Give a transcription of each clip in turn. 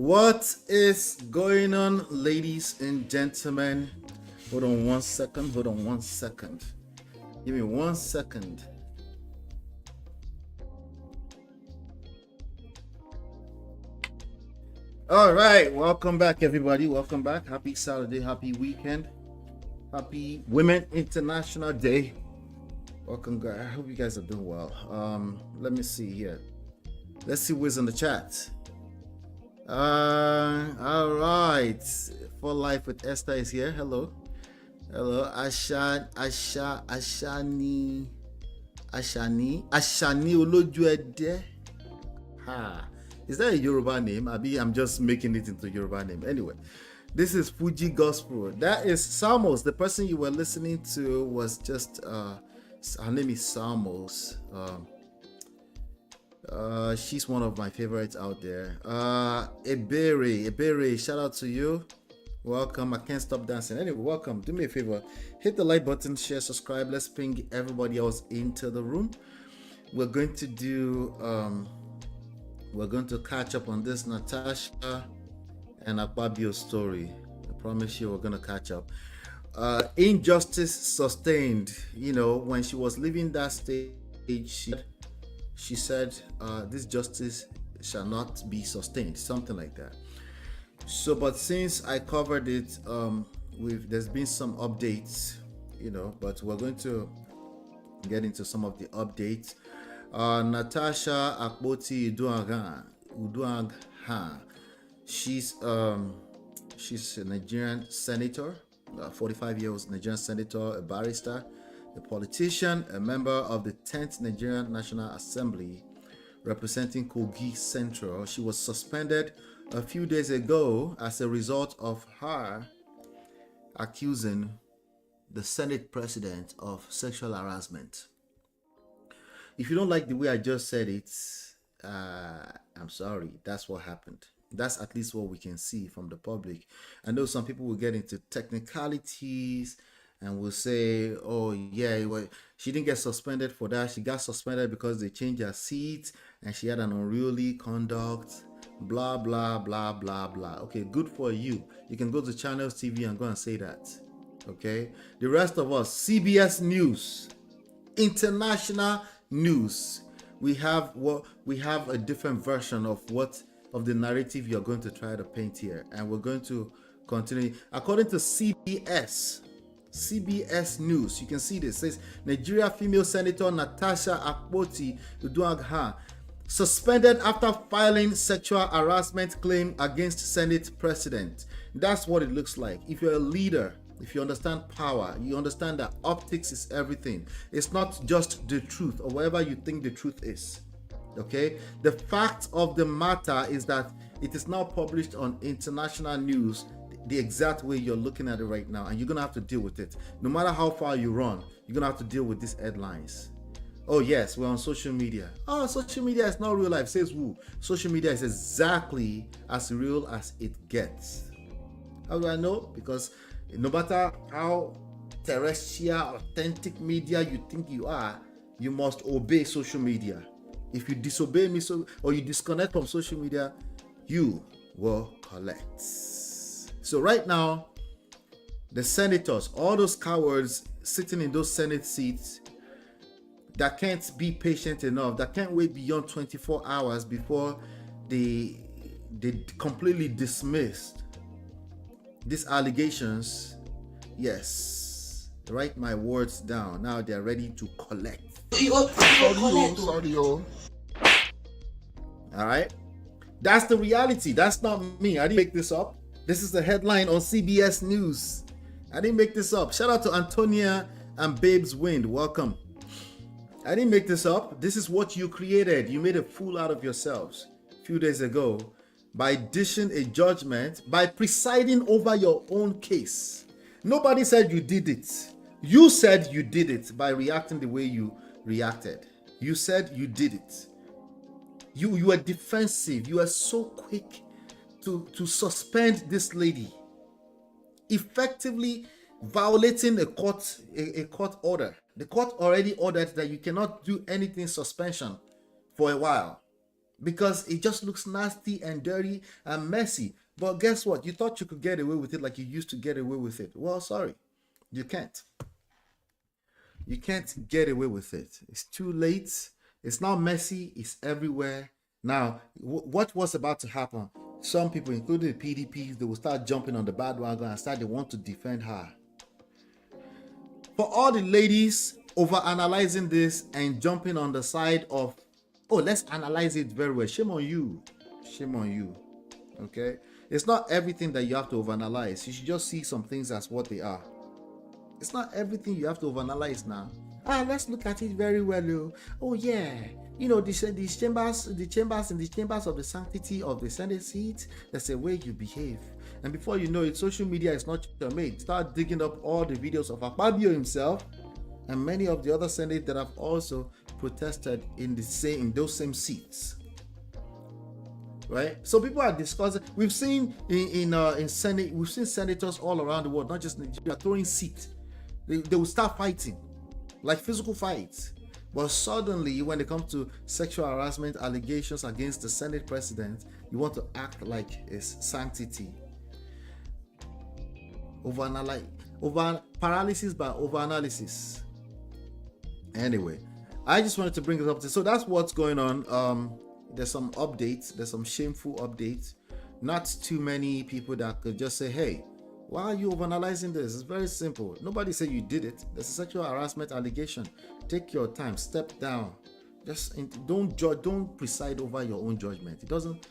What is going on, ladies and gentlemen? Hold on 1 second. Hold on 1 second. Give me 1 second. All right, welcome back, everybody. Welcome back. Happy Saturday, happy weekend, happy Women International Day. Welcome, guys. I hope you guys are doing well. Let me see here. Let's see who's in the chat. All right. For Life with Esther is here. Hello. Ashani Olojuede. Is that a Yoruba name? I'm just making it into Yoruba name. Anyway, this is Fuji Gospel. That is Samos. The person you were listening to was just her name is Samos. She's one of my favorites out there. Ebere, shout out to you. Welcome. I can't stop dancing. Anyway, welcome. Do me a favor. Hit the like button, share, subscribe. Let's ping everybody else into the room. We're going to do we're going to catch up on this Natasha and Akpabio story. I promise you we're going to catch up. Injustice sustained. You know, when she was leaving that stage, she said, this justice shall not be sustained, something like that. So, but since I covered it, there's been some updates, you know, but we're going to get into some of the updates. Natasha AKPOTI Uduaghan, she's a Nigerian senator, 45-year-old Nigerian senator, a barrister, a politician, a member of the 10th Nigerian National Assembly representing Kogi Central. She was suspended a few days ago as a result of her accusing the Senate president of sexual harassment. If you don't like the way I just said it, I'm sorry. That's what happened. That's at least what we can see from the public. I know some people will get into technicalities and will say, oh yeah, well, she didn't get suspended for that. She got suspended because they changed her seat and she had an unruly conduct, blah, blah, blah, blah, blah. Okay, good for you. You can go to Channels TV and go and say that. Okay. The rest of us, CBS News, international news. We have a different version of the narrative you're going to try to paint here, and we're going to continue. According to CBS News, you can see this. It says Nigeria female senator Natasha AKPOTI Uduaghan suspended after filing sexual harassment claim against Senate president. That's what it looks like. If you're a leader, if you understand power, you understand that optics is everything. It's not just the truth or whatever you think the truth is. Okay? The fact of the matter is that it is now published on international news the exact way you're looking at it right now, and you're gonna have to deal with it. No matter how far you run, you're gonna have to deal with these headlines. Oh yes, we're on social media. Oh, social media is not real life, says who? Social media is exactly as real as it gets. How do I know? Because no matter how terrestrial, authentic media you think you are, you must obey social media. If you disobey me or you disconnect from social media, you will collect. So right now, the senators, all those cowards sitting in those Senate seats that can't be patient enough, that can't wait beyond 24 hours before they completely dismissed these allegations, yes, write my words down. Now they're ready to collect. Sorry. All right, that's the reality. That's not me. I didn't make this up. This is the headline on CBS News. I didn't make this up. Shout out to Antonia and Babes Wind. Welcome. I didn't make this up. This is what you created. You made a fool out of yourselves a few days ago by dishing a judgment, by presiding over your own case. Nobody said you did it. You said you did it by reacting the way you reacted. You said you did it. You were defensive. You were so quick to suspend this lady, effectively violating a court order. The court already ordered that you cannot do anything suspension for a while, because it just looks nasty and dirty and messy. But guess what? You thought you could get away with it like you used to get away with it. Well, sorry, you can't. You can't get away with it. It's too late. It's now messy. It's everywhere. Now, what was about to happen? Some people, including the PDPs, they will start jumping on the bandwagon and they want to defend her. For all the ladies over-analyzing this and jumping on the side of, oh, let's analyze it very well. Shame on you. Shame on you. Okay? It's not everything that you have to overanalyze. You should just see some things as what they are. It's not everything you have to overanalyze now. let's look at it very well. Oh yeah, you know, these chambers, the chambers of the sanctity of the Senate seat, there's a way you behave. And before you know it, social media is not your mate. Start digging up all the videos of Akpabio himself and many of the other senators that have also protested in those same seats. Right? So people are discussing. We've seen in Senate, we've seen senators all around the world, not just Nigeria, throwing seats. They will start fighting, like physical fights. But suddenly, when it comes to sexual harassment allegations against the Senate president, you want to act like it's sanctity. Over paralysis by overanalysis. Anyway, I just wanted to bring this up. So that's what's going on. There's some updates. There's some shameful updates. Not too many people that could just say, hey, why are you overanalyzing this? It's very simple. Nobody said you did it. There's a sexual harassment allegation. Take your time. Step down. Just don't judge. Don't preside over your own judgment. It doesn't.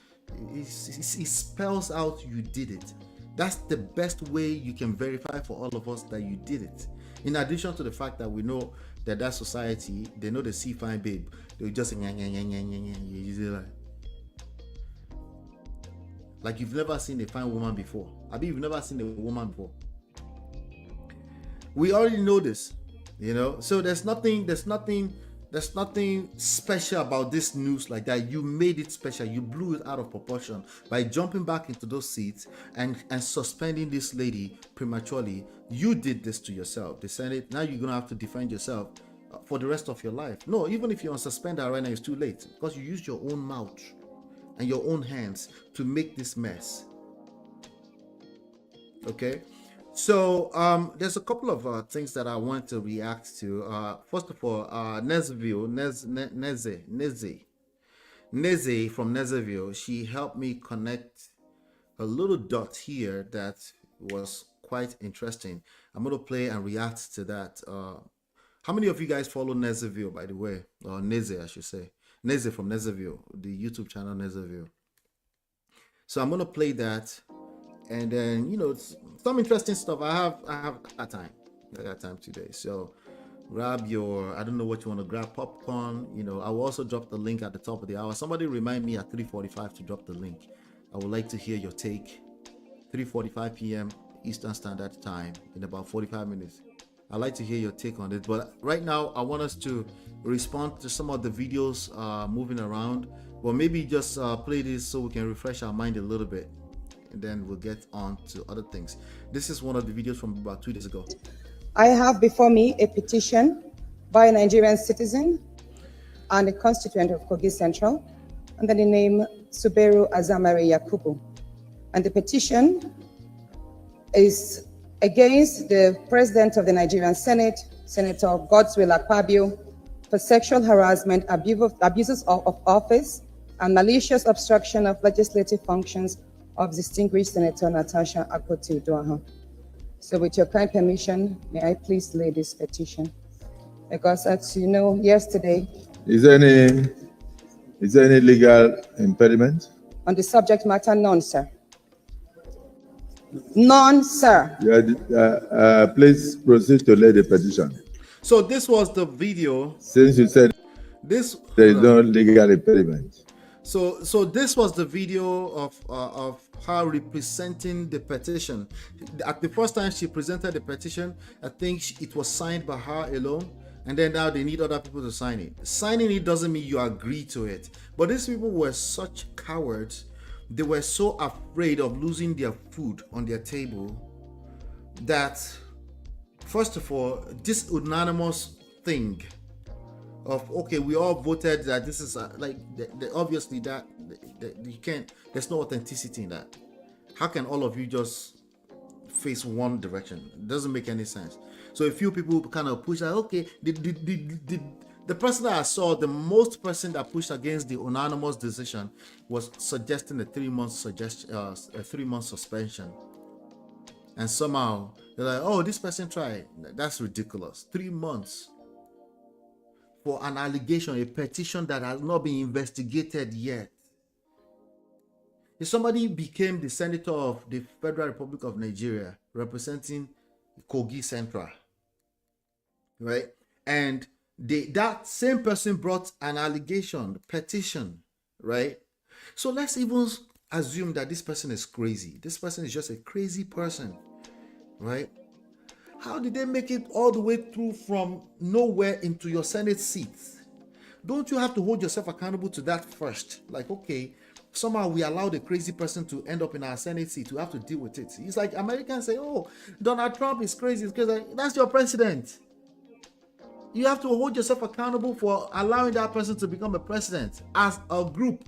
It spells out you did it. That's the best way you can verify for all of us that you did it. In addition to the fact that we know that society, they know the see fine babe. They'll just say, like you've never seen a fine woman before. I mean, you've never seen a woman before. We already know this, you know. So there's nothing special about this news like that. You made it special. You blew it out of proportion by jumping back into those seats and suspending this lady prematurely. You did this to yourself. The Senate, now you're gonna have to defend yourself for the rest of your life. No, even if you're on suspender right now, it's too late because you used your own mouth and your own hands to make this mess. Okay, so there's a couple of things that I want to react to. First of all, Neze from Nezeville, she helped me connect a little dot here that was quite interesting. I'm going to play and react to that. How many of you guys follow Nezeville, by the way? Or Neze, I should say. Neze from Nezeville, the YouTube channel Nezeville. So I'm going to play that. And then, you know, some interesting stuff. I have time. I got time today. So grab your, I don't know what you want to grab, popcorn. You know, I will also drop the link at the top of the hour. Somebody remind me at 3:45 to drop the link. I would like to hear your take. 3:45 p.m. Eastern Standard Time in about 45 minutes. I'd like to hear your take on it. But right now, I want us to respond to some of the videos moving around. Well, maybe just play this so we can refresh our mind a little bit. And then we'll get on to other things. This is one of the videos from about 2 days ago. I have before me a petition by a Nigerian citizen and a constituent of Kogi Central under the name Suberu Azamare Yakubu. And the petition is against the President of the Nigerian Senate, Senator Godswill Akpabio, for sexual harassment, abuses of office, and malicious obstruction of legislative functions of distinguished Senator Natasha AKPOTI. So with your kind permission, may I please lay this petition? Because as you know, yesterday... Is there any legal impediment? On the subject matter, none, sir. None, sir. Yeah, please proceed to lay the petition. So this was the video. Since you said this, there is no legal impediment. So this was the video of her representing the petition. At the first time she presented the petition, I think it was signed by her alone, and then now they need other people to sign it. Signing it doesn't mean you agree to it. But these people were such cowards. They were so afraid of losing their food on their table that, first of all, this unanimous thing of, okay, we all voted that this is obviously that you can't, there's no authenticity in that. How can all of you just face one direction? It doesn't make any sense. So a few people kind of push that, okay, the person that I saw, the most person that pushed against the unanimous decision was suggesting a 3-month suspension. And somehow they're like, oh, this person tried. That's ridiculous. 3 months for an allegation, a petition that has not been investigated yet. If somebody became the senator of the Federal Republic of Nigeria representing Kogi Central, right? and that same person brought an allegation, petition, right? So let's even assume that this person is crazy. This person is just a crazy person, right? How did they make it all the way through from nowhere into your Senate seat? Don't you have to hold yourself accountable to that first? Like, okay, somehow we allowed a crazy person to end up in our Senate seat. We have to deal with it. It's like Americans say, oh, Donald Trump is crazy. It's crazy. That's your president. You have to hold yourself accountable for allowing that person to become a president as a group.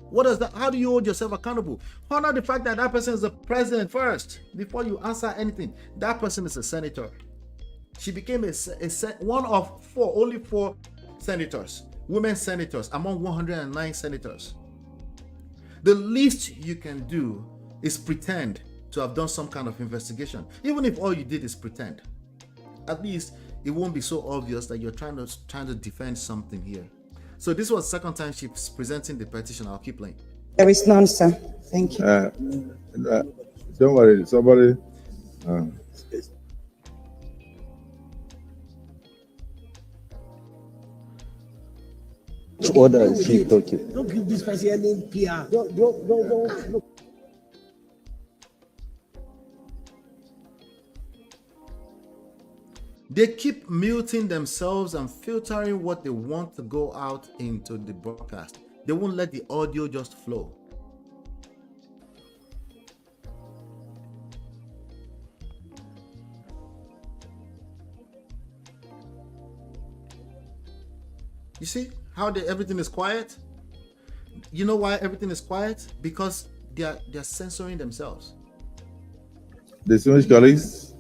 What does that? How do you hold yourself accountable? Honor the fact that that person is the president first before you answer anything. That person is a senator. She became one of only four senators, women senators among 109 senators. The least you can do is pretend to have done some kind of investigation, even if all you did is pretend. At least it won't be so obvious that you're trying to defend something here. So this was the second time she's presenting the petition. I'll keep playing. There is none, sir. Thank you. Don't worry, somebody. What is she talking? Don't give this person any PR. Don't. They keep muting themselves and filtering what they want to go out into the broadcast. They won't let the audio just flow. You see how everything is quiet? You know why everything is quiet? Because they're censoring themselves. Distinguished colleagues,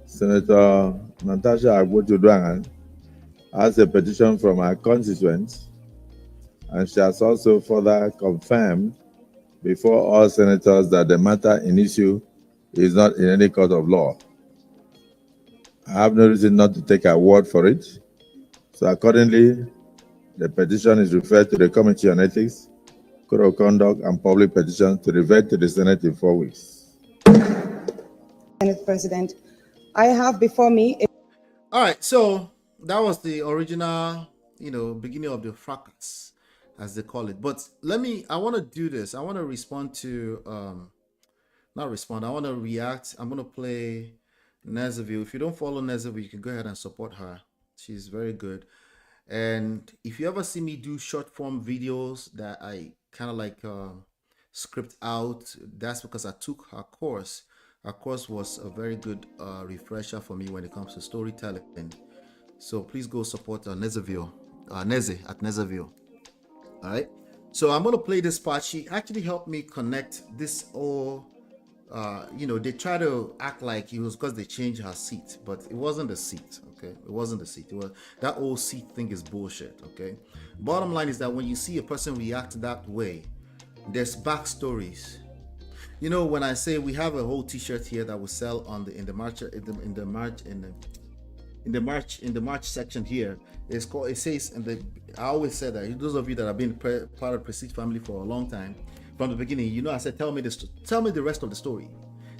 Senator Natasha Akpabio has a petition from her constituents, and she has also further confirmed before all senators that the matter in issue is not in any court of law. I have no reason not to take her word for it. So accordingly, the petition is referred to the Committee on Ethics, Code of Conduct, and Public Petitions to revert to the Senate in 4 weeks. Senate President, I have before me. All right, so that was the original, beginning of the fracas, as they call it. But I want to do this. I want to respond to, not respond, I want to react. I'm going to play Nezaville. If you don't follow Nezaville, you can go ahead and support her. She's very good. And if you ever see me do short form videos that I kind of like script out, that's because I took her course. Her course was a very good refresher for me when it comes to storytelling. So please go support Nezaville, Neze at Nezaville. All right. So I'm going to play this part. She actually helped me connect this all. They try to act like it was because they changed her seat, but it wasn't the seat. Okay, it wasn't the seat. It was that old seat thing is bullshit. Okay. Bottom line is that when you see a person react that way, there's backstories. When I say we have a whole T-shirt here that we sell on in the March section here, it's called. It says, I always say that those of you that have been part of Prestige family for a long time, from the beginning, I said, tell me the rest of the story.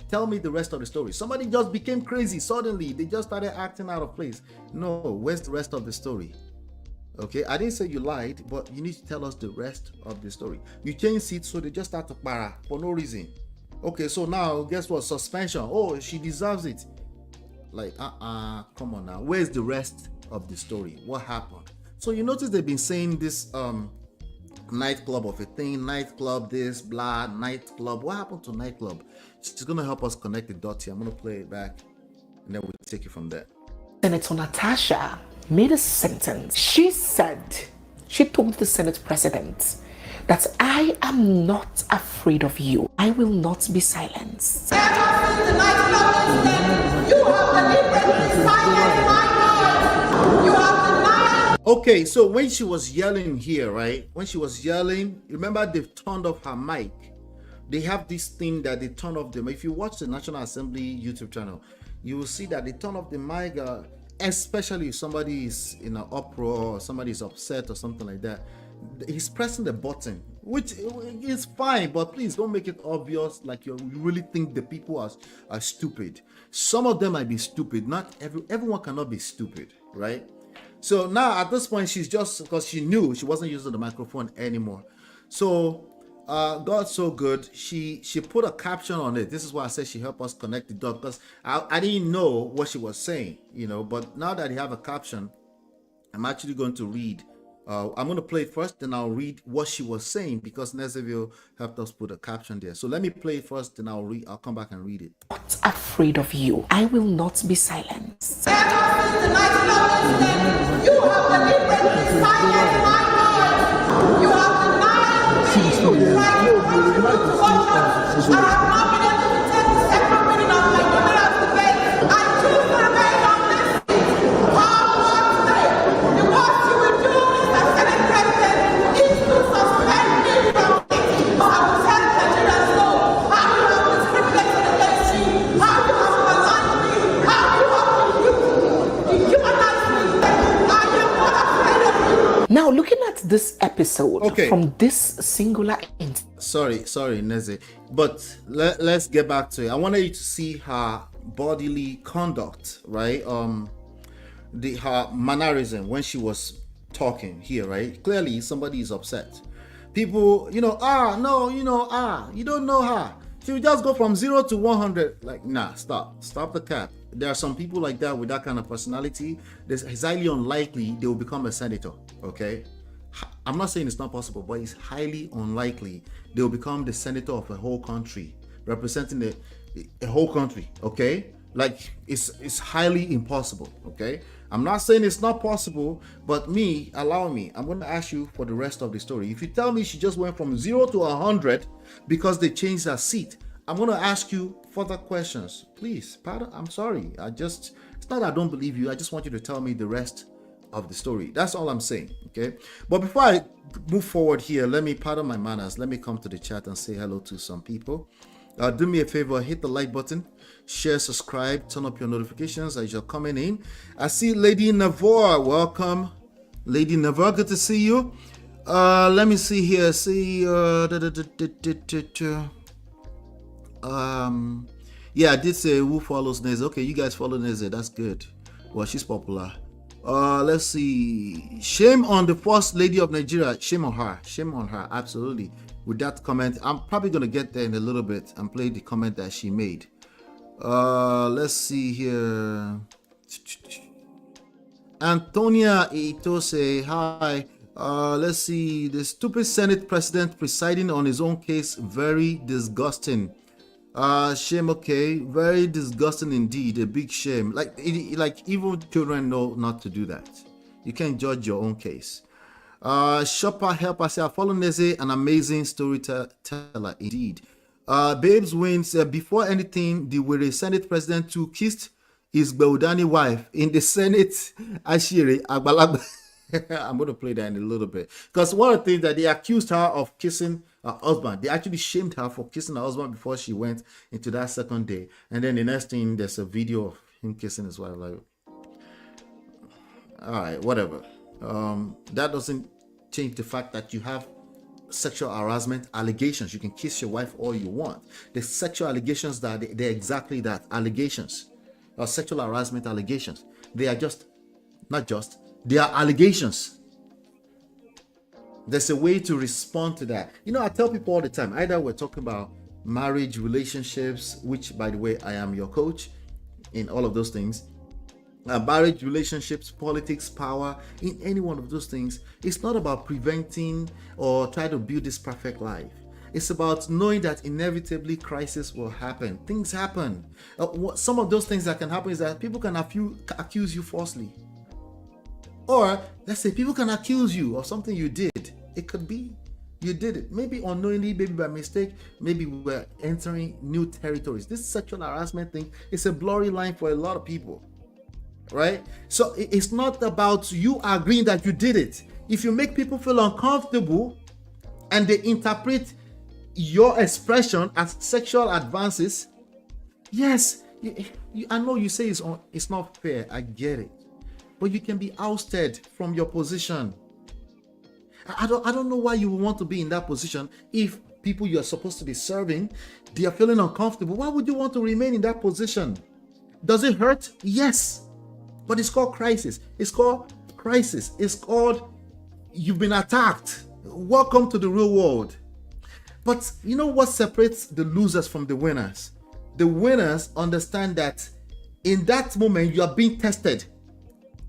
Tell me the rest of the story. Somebody just became crazy suddenly. They just started acting out of place. No, where's the rest of the story? Okay, I didn't say you lied, but you need to tell us the rest of the story. You changed seats, so they just start to para for no reason. Okay, so now guess what? Suspension. Oh, she deserves it. Like, come on now. Where's the rest of the story? What happened? So you notice they've been saying this nightclub of a thing, nightclub this, blah, nightclub. What happened to nightclub? She's gonna help us connect the dots here. I'm gonna play it back, and then we'll take it from there. Senator Natasha made a sentence. She told the Senate President that I am not afraid of you. I will not be silenced. Okay, so when she was yelling here, right? When she was yelling, remember they've turned off her mic. They have this thing that they turn off them. If you watch the National Assembly YouTube channel, you will see that they turn off the mic, especially if somebody is in an uproar or somebody is upset or something like that. he's pressing the button, which is fine, but please don't make it obvious like you really think the people are stupid. Some of them might be stupid. Not everyone cannot be stupid, right? So now at this point, she's just, because she knew she wasn't using the microphone anymore. So God's so good. She put a caption on it. This is why I said she helped us connect the dot, because I didn't know what she was saying, but now that you have a caption, I'm actually going to read. I'm going to play it first, then I'll read what she was saying, because Nezeville helped us put a caption there. So let me play it first, then I'll come back and read it. Not afraid of you. I will not be silenced. You have deliberately silenced my voice. You have denied me the right to contribute to worship. I have not been able to take the second reading of my numerous debates. I choose to remain on this seat. Paul once said, the worst you will do, Mr. Senate President, is to suspend me from it. I will tell Nigerians so how you have discriminated against me, how you have maligned me, how you have dehumanized me. I am not afraid of you. Now, looking at this episode Okay. from this singular instance. Sorry, Neze, but let's get back to it. I wanted you to see her bodily conduct, right? Her mannerism when she was talking here, right? Clearly, somebody is upset. People, you don't know her. She would just go from 0 to 100. Like, nah, stop the cap. There are some people like that with that kind of personality. It's highly unlikely they will become a senator. Okay. I'm not saying it's not possible, but it's highly unlikely they will become the senator of a whole country, representing a whole country. Okay, like it's highly impossible. Okay, I'm not saying it's not possible, but allow me. I'm going to ask you for the rest of the story. If you tell me she just went from 0 to 100 because they changed her seat, I'm going to ask you further questions. Please, pardon. I'm sorry. It's not that I don't believe you. I just want you to tell me the rest of the story. That's all I'm saying. Okay, but before I move forward here, let me pardon my manners. Let me come to the chat and say hello to some people. Do me a favor, hit the like button, share, subscribe, turn up your notifications as you're coming in. I see Lady Navarre. Welcome, Lady Navarre. Good to see you. Let me see here. Yeah, I did say who follows Neze. Okay, you guys follow Neze. That's good. Well, she's popular. Let's see. Shame on the first lady of Nigeria. Shame on her. Absolutely. With that comment, I'm probably gonna get there in a little bit and play the comment that she made. Let's see here. Antonia Itose, hi. Let's see. The stupid Senate president presiding on his own case, very disgusting. Shame. Okay, very disgusting indeed. A big shame. Like even children know not to do that. You can't judge your own case. Shopper help us. I follow Neze, an amazing storyteller indeed. Babes wins. Before anything, the Were Senate president too kissed his Beudani wife in the Senate. Ashiri Agbalagba. I'm going to play that in a little bit, because one of the things that they accused her of kissing her husband, they actually shamed her for kissing her husband before she went into that second day, and then the next thing there's a video of him kissing his wife. Like, all right, whatever. That doesn't change the fact that you have sexual harassment allegations. You can kiss your wife all you want. The sexual allegations that they're exactly that, allegations, or sexual harassment allegations. They are they are allegations. There's a way to respond to that. I tell people all the time, either we're talking about marriage, relationships, which by the way, I am your coach in all of those things. Marriage, relationships, politics, power, in any one of those things, it's not about preventing or trying to build this perfect life. It's about knowing that inevitably crisis will happen. Things happen. Some of those things that can happen is that people can accuse you falsely. Or let's say people can accuse you of something you did. It could be you did it. Maybe unknowingly, maybe by mistake, maybe we're entering new territories. This sexual harassment thing is a blurry line for a lot of people. Right? So it's not about you agreeing that you did it. If you make people feel uncomfortable and they interpret your expression as sexual advances, yes, I know you say it's not fair. I get it. But you can be ousted from your position. I don't know why you would want to be in that position if people you are supposed to be serving, they are feeling uncomfortable. Why would you want to remain in that position? Does it hurt? Yes. But it's called crisis. It's called crisis. It's called you've been attacked. Welcome to the real world. But you know what separates the losers from the winners? The winners understand that in that moment you are being tested.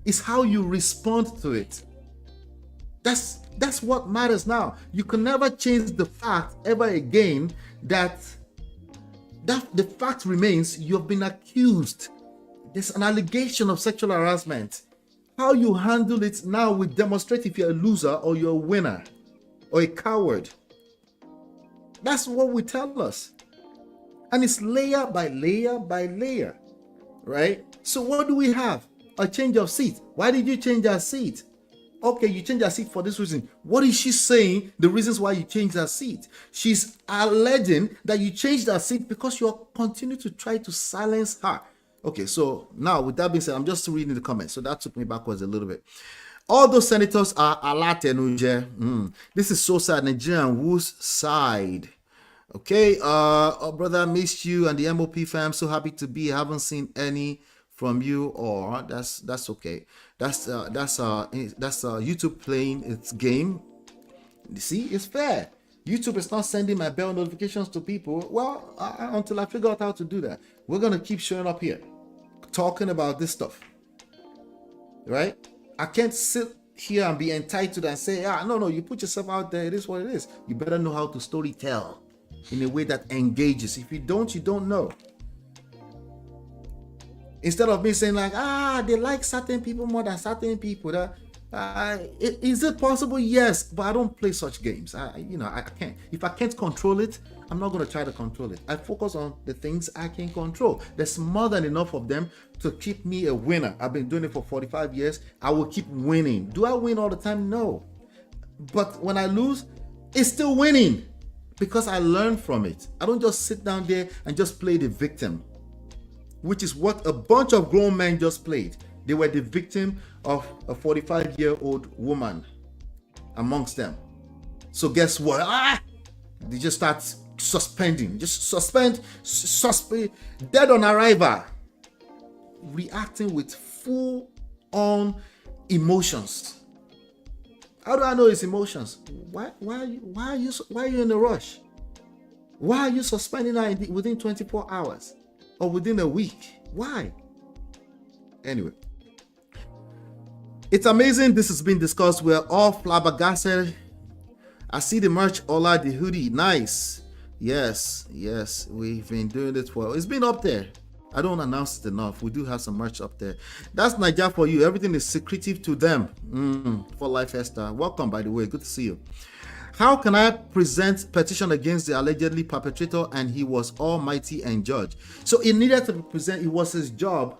It's how you respond to it. That's what matters now. You can never change the fact ever again that the fact remains you have been accused. There's an allegation of sexual harassment. How you handle it now will demonstrate if you're a loser or you're a winner or a coward. That's what we tell us. And it's layer by layer by layer, right? So what do we have? A change of seat. Why did you change your seat? Okay, you changed her seat for this reason. What is she saying? The reasons why you changed her seat. She's alleging that you changed her seat because you continue to try to silence her. Okay, so now with that being said, I'm just reading the comments. So that took me backwards a little bit. All those senators are Alatenuje. This is so sad. Nigerian, whose side? Okay, brother, I missed you and the MOP fam. So happy to be. I haven't seen any from you, or that's okay. That's YouTube playing its game. You see, it's fair. YouTube is not sending my bell notifications to people. Well, until I figure out how to do that, we're gonna keep showing up here, talking about this stuff, right? I can't sit here and be entitled and say, no, you put yourself out there. It is what it is. You better know how to story tell in a way that engages. If you don't, you don't know. Instead of me saying like, they like certain people more than certain people. Is it possible? Yes, but I don't play such games. I can't. If I can't control it, I'm not going to try to control it. I focus on the things I can control. There's more than enough of them to keep me a winner. I've been doing it for 45 years. I will keep winning. Do I win all the time? No. But when I lose, it's still winning because I learn from it. I don't just sit down there and just play the victim, which is what a bunch of grown men just played. They were the victim of a 45-year-old woman amongst them. So guess what? They just start suspending. Just suspend, dead on arrival. Reacting with full-on emotions. How do I know it's emotions? Why are you in a rush? Why are you suspending her within 24 hours? Or within a week? Why? Anyway, it's amazing this has been discussed. We're all flabbergasted. I see the merch, Ola, the hoodie, nice. Yes, we've been doing it for, it's been up there. I don't announce it enough. We do have some merch up there. That's Nigeria for you. Everything is secretive to them. For life, Esther. Welcome, by the way. Good to see you. How can I present petition against the allegedly perpetrator and he was almighty and judge? So it needed to be presented. It was his job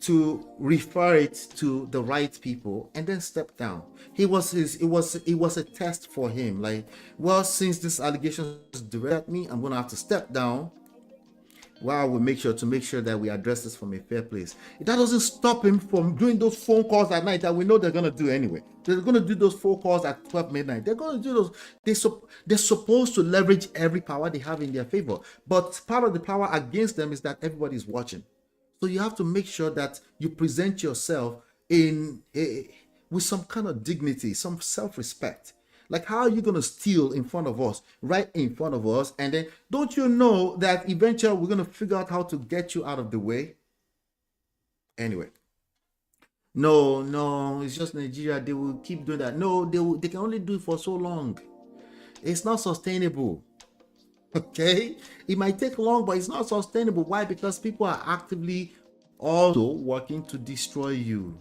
to refer it to the right people and then step down. It was a test for him. Like, well, since this allegation is directed at me, I'm gonna have to step down. While we make sure that we address this from a fair place. That doesn't stop him from doing those phone calls at night that we know they're gonna do anyway. They're gonna do those phone calls at 12 midnight. They're gonna do those. They're supposed to leverage every power they have in their favor. But part of the power against them is that everybody's watching. So you have to make sure that you present yourself with some kind of dignity, some self-respect. Like, how are you going to steal in front of us, right in front of us? And then don't you know that eventually we're going to figure out how to get you out of the way? Anyway. No, it's just Nigeria. They will keep doing that. No, they can only do it for so long. It's not sustainable. Okay? It might take long, but it's not sustainable. Why? Because people are actively also working to destroy you,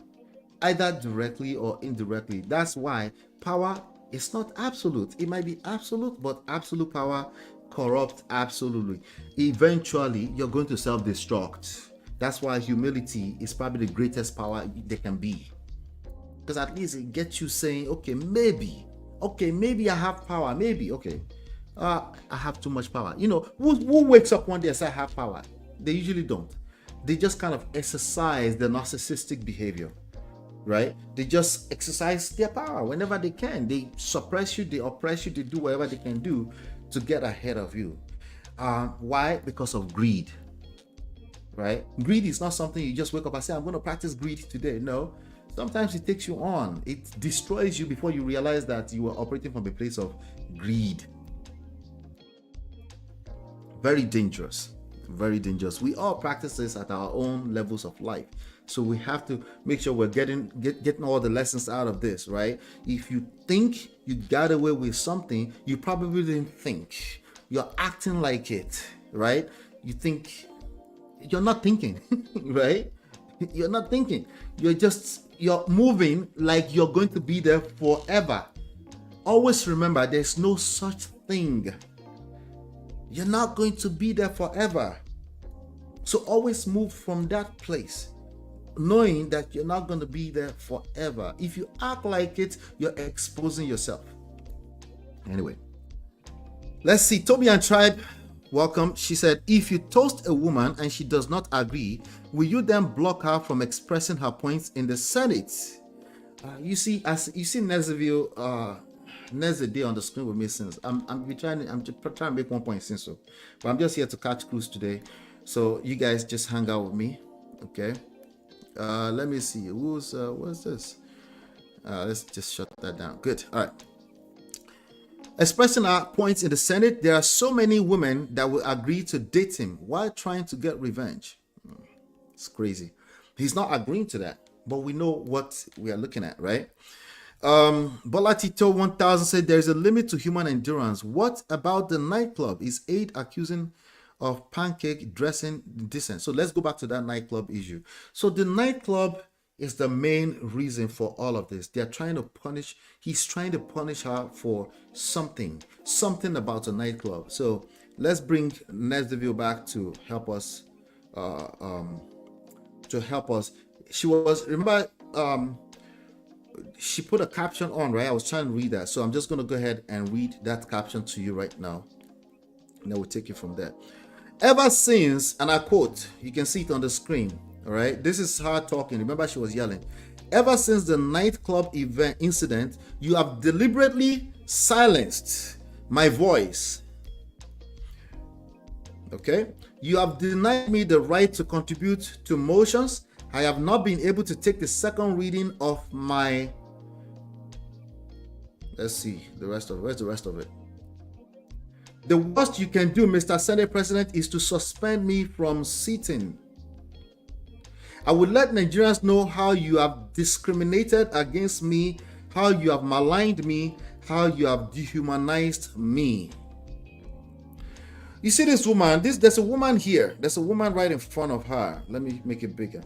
either directly or indirectly. That's why power is not absolute. It might be absolute, but absolute power corrupts absolutely. Eventually, you're going to self-destruct. That's why humility is probably the greatest power there can be. Because at least it gets you saying, okay, maybe I have power. Maybe, okay. I have too much power. You know, who wakes up one day and says I have power? They usually don't. They just kind of exercise the narcissistic behavior, right? They just exercise their power whenever they can. They suppress you, they oppress you, they do whatever they can do to get ahead of you. Why? Because of greed, right? Greed is not something you just wake up and say, I'm going to practice greed today. No, sometimes it takes you on. It destroys you before you realize that you are operating from a place of greed. Very dangerous. Very dangerous. We all practice this at our own levels of life. So we have to make sure we're getting all the lessons out of this, right? If you think you got away with something, you probably didn't think. You're acting like it, right? You think you're not thinking, right? You're not thinking. You're moving like you're going to be there forever. Always remember, there's no such thing. You're not going to be there forever. So always move from that place, knowing that you're not going to be there forever. If you act like it, you're exposing yourself. Anyway, let's see. Toby and Tribe, welcome. She said, if you toast a woman and she does not agree, will you then block her from expressing her points in the Senate? You see Nezeville, Day on the screen with me since I'm trying to make 1 point since so, but I'm just here to catch clues today. So you guys just hang out with me, okay? Let me see. What's this? Let's just shut that down. Good. All right. Expressing our points in the Senate, there are so many women that will agree to date him while trying to get revenge. It's crazy. He's not agreeing to that, but we know what we are looking at, right? Bolatito 1000 said there is a limit to human endurance. What about the nightclub? Is Aid accusing of pancake dressing dissent? So let's go back to that nightclub issue. So the nightclub is the main reason for all of this. They're trying to punish, he's trying to punish her for something about the nightclub. So let's bring Nesdeville back to help us, She was, remember, she put a caption on, right? I was trying to read that. So I'm just going to go ahead and read that caption to you right now. And then we'll take it from there. Ever since, and I quote, you can see it on the screen, all right? This is her talking. Remember, she was yelling. Ever since the nightclub event incident, you have deliberately silenced my voice. Okay? You have denied me the right to contribute to motions. I have not been able to take the second reading of my, let's see, the rest of it. Where's the rest of it? The worst you can do, Mr. Senate President, is to suspend me from sitting. I will let Nigerians know how you have discriminated against me, how you have maligned me, how you have dehumanized me. You see this woman, there's a woman here. There's a woman right in front of her. Let me make it bigger.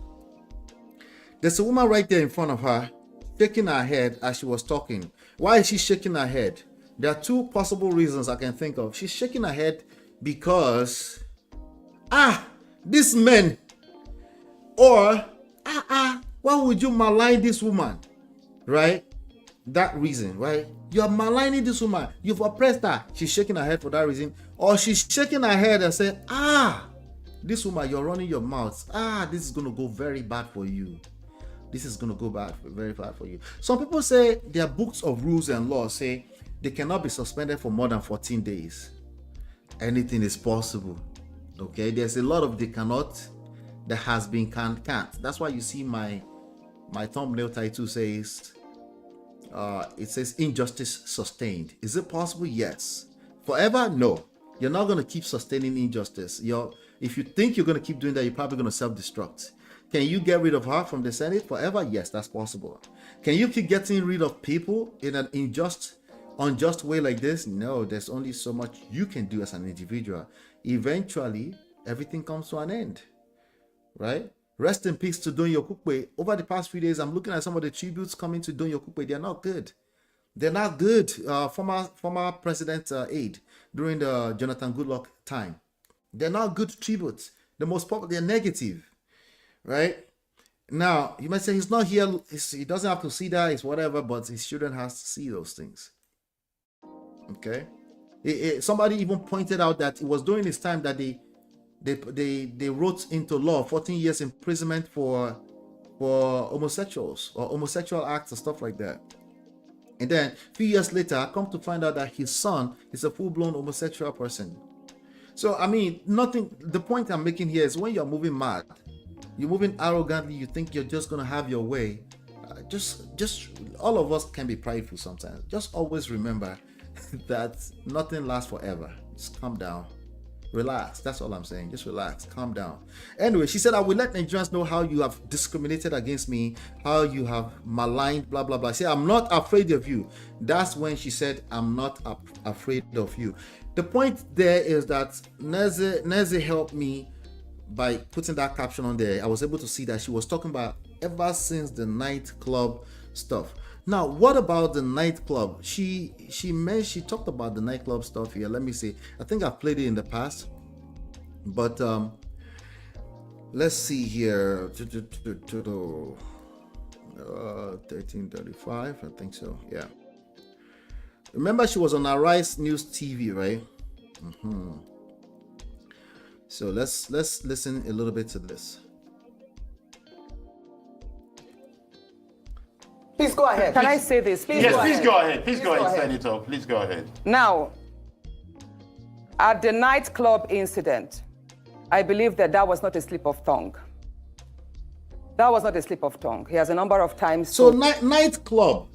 There's a woman right there in front of her, shaking her head as she was talking. Why is she shaking her head? There are two possible reasons I can think of. She's shaking her head because, these men, or, why would you malign this woman, right? That reason, right? You are maligning this woman. You've oppressed her. She's shaking her head for that reason. Or she's shaking her head and saying, this woman, you're running your mouth. This is going to go very bad for you. This is going to go very bad for you. Some people say their books of rules and laws say they cannot be suspended for more than 14 days. Anything is possible. Okay, there's a lot of they cannot that has been can't. That's why you see my thumbnail title says, it says injustice sustained. Is it possible? Yes. Forever? No. You're not going to keep sustaining injustice. If you think you're going to keep doing that, you're probably going to self-destruct. Can you get rid of her from the Senate forever? Yes, that's possible. Can you keep getting rid of people in an unjust way like this? No, there's only so much you can do as an individual. Eventually, everything comes to an end, right? Rest in peace to Don Yokukwe. Over the past few days, I'm looking at some of the tributes coming to Don Yokukwe. They're not good. They're not good. Former President Aid during the Jonathan Goodluck time. They're not good tributes. The most popular, they're negative. Right now, you might say he's not here. He doesn't have to see that. It's whatever, but his children has to see those things. Okay. Somebody even pointed out that it was during his time that they wrote into law 14 years imprisonment for for homosexuals or homosexual acts and stuff like that. And then a few years later, I come to find out that his son is a full-blown homosexual person. So, I mean, the point I'm making here is when you're moving mad, you're moving arrogantly, you think you're just going to have your way. Just all of us can be prideful sometimes. Just always remember that nothing lasts forever. Just calm down. Relax. That's all I'm saying. Just relax. Calm down. Anyway, she said, I will let Nigerians know how you have discriminated against me, how you have maligned, blah, blah, blah. Say, I'm not afraid of you. That's when she said, I'm not afraid of you. The point there is that Neze helped me by putting that caption on there. I was able to see that she was talking about ever since the nightclub stuff. Now, what about the nightclub? She talked about the nightclub stuff here. Let me see. I think I've played it in the past, but let's see here. 1335, I think so. Yeah. Remember, she was on Arise News TV, right? So let's listen a little bit to this. Please go ahead. Can I say this? Please Yes, go please ahead. go ahead. Please go ahead, Senator. Please go ahead. Now, at the nightclub incident, I believe that was not a slip of tongue. That was not a slip of tongue. He has a number of times. So nightclub,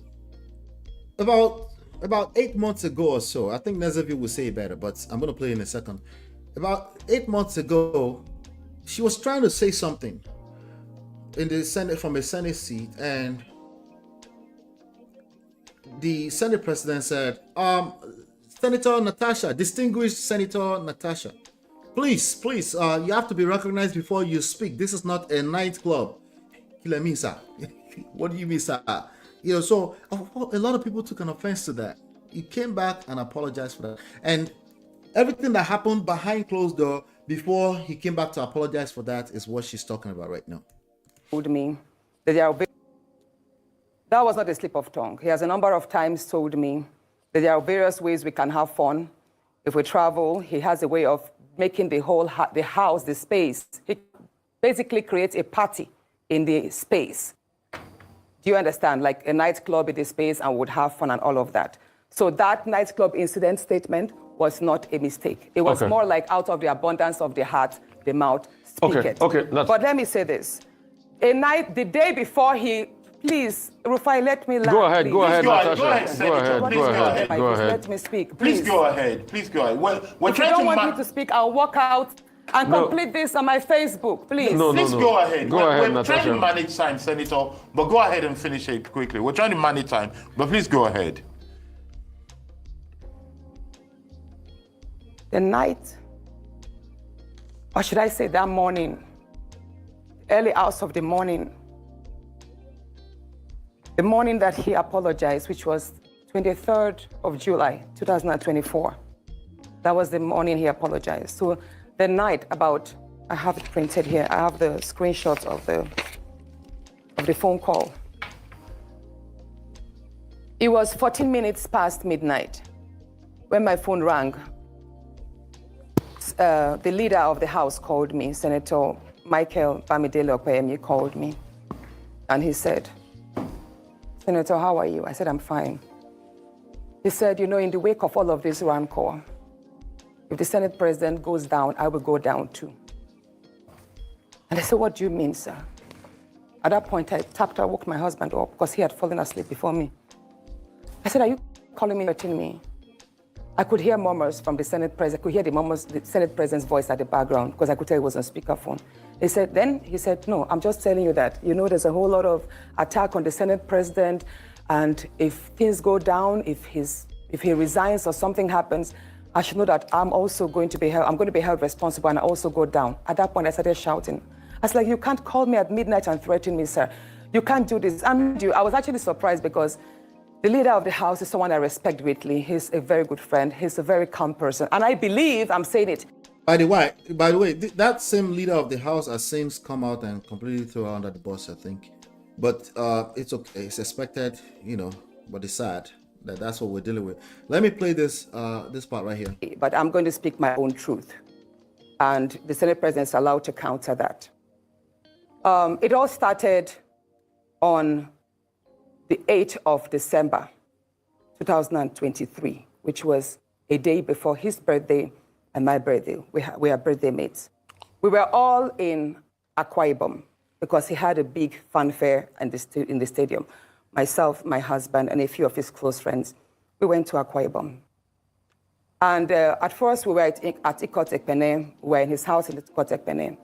about 8 months ago or so, I think Nezevi will say it better, but I'm going to play in a second. About 8 months ago, she was trying to say something in the Senate from a Senate seat, and the Senate president said, Senator Natasha, distinguished Senator Natasha, please, you have to be recognized before you speak. This is not a nightclub. Kilemisa. What do you mean, sir? So a lot of people took an offense to that. He came back and apologized for that. And everything that happened behind closed door before he came back to apologize for that is what she's talking about right now. Told me that that was not a slip of tongue. He has a number of times told me that there are various ways we can have fun. If we travel, he has a way of making the whole the house, the space. He basically creates a party in the space. Do you understand? Like a nightclub in the space, and would have fun and all of that. So that nightclub incident statement was not a mistake. It was more like out of the abundance of the heart, the mouth speak it. But let me say this. The day before please, Rufai, let me laugh. Go ahead, Natasha. Go ahead. Let me speak, please. Please go ahead. We're if you don't want me to speak, I'll walk out and complete this on my Facebook, please. Please go ahead. We're Natasha. trying to manage time, Senator, but go ahead and finish it quickly. We're trying to manage time, but please go ahead. The night, or should I say that morning, early hours of the morning that he apologized, which was 23rd of July, 2024. That was the morning he apologized. So the night I have it printed here. I have the screenshots of the phone call. It was 14 minutes past midnight when my phone rang. The leader of the House called me, Senator Michael Bamidele Okpeyemi called me, and he said, Senator, how are you? I said, I'm fine. He said, in the wake of all of this rancor, if the Senate president goes down, I will go down too. And I said, what do you mean, sir? At that point, I woke my husband up because he had fallen asleep before me. I said, are you calling me, hurting me? I could hear murmurs from the Senate president. I could hear the Senate president's voice at the background because I could tell it was on speakerphone. He said, no, I'm just telling you that, there's a whole lot of attack on the Senate president. And if things go down, if he resigns or something happens, I should know that I'm going to be held responsible and I also go down. At that point, I started shouting. I was like, you can't call me at midnight and threaten me, sir. You can't do this. I was actually surprised because the leader of the House is someone I respect greatly. He's a very good friend. He's a very calm person. And I believe, I'm saying it. By the way, that same leader of the House has since come out and completely thrown her under the bus, I think. But it's okay. It's expected, but it's sad that that's what we're dealing with. Let me play this part right here. But I'm going to speak my own truth. And the Senate president is allowed to counter that. It all started on the 8th of December, 2023, which was a day before his birthday and my birthday. We are birthday mates. We were all in Akpabio because he had a big fanfare in the stadium. Myself, my husband, and a few of his close friends, we went to Akpabio. And at first, we were at AKPOTI. We were in his house in AKPOTI.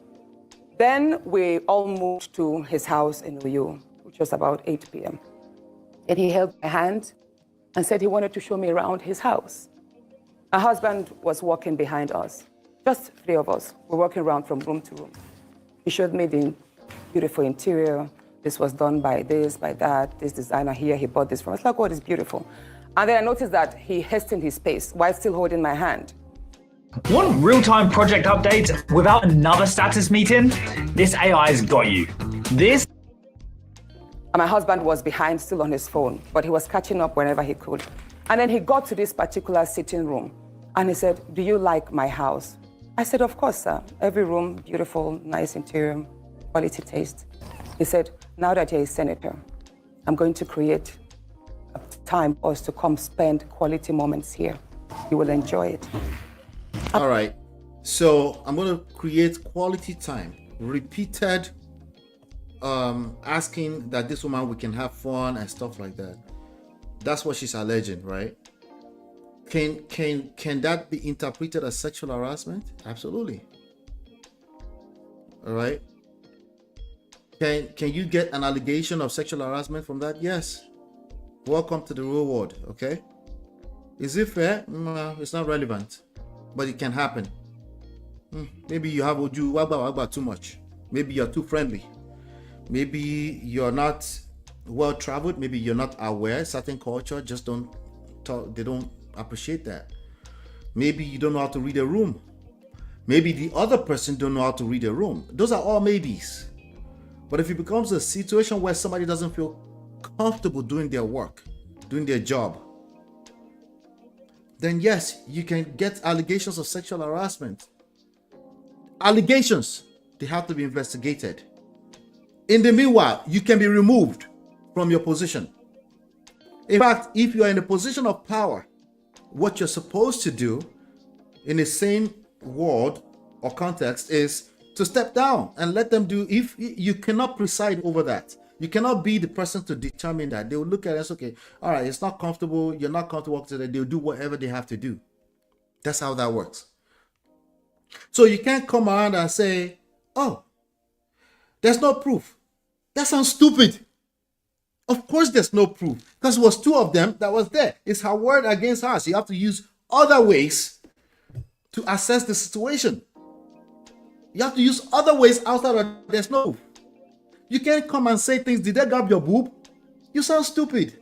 Then we all moved to his house in Uyo, which was about 8 p.m. And he held my hand and said he wanted to show me around his house. My husband was walking behind us, just 3 of us. We're walking around from room to room. He showed me the beautiful interior. This was done by this, by that. This designer here, he bought this from us. It's like, oh, it's beautiful. And then I noticed that he hastened his pace while still holding my hand. Want real-time project updates without another status meeting? This AI's got you. This. And my husband was behind, still on his phone, but he was catching up whenever he could. And then he got to this particular sitting room, and he said, "Do you like my house?" I said, "Of course, sir. Every room, beautiful, nice interior, quality taste." He said, "Now that you're a senator, I'm going to create a time for us to come spend quality moments here. You will enjoy it." All right. So I'm going to create quality time. Repeated asking that this woman, we can have fun and stuff like that. That's what she's alleging, right? Can that be interpreted as sexual harassment? Absolutely. All right. Can you get an allegation of sexual harassment from that? Yes. Welcome to the real world. Okay. Is it fair? No, it's not relevant, but it can happen. Maybe you have Oju Wagba too much. Maybe you're too friendly. Maybe you're not well traveled. Maybe you're not aware. Certain culture just don't talk. They don't appreciate that. Maybe you don't know how to read a room. Maybe the other person don't know how to read a room. Those are all maybes. But if it becomes a situation where somebody doesn't feel comfortable doing their work, doing their job, then yes, you can get allegations of sexual harassment. Allegations, they have to be investigated. In the meanwhile, you can be removed from your position. In fact, if you are in a position of power, what you're supposed to do in the same world or context is to step down and let them do. If you cannot preside over that, you cannot be the person to determine that. They will look at us, okay, all right, it's not comfortable, you're not comfortable today, they'll do whatever they have to do. That's how that works. So you can't come around and say, oh, there's no proof. That sounds stupid. Of course there's no proof, because it was 2 of them that was there. It's her word against hers. You have to use other ways to assess the situation. You have to use other ways outside of there's no proof. You can't come and say things, did they grab your boob? You sound stupid.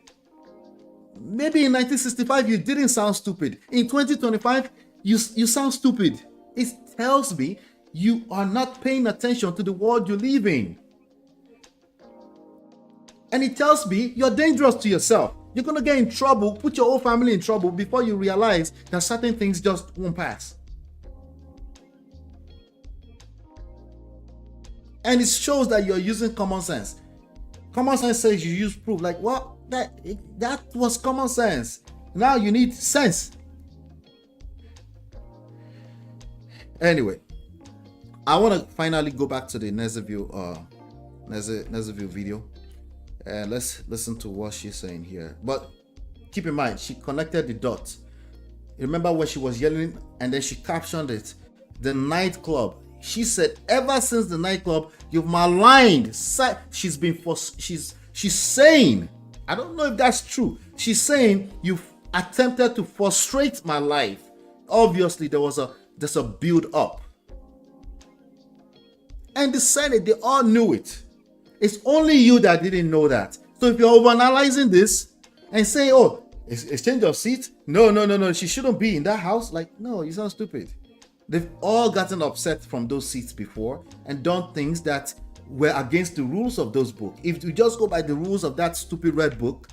Maybe in 1965 you didn't sound stupid. In 2025 you sound stupid. It tells me you are not paying attention to the world you live in. And it tells me you're dangerous to yourself. You're going to get in trouble, put your whole family in trouble before you realize that certain things just won't pass. And it shows that you're using common sense. Common sense says you use proof. Like, what? That was common sense. Now you need sense. Anyway, I want to finally go back to the Nezeview video. And let's listen to what she's saying here. But keep in mind, she connected the dots. Remember when she was yelling and then she captioned it, the nightclub. She said, ever since the nightclub, you've maligned. She's saying, I don't know if that's true. She's saying you've attempted to frustrate my life. Obviously, there's a build up. And the Senate, they all knew it. It's only you that didn't know that. So if you're overanalyzing this and saying, oh, exchange of seats? No, she shouldn't be in that house. Like, no, you sound stupid. They've all gotten upset from those seats before and done things that were against the rules of those books. If you just go by the rules of that stupid red book,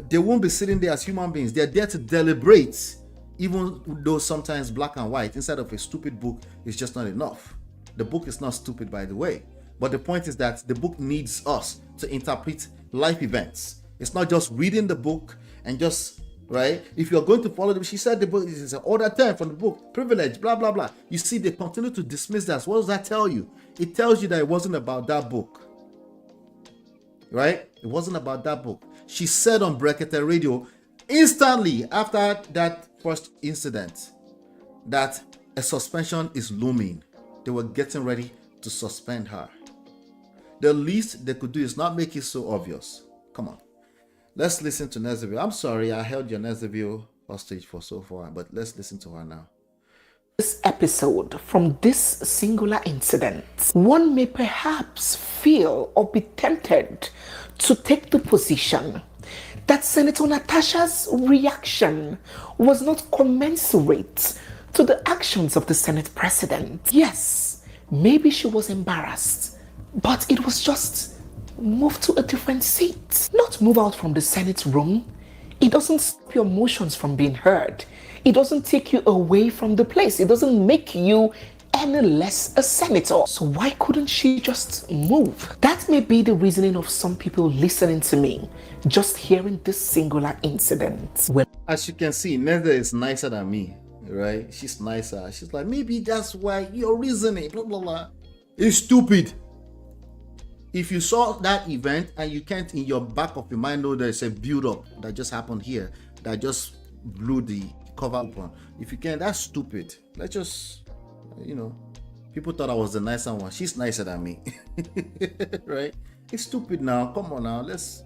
they won't be sitting there as human beings. They're there to deliberate, even though sometimes black and white inside of a stupid book is just not enough. The book is not stupid, by the way. But the point is that the book needs us to interpret life events. It's not just reading the book and just, right? If you're going to follow them, she said the book is an order 10 from the book, privilege, blah, blah, blah. You see, they continue to dismiss that. What does that tell you? It tells you that it wasn't about that book, right? It wasn't about that book. She said on Brekete Radio, instantly after that first incident, that a suspension is looming. They were getting ready to suspend her. The least they could do is not make it so obvious. Come on. Let's listen to Nezaville. I'm sorry I held your Nezaville hostage for so far, but let's listen to her now. This episode from this singular incident, one may perhaps feel or be tempted to take the position that Senator Natasha's reaction was not commensurate to the actions of the Senate President. Yes, maybe she was embarrassed, but it was just move to a different seat. Not move out from the Senate room. It doesn't stop your emotions from being heard. It doesn't take you away from the place. It doesn't make you any less a senator. So why couldn't she just move? That may be the reasoning of some people listening to me, just hearing this singular incident. As you can see, Neza is nicer than me, right? She's nicer. She's like, maybe that's why you're reasoning, blah, blah, blah. It's stupid. If you saw that event and you can't in your back of your mind know there's a build-up that just happened here, that just blew the cover up. If you can't, that's stupid. Let's just, people thought I was the nicer one. She's nicer than me, right? It's stupid now. Come on now. Let's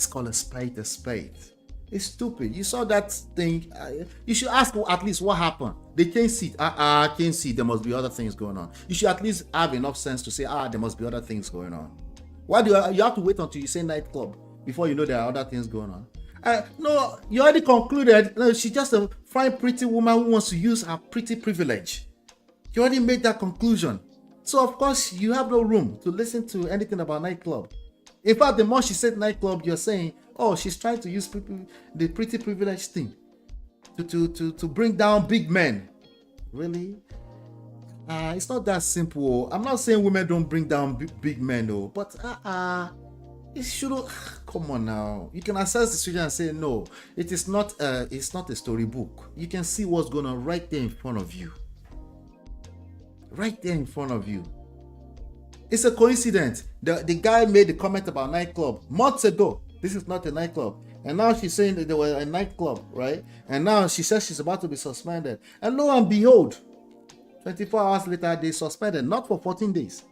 call a spade a spade. It's stupid. You saw that thing. You should ask at least what happened. They can't see. Can't see. There must be other things going on. You should at least have enough sense to say, there must be other things going on. Why do you have to wait until you say nightclub before you know there are other things going on? No, you already concluded. No, she's just a fine, pretty woman who wants to use her pretty privilege. You already made that conclusion. So of course you have no room to listen to anything about nightclub. In fact, the more she said nightclub, you're saying, oh, she's trying to use the pretty privilege thing to bring down big men. Really? It's not that simple. I'm not saying women don't bring down big men, though, but it should. Come on now. You can assess the situation and say no. It's not a storybook. You can see what's going on right there in front of you. Right there in front of you. It's a coincidence. The guy made the comment about nightclub months ago. This is not a nightclub. And now she's saying that they were a nightclub, right? And now she says she's about to be suspended. And lo and behold, 24 hours later, they suspended, not for 14 days,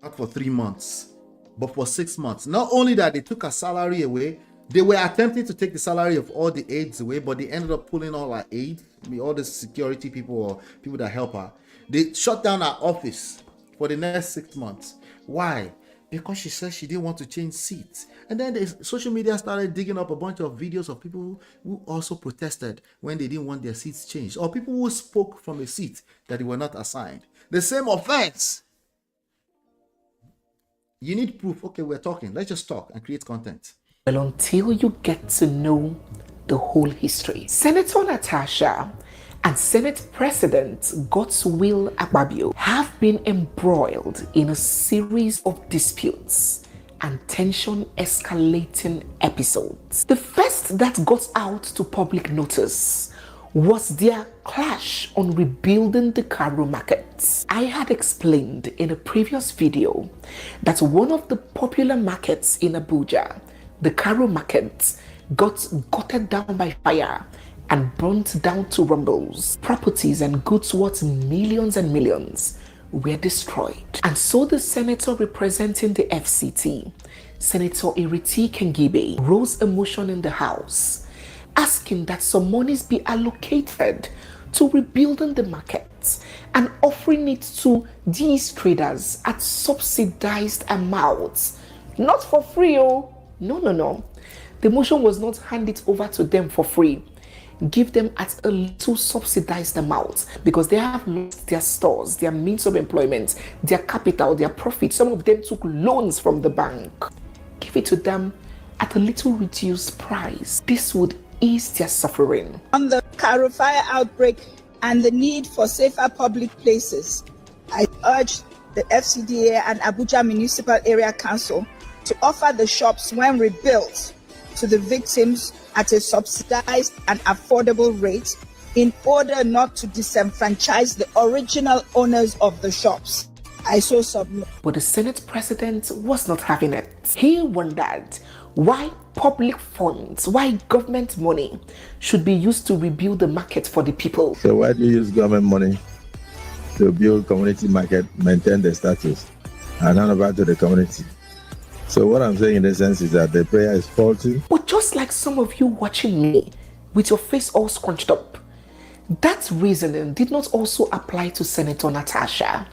not for 3 months, but for 6 months. Not only that, they took her salary away, they were attempting to take the salary of all the aides away, but they ended up pulling all her aid, all the security people or people that help her. They shut down her office for the next 6 months. Why? Because she said she didn't want to change seats. And then the social media started digging up a bunch of videos of people who also protested when they didn't want their seats changed, or people who spoke from a seat that they were not assigned. The same offense. You need proof. Okay, we're talking. Let's just talk and create content. Well, until you get to know the whole history. Senator Natasha and Senate President Godswill Akpabio have been embroiled in a series of disputes and tension escalating episodes. The first that got out to public notice was their clash on rebuilding the Karo markets. I had explained in a previous video that one of the popular markets in Abuja, the Karo market, got gutted down by fire and burnt down to rumbles. Properties and goods worth millions and millions were destroyed. And so the senator representing the FCT, Senator Iriti Kengibe, rose a motion in the House asking that some monies be allocated to rebuilding the markets and offering it to these traders at subsidized amounts. Not for free, oh. No. The motion was not hand it over to them for free. Give them at a little subsidized amount, because they have lost their stores, their means of employment, their capital, their profit. Some of them took loans from the bank. Give it to them at a little reduced price. This would ease their suffering. On the Karo fire outbreak and the need for safer public places, I urge the FCDA, and Abuja Municipal Area Council to offer the shops when rebuilt to the victims at a subsidized and affordable rate in order not to disenfranchise the original owners of the shops. I so submit. But the Senate president was not having it. He wondered why public funds, why government money should be used to rebuild the market for the people. So why do you use government money to build community market, maintain the status, and hand over to the community? So what I'm saying in a sense is that the prayer is faulty. But just like some of you watching me with your face all scrunched up, that reasoning did not also apply to Senator Natasha.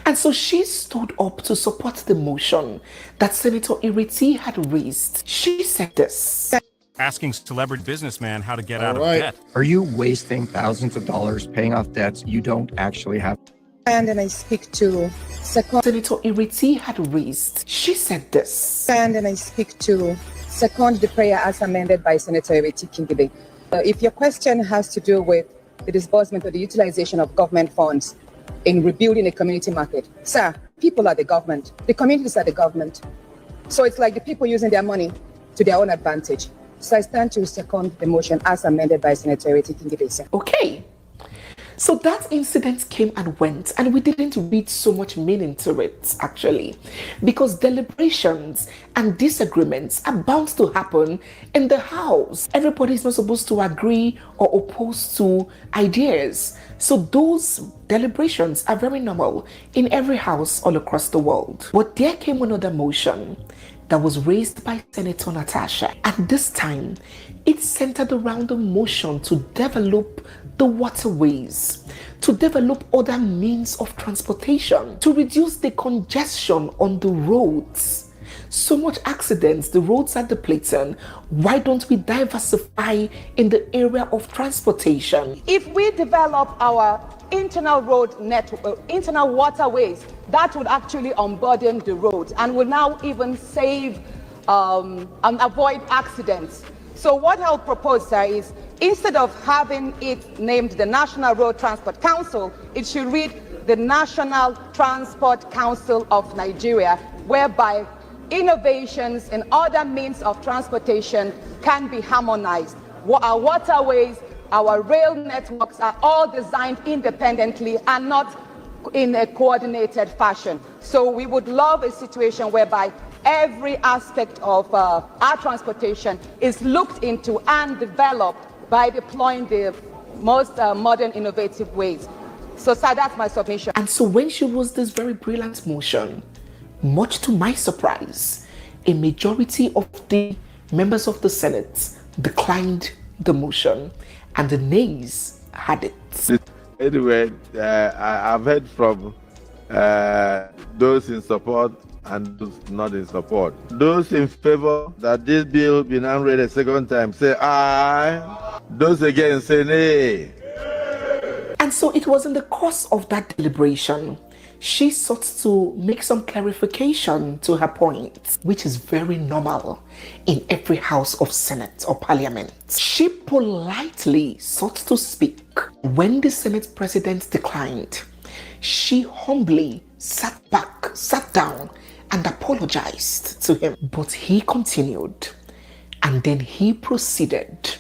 And so she stood up to support the motion that Senator Ireti had raised. She said this. Asking celebrity businessman how to get out of right. debt. Are you wasting thousands of dollars paying off debts you don't actually have? And then I speak to second. Senator Ireti had raised. She said this. And then I speak to second the prayer as amended by Senator Ireti Kingide. If your question has to do with the disbursement or the utilization of government funds in rebuilding a community market, sir, people are the government. The communities are the government. So it's like the people using their money to their own advantage. So I stand to second the motion as amended by Senator Ireti Kingide, sir. Okay. So that incident came and went, and we didn't read so much meaning to it, actually, because deliberations and disagreements are bound to happen in the house. Everybody is not supposed to agree or oppose to ideas. So those deliberations are very normal in every house all across the world. But there came another motion that was raised by Senator Natasha. And this time, it centered around a motion to develop the waterways, to develop other means of transportation, to reduce the congestion on the roads. So much accidents, the roads are depleting. Why don't we diversify in the area of transportation? If we develop our internal road network, internal waterways, that would actually unburden the roads and will now even save and avoid accidents. So what I'll propose, sir, is instead of having it named the National Road Transport Council, it should read the National Transport Council of Nigeria, whereby innovations in other means of transportation can be harmonized. Our waterways, our rail networks are all designed independently and not in a coordinated fashion. So we would love a situation whereby every aspect of our transportation is looked into and developed by deploying the most modern, innovative ways. So, sir, that's my submission. And so when she was this very brilliant motion, much to my surprise, a majority of the members of the Senate declined the motion, and the nays had it. Anyway, I've heard from those in support and those not in support. Those in favor that this bill be now read a second time say aye. Those against say nay. And so it was in the course of that deliberation, she sought to make some clarification to her point, which is very normal in every house of Senate or Parliament. She politely sought to speak. When the Senate president declined, she humbly sat down and apologized to him. But he continued, and then he proceeded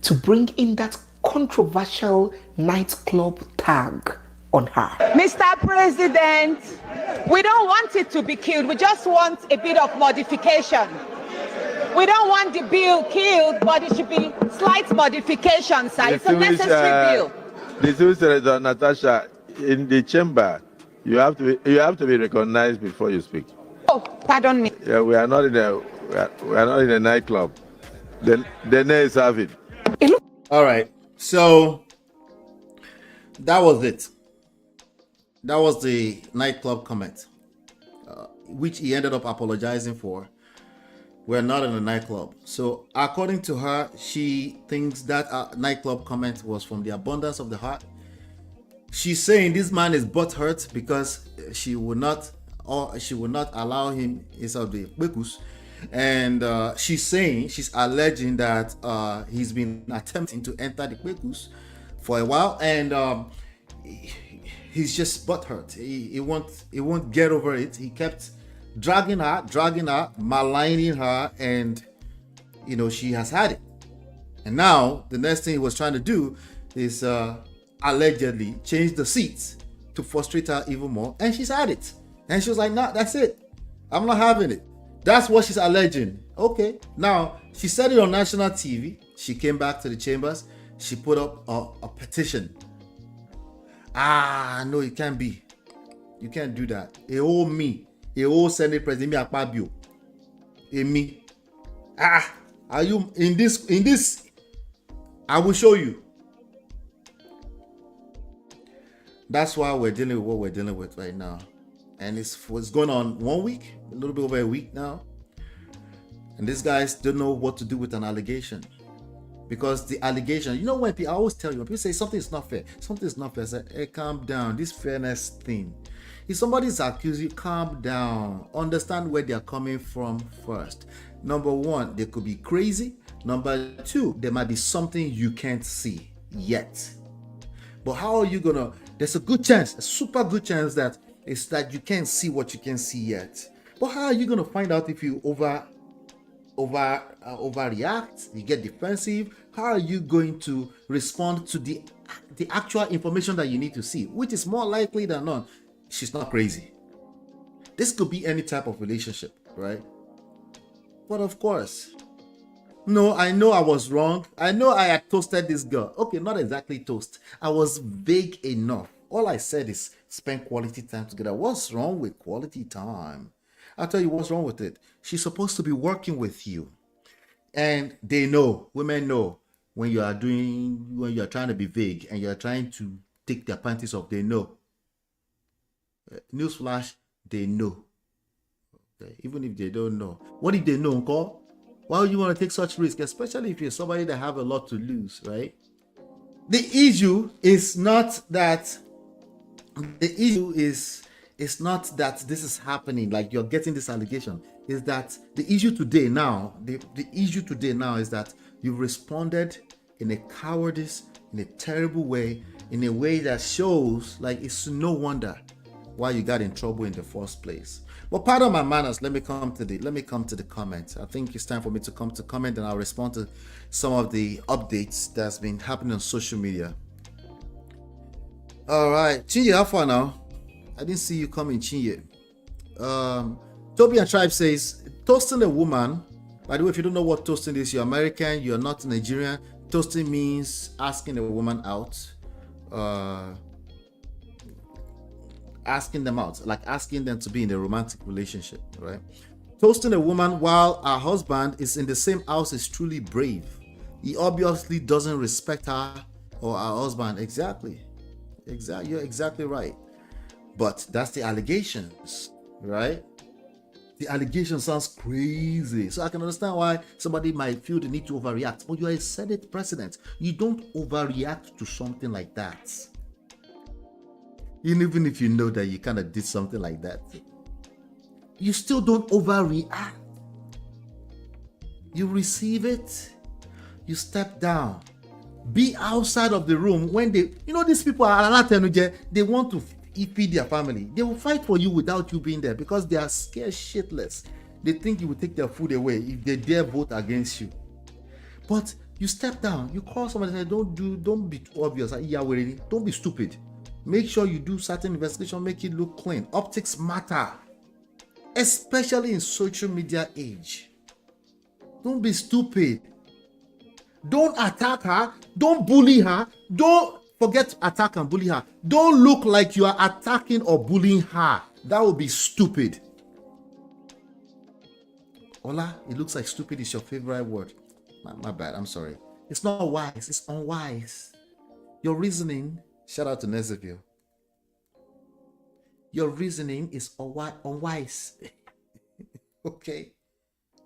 to bring in that controversial nightclub tag on her. Mr. President, we don't want it to be killed. We just want a bit of modification. We don't want the bill killed, but it should be slight modification, sir. It's a necessary bill. Distinguished Senator Natasha, in the chamber, you have to be recognized before you speak. Oh, pardon me. Yeah, we are not in a nightclub. The nays have it. All right. So that was it. That was the nightclub comment, which he ended up apologizing for. We're not in a nightclub. So according to her, she thinks that nightclub comment was from the abundance of the heart. She's saying this man is butthurt because she would not allow him inside the Bekus. And she's alleging that he's been attempting to enter the Bekus for a while, and he's just butthurt. He won't get over it. He kept dragging her, maligning her, and she has had it. And now the next thing he was trying to do is allegedly change the seats to frustrate her even more, and she's had it. And she was like, "Nah, that's it. I'm not having it." That's what she's alleging. Okay, now she said it on national TV. She came back to the chambers. She put up a petition. No, it can't be. You can't do that. A whole Senate President, me Akpabio, me. Are you in this? I will show you. That's why we're dealing with what we're dealing with right now. And it's going on 1 week, a little bit over a week now. And these guys don't know what to do with an allegation. Because the allegation, when I always tell you, when people say something is not fair, I say, hey, calm down, this fairness thing. If somebody's accused you, calm down. Understand where they're coming from first. Number one, they could be crazy. Number two, there might be something you can't see yet. But how are you gonna? There's a good chance, a super good chance that it's that you can't see what you can see yet. But how are you gonna find out if you overreact? You get defensive. How are you going to respond to the actual information that you need to see, which is more likely than not, she's not crazy. This could be any type of relationship, right? But of course, no, I know I was wrong. I know I had toasted this girl. Okay, not exactly toast. I was vague enough. All I said is spend quality time together. What's wrong with quality time? I'll tell you what's wrong with it. She's supposed to be working with you. And they know, women know, when you are trying to be vague and you're trying to take their panties off, they know. Newsflash, they know. Okay. Even if they don't know. What if they know, Uncle? Why would you want to take such risk? Especially if you're somebody that have a lot to lose, right? The issue is not that this is happening, like you're getting this allegation. Is that the issue today now? The issue today now is that you responded in a cowardice, in a terrible way, in a way that shows like it's no wonder why you got in trouble in the first place. But pardon my manners, let me come to the comments. I think it's time for me to come to comment, and I'll respond to some of the updates that's been happening on social media. All right, Chinye, how far now? I didn't see you coming, Chinye. Toby and Tribe says, toasting a woman. By the way, if you don't know what toasting is, you're American, you're not Nigerian. Toasting means asking a woman out. Asking them out, like asking them to be in a romantic relationship, right? Toasting a woman while her husband is in the same house is truly brave. He obviously doesn't respect her or her husband. Exactly. You're exactly right. But that's the allegations, right? The allegation sounds crazy. So I can understand why somebody might feel the need to overreact. But you are a Senate president. You don't overreact to something like that. Even if you know that you kind of did something like that, you still don't overreact. You receive it, you step down. Be outside of the room when these people are they want to feed their family. They will fight for you without you being there because they are scared shitless. They think you will take their food away if they dare vote against you. But you step down, you call somebody and say, don't be too obvious. Don't be stupid. Make sure you do certain investigation, make it look clean. Optics matter, especially in social media age. Don't be stupid. Don't attack her. Don't bully her. Don't forget attack and bully her. Don't look like you are attacking or bullying her. That would be stupid. Ola, it looks like stupid is your favorite word. My bad, I'm sorry. It's not wise, it's unwise. Your reasoning, shout out to Nezeville. Your reasoning is unwise. Okay?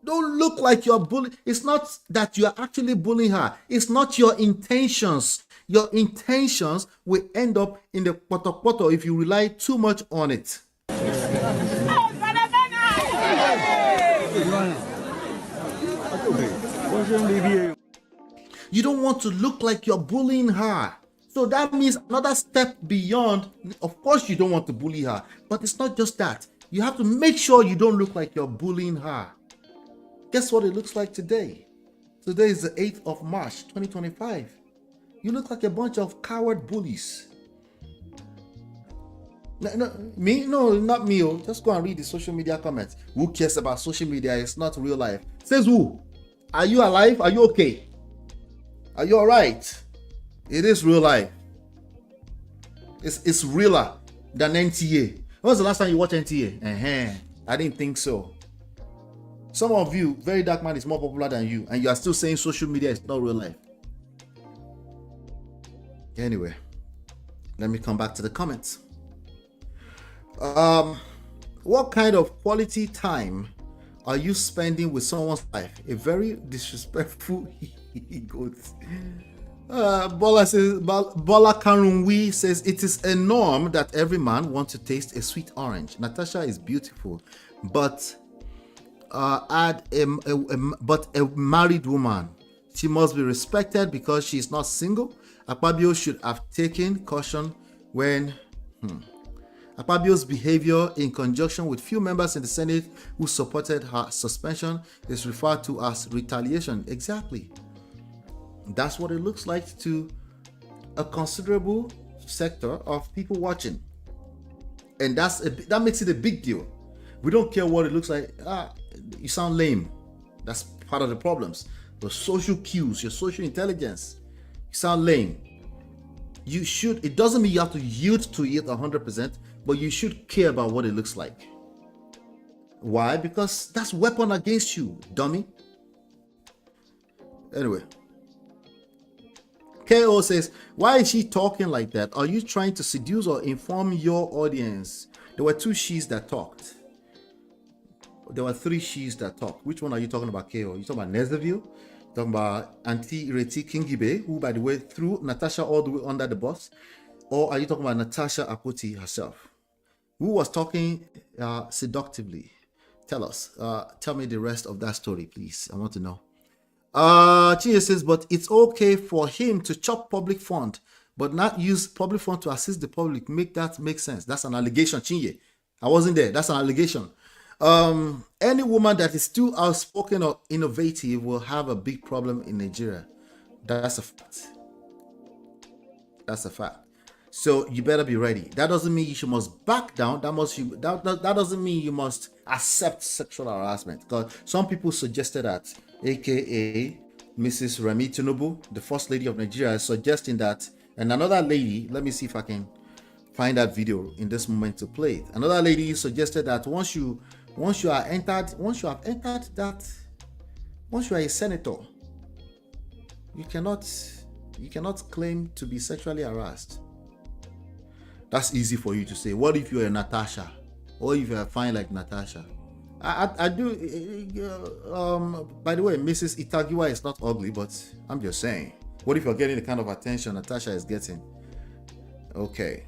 Don't look like you're bullying. It's not that you're actually bullying her. It's not your intentions. Your intentions will end up in the poto if you rely too much on it. You don't want to look like you're bullying her. So that means another step beyond. Of course, you don't want to bully her, but it's not just that. You have to make sure you don't look like you're bullying her. Guess what it looks like today? Today is the 8th of March, 2025. You look like a bunch of coward bullies. Me? No, not me. Oh. Just go and read the social media comments. Who cares about social media? It's not real life. Says who? Are you alive? Are you okay? Are you alright? It is real life. It's realer than NTA. When was the last time you watched NTA? I didn't think so. Some of you, Very Dark Man is more popular than you, and you are still saying social media is not real life. Anyway, let me come back to the comments. What kind of quality time are you spending with someone's life? A very disrespectful goat. Bola Karunwi says it is a norm that every man wants to taste a sweet orange. Natasha is beautiful, but a married woman, she must be respected because she is not single. Akpabio should have taken caution when Akpabio's behavior in conjunction with few members in the Senate who supported her suspension is referred to as retaliation. Exactly. That's what it looks like to a considerable sector of people watching. And that makes it a big deal. We don't care what it looks like. You sound lame. That's part of the problems. The social cues, your social intelligence. You sound lame. You should, it doesn't mean you have to yield to it 100%, but you should care about what it looks like. Why? Because that's weapon against you, dummy. Anyway. KO says, why is she talking like that? Are you trying to seduce or inform your audience? There were two she's that talked. There were three she's that talked. Which one are you talking about, KO? You talking about Nezaville? Talking about Auntie Reti Kingibe, who, by the way, threw Natasha all the way under the bus? Or are you talking about Natasha AKPOTI herself? Who was talking seductively? Tell us. Tell me the rest of that story, please. I want to know. Chinye says, but it's okay for him to chop public fund, but not use public fund to assist the public. Make that make sense. That's an allegation, Chinye. I wasn't there. That's an allegation. Any woman that is too outspoken or innovative will have a big problem in Nigeria. That's a fact. That's a fact. So you better be ready. That doesn't mean you must back down. That doesn't mean you must accept sexual harassment. Because some people suggested that, aka Mrs. Remi Tinubu, the first lady of Nigeria, is suggesting that, and another lady, let me see if I can find that video in this moment to play it. Another lady suggested that once you are a senator, you cannot claim to be sexually harassed. That's easy for you to say. What if you're a Natasha? Or if you're fine like Natasha? I do. By the way, Mrs. Itagiwa is not ugly, but I'm just saying. What if you're getting the kind of attention Natasha is getting? Okay.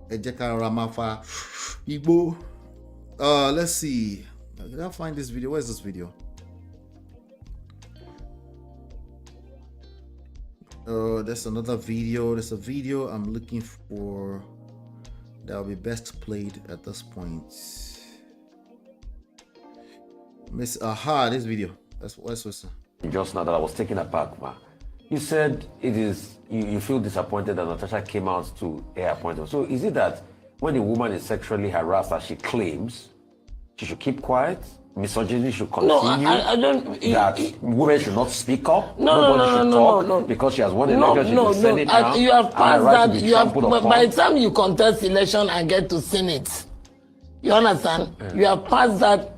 Ejeka Ramafa Igbo. Let's see. Did I find this video? Where's this video? There's another video. There's a video I'm looking for that will be best played at this point. This video. That's just now that I was taken aback, ma. You said it is you feel disappointed that Natasha came out to air appointment. So is it that when a woman is sexually harassed, as she claims, she should keep quiet? Misogyny should continue? No, I don't. That women should not speak up? Nobody should talk because she has won election, she is Senate now. You have passed that. You have, by the time you contest election and get to Senate, you understand? Yeah. You have passed that.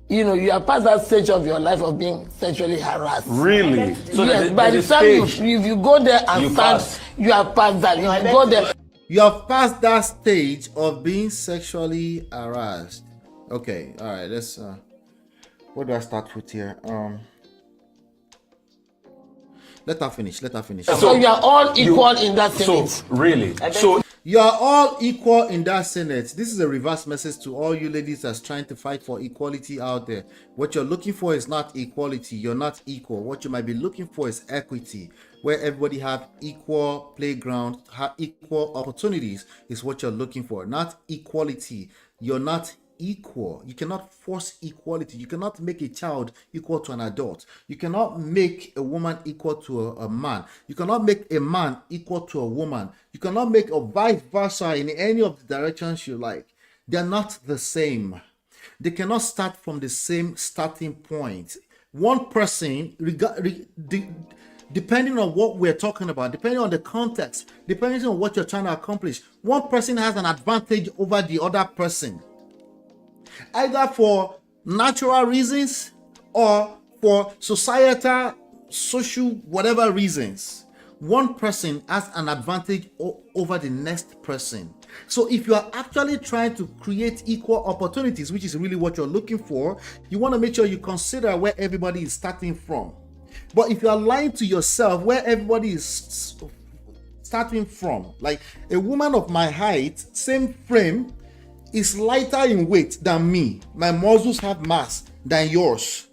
You have passed that stage of your life of being sexually harassed. Really? So yes. By the time you go there and start, you have passed that. You go there. You have passed that stage of being sexually harassed. Okay, all right. Let's. What do I start with here? Let her finish. So you are all equal in that Senate. So really, You are all equal in that Senate. This is a reverse message to all you ladies that's trying to fight for equality out there. What you're looking for is not equality. You're not equal. What you might be looking for is equity, where everybody have equal playground, have equal opportunities is what you're looking for, not equality. You're not equal. You cannot force equality. You cannot make a child equal to an adult. You cannot make a woman equal to a man. You cannot make a man equal to a woman. You cannot make a vice versa in any of the directions you like. They're not the same. They cannot start from the same starting point. One person, depending on what we're talking about, depending on the context, depending on what you're trying to accomplish, one person has an advantage over the other person, either for natural reasons or for societal, social, whatever reasons. One person has an advantage over the next person. So if you are actually trying to create equal opportunities, which is really what you're looking for, you want to make sure you consider where everybody is starting from. But if you are lying to yourself where everybody is starting from, like a woman of my height, same frame, is lighter in weight than me. My muscles have mass than yours,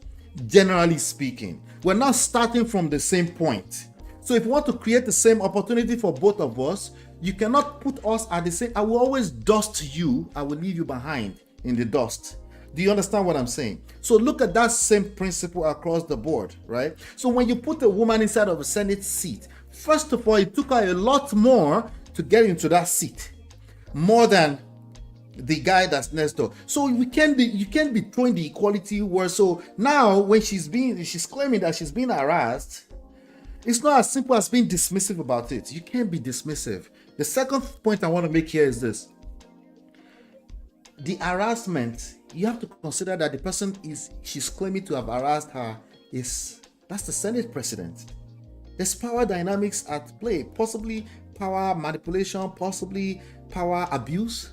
generally speaking. We're not starting from the same point. So if you want to create the same opportunity for both of us, you cannot put us at the same. I will always dust you. I will leave you behind in the dust. Do you understand what I'm saying? So look at that same principle across the board, right? So when you put a woman inside of a Senate seat, first of all, it took her a lot more to get into that seat, more than the guy that's next door. So you can't be throwing the equality word. So now when she's claiming that she's being harassed, it's not as simple as being dismissive about it. You can't be dismissive. The second point I want to make here is this. The harassment, you have to consider that the person she's claiming to have harassed her that's the Senate president. There's power dynamics at play, possibly power manipulation, possibly power abuse.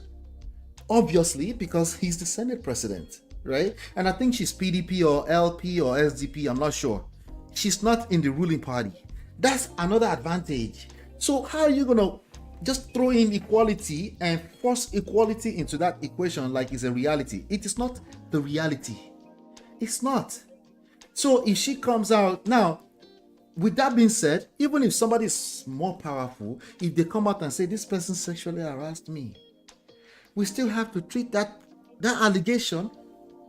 Obviously, because he's the Senate president, right? And I think she's PDP or LP or SDP, I'm not sure. She's not in the ruling party. That's another advantage. So how are you going to just throw in equality and force equality into that equation like it's a reality? It is not the reality. It's not. So if she comes out now, with that being said, even if somebody is more powerful, if they come out and say this person sexually harassed me, we still have to treat that allegation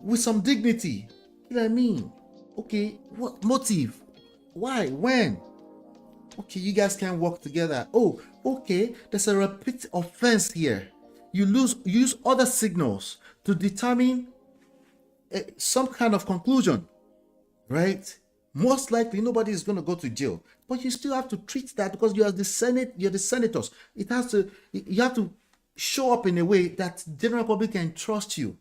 with some dignity. You know what I mean? Okay, what motive? Why? When? Okay, you guys can work together. Oh, okay, there's a repeat offense here. You use other signals to determine some kind of conclusion, right? Most likely nobody is going to go to jail, but you still have to treat that because you are the Senate, you're the senators. You have to show up in a way that the general public can trust you,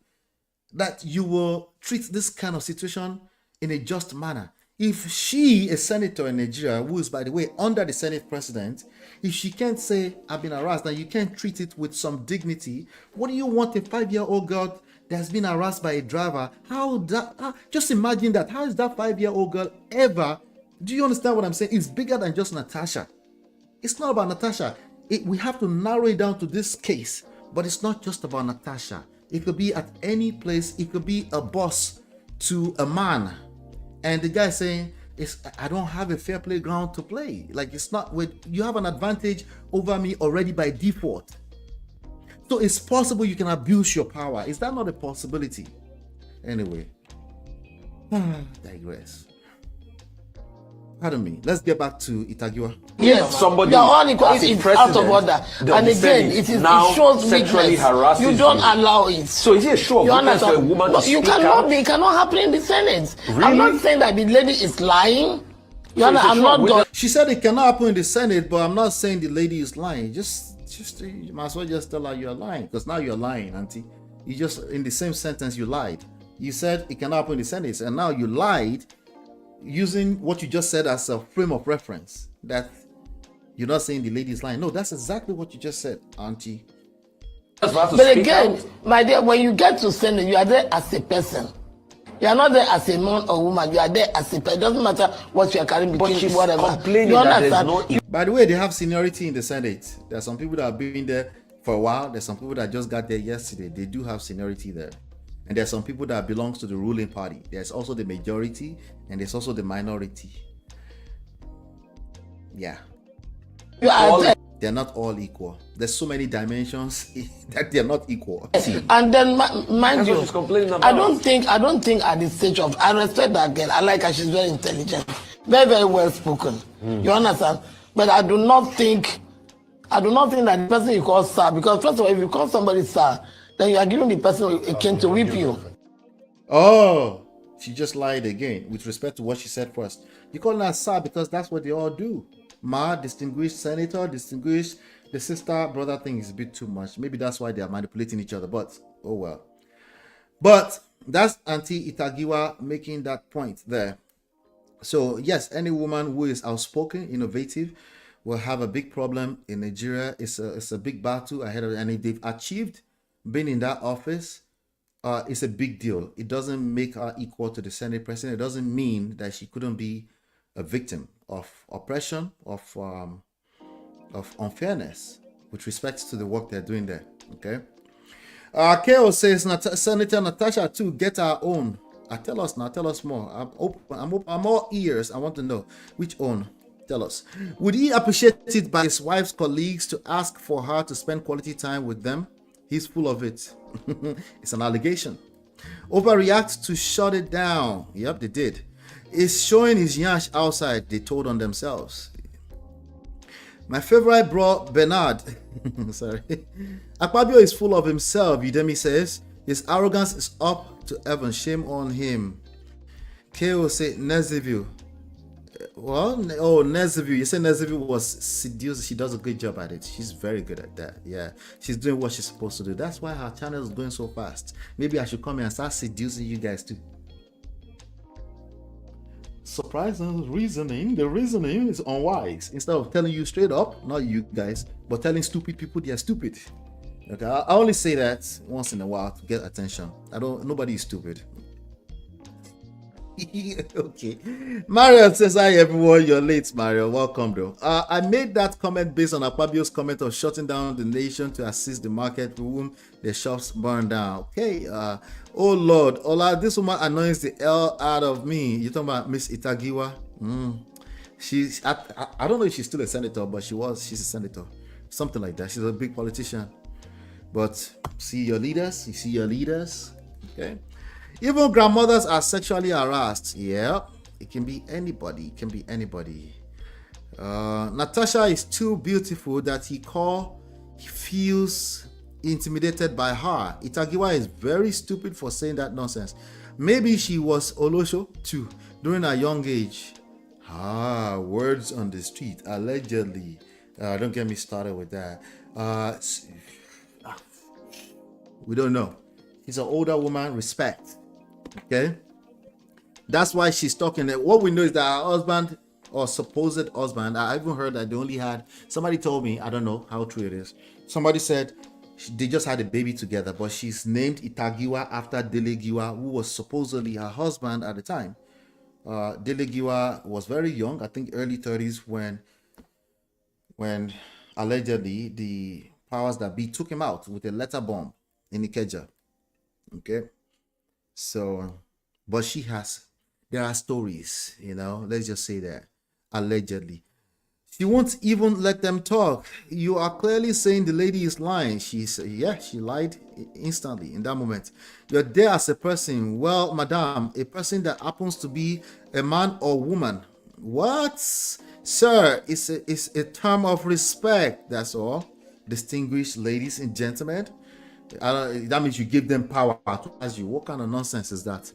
that you will treat this kind of situation in a just manner. If she, a senator in Nigeria, who is, by the way, under the Senate president, if she can't say, I've been harassed, and you can't treat it with some dignity, what do you want a 5-year-old girl that's been harassed by a driver? Just imagine that. How is that 5-year-old girl ever? Do you understand what I'm saying? It's bigger than just Natasha. It's not about Natasha. We have to narrow it down to this case, but it's not just about Natasha. It could be at any place. It could be a boss to a man, and the guy saying, I don't have a fair playground to play. Like, it's not you have an advantage over me already by default. So it's possible you can abuse your power. Is that not a possibility? Anyway, digress. Pardon me. Let's get back to Itagiwa. Yes, somebody you're all equal. as a It's out of president, order. the And again, now it shows sexually weakness. harasses You don't you. allow it. So is it a show of You weakness for a understand? woman No, to you speak cannot out? be. It cannot happen in the Senate. Really? I'm not saying that the lady is lying. You So understand? it's a I'm show not of done. She said it cannot happen in the Senate, but I'm not saying the lady is lying. Just you might as well just tell her you're lying, because now you're lying, auntie. You just, in the same sentence, you lied. You said it cannot happen in the Senate, and now you lied using what you just said as a frame of reference. That you're not saying the lady is lying. No, that's exactly what you just said, auntie. But again, my dear, when you get to Senate, you are there as a person. You are not there as a man or woman. You are there as a person. It doesn't matter what you are carrying between she's whatever. complaining You that there's understand? no. By the way, they have seniority in the Senate. There are some people that have been there for a while. There's some people that just got there yesterday. They do have seniority there. And there's some people that belongs to the ruling party. There's also the majority and there's also the minority. Yeah. You are there. They're not all equal. There's so many dimensions that they're not equal. And then mind you, she's complaining about. I don't think at this stage of, I respect that girl. I like her. She's very intelligent, very, very well spoken. You understand? But I do not think that the person you call sir, because first of all, if you call somebody sir, then you are giving the person a cane to whip you. Oh, she just lied again with respect to what she said first. You call her sir because that's what they all do. Ma, distinguished senator, distinguished, the sister brother thing is a bit too much. Maybe that's why they are manipulating each other, but oh well. But that's Auntie Itagiwa making that point there. So yes, any woman who is outspoken, innovative, will have a big problem in Nigeria. It's a big battle ahead of it. And if they've achieved being in that office, it's a big deal. It doesn't make her equal to the Senate president. It doesn't mean that she couldn't be a victim of oppression, of unfairness with respect to the work they're doing there. Okay. KO says Senator Natasha too, get our own. Tell us now. Tell us more. I'm all ears. I want to know which own. Tell us. Would he appreciate it by his wife's colleagues to ask for her to spend quality time with them? He's full of it. It's an allegation. Overreact to shut it down. Yep, they did. Is showing his yash outside, they told on themselves. My favorite bro, Bernard. Sorry. Akpabio is full of himself, Udemy says. His arrogance is up to heaven. Shame on him. KO say Nezeview. Well, oh, Nezeview. You say Nezeview was seduced. She does a good job at it. She's very good at that. Yeah. She's doing what she's supposed to do. That's why her channel is going so fast. Maybe I should come here and start seducing you guys too. Surprising the reasoning is unwise. Instead of telling you straight up, not you guys, but telling stupid people they are stupid. Okay, I only say that once in a while to get attention. Nobody is stupid. Okay. Mario says, hi everyone, you're late, Mario. Welcome though. I made that comment based on Akpabio's comment of shutting down the nation to assist the market whom the shops burn down. Okay. Oh Lord, Ola, this woman annoys the hell out of me. You talking about Miss Itagiwa? She's I don't know if she's still a senator, but she's a senator. Something like that. She's a big politician. But see your leaders. Okay. Even grandmothers are sexually harassed. Yeah, it can be anybody. Natasha is too beautiful that he feels intimidated by her. Itagiwa is very stupid for saying that nonsense. Maybe she was Olosho too during her young age. Words on the street, allegedly. Don't get me started with that. We don't know. She's an older woman, respect. Okay, that's why she's talking. What we know is that her husband or supposed husband, I even heard that they only had, somebody told me, I don't know how true it is. Somebody said they just had a baby together, but she's named Itagiwa after Delegiwa, who was supposedly her husband at the time. Delegiwa was very young, I think early 30s, when allegedly the powers that be took him out with a letter bomb in Ikeja. Okay. So, but there are stories, let's just say that, allegedly. She won't even let them talk. You are clearly saying the lady is lying. She lied instantly in that moment. You're there as a person. Well, madam, a person that happens to be a man or woman. What? Sir, it's a term of respect, that's all. Distinguished ladies and gentlemen. That means you give them power as you. What kind of nonsense is that?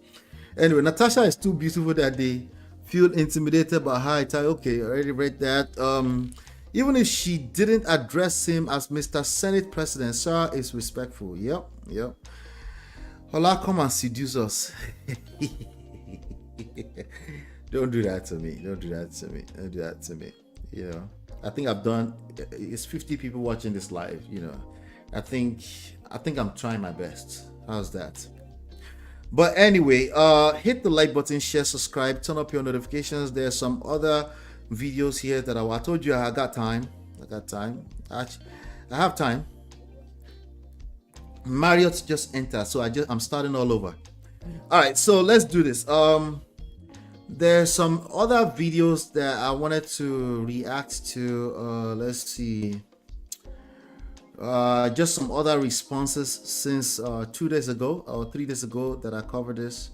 Anyway, Natasha is too beautiful that they feel intimidated by her. Okay, I already read that. Even if she didn't address him as Mr. Senate President, Sarah is respectful. Yep. Hola, come and seduce us. Don't do that to me. Don't do that to me. I think it's 50 people watching this live. I think I'm trying my best. How's that? But anyway, hit the like button, share, subscribe, turn up your notifications. There's some other videos here that I told you I got time. Actually, I have time. Marriott just entered, so I'm starting all over. All right, so let's do this. There's some other videos that I wanted to react to. Let's see. Just some other responses since 2 days ago or 3 days ago that I covered this,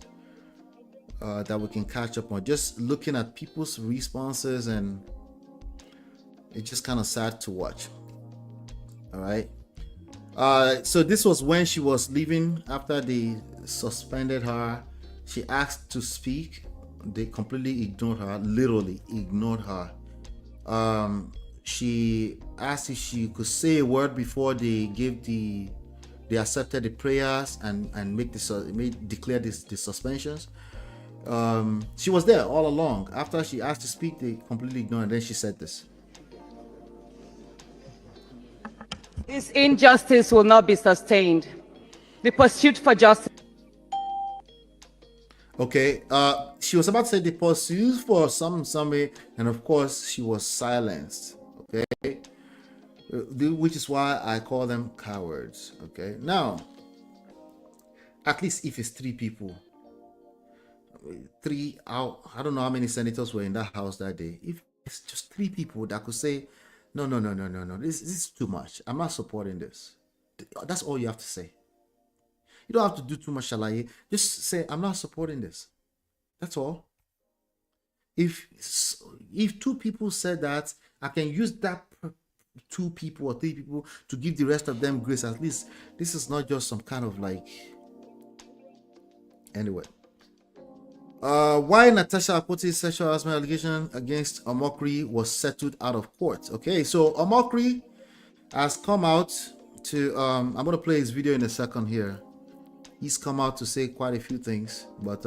that we can catch up on. Just looking at people's responses, and it's just kind of sad to watch. All right. So this was when she was leaving after they suspended her. She asked to speak. They completely ignored her, literally ignored her. She asked if she could say a word before they accepted the prayers and declare the suspensions. She was there all along. After she asked to speak, they completely ignored her. And then she said this. This injustice will not be sustained. The pursuit for justice. Okay, she was about to say the pursuit for somebody, and of course she was silenced. Okay, which is why I call them cowards. Okay, now at least if it's 3 people, 3 out, I don't know how many senators were in that house that day. If it's just 3 people that could say, no, this is too much, I'm not supporting this. That's all you have to say. You don't have to do too much shalaye. Just say, I'm not supporting this. That's all. If 2 people said that, I can use that 2 people or 3 people to give the rest of them grace. At least this is not just some kind of like. Anyway. Why Natasha AKPOTI's sexual harassment allegation against Omokri was settled out of court. Okay, so Omokri has come out to I'm gonna play his video in a second here. He's come out to say quite a few things, but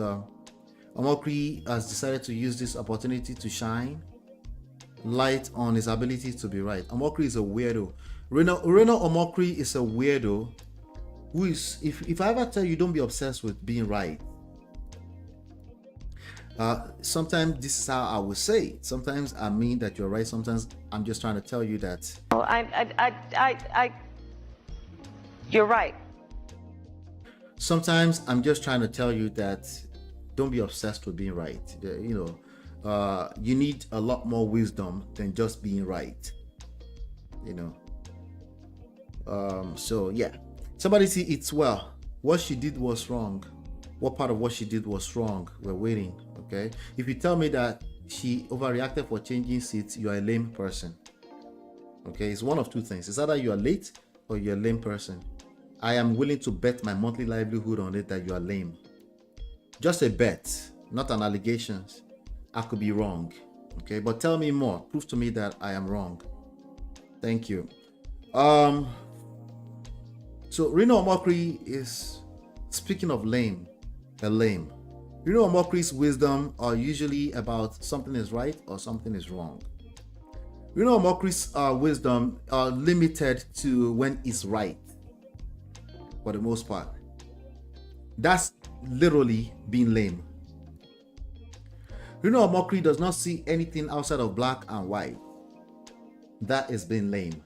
Omokri has decided to use this opportunity to shine light on his ability to be right. Omokri is a weirdo. Reno Omokri is a weirdo who is, if I ever tell you don't be obsessed with being right, sometimes this is how I would say it. Sometimes I mean that you're right. Sometimes I'm just trying to tell you that. You're right. Sometimes I'm just trying to tell you that don't be obsessed with being right. You know, you need a lot more wisdom than just being right. You know. So yeah, somebody see it's well. What she did was wrong. What part of what she did was wrong? We're waiting. Okay. If you tell me that she overreacted for changing seats, you are a lame person. Okay. It's one of 2 things. It's either you are late or you're a lame person. I am willing to bet my monthly livelihood on it that you are lame. Just a bet, not an allegation. I could be wrong. Okay, but tell me more. Prove to me that I am wrong. Thank you. So Reno Omokri is, speaking of lame, a lame. Reno Omokri's wisdom are usually about something is right or something is wrong. Reno Omokri's wisdom are limited to when it's right. For the most part, that's literally being lame. Reno Omokri does not see anything outside of black and white. That is being lame.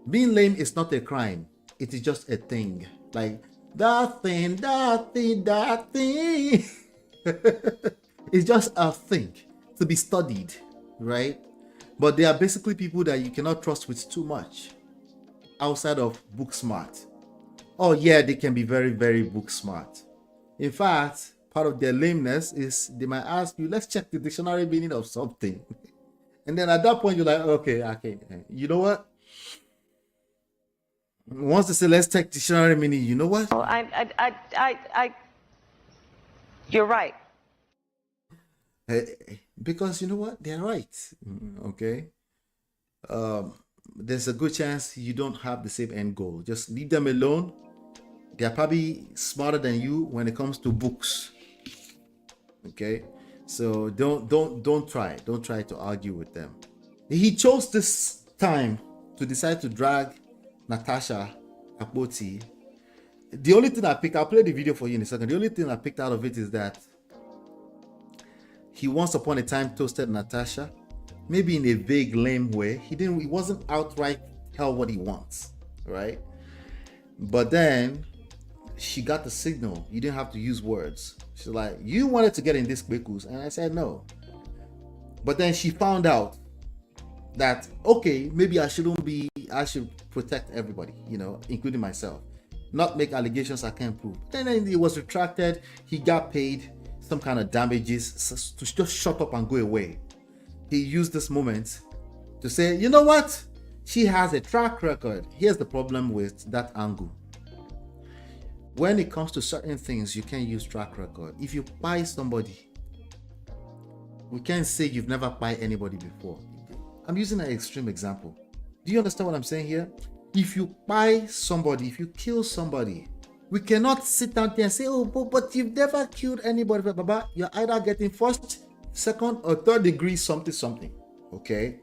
Being lame is not a crime. It is just a thing. Like that thing. It's just a thing to be studied, right? But they are basically people that you cannot trust with too much outside of book smart. Oh yeah, they can be very, very book smart. In fact, part of their lameness is they might ask you, let's check the dictionary meaning of something. And then at that point, you're like, okay. You know what? Once they say, let's check dictionary meaning, you know what? You're right. Because you know what? They're right. Okay. There's a good chance you don't have the same end goal. Just leave them alone. They're probably smarter than you when it comes to books. Okay, so don't try to argue with them. He chose this time to decide to drag Natasha AKPOTI the only thing I picked, I'll play the video for you in a second. The only thing I picked out of it is that he once upon a time toasted Natasha, maybe in a vague, lame way. He wasn't outright tell what he wants, right? But then she got the signal. You didn't have to use words. She's like, you wanted to get in this quikus, and I said no. But then she found out that, okay, maybe I should protect everybody, including myself. Not make allegations I can't prove. Then it was retracted. He got paid some kind of damages to just shut up and go away. He used this moment to say, you know what? She has a track record. Here's the problem with that angle. When it comes to certain things, you can't use track record. If you buy somebody, we can't say you've never bought anybody before. I'm using an extreme example. Do you understand what I'm saying here? If you buy somebody, if you kill somebody, we cannot sit down there and say, oh, but you've never killed anybody. Baba, you're either getting first, second, or third degree something. Okay?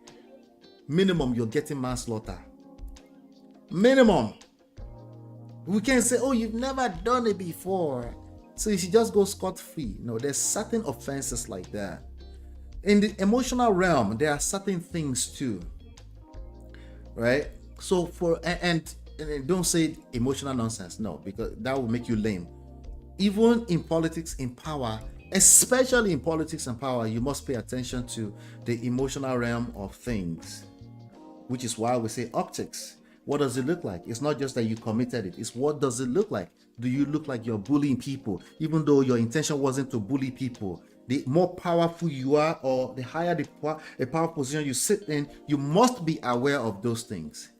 Minimum, you're getting manslaughter. Minimum. We can't say, oh, you've never done it before, so you should just go scot-free. No, there's certain offenses like that. In the emotional realm, there are certain things too, right? So and don't say emotional nonsense, no, because that will make you lame. Even in politics, in power, especially in politics and power, you must pay attention to the emotional realm of things, which is why we say optics. What does it look like? It's not just that you committed it. It's what does it look like? Do you look like you're bullying people, even though your intention wasn't to bully people? The more powerful you are, or the higher the power position you sit in, you must be aware of those things.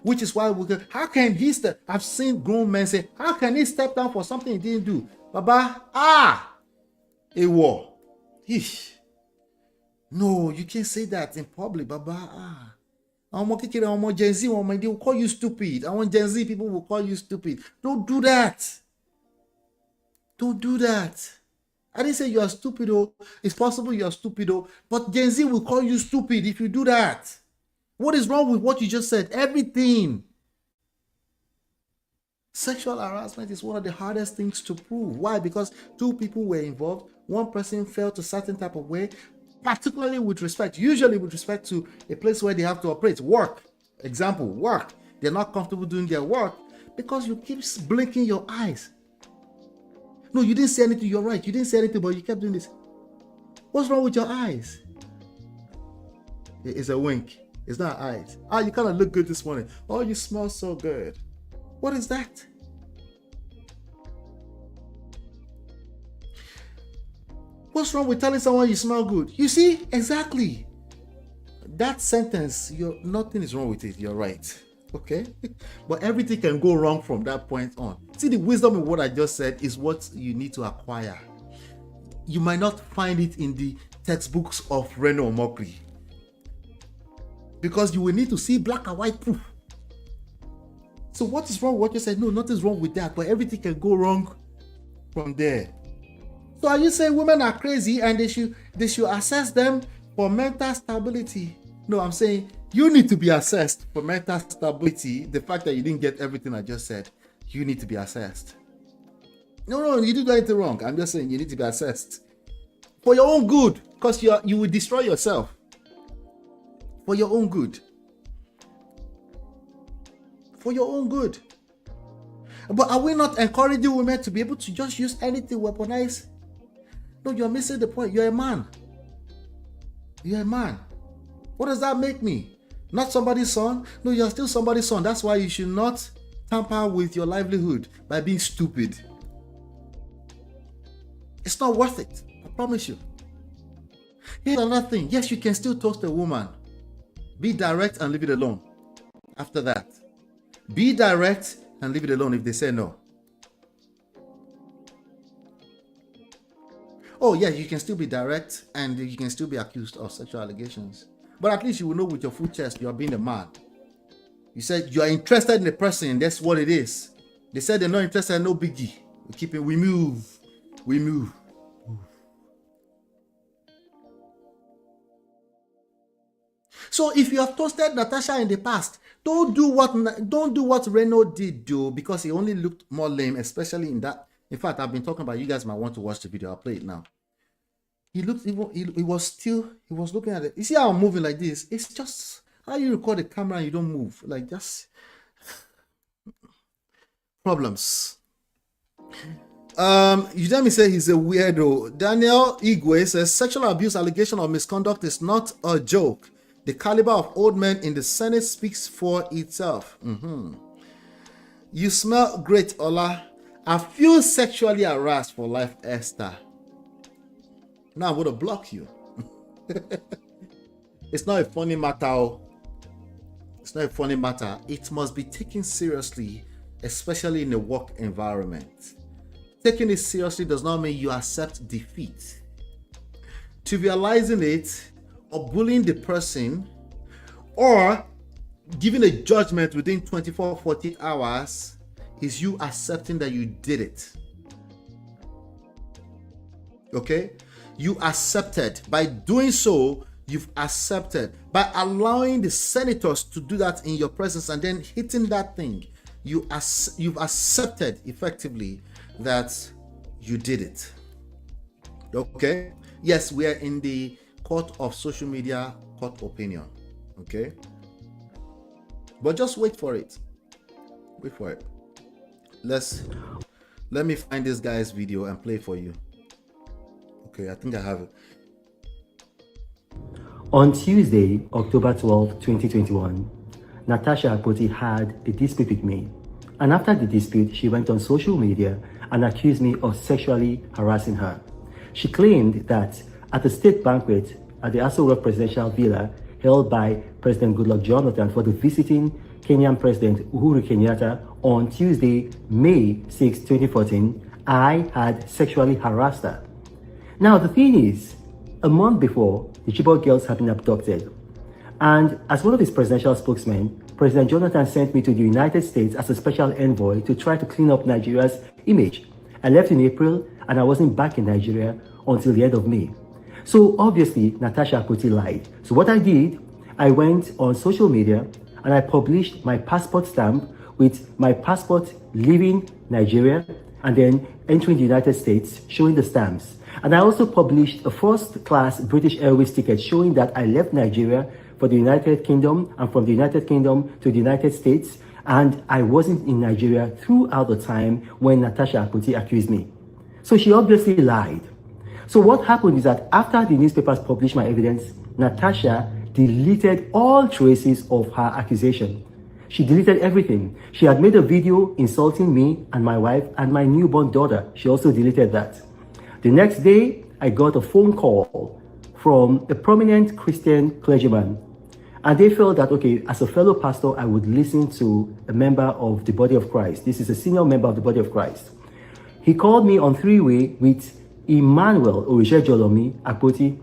Which is why we go, how can he step? I've seen grown men say, how can he step down for something he didn't do? Baba, a war. No, you can't say that in public, Baba. Gen Z, they will call you stupid. I want Gen Z people will call you stupid. Don't do that. Don't do that. I didn't say you are stupid, oh. It's possible you are stupid, oh. But Gen Z will call you stupid if you do that. What is wrong with what you just said? Everything. Sexual harassment is one of the hardest things to prove. Why? Because two people were involved. One person felt a certain type of way, particularly with respect, usually with respect to a place where they have to operate. Work. Example, work. They're not comfortable doing their work because you keep blinking your eyes. No, you didn't say anything. You're right. You didn't say anything, but you kept doing this. What's wrong with your eyes? It's a wink. It's not eyes. You kind of look good this morning. Oh, you smell so good. What is that? What's wrong with telling someone you smell good? You see? Exactly. That sentence, nothing is wrong with it. You're right. Okay? But everything can go wrong from that point on. See, the wisdom in what I just said is what you need to acquire. You might not find it in the textbooks of Reno Omokri, because you will need to see black and white proof. So what is wrong with what you said? No, nothing's wrong with that, but everything can go wrong from there. So are you saying women are crazy and they should assess them for mental stability? No, I'm saying you need to be assessed for mental stability. The fact that you didn't get everything I just said, you need to be assessed. No, you didn't do anything wrong. I'm just saying you need to be assessed for your own good, because you will destroy yourself. For your own good. For your own good. But are we not encouraging women to be able to just use anything weaponized? No, you're missing the point. You're a man. You're a man. What does that make me? Not somebody's son? No, you're still somebody's son. That's why you should not tamper with your livelihood by being stupid. It's not worth it. I promise you. Here's another thing. Yes, you can still toast a woman. Be direct and leave it alone. After that, be direct and leave it alone if they say no. Oh yeah, you can still be direct and you can still be accused of sexual allegations. But at least you will know with your full chest you're being a man. You said you are interested in the person, that's what it is. They said they're not interested, no biggie. We move. So if you have toasted Natasha in the past, Don't do what Reno did, though, because he only looked more lame, especially in that. In fact, I've been talking about. You guys might want to watch the video. I'll play it now. He looked. He was looking at it. You see how I'm moving like this? It's just how you record the camera and you don't move. Like, just problems. Udemy said he's a weirdo. Daniel Igwe says sexual abuse allegation or misconduct is not a joke. The caliber of old men in the Senate speaks for itself. You smell great, Ola. I feel sexually harassed for life, Esther. Now I'm going to block you. It's not a funny matter. It's not a funny matter. It must be taken seriously, especially in a work environment. Taking it seriously does not mean you accept defeat. Trivializing it or bullying the person or giving a judgment within 24-48 hours is you accepting that you did it. Okay? You accepted. By doing so, you've accepted. By allowing the senators to do that in your presence and then hitting that thing, you've accepted effectively that you did it. Okay? Yes, we are in the court of social media, court opinion. Okay? But just wait for it. Wait for it. Let me find this guy's video and play for you. Okay, I think I have it. On Tuesday, October 12, 2021, Natasha AKPOTI had a dispute with me. And after the dispute, she went on social media and accused me of sexually harassing her. She claimed that at a state banquet at the Aso Rock Presidential Villa held by President Goodluck Jonathan for the visiting Kenyan President Uhuru Kenyatta on Tuesday, May 6, 2014, I had sexually harassed her. Now the thing is, a month before, the Chibok girls had been abducted. And as one of his presidential spokesmen, President Jonathan sent me to the United States as a special envoy to try to clean up Nigeria's image. I left in April and I wasn't back in Nigeria until the end of May. So obviously, Natasha AKPOTI lied. So what I did, I went on social media and I published my passport stamp with my passport leaving Nigeria and then entering the United States, showing the stamps. And I also published a first-class British Airways ticket showing that I left Nigeria for the United Kingdom and from the United Kingdom to the United States, and I wasn't in Nigeria throughout the time when Natasha AKPOTI accused me. So she obviously lied. So what happened is that after the newspapers published my evidence, Natasha deleted all traces of her accusation. She deleted everything. She had made a video insulting me and my wife and my newborn daughter. She also deleted that. The next day, I got a phone call from a prominent Christian clergyman. And they felt that, okay, as a fellow pastor, I would listen to a member of the body of Christ. This is a senior member of the body of Christ. He called me on three-way with Emmanuel Orisejolomi AKPOTI,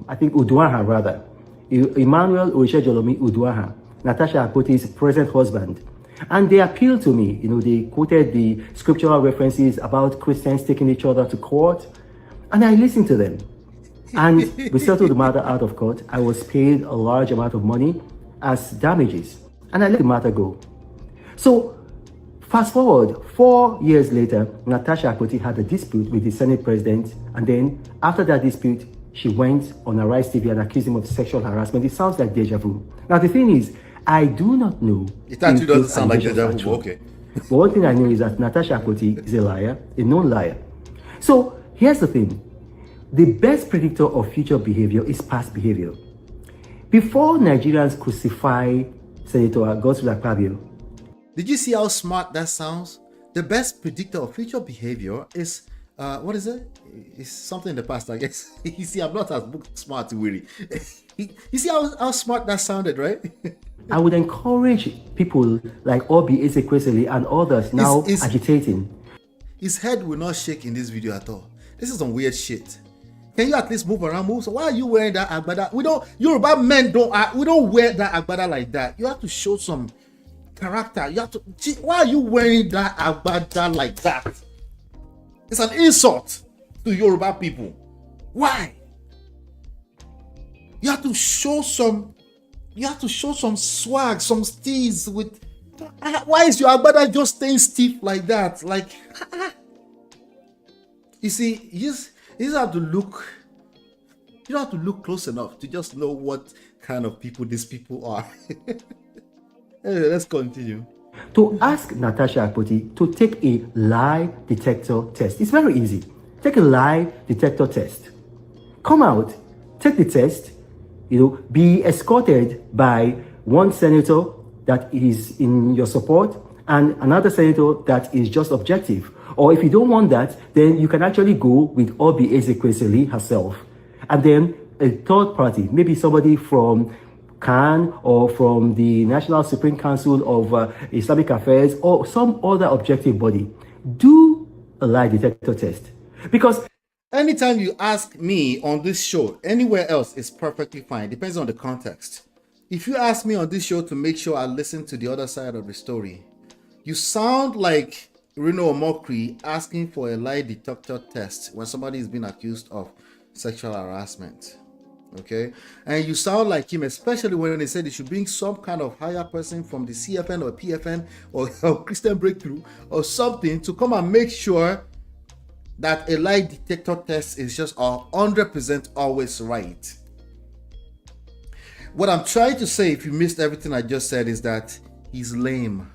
I think Uduaha rather. Emmanuel Orisejolomi Uduaha, Natasha AKPOTI's present husband. And they appealed to me, they quoted the scriptural references about Christians taking each other to court. And I listened to them. And we settled the matter out of court. I was paid a large amount of money as damages. And I let the matter go. So, fast forward, 4 years later, Natasha AKPOTI had a dispute with the Senate president. And then, after that dispute, she went on Arise TV and accused him of sexual harassment. It sounds like deja vu. Now, the thing is, I do not know. It actually doesn't sound like deja vu, okay. But one thing I know is that Natasha AKPOTI is a liar, a known liar. So, here's the thing. The best predictor of future behavior is past behavior. Before Nigerians crucify Senator Godswill Akpabio. Did you see how smart that sounds? The best predictor of future behavior is, what is it? It's something in the past, I guess. You see, I'm not as smart, Willie. You see how smart that sounded, right? I would encourage people like Obi Ezekwesili and others now agitating. His head will not shake in this video at all. This is some weird shit. Can you at least move around? Move. So why are you wearing that agbada? Yoruba men we don't wear that agbada like that. You have to show some character. You have to. Why are you wearing that agbada like that? It's an insult to Yoruba people. Why? You have to show some You have to show some swag, some steez with. Why is your agbada just staying stiff like that? Like, you see, you just have to look. You don't have to look close enough to just know what kind of people these people are. Anyway, let's continue. To ask Natasha Akpoti to take a lie detector test. It's very easy. Take a lie detector test. Come out, take the test, be escorted by one senator that is in your support and another senator that is just objective. Or if you don't want that, then you can actually go with Obi Ezekwesili herself. And then a third party, maybe somebody from CAN or from the National Supreme Council of Islamic Affairs or some other objective body. Do a lie detector test. Because anytime you ask me on this show, anywhere else is perfectly fine. Depends on the context. If you ask me on this show to make sure I listen to the other side of the story, you sound like Reno Omokri asking for a lie detector test when somebody is being accused of sexual harassment. Okay, and you sound like him, especially when they said they should bring some kind of higher person from the CFN or PFN or Christian Breakthrough or something to come and make sure that a lie detector test is just 100% always right. What I'm trying to say, if you missed everything I just said, is that he's lame.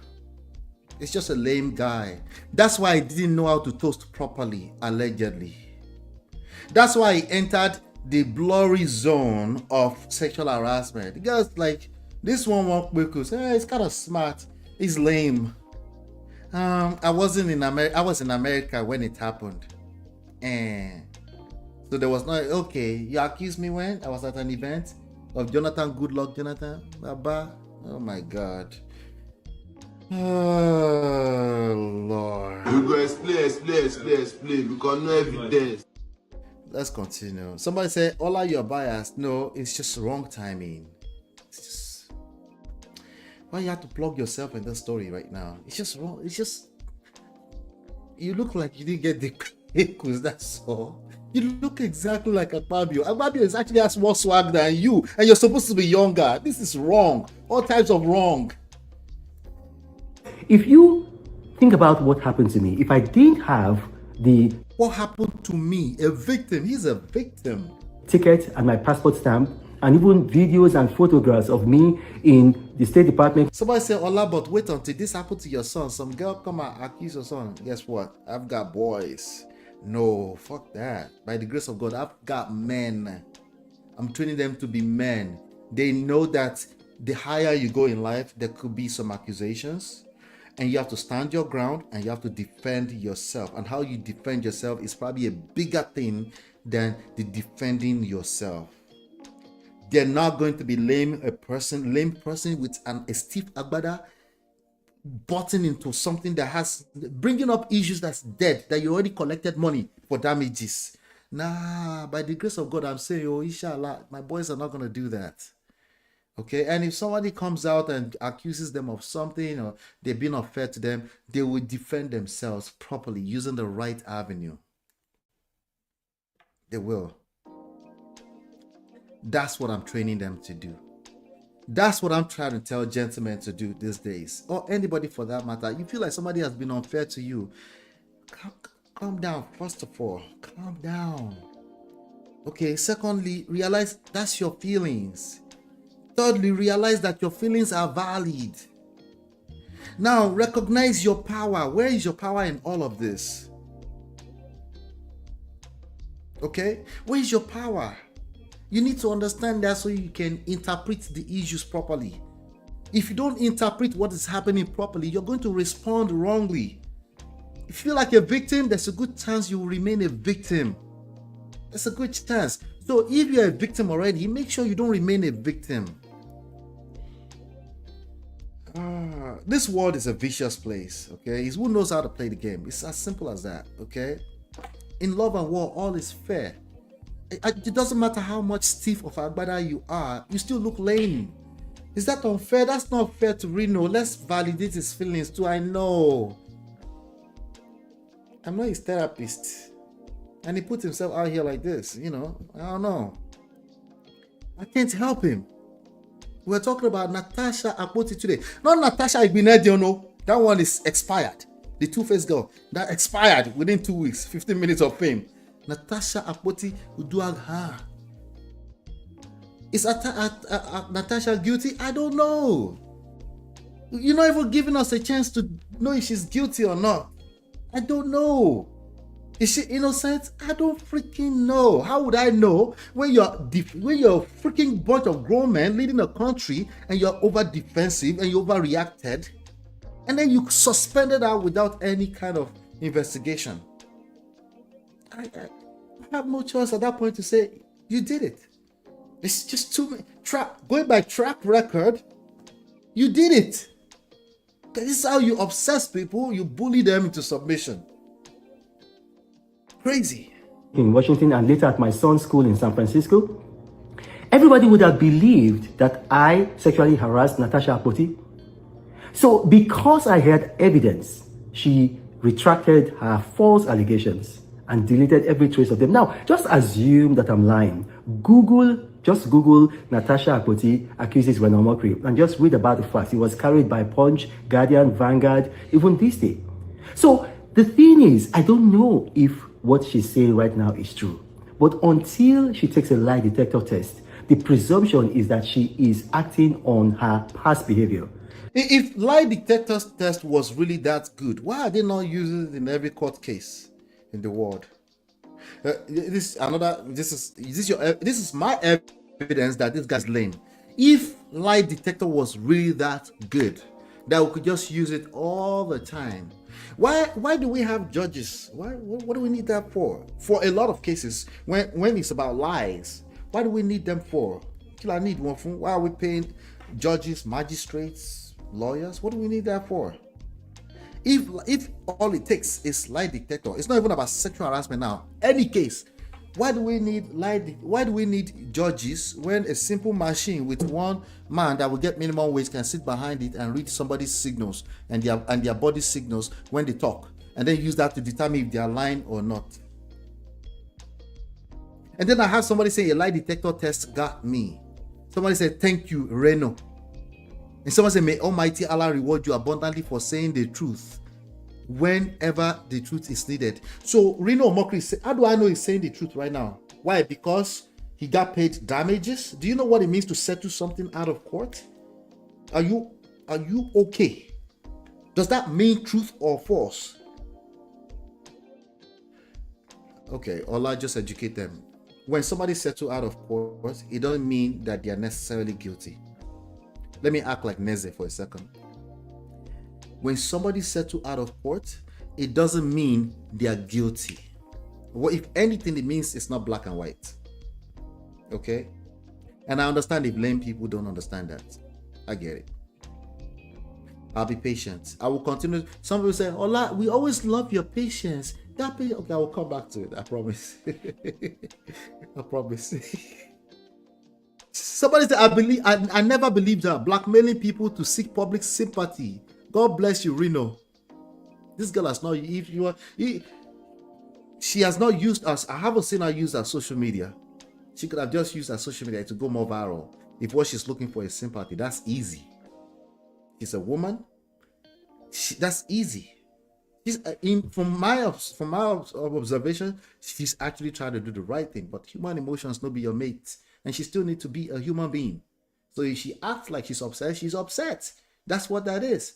It's just a lame guy. That's why he didn't know how to toast properly, allegedly. That's why he entered the blurry zone of sexual harassment. The guy's like, this one because it's kind of smart. He's lame. I was in America when it happened. And so there was no, okay, you accused me when I was at an event of Jonathan. Good luck, Jonathan. Baba. Oh my God. Oh Lord. You go explain because no evidence. Let's continue. Somebody said, Ola, you're biased. No, it's just wrong timing. It's just, why you have to plug yourself in this story right now? It's just wrong. It's just, you look like you didn't get the because that's all. You look exactly like Akpabio. Akpabio is actually has more swag than you, and you're supposed to be younger. This is wrong. All types of wrong. If you think about what happened to me, if I didn't have the what happened to me, a victim, he's a victim, ticket and my passport stamp, and even videos and photographs of me in the State Department. Somebody say, Ola, but wait until this happened to your son. Some girl come and accuse your son. Guess what? I've got boys. No, fuck that. By the grace of God, I've got men. I'm training them to be men. They know that the higher you go in life, there could be some accusations. And you have to stand your ground and you have to defend yourself. And how you defend yourself is probably a bigger thing than the defending yourself. They're not going to be lame person with a stiff agbada button into something that has bringing up issues that's dead, that you already collected money for damages. Nah, by the grace of God, I'm saying, oh, inshallah, my boys are not going to do that. Okay, and if somebody comes out and accuses them of something or they've been unfair to them, they will defend themselves properly using the right avenue. They will. That's what I'm training them to do. That's what I'm trying to tell gentlemen to do these days, or anybody for that matter. You feel like somebody has been unfair to you, calm down. First of all, calm down. Okay, secondly, realize that's your feelings. Thirdly, realize that your feelings are valid. Now, recognize your power. Where is your power in all of this? Okay? Where is your power? You need to understand that so you can interpret the issues properly. If you don't interpret what is happening properly, you're going to respond wrongly. If you feel like a victim, there's a good chance you will remain a victim. There's a good chance. So if you're a victim already, make sure you don't remain a victim. This world is a vicious place, okay? It's who knows how to play the game. It's as simple as that, okay? In love and war, all is fair. It doesn't matter how much stiff of agbada you are, you still look lame. Is that unfair? That's not fair to Reno. Let's validate his feelings too. I know. I'm not his therapist. And he put himself out here like this, you know. I don't know. I can't help him. We're talking about Natasha AKPOTI today. Not Natasha Ibinedi, no. That one is expired. The two-faced girl. That expired within 2 weeks. 15 minutes of fame. Natasha AKPOTI Uduagha. Is Natasha guilty? I don't know. You're not even giving us a chance to know if she's guilty or not. I don't know. Is she innocent? I don't freaking know. How would I know when you're a freaking bunch of grown men leading a country and you're over defensive and you overreacted, and then you suspended her without any kind of investigation? I have no choice at that point to say you did it. It's just too many. Going by track record, you did it. This is how you obsess people. You bully them into submission. Crazy. In Washington and later at my son's school in San Francisco, everybody would have believed that I sexually harassed Natasha AKPOTI. So because I had evidence, she retracted her false allegations and deleted every trace of them. Now, just assume that I'm lying. Just Google Natasha AKPOTI accuses Reno Omokri and just read about the facts. It was carried by Punch, Guardian, Vanguard, even this day. So the thing is, I don't know if what she's saying right now is true. But until she takes a lie detector test, the presumption is that she is acting on her past behavior. If lie detector test was really that good, why are they not using it in every court case in the world? This is my evidence that this guy's lame. If lie detector was really that good, that we could just use it all the time. Why do we have judges? What do we need that for? For a lot of cases, when it's about lies, what do we need them for? Why are we paying judges, magistrates, lawyers? What do we need that for? If all it takes is lie detector, it's not even about sexual harassment now. Any case, why do we need judges when a simple machine with one man that will get minimum wage can sit behind it and read somebody's signals and their body signals when they talk, and then use that to determine if they are lying or not? And then I have somebody say a lie detector test got me. Somebody said, "Thank you, Reno." And someone said, "May Almighty Allah reward you abundantly for saying the truth whenever the truth is needed." So Reno Omokri, how do I know he's saying the truth right now? Why? Because he got paid damages. Do you know what it means to settle something out of court? Are you okay? Does that mean truth or false? Okay, Allah, just educate them. When somebody settles out of court, it doesn't mean that they are necessarily guilty. Let me act like Neze for a second. When somebody settles out of court, it doesn't mean they are guilty. Well, if anything, it means it's not black and white. Okay? And I understand if lame people don't understand that. I get it. I'll be patient. I will continue. Some people say, "Ola, we always love your patience." Okay, I will come back to it. I promise. I promise. Somebody said, I never believed her. Blackmailing people to seek public sympathy. God bless you, Reno. This girl has not, she has not used us. I haven't seen her use her social media. She could have just used her social media to go more viral. If what she's looking for is sympathy, that's easy. She's a woman. That's easy. From my observation, she's actually trying to do the right thing. But human emotions not be your mate, and she still needs to be a human being. So if she acts like she's upset, she's upset. That's what that is.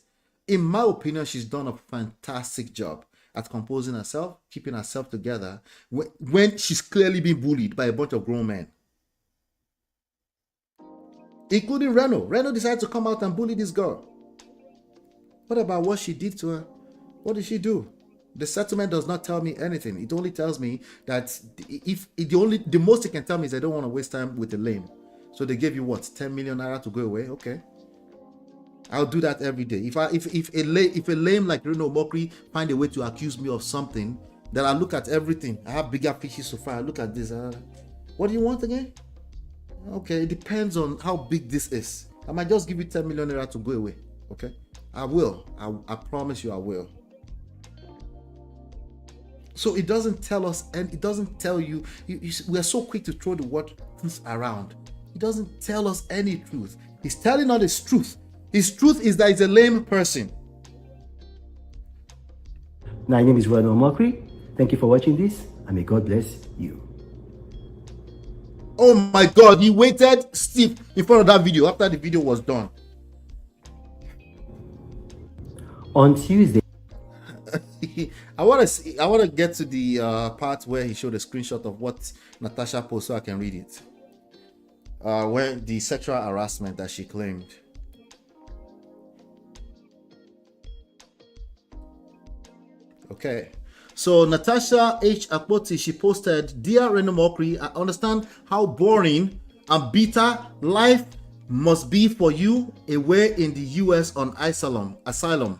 In my opinion, she's done a fantastic job at composing herself, keeping herself together when she's clearly being bullied by a bunch of grown men, including Reno. Reno decided to come out and bully this girl. What about what she did to her? What did she do? The settlement does not tell me anything. It only tells me that the most it can tell me is they don't want to waste time with the lame. So they gave you what, 10 million naira to go away? Okay, I'll do that every day. If a lame like Reno Omokri find a way to accuse me of something, then I look at everything. I have bigger fishes to fry. I look at this. What do you want again? Okay, it depends on how big this is. I might just give you 10 million naira to go away. Okay, I will. I promise you I will. So it doesn't tell us, and it doesn't tell you, we are so quick to throw the word truth around. It doesn't tell us any truth. He's telling us his truth. His truth is that he's a lame person. My name is Reno Omokri. Thank you for watching this, and may God bless you. Oh my God, he waited stiff in front of that video after the video was done. On Tuesday, I want to get to the part where he showed a screenshot of what Natasha posted so I can read it. Where the sexual harassment that she claimed. Okay. So Natasha H. AKPOTI, she posted, "Dear Reno Omokri, I understand how boring and bitter life must be for you away in the US on asylum.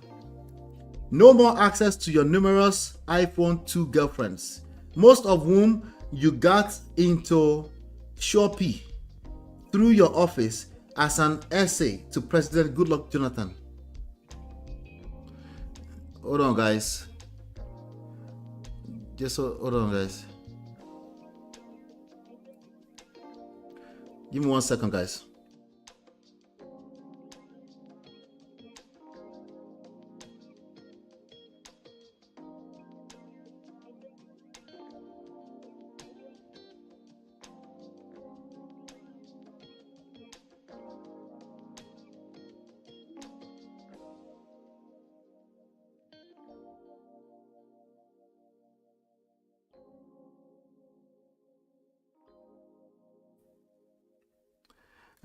No more access to your numerous iPhone 2 girlfriends, most of whom you got into Shopee through your office as an essay to President Goodluck Jonathan." Hold on, guys. Hold on, guys. Give me 1 second, guys.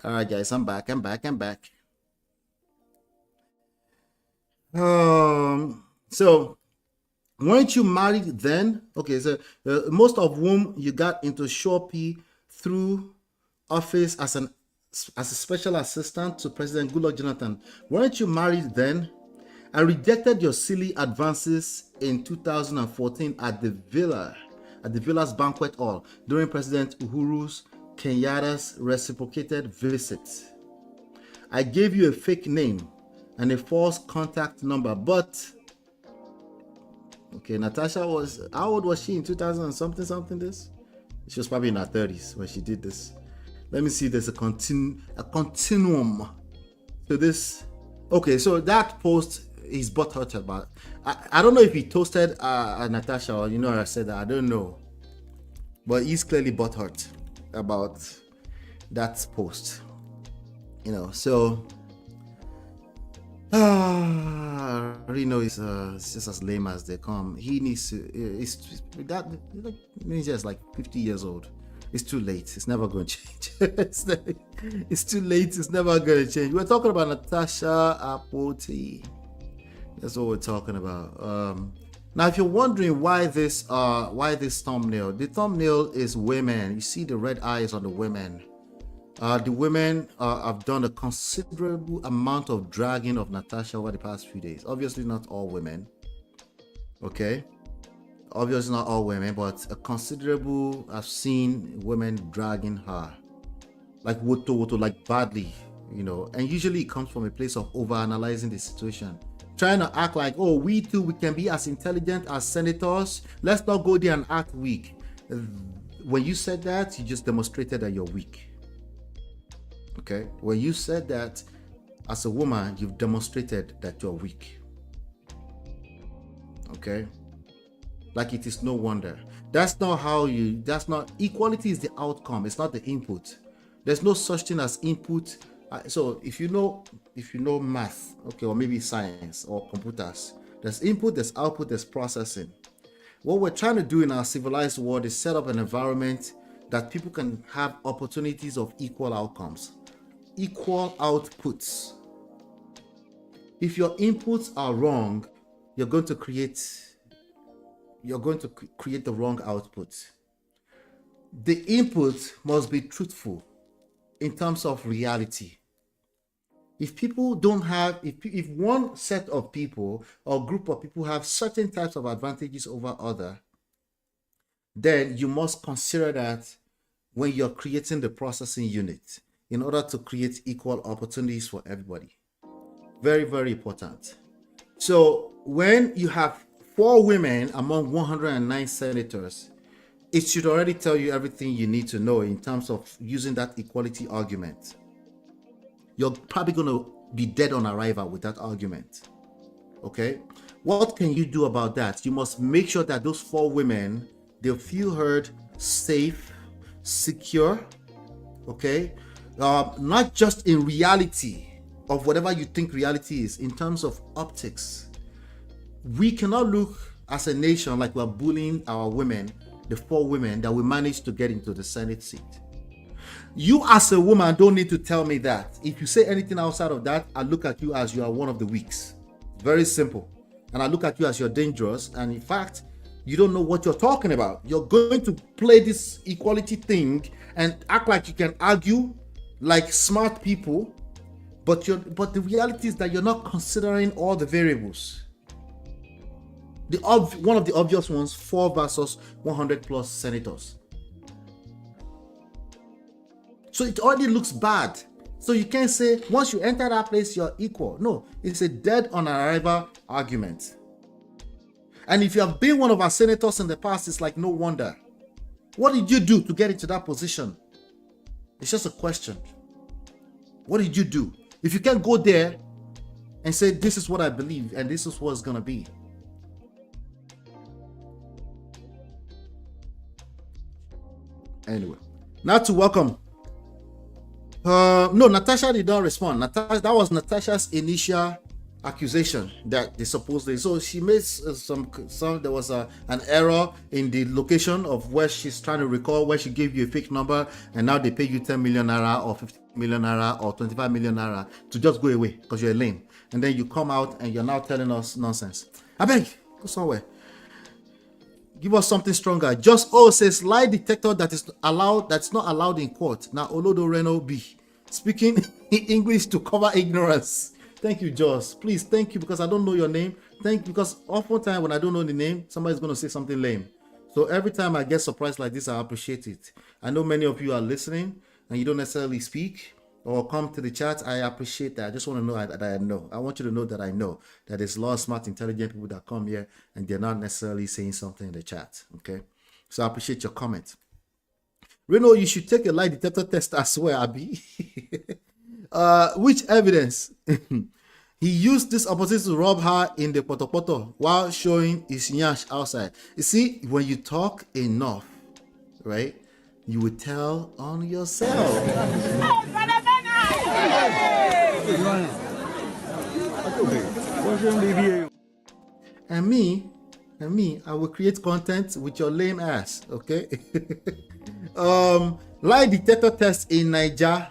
All right, guys, I'm back. So weren't you married then? Okay, so most of whom you got into Shopee through office as a special assistant to President Goodluck Jonathan. Weren't you married then? I rejected your silly advances in 2014 at the Villa's banquet hall during President Uhuru Kenyatta's reciprocated visit. I gave you a fake name and a false contact number, but okay, Natasha was, how old was she in 2000 and something this? She was probably in her 30s when she did this. Let me see, there's a continuum to this. Okay, so that post is butthurt about. I don't know if he toasted Natasha or, you know, I said that, I don't know. But he's clearly butthurt about that post, you know. So Reno is just as lame as they come. He needs to, that means just like 50 years old. It's too late. It's never going to change. It's too late. It's never going to change. We're talking about Natasha AKPOTI. That's what we're talking about. Now, if you're wondering why this thumbnail, the thumbnail is women. You see the red eyes on the women. The women have done a considerable amount of dragging of Natasha over the past few days. Obviously, not all women. Okay, obviously not all women, but a considerable. I've seen women dragging her, like woto, like badly, you know. And usually it comes from a place of over-analyzing the situation, trying to act like, oh, we too, we can be as intelligent as senators. Let's not go there and act weak. When you said that, you just demonstrated that you're weak. Okay, when you said that as a woman, you've demonstrated that you're weak. Okay, like it is no wonder. That's not how you, that's not, equality is the outcome, it's not the input. There's no such thing as input. So if you know math, okay, or maybe science or computers, there's input, there's output, there's processing. What we're trying to do in our civilized world is set up an environment that people can have opportunities of equal outcomes, equal outputs. If your inputs are wrong, you're going to create the wrong output. The input must be truthful in terms of reality. If people don't have, if one set of people or group of people have certain types of advantages over other, then you must consider that when you're creating the processing unit in order to create equal opportunities for everybody. Very, very important. So when you have 4 women among 109 senators, it should already tell you everything you need to know in terms of using that equality argument. you're probably going to be dead on arrival with that argument. Okay? What can you do about that? You must make sure that those 4 women, they feel heard, safe, secure, okay? Not just in reality of whatever you think reality is, in terms of optics. We cannot look as a nation like we're bullying our women, the 4 women that we managed to get into the Senate seat. You as a woman don't need to tell me that. If you say anything outside of that, I look at you as you are one of the weaks. Very simple. And I look at you as you're dangerous. And in fact, you don't know what you're talking about. You're going to play this equality thing and act like you can argue like smart people, but the reality is that you're not considering all the variables. One of the obvious ones, 4 versus 100 plus senators. So it already looks bad. So you can't say once you enter that place you're equal. No, it's a dead on arrival argument. And if you have been one of our senators in the past, it's like no wonder. What did you do to get into that position? It's just a question. What did you do? If you can't go there and say, this is what I believe and this is what it's going to be. Anyway, now to welcome. No, Natasha did not respond. That was Natasha's initial accusation that they supposedly. So she made some. There was an error in the location of where she's trying to recall, where she gave you a fake number, and now they pay you 10 million naira or 50 million naira or 25 million naira to just go away because you're lame. And then you come out and you're now telling us nonsense. I beg, go somewhere. Give us something stronger. Just says lie detector that's not allowed in court. Now Olodo Reno B. Speaking English to cover ignorance. Thank you, Joss. Please, thank you, because I don't know your name. Thank you, because oftentimes when I don't know the name, somebody's going to say something lame. So every time I get surprised like this, I appreciate it. I know many of you are listening and you don't necessarily speak or come to the chat. I appreciate that. I just want to know that I know. I want you to know that I know that there's a lot of smart, intelligent people that come here and they're not necessarily saying something in the chat. Okay. So I appreciate your comment. Reno, you should take a lie detector test as well, Abby. Which evidence? He used this opportunity to rob her in the poto while showing his nyash outside. You see, when you talk enough, right, you will tell on yourself. And me, I will create content with your lame ass, okay? Lie detector test in Niger,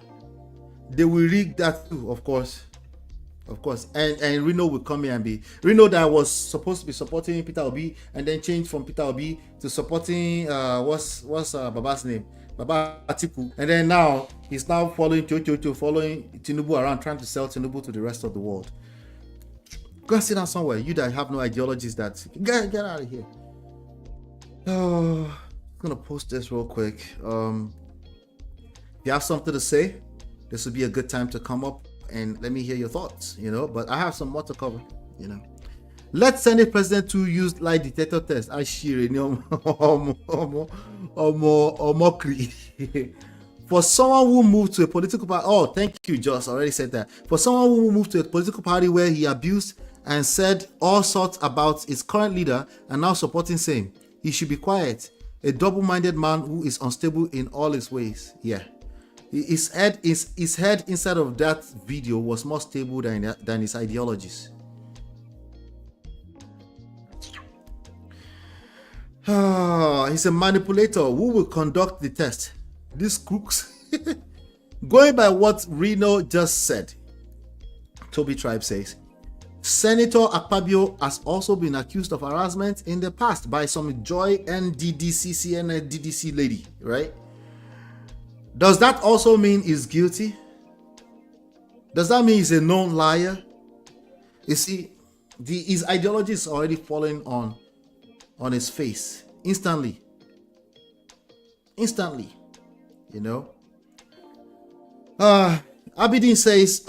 they will rig that too, of course. And Reno will come here and be Reno that was supposed to be supporting Peter Obi and then changed from Peter Obi to supporting what's Baba's name, Baba Atiku, and then now he's now following following Tinubu around, trying to sell Tinubu to the rest of the world. Go and sit down somewhere. You that have no ideologies, that get out of here. I'm gonna post this real quick. If you have something to say, this would be a good time to come up and let me hear your thoughts, but I have some more to cover, Let Senate President to use lie detector test. Reno Omokri. For someone who moved to a political party, thank you, Joss, already said that. For someone who moved to a political party where he abused and said all sorts about his current leader and now supporting same, he should be quiet. A double-minded man who is unstable in all his ways. Yeah. His head inside of that video was more stable than his ideologies. He's a manipulator who will conduct the test. These crooks. Going by what Reno just said, Toby Tribe says, Senator Akpabio has also been accused of harassment in the past by some Joy NDDC lady, right? Does that also mean he's guilty? Does that mean he's a known liar? You see, his ideology is already falling on his face instantly. Abidin says,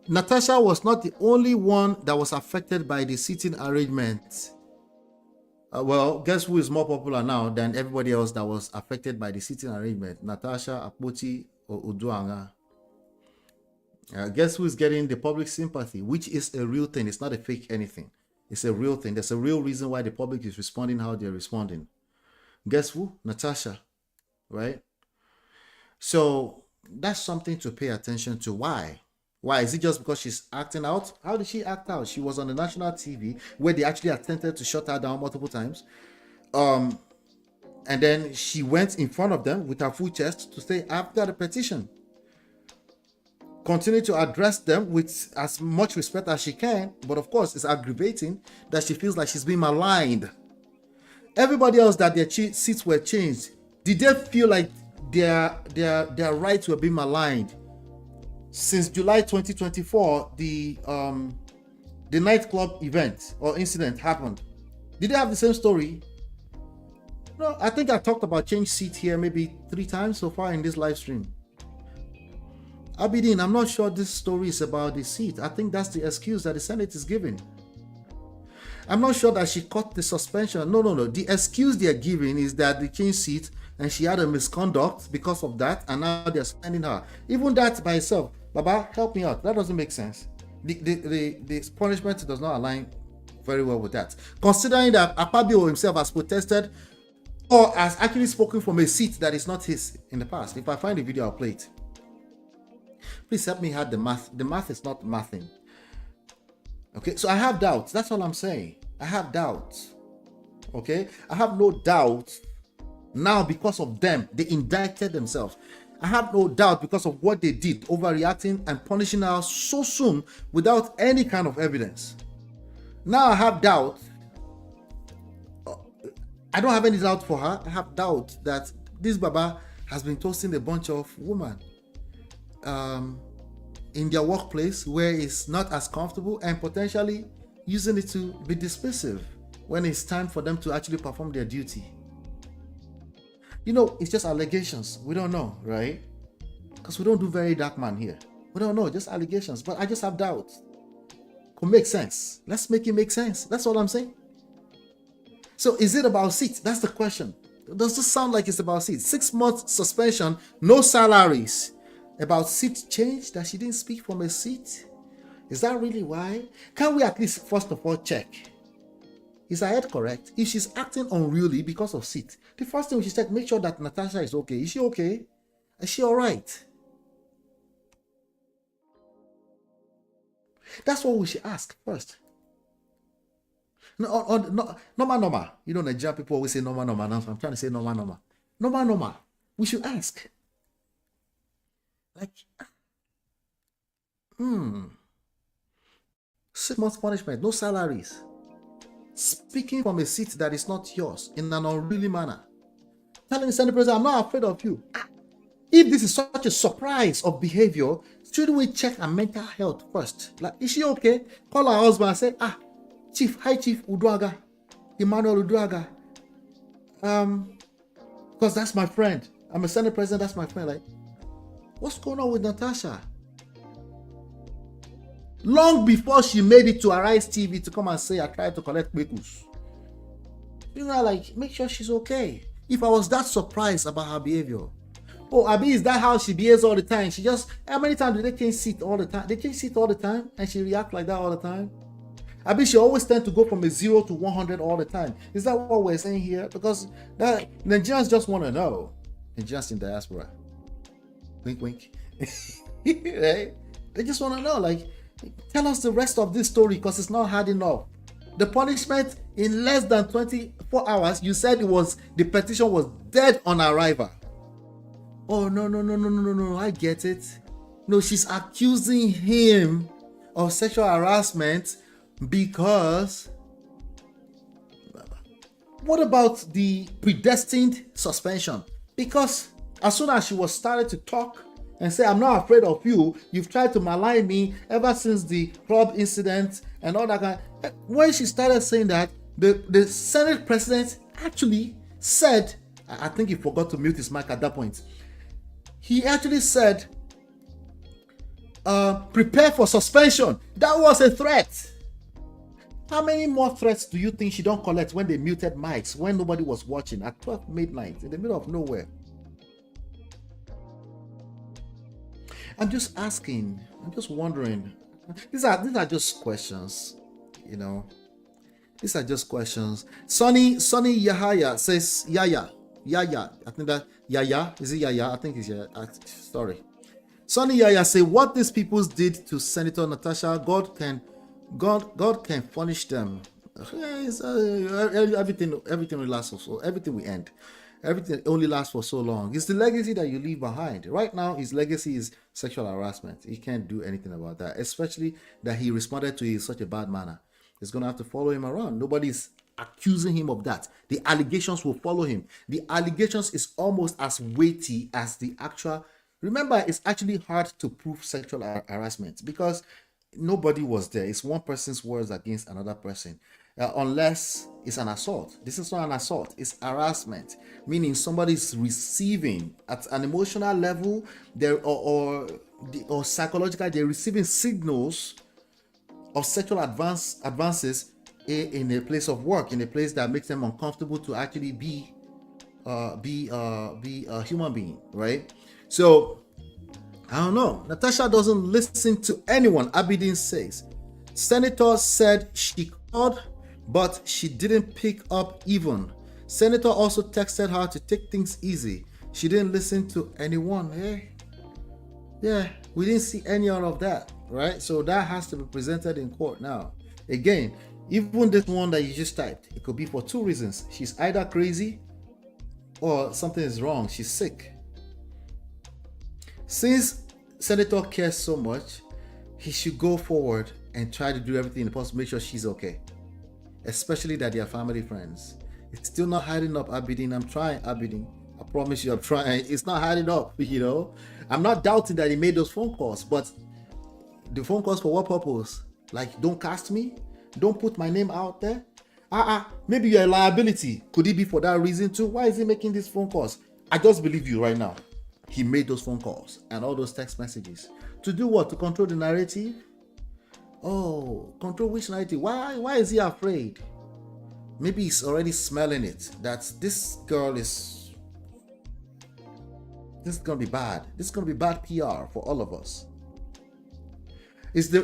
Natasha was not the only one that was affected by the seating arrangement. Well, guess who is more popular now than everybody else that was affected by the seating arrangement? Natasha, AKPOTI, or Uduanga? Guess who is getting the public sympathy, which is a real thing. It's not a fake anything. It's a real thing. There's a real reason why the public is responding how they're responding. Guess who? Natasha, right? So that's something to pay attention to. Why? Why? Is it just because she's acting out? How did she act out? She was on the national TV where they actually attempted to shut her down multiple times. And then she went in front of them with her full chest to say, I've got a petition. Continue to address them with as much respect as she can, but of course it's aggravating that she feels like she's being maligned. Everybody else that their seats were changed, did they feel like their rights were being maligned? Since July 2024, the nightclub event or incident happened. Did they have the same story? No, I think I talked about change seat here maybe 3 times so far in this live stream. Abidin, I'm not sure this story is about the seat. I think that's the excuse that the Senate is giving. I'm not sure that she caught the suspension. No. The excuse they're giving is that they changed seat and she had a misconduct because of that, and now they're suspending her. Even that by itself, Baba, help me out. That doesn't make sense. The punishment does not align very well with that. Considering that Akpabio himself has protested or has actually spoken from a seat that is not his in the past. If I find the video, I'll play it. Please help me add the math. The math is not mathing. Okay, so I have doubts. That's all I'm saying. I have doubts. Okay, I have no doubt now because of them. They indicted themselves. I have no doubt because of what they did, overreacting and punishing her so soon without any kind of evidence. Now I have doubt. I don't have any doubt for her. I have doubt that this Baba has been toasting a bunch of women in their workplace where it's not as comfortable and potentially using it to be dismissive when it's time for them to actually perform their duty. You know, it's just allegations. We don't know, right? Because we don't do very dark man here. We don't know, just allegations. But I just have doubts. Could make sense. Let's make it make sense. That's all I'm saying. So is it about seats? That's the question. Does this sound like it's about seats? 6 months suspension, no salaries. About seat change, that she didn't speak from a seat? Is that really why? Can we at least first of all check? Is her head correct? If she's acting unruly because of seat, the first thing we should check, make sure that Natasha is okay. Is she okay? Is she all right? That's what we should ask first. No, normal. You know, Nigerian people always say normal. Now I'm trying to say normal. Normal. We should ask. Like, 6 months punishment, no salaries. Speaking from a seat that is not yours in an unruly manner. Telling the Senate President, I'm not afraid of you. If this is such a surprise of behavior, shouldn't we check her mental health first? Like, is she okay? Call her husband and say, Chief, hi Chief Uduaga, Emmanuel Uduaga. Because that's my friend. I'm a Senate President, that's my friend. Like, what's going on with Natasha? Long before she made it to Arise TV to come and say, I tried to collect Bekus. You know, like, make sure she's okay. If I was that surprised about her behavior. Oh, Abi, is that how she behaves all the time? She just, how many times do they change seat all the time? They change seat all the time and she reacts like that all the time? Abi, she always tends to go from a 0 to 100 all the time. Is that what we're saying here? Because that Nigerians just want to know. Nigerians in diaspora. Wink, wink. Right? They just want to know, like, tell us the rest of this story because it's not hard enough. The punishment in less than 24 hours, you said the petition was dead on arrival. Oh, no, I get it. No, she's accusing him of sexual harassment because... What about the predestined suspension? Because as soon as she was started to talk and say, I'm not afraid of you, you've tried to malign me ever since the club incident and all that kind. When she started saying that, the Senate President actually said, I think he forgot to mute his mic at that point. He actually said, prepare for suspension. That was a threat. How many more threats do you think she don't collect when they muted mics, when nobody was watching at 12 midnight in the middle of nowhere? I'm just asking. I'm just wondering. These are just questions, you know. These are just questions. Sonny Yahaya says Yaya. I think that Yaya. Is it Yaya? I think it's Yaya. Sorry. Sonny Yaya say what these people did to Senator Natasha, God can punish them. Everything will last for so. Everything will end. Everything only lasts for so long. It's the legacy that you leave behind. Right now, his legacy is sexual harassment. He can't do anything about that, especially that he responded to it in such a bad manner. It's going to have to follow him around. Nobody's accusing him of that. The allegations will follow him. The allegations is almost as weighty as the actual. Remember, it's actually hard to prove sexual harassment because nobody was there. It's one person's words against another person. Unless it's an assault. This is not an assault, it's harassment, meaning somebody's receiving at an emotional level or psychological, they're receiving signals of sexual advances in a place of work, in a place that makes them uncomfortable to actually be a human being, right? So I don't know. Natasha doesn't listen to anyone. Abidin says Senator said she called, but she didn't pick up even. Senator also texted her to take things easy. She didn't listen to anyone. Yeah, we didn't see any of that, right? So that has to be presented in court now. Again, even this one that you just typed, it could be for two reasons. She's either crazy or something is wrong. She's sick. Since Senator cares so much, he should go forward and try to do everything possible to make sure she's okay. Especially that they are family friends. It's still not hiding up, Abidin. I'm trying, Abidin. I promise you I'm trying. It's not hiding up, you know. I'm not doubting that he made those phone calls, but the phone calls for what purpose? Like, don't cast me? Don't put my name out there? Maybe you're a liability. Could it be for that reason too? Why is he making these phone calls? I just believe you right now. He made those phone calls and all those text messages. To do what? To control the narrative? Oh, control which narrative? Why is he afraid? Maybe he's already smelling it. That this girl is gonna be bad. This is gonna be bad PR for all of us.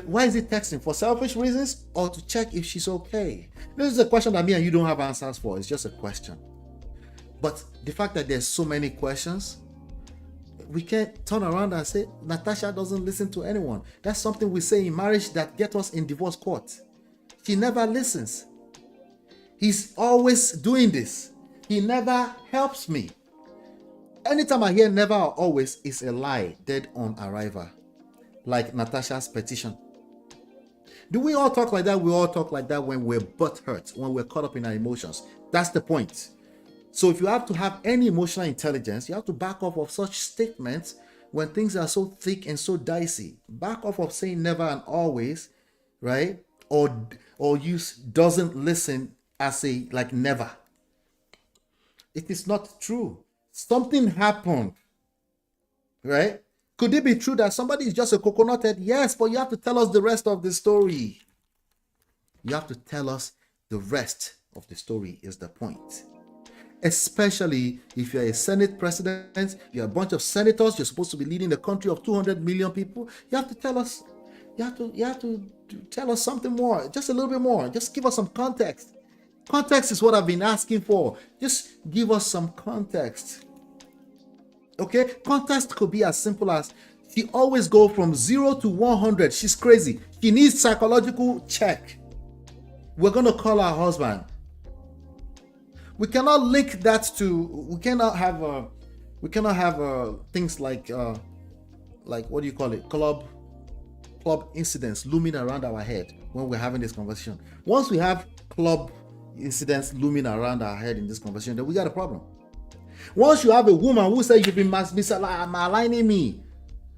Why is he texting? For selfish reasons or to check if she's okay? This is a question that me and you don't have answers for. It's just a question. But the fact that there's so many questions, we can't turn around and say Natasha doesn't listen to anyone. That's something we say in marriage that gets us in divorce court. She never listens. He's always doing this. He never helps me. Anytime I hear never or always is a lie, dead on arrival. Like Natasha's petition. Do we all talk like that? We all talk like that when we're butthurt, when we're caught up in our emotions. That's the point. So if you have to have any emotional intelligence, you have to back off of such statements when things are so thick and so dicey. Back off of saying never and always, right? Or use doesn't listen as a like never. It is not true. Something happened, right? Could it be true that somebody is just a coconut head? Yes, but you have to tell us the rest of the story. You have to tell us the rest of the story is the point. Especially if you're a Senate president, you're a bunch of senators, you're supposed to be leading a country of 200 million people. You have to tell us, you have to tell us something more, just a little bit more. Just give us some context. Context is what I've been asking for. Just give us some context. Okay? Context could be as simple as she always go from 0 to 100. She's crazy. She needs psychological check. We're going to call her husband. We cannot link that to. We cannot have things like what do you call it? Club incidents looming around our head when we're having this conversation. Once we have club incidents looming around our head in this conversation, then we got a problem. Once you have a woman who says you've been maligning me,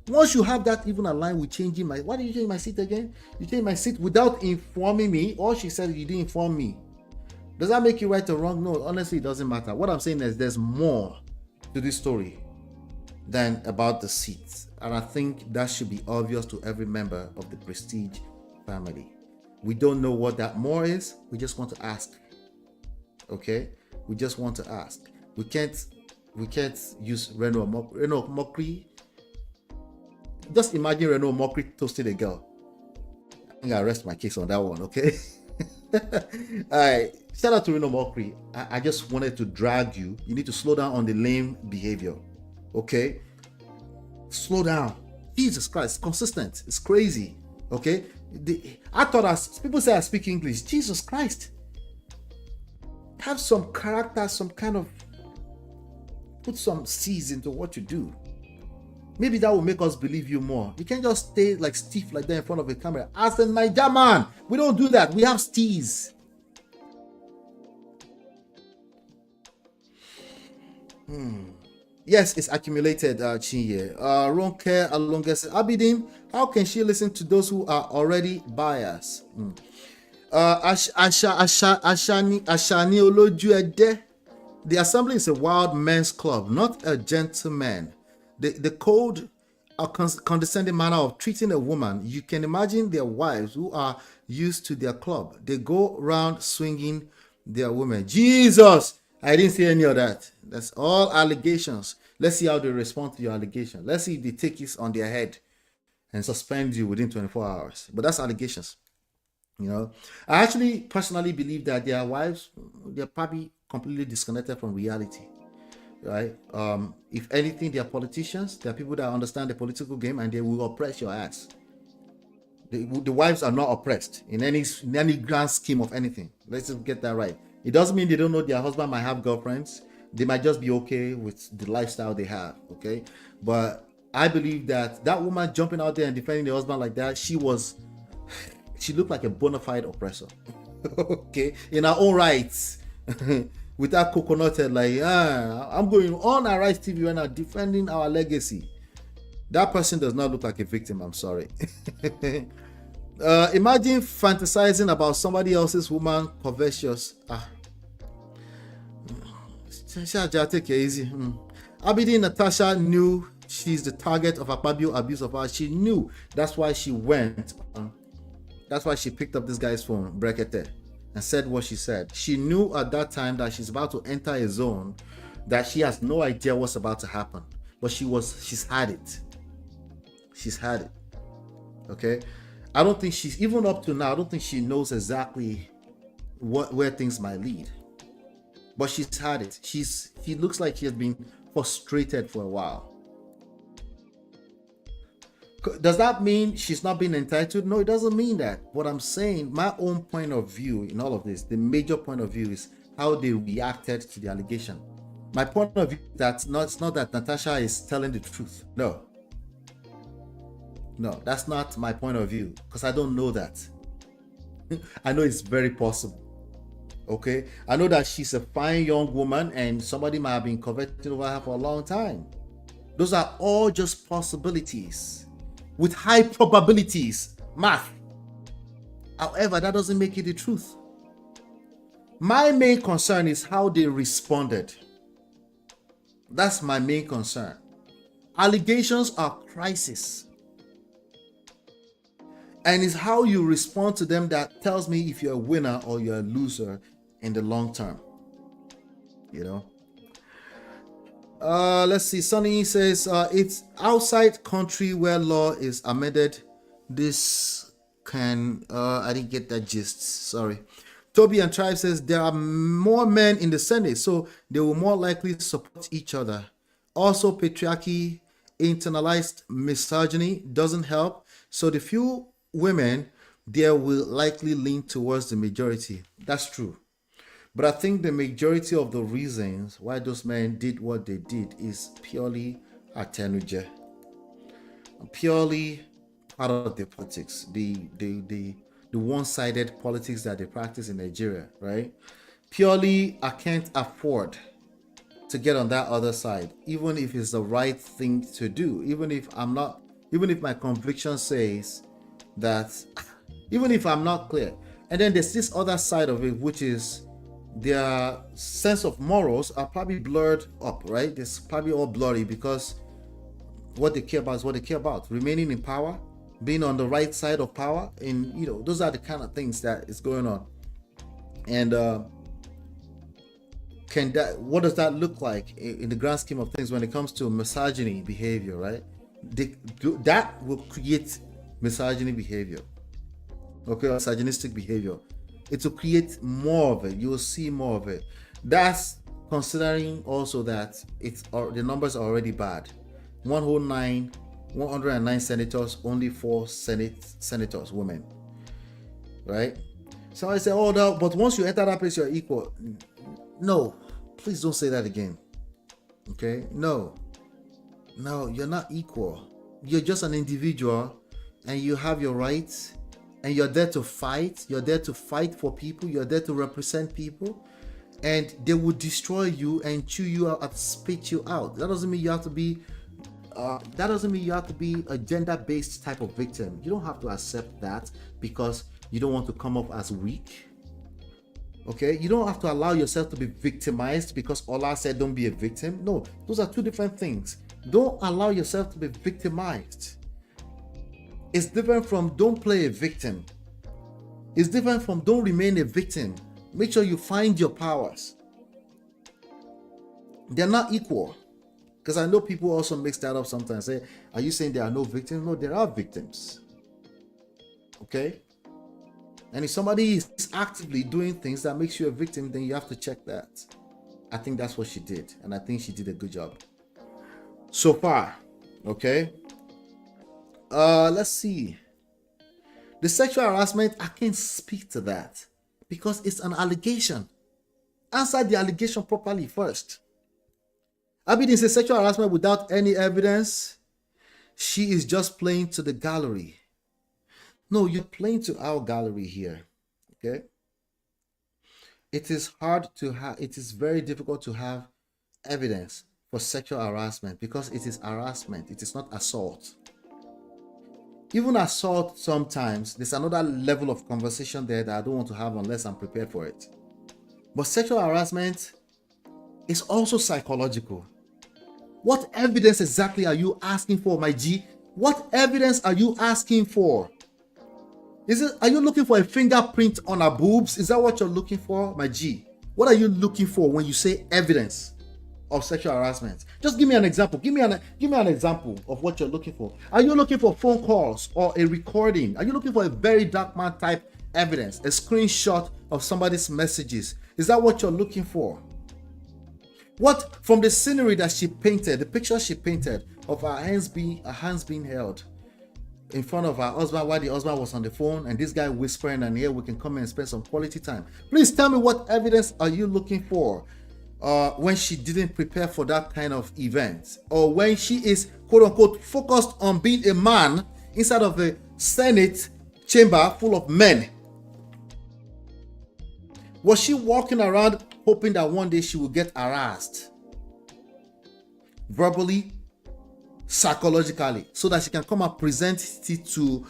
once you have that even aligned with changing my. Why did you change my seat again? You changed my seat without informing me, or she said you didn't inform me. Does that make you right or wrong? No, honestly, it doesn't matter. What I'm saying is there's more to this story than about the seats. And I think that should be obvious to every member of the Prestige family. We don't know what that more is. We just want to ask. Okay? We just want to ask. We can't use Reno Omokri Just imagine Reno Omokri toasted a girl. I think I'll rest my case on that one, okay? All right. Shout out to Reno Omokri. I just wanted to drag you. You need to slow down on the lame behavior, okay? Slow down. Jesus Christ, consistent. It's crazy, okay? I thought as people say I speak English. Jesus Christ. Have some character, some kind of, put some seeds into what you do. Maybe that will make us believe you more. You can't just stay like stiff like that in front of a camera. As in my German, we don't do that. We have steez. Yes, it's accumulated, Chinye. Ronke Alonga says, Abidin, how can she listen to those who are already biased? Ashani Olojuede. The assembly is a wild men's club, not a gentleman. The cold, a condescending manner of treating a woman. You can imagine their wives who are used to their club. They go around swinging their women. Jesus! I didn't see any of that. That's all allegations. Let's see how they respond to your allegation. Let's see if they take it on their head and suspend you within 24 hours. But that's allegations. You know, I actually personally believe that their wives, they're probably completely disconnected from reality. Right? If anything, they are politicians. They are people that understand the political game, and they will oppress your ass. The wives are not oppressed in any grand scheme of anything. Let's just get that right. It doesn't mean they don't know their husband might have girlfriends. They might just be okay with the lifestyle they have. Okay, but I believe that woman jumping out there and defending the husband like that, she looked like a bona fide oppressor. Okay, in her own rights. With that coconut head, like, I'm going on our Rise TV right now defending our legacy. That person does not look like a victim. I'm sorry. Imagine fantasizing about somebody else's woman, covetous. Take it easy. Abidi Natasha knew she's the target of Akpabio abuse of her. She knew. That's why she went. That's why she picked up this guy's phone, Brekete, and said what she said. She knew at that time that she's about to enter a zone that she has no idea what's about to happen. But she's had it. She's had it. Okay? I don't think she's, even up to now, I don't think she knows exactly where things might lead. But she's had it. She looks like she has been frustrated for a while. Does that mean she's not being entitled? No, it doesn't mean that. What I'm saying, my own point of view in all of this, the major point of view is how they reacted to the allegation. My point of view, it's not that Natasha is telling the truth. No, that's not my point of view, because I don't know that. I know it's very possible. Okay, I know that she's a fine young woman and somebody might have been coveting over her for a long time. Those are all just possibilities with high probabilities, math. However, that doesn't make it the truth. My main concern is how they responded. That's my main concern. Allegations are crisis. And it's how you respond to them that tells me if you're a winner or you're a loser in the long term. You know? Let's see. Sonny says it's outside country where law is amended. This can I didn't get that gist. Sorry. Toby and Tribe says there are more men in the Senate, so they will more likely support each other. Also, patriarchy, internalized misogyny doesn't help. So the few women there will likely lean towards the majority. That's true. But I think the majority of the reasons why those men did what they did is purely attenuate, purely part of the politics, the one-sided politics that they practice in Nigeria, right? Purely, I can't afford to get on that other side, even if it's the right thing to do, even if my conviction says that, even if I'm not clear. And then there's this other side of it, which is their sense of morals are probably blurred up, right? It's probably all blurry because what they care about is what they care about. Remaining in power, being on the right side of power, and those are the kind of things that is going on. And what does that look like in the grand scheme of things when it comes to misogyny behavior, right? that will create misogyny behavior, okay, or misogynistic behavior. It will create more of it. You will see more of it. That's considering also that the numbers are already bad. 109 senators, only 4 senators, women, right? So I say, oh no, but once you enter that place, you're equal. No, please don't say that again. Okay, no, you're not equal. You're just an individual, and you have your rights, and you're there to fight. You're there to fight for people. You're there to represent people, and they will destroy you and chew you out and spit you out. That doesn't mean you have to be a gender-based type of victim. You don't have to accept that because you don't want to come up as weak. Okay, you don't have to allow yourself to be victimized because Allah said don't be a victim. No, those are two different things. Don't allow yourself to be victimized. It's different from don't play a victim. It's different from don't remain a victim. Make sure you find your powers. They're not equal. Because I know people also mix that up sometimes. Say, are you saying there are no victims? No, there are victims. Okay? And if somebody is actively doing things that makes you a victim, then you have to check that. I think that's what she did. And I think she did a good job. So far. Okay? Let's see. The sexual harassment, I can't speak to that. Because it's an allegation. Answer the allegation properly first. Abidin says sexual harassment without any evidence. She is just playing to the gallery. No, you're playing to our gallery here. Okay? It is very difficult to have evidence for sexual harassment because it is harassment. It is not assault. Even assault, sometimes there's another level of conversation there that I don't want to have unless I'm prepared for it. But sexual harassment is also psychological. What evidence exactly are you asking for, my G? What evidence are you asking for? Are you looking for a fingerprint on her boobs? Is that what you're looking for, my G? What are you looking for when you say evidence of sexual harassment? Just give me an example. Give me an example of what you're looking for. Are you looking for phone calls or a recording? Are you looking for a very dark man type evidence, a screenshot of somebody's messages? Is that what you're looking for? What from the scenery that she painted, the picture she painted of her hands being held in front of her husband while the husband was on the phone and this guy whispering, and here we can come and spend some quality time. Please tell me, what evidence are you looking for when she didn't prepare for that kind of event, or when she is quote unquote focused on being a man inside of a Senate chamber full of men? Was she walking around hoping that one day she will get harassed verbally, psychologically, so that she can come and present it to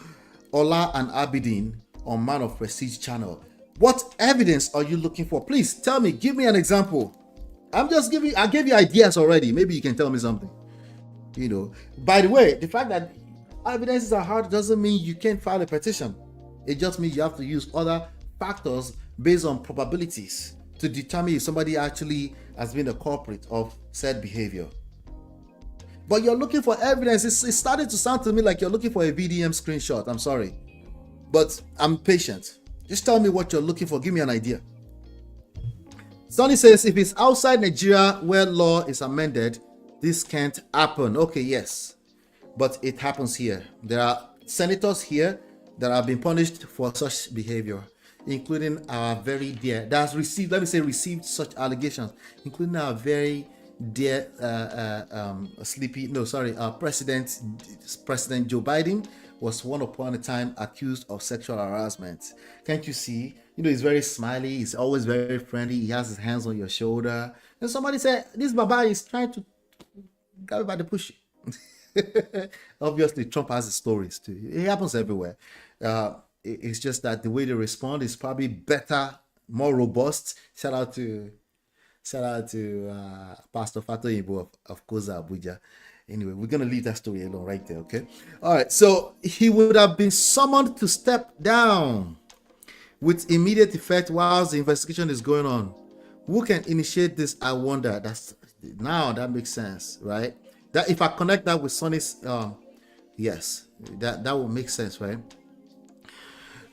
Ola and Abidin on Man of Prestige channel? What evidence are you looking for? Please tell me, give me an example. I gave you ideas already. Maybe you can tell me something. You know, by the way, the fact that evidences are hard doesn't mean you can't file a petition. It just means you have to use other factors based on probabilities to determine if somebody actually has been a culprit of said behavior. But you're looking for evidence. It's starting to sound to me like you're looking for a VDM screenshot. I'm sorry, but I'm patient. Just tell me what you're looking for. Give me an idea. Sonny says, if it's outside Nigeria where law is amended, this can't happen. Okay, yes, but it happens here. There are senators here that have been punished for such behavior, including our very dear, that's received, let me say received such allegations, including our very dear President Joe Biden was one upon a time accused of sexual harassment. Can't you see? You know, he's very smiley, he's always very friendly, he has his hands on your shoulder. And somebody said, this Baba is trying to grab you by the pussy. Obviously, Trump has his stories too. It happens everywhere. It's just that the way they respond is probably better, more robust. Shout out to Pastor Fato Ibo of Koza Abuja. Anyway, we're gonna leave that story alone right there, okay? All right, so he would have been summoned to step down with immediate effect whilst the investigation is going on. Who can initiate this? I wonder. Now that makes sense, right? That if I connect that with Sonny's Yes, that will make sense, right?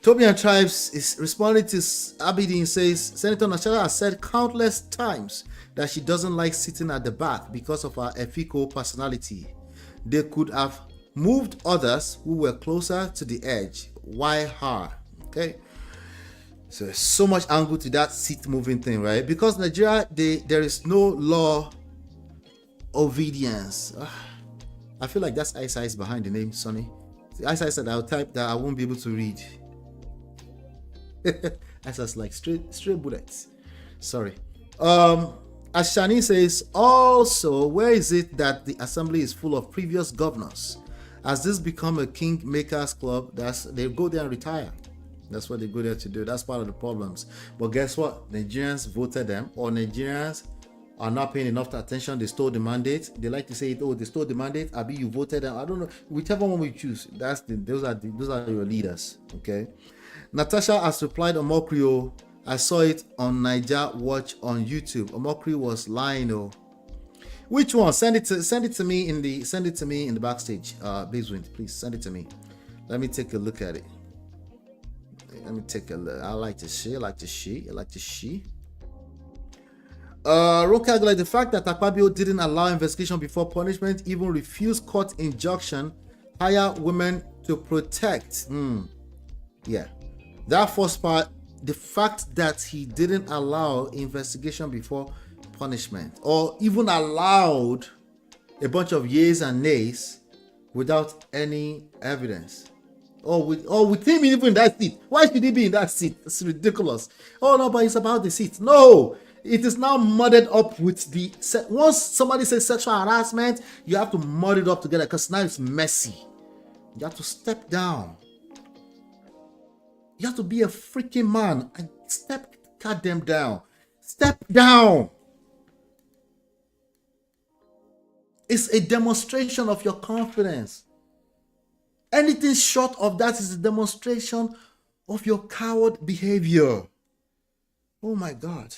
Toby and Tribes is responding to Abidin, says Senator Natasha has said countless times that she doesn't like sitting at the back because of her efficacious personality. They could have moved others who were closer to the edge. Why her? Okay. So there's so much angle to that seat moving thing, right? Because Nigeria, there is no law obedience. I feel like that's Isa is behind the name, Sonny. Isa said I'll type that I won't be able to read. Isa's like straight bullets. Sorry. As Shani says, also, where is it that the assembly is full of previous governors? Has this become a kingmakers club? They go there and retire. That's what they go there to do. That's part of the problems. But guess what? Nigerians voted them, or Nigerians are not paying enough attention. They stole the mandate. They like to say, "Oh, they stole the mandate." Abi, you voted them. I don't know. Whichever one we choose, those are your leaders. Okay. Natasha has replied, Omokri, I saw it on Niger Watch on YouTube. Omokri was lying. Oh, which one? Send it to me in the backstage. Basewind, please send it to me. Let me take a look at it. Let me take a look. I like to see. Rokagla, the fact that Akpabio didn't allow investigation before punishment, even refused court injunction, hire women to protect. Yeah. That first part, the fact that he didn't allow investigation before punishment, or even allowed a bunch of yeas and nays without any evidence, or with him even in that seat. Why should he be in that seat? It's ridiculous. Oh no, but it's about the seat. No, it is now mudded up with the once somebody says sexual harassment, you have to mud it up together because now it's messy. You have to step down. You have to be a freaking man and cut them down. Step down. It's a demonstration of your confidence. Anything short of that is a demonstration of your coward behavior. Oh my God.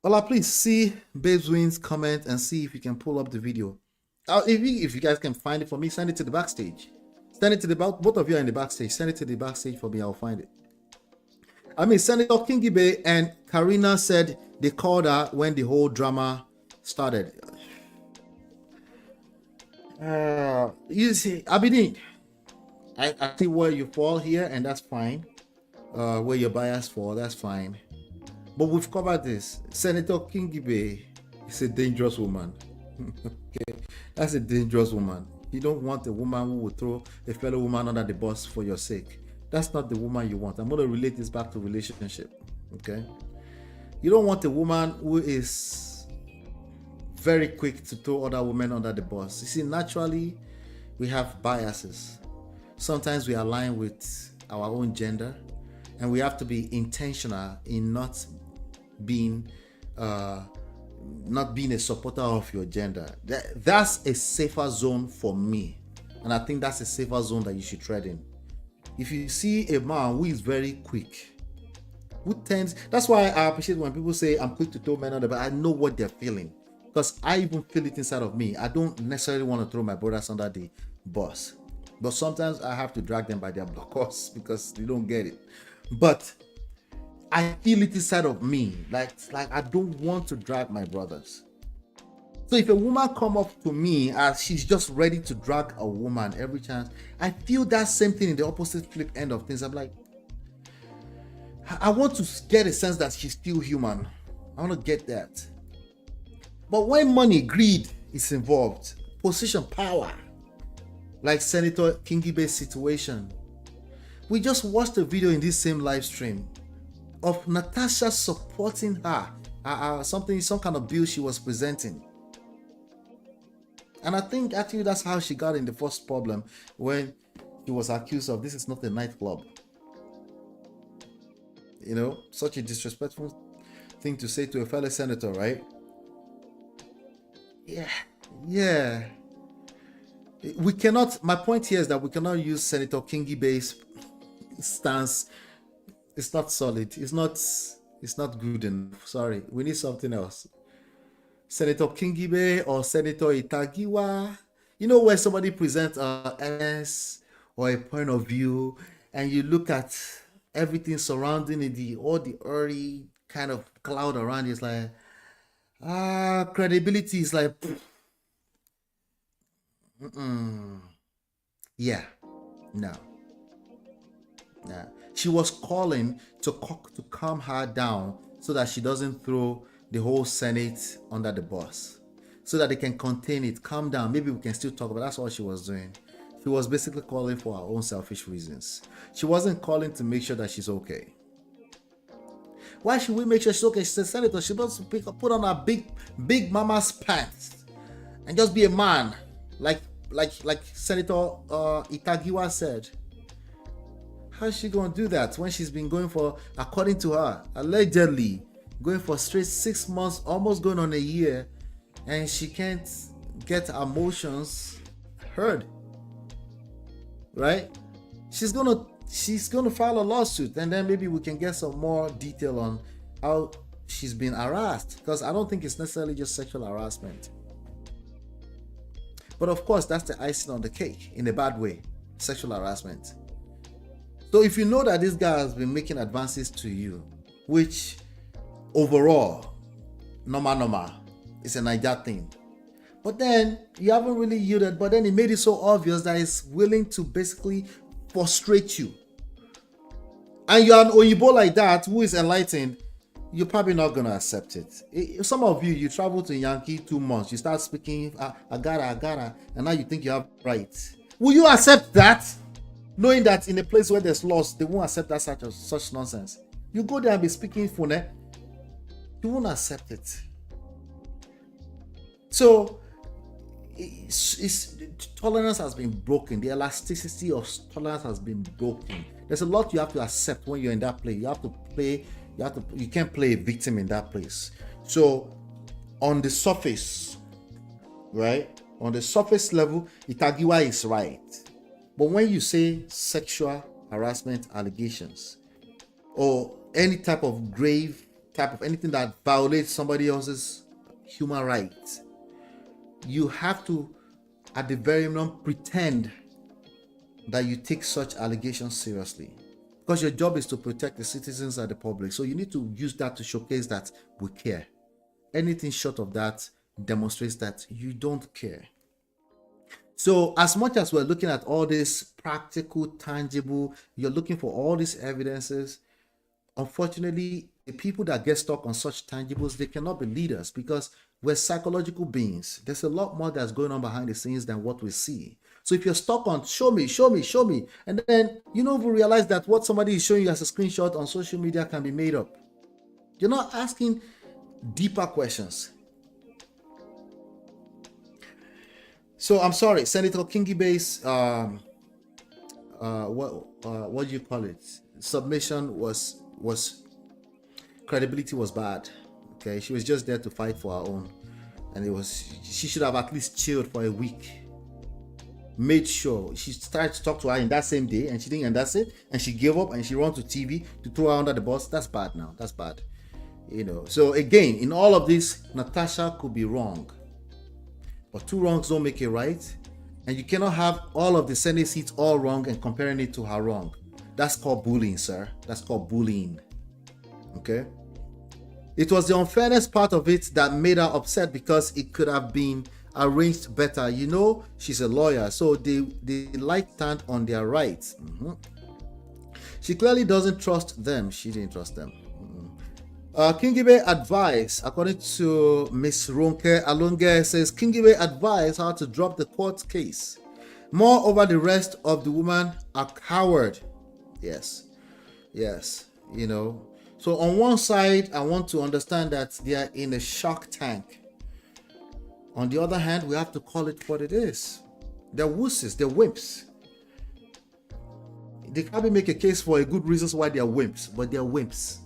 Ola, please see Babeswin's comment and see if you can pull up the video. If you guys can find it for me, send it to the backstage. Send it to the both of you are in the backstage. Send it to the backstage for me. I'll find it. I mean, Senator Kingibe and Karina said they called her when the whole drama started. You see, Abidin, I see where you fall here, and that's fine. Where you're biased for, that's fine. But we've covered this. Senator Kingibe is a dangerous woman. Okay, that's a dangerous woman. You don't want a woman who will throw a fellow woman under the bus for your sake. That's not the woman you want. I'm going to relate this back to relationship. Okay? You don't want a woman who is very quick to throw other women under the bus. You see, naturally, we have biases. Sometimes we align with our own gender, and we have to be intentional in not being a supporter of your gender. That's a safer zone for me, and I think that's a safer zone that you should tread in. If you see a man who is very quick, that's why I appreciate when people say I'm quick to throw men under, but I know what they're feeling, because I even feel it inside of me. I don't necessarily want to throw my brothers under the bus, but sometimes I have to drag them by their blockers because they don't get it. But I feel it inside of me, like I don't want to drag my brothers. So if a woman come up to me as she's just ready to drag a woman every chance, I feel that same thing in the opposite flip end of things. I'm like, I want to get a sense that she's still human. I want to get that. But when money, greed is involved, position, power, like Senator Kingibe's situation, we just watched a video in this same live stream of Natasha supporting her, some kind of bill she was presenting. And I think actually that's how she got in the first problem when she was accused of this is not a nightclub. You know, such a disrespectful thing to say to a fellow senator, right? Yeah. We cannot, my point here is that we cannot use Senator Kingibe's stance. It's not solid. It's not good enough. Sorry. We need something else. Senator Kingibe or Senator Itagiwa. You know, where somebody presents a S or a point of view, and you look at everything surrounding it, all the early kind of cloud around it, it's like, credibility is like, yeah, no. She was calling to calm her down so that she doesn't throw the whole Senate under the bus, so that they can contain it. Calm down. Maybe we can still talk, but that's what she was doing. She was basically calling for her own selfish reasons. She wasn't calling to make sure that she's okay. Why should we make sure she's okay? She's a senator. She's supposed to put on her big mama's pants and just be a man, like Senator Itagiwa said. How is she gonna do that when she's been going for, according to her, allegedly going for straight 6 months, almost going on a year, and she can't get her emotions heard? Right? She's gonna file a lawsuit, and then maybe we can get some more detail on how she's been harassed, because I don't think it's necessarily just sexual harassment. But of course, that's the icing on the cake in a bad way, sexual harassment. So if you know that this guy has been making advances to you, which overall, normal, it's a Niger thing, but then you haven't really yielded, but then he made it so obvious that he's willing to basically frustrate you. And you're an Oyibo like that who is enlightened, you're probably not going to accept it. Some of you travel to Yankee 2 months, you start speaking agara, and now you think you have rights. Will you accept that? Knowing that in a place where there's laws, they won't accept that such nonsense. You go there and be speaking phone, you won't accept it. So, tolerance has been broken. The elasticity of tolerance has been broken. There's a lot you have to accept when you're in that place. You can't play a victim in that place. So, on the surface, right? On the surface level, Itagiwa is right. But when you say sexual harassment allegations or any type of grave type of anything that violates somebody else's human rights, you have to, at the very minimum, pretend that you take such allegations seriously, because your job is to protect the citizens and the public. So you need to use that to showcase that we care. Anything short of that demonstrates that you don't care. So as much as we're looking at all this practical, tangible, you're looking for all these evidences, unfortunately, the people that get stuck on such tangibles, they cannot be leaders, because we're psychological beings. There's a lot more that's going on behind the scenes than what we see. So if you're stuck on show me, and then you don't even realize that what somebody is showing you as a screenshot on social media can be made up. You're not asking deeper questions. So I'm sorry, Senator Kingibe's what do you call it? Submission was credibility was bad. Okay, she was just there to fight for her own, and she should have at least chilled for a week. Made sure she started to talk to her in that same day, and she didn't, and that's it. And she gave up, and she ran to TV to throw her under the bus. That's bad. Now that's bad. So again, in all of this, Natasha could be wrong. But 2 wrongs don't make it right. And you cannot have all of the Senate seats all wrong and comparing it to her wrong. That's called bullying, sir. That's called bullying. Okay? It was the unfairness part of it that made her upset, because it could have been arranged better. She's a lawyer, so they like stand on their rights. She clearly doesn't trust them. She didn't trust them. Kingibe advised, according to Miss Ronke Alonge, says Kingibe advised her to drop the court case. Moreover, the rest of the women are coward. Yes. So on one side, I want to understand that they are in a shark tank. On the other hand, we have to call it what it is. They're wusses, they're wimps. They can't make a case for a good reasons why they're wimps, but they're wimps.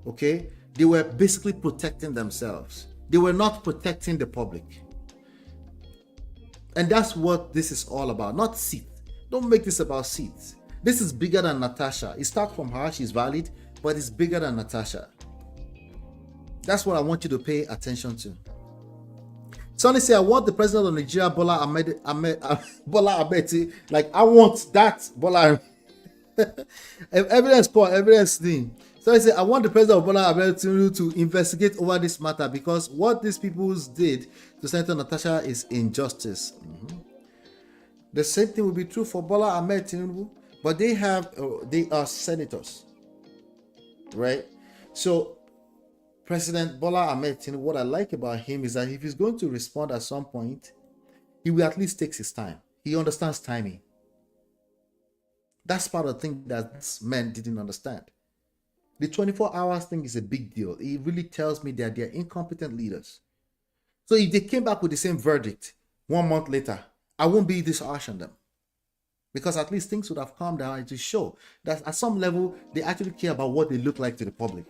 Okay? They were basically protecting themselves. They were not protecting the public. And that's what this is all about, not seats. Don't make this about seats. This is bigger than Natasha. It starts from her, she's valid, but it's bigger than Natasha. That's what I want you to pay attention to. Sonny say, I want the president of Nigeria, Bola Ahmed, like I want that Bola. Evidence call, evidence thing. So I say, I want the president of Bola Ahmed to investigate over this matter because what these people did to Senator Natasha is injustice. The same thing will be true for Bola Ahmed Tinubu, but they are senators, right? So President Bola Ahmed Tinubu, what I like about him is that if he's going to respond at some point, he will at least take his time. He understands timing. That's part of the thing that men didn't understand. The 24 hours thing is a big deal. It really tells me that they're incompetent leaders. So if they came back with the same verdict 1 month later, I won't be this harsh on them. Because at least things would have calmed down and to show that at some level, they actually care about what they look like to the public.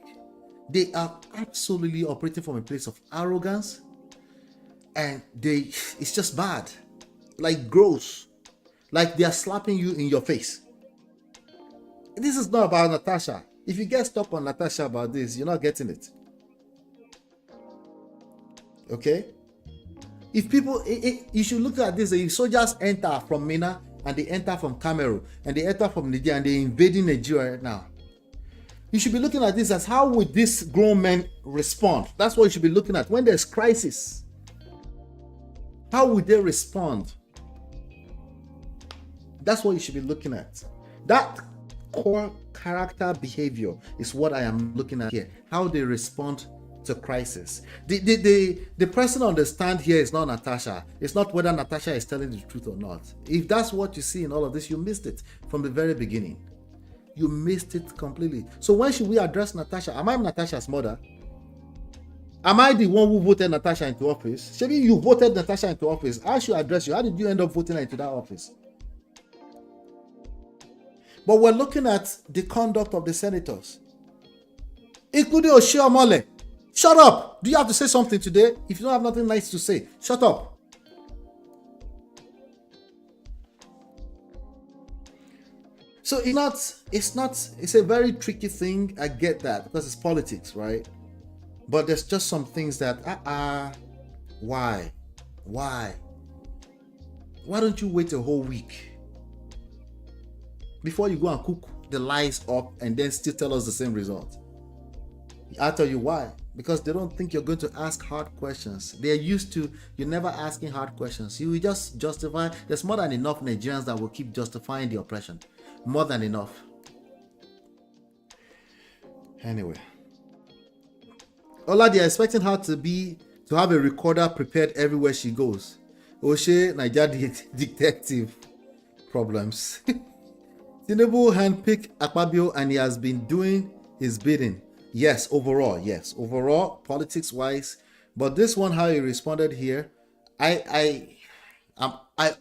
They are absolutely operating from a place of arrogance, and it's just bad, like gross, like they are slapping you in your face. This is not about Natasha. If you get stuck on Natasha about this, you're not getting it. Okay? If people, you should look at this. If soldiers enter from Mina and they enter from Cameroon and they enter from Nigeria and they're invading Nigeria right now, you should be looking at this as how would these grown men respond? That's what you should be looking at. When there's crisis, how would they respond? That's what you should be looking at. That core character behavior is what I am looking at here. How they respond to crisis. The person on the stand here is not Natasha. It's not whether Natasha is telling the truth or not. If that's what you see in all of this, you missed it from the very beginning. You missed it completely. So when should we address Natasha? Am I Natasha's mother? Am I the one who voted Natasha into office? Maybe you voted Natasha into office. I should address you. How did you end up voting her into that office? But we're looking at the conduct of the senators. Including Oshiomhole. Shut up! Do you have to say something today? If you don't have nothing nice to say, shut up. So it's a very tricky thing. I get that because it's politics, right? But there's just some things that, why? Why don't you wait a whole week before you go and cook the lies up and then still tell us the same result? I'll tell you why. Because they don't think you're going to ask hard questions. They're used to you never asking hard questions. You will just justify. There's more than enough Nigerians that will keep justifying the oppression. More than enough. Anyway. Ola, they're expecting her to have a recorder prepared everywhere she goes. Oshe, Nigeria detective problems. Tinubu handpicked Akpabio and he has been doing his bidding. Yes, overall, politics-wise. But this one, how he responded here, I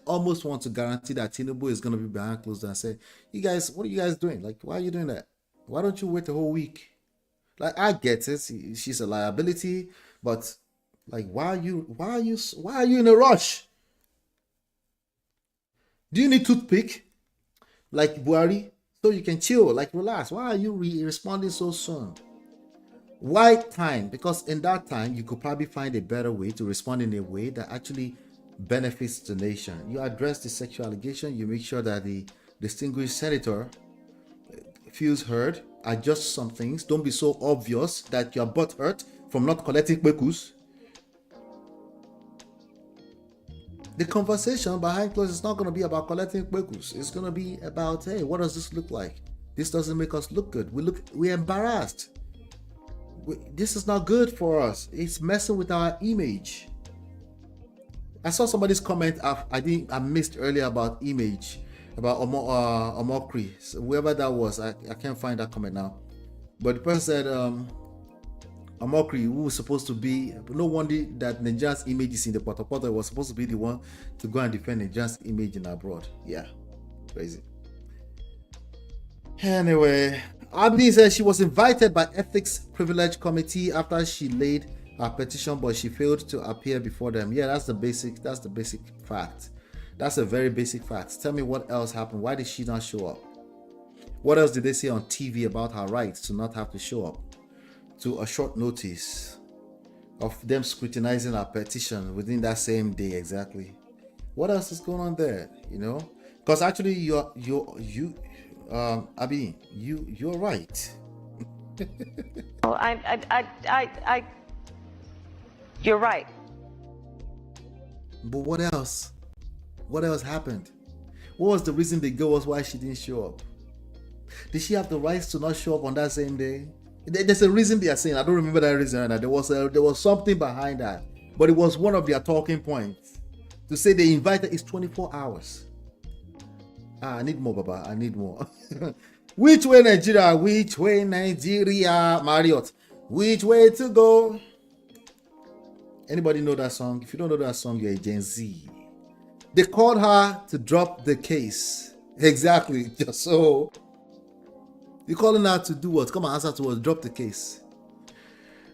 almost want to guarantee that Tinubu is going to be behind closed doors and say, "You guys, what are you guys doing? Like, why are you doing that? Why don't you wait a whole week?" Like, I get it, she's a liability, but like, why are you in a rush? Do you need toothpick, like Buhari, so you can chill, like relax? Why are you responding so soon? Why time? Because in that time, you could probably find a better way to respond in a way that actually benefits the nation. You address the sexual allegation, you make sure that the distinguished senator feels heard, adjust some things. Don't be so obvious that you're butthurt from not collecting kwekus. The conversation behind closed is not going to be about collecting kwekus. It's going to be about, hey, what does this look like? This doesn't make us look good. We're embarrassed. This is not good for us. It's messing with our image. I saw somebody's comment I missed earlier about image, about Omokri. So whoever that was, I can't find that comment now. But the person said, Omokri, who was supposed to be, no wonder that Nigeria's image is in the Poto was supposed to be the one to go and defend Nigeria's image in abroad. Yeah, crazy. Anyway, Abdi says she was invited by Ethics Privilege Committee after she laid her petition, but she failed to appear before them. Yeah, that's the basic fact. That's a very basic fact. Tell me what else happened. Why did she not show up? What else did they say on TV about her rights to not have to show up to a short notice? of them scrutinizing our petition within that same day exactly. What else is going on there? You know, because actually you're right. You're right. But what else? What else happened? What was the reason the girl was why she didn't show up? Did she have the rights to not show up on that same day? There's a reason they are saying. I don't remember that reason right now. There was something behind that, but it was one of their talking points to say they invited. It's 24 hours. I need more, Baba. I need more. Which way Nigeria? Which way Nigeria? Marriott. Which way to go? Anybody know that song? If you don't know that song, you're a Gen Z. They called her to drop the case. Exactly. Just so. You're calling her to do what? Come on, answer to us. Drop the case.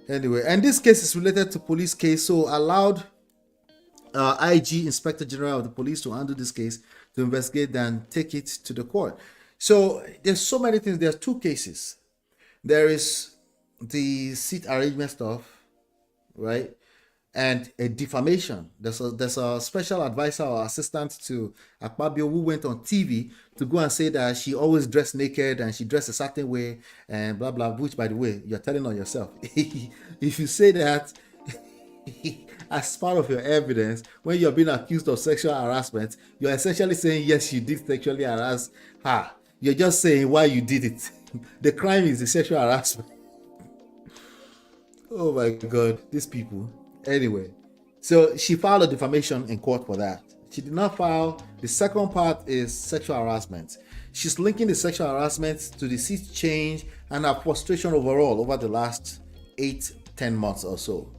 Anyway, and this case is related to police case, so allowed IG, Inspector General of the Police, to handle this case, to investigate and take it to the court. So there's so many things. There's two cases. There is the seat arrangement stuff, right? And a defamation. There's a special advisor or assistant to Akpabio who went on TV to go and say that she always dressed naked and she dressed a certain way and blah blah, which by the way you're telling on yourself. If you say that as part of your evidence when you're being accused of sexual harassment, you're essentially saying yes, you did sexually harass her. You're just saying why you did it. The crime is the sexual harassment. Oh my God, these people. Anyway, so she filed a defamation in court for that. She did not file. The second part is sexual harassment. She's linking the sexual harassment to the seat change and her frustration overall over the last 8-10 months or so.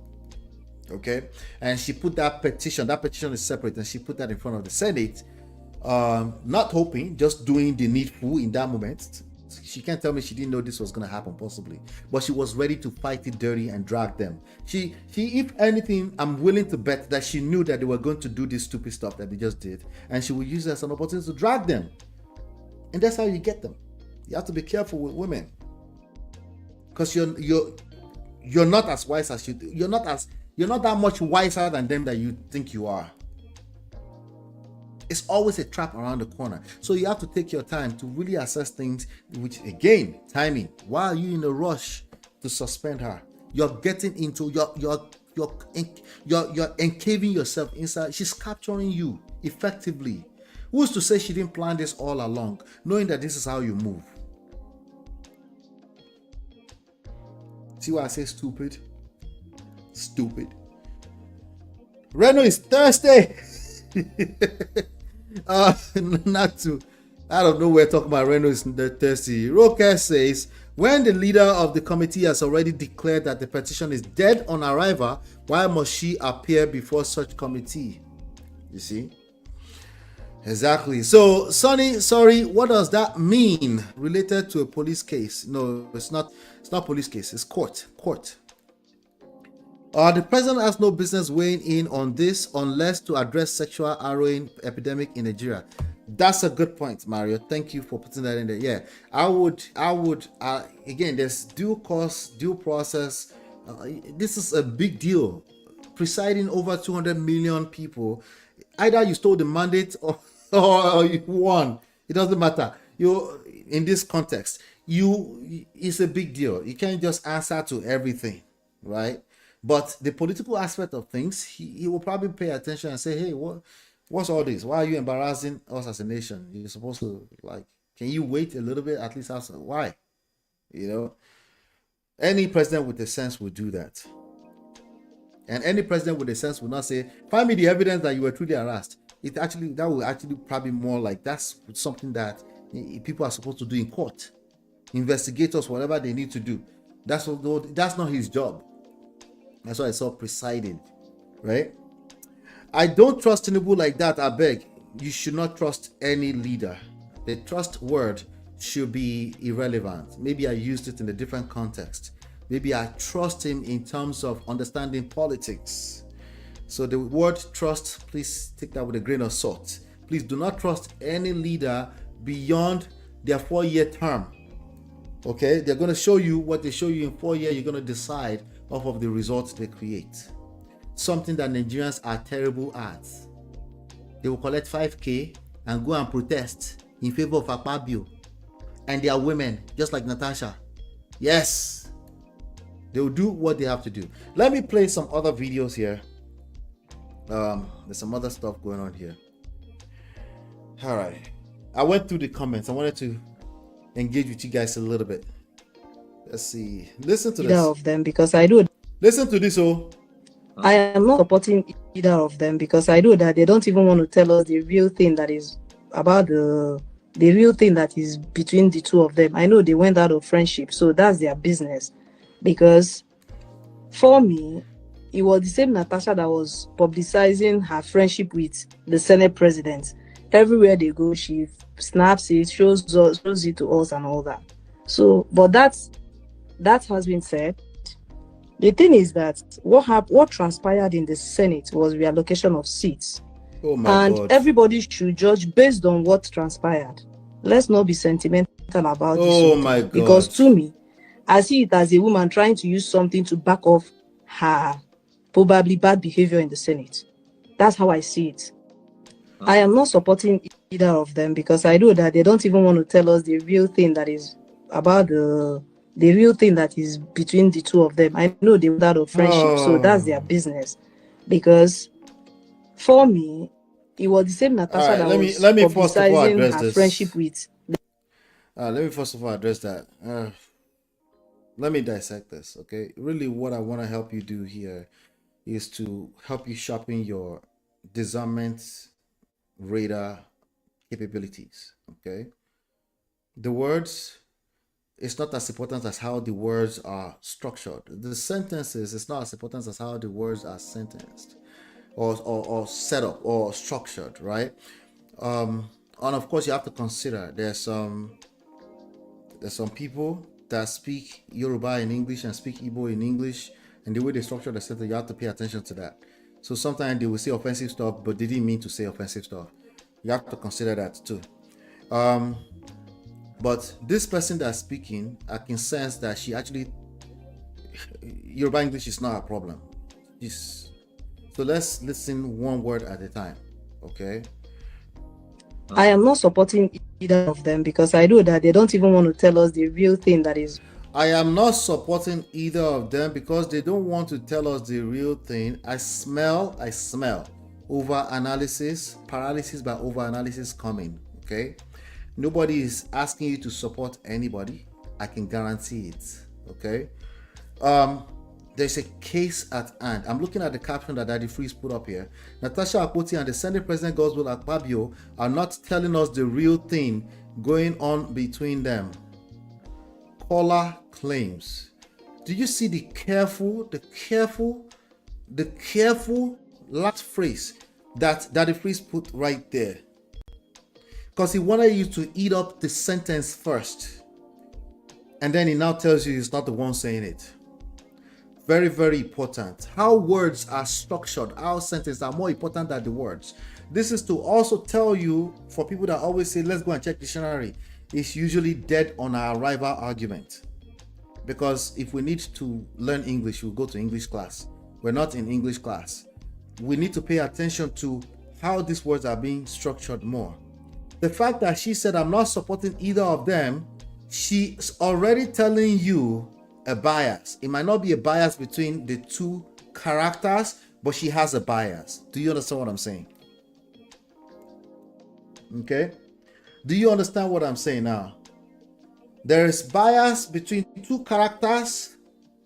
Okay, and she put that petition is separate, and she put that in front of the Senate, not hoping, just doing the needful in that moment. She can't tell me she didn't know this was going to happen, possibly, but she was ready to fight it dirty and drag them. She, if anything, I'm willing to bet that she knew that they were going to do this stupid stuff that they just did, and she would use it as an opportunity to drag them. And that's how you get them. You have to be careful with women, because you're not as wise as you do. You're not that much wiser than them that you think you are. It's always a trap around the corner. So you have to take your time to really assess things, which again, timing. Why are you in a rush to suspend her? You're getting into you're encaving yourself inside. She's capturing you effectively. Who's to say she didn't plan this all along, knowing that this is how you move? See why I say stupid? Stupid. Reno is thirsty. Not to out of nowhere talk about Reno is thirsty. Roker says, when the leader of the committee has already declared that the petition is dead on arrival, why must she appear before such committee? You see? Exactly. So, Sonny, sorry, what does that mean related to a police case? No, it's not police case, it's court. The president has no business weighing in on this unless to address sexual harrowing epidemic in Nigeria. That's a good point, Mario. Thank you for putting that in there. Yeah, I would. Again, there's due process. This is a big deal. Presiding over 200 million people. Either you stole the mandate or you won. It doesn't matter. You in this context, it's a big deal. You can't just answer to everything, right? But the political aspect of things, he will probably pay attention and say, hey, what's all this? Why are you embarrassing us as a nation? You're supposed to, can you wait a little bit, at least ask why? You know, any president with a sense will do that. And any president with a sense will not say, find me the evidence that you were truly harassed. That will actually probably more like that's something that people are supposed to do in court. Investigators, whatever they need to do. That's not his job. That's why I saw presiding, right? I don't trust Tinubu like that. I beg. You should not trust any leader. The trust word should be irrelevant. Maybe I used it in a different context. Maybe I trust him in terms of understanding politics. So the word trust, please take that with a grain of salt. Please do not trust any leader beyond their 4-year term. Okay, they're going to show you what they show you in 4 years. You're going to decide off of the results they create. Something that Nigerians are terrible at. They will collect 5K and go and protest in favor of Akpabio. And they are women, just like Natasha. Yes, they will do what they have to do. Let me play some other videos here. There's some other stuff going on here. All right, I went through the comments. I wanted to engage with you guys a little bit. Let's see. Listen to this. Either of them, because I do. Listen to this. Oh, I am not supporting either of them because I know that they don't even want to tell us the real thing that is about the real thing that is between the two of them. I know they went out of friendship, so that's their business. Because for me, it was the same Natasha that was publicizing her friendship with the Senate president. Everywhere they go, she snaps it, shows it to us and all that. So, but that has been said. The thing is that what transpired in the Senate was reallocation of seats. Oh my and God. Everybody should judge based on what transpired. Let's not be sentimental about this. Oh my God. Because to me, I see it as a woman trying to use something to back off her probably bad behavior in the Senate. That's how I see it. I am not supporting either of them because I know that they don't even want to tell us the real thing that is about the real thing that is between the two of them. I know they went out of friendship, so that's their business. Because for me, it was the same Natasha that was let me first of all publicizing address her this. friendship with. Let me first of all address that. Let me dissect this, okay? Really, what I want to help you do here is to help you sharpen your discernment radar capabilities, okay? The words, it's not as important as how the words are structured. The sentences, it's not as important as how the words are sentenced or set up or structured, right? And of course, you have to consider there's some people that speak Yoruba in English and speak Igbo in English, and the way they structure the sentence, you have to pay attention to that. So sometimes they will say offensive stuff, but they didn't mean to say offensive stuff. You have to consider that too. But this person that's speaking, I can sense that she actually, Yoruba English is not a problem. So let's listen one word at a time, okay? I am not supporting either of them because I know that they don't even want to tell us the real thing that is. I am not supporting either of them because they don't want to tell us the real thing. I smell over analysis, paralysis by over analysis coming, okay? Nobody is asking you to support anybody. I can guarantee it, okay? There's a case at hand. I'm looking at the caption that Daddy Freeze put up here. Natasha AKPOTI and the Senate President Godswill Akpabio are not telling us the real thing going on between them. Caller claims. Do you see the careful last phrase that Daddy Freeze put right there? Because he wanted you to eat up the sentence first. And then he now tells you he's not the one saying it. Very, very important. How words are structured, how sentences are more important than the words. This is to also tell you, for people that always say, let's go and check dictionary, it's usually dead on our rival argument. Because if we need to learn English, we'll go to English class. We're not in English class. We need to pay attention to how these words are being structured more. The fact that she said, I'm not supporting either of them, she's already telling you a bias. It might not be a bias between the two characters, but she has a bias. Do you understand what I'm saying? Okay? Do you understand what I'm saying now? There is bias between two characters,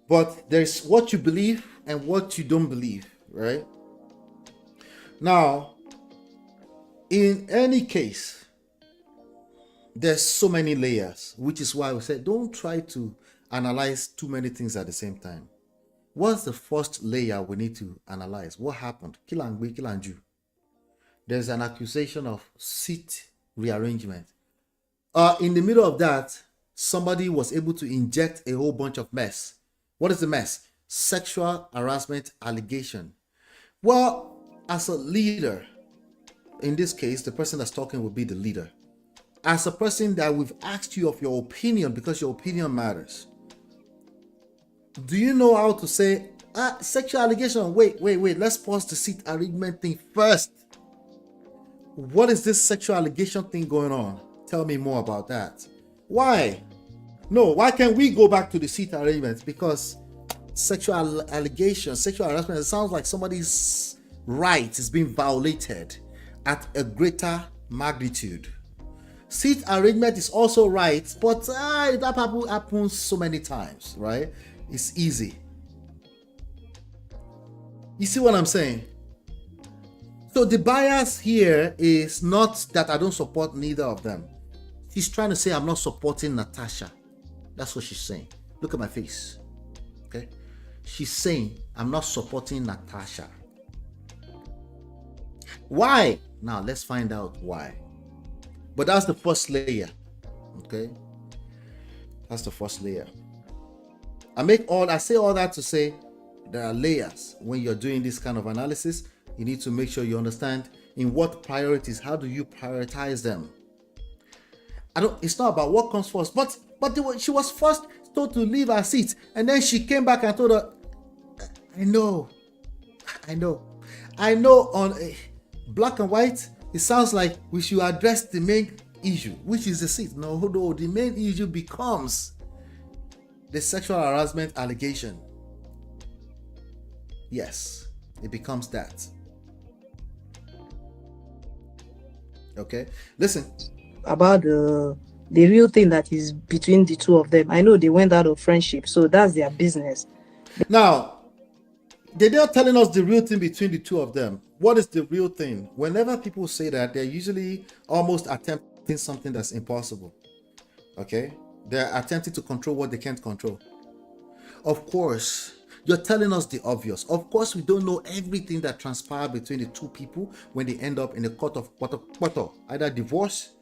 but there's what you believe and what you don't believe, right? Now, in any case, there's so many layers, which is why we said don't try to analyze too many things at the same time. What's the first layer we need to analyze? What happened? Kilanju. There's an accusation of seat rearrangement. In the middle of that, somebody was able to inject a whole bunch of mess. What is the mess? Sexual harassment allegation. Well, as a leader, in this case, the person that's talking will be the leader. as a person that we've asked you of your opinion because your opinion matters, do you know how to say sexual allegation? Wait, let's pause the seat arrangement thing first. What is this sexual allegation thing going on? Tell me more about that. Why? No, why can't we go back to the seat arrangement? Because sexual allegation, sexual harassment, it sounds like somebody's right is being violated at a greater magnitude. Seat arrangement is also right, but that happens so many times, right? It's easy. You see what I'm saying? So the bias here is not that I don't support neither of them. She's trying to say I'm not supporting Natasha. That's what she's saying. Look at my face. Okay? She's saying I'm not supporting Natasha. Why? Now let's find out why. But that's the first layer. Okay? That's the first layer. I say all that to say there are layers. When you're doing this kind of analysis, you need to make sure you understand in what priorities, how do you prioritize them? It's not about what comes first, but she was first told to leave her seat, and then she came back and told her, I know on black and white, it sounds like we should address the main issue, which is the seat. No, the main issue becomes the sexual harassment allegation. Yes, it becomes that. Okay, listen. About the real thing that is between the two of them. I know they went out of friendship, so that's their business. Now, they're not telling us the real thing between the two of them. What is the real thing? Whenever people say that, they're usually almost attempting something that's impossible. Okay? They're attempting to control what they can't control. Of course, you're telling us the obvious. Of course, we don't know everything that transpired between the two people when they end up in a court of either divorce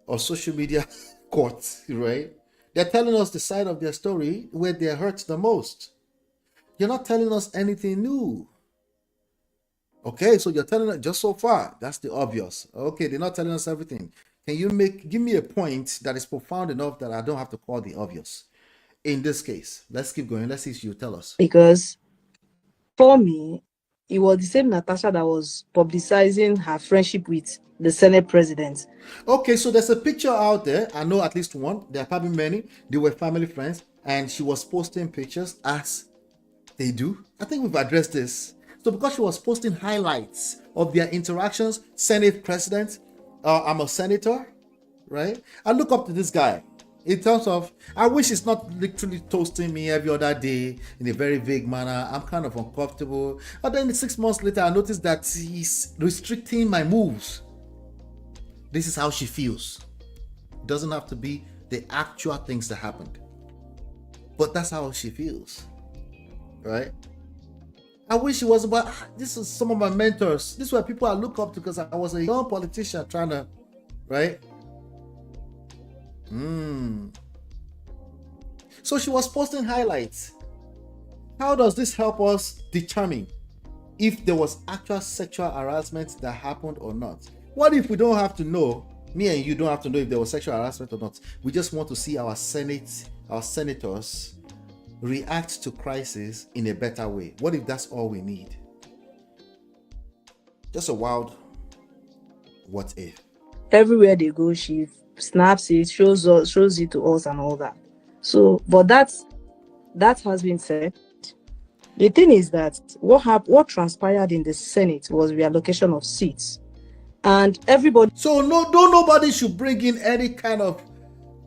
or social media court, right? They're telling us the side of their story where they're hurt the most. You're not telling us anything new. Okay, so you're telling us just so far. That's the obvious. Okay, they're not telling us everything. Can you give me a point that is profound enough that I don't have to call the obvious? In this case, let's keep going. Let's see if you tell us. Because for me, it was the same Natasha that was publicizing her friendship with the Senate president. Okay, so there's a picture out there. I know at least one. There are probably many. They were family friends, and she was posting pictures as they do. I think we've addressed this. So because she was posting highlights of their interactions, Senate president, I'm a senator, right? I look up to this guy. In terms of, I wish it's not literally toasting me every other day in a very vague manner. I'm kind of uncomfortable. But then 6 months later, I noticed that he's restricting my moves. This is how she feels. It doesn't have to be the actual things that happened. But that's how she feels. Right? I wish it was about, this is some of my mentors. These were people I look up to because I was a young politician trying to, right? So she was posting highlights. How does this help us determine if there was actual sexual harassment that happened or not? What if we don't have to know, me and you don't have to know if there was sexual harassment or not? We just want to see our senators react to crisis in a better way. What if that's all we need? Just a wild what if. Everywhere they go, she snaps it, shows it to us and all that. So, but that has been said. The thing is that what transpired in the Senate was reallocation of seats, and everybody. So nobody should bring in any kind of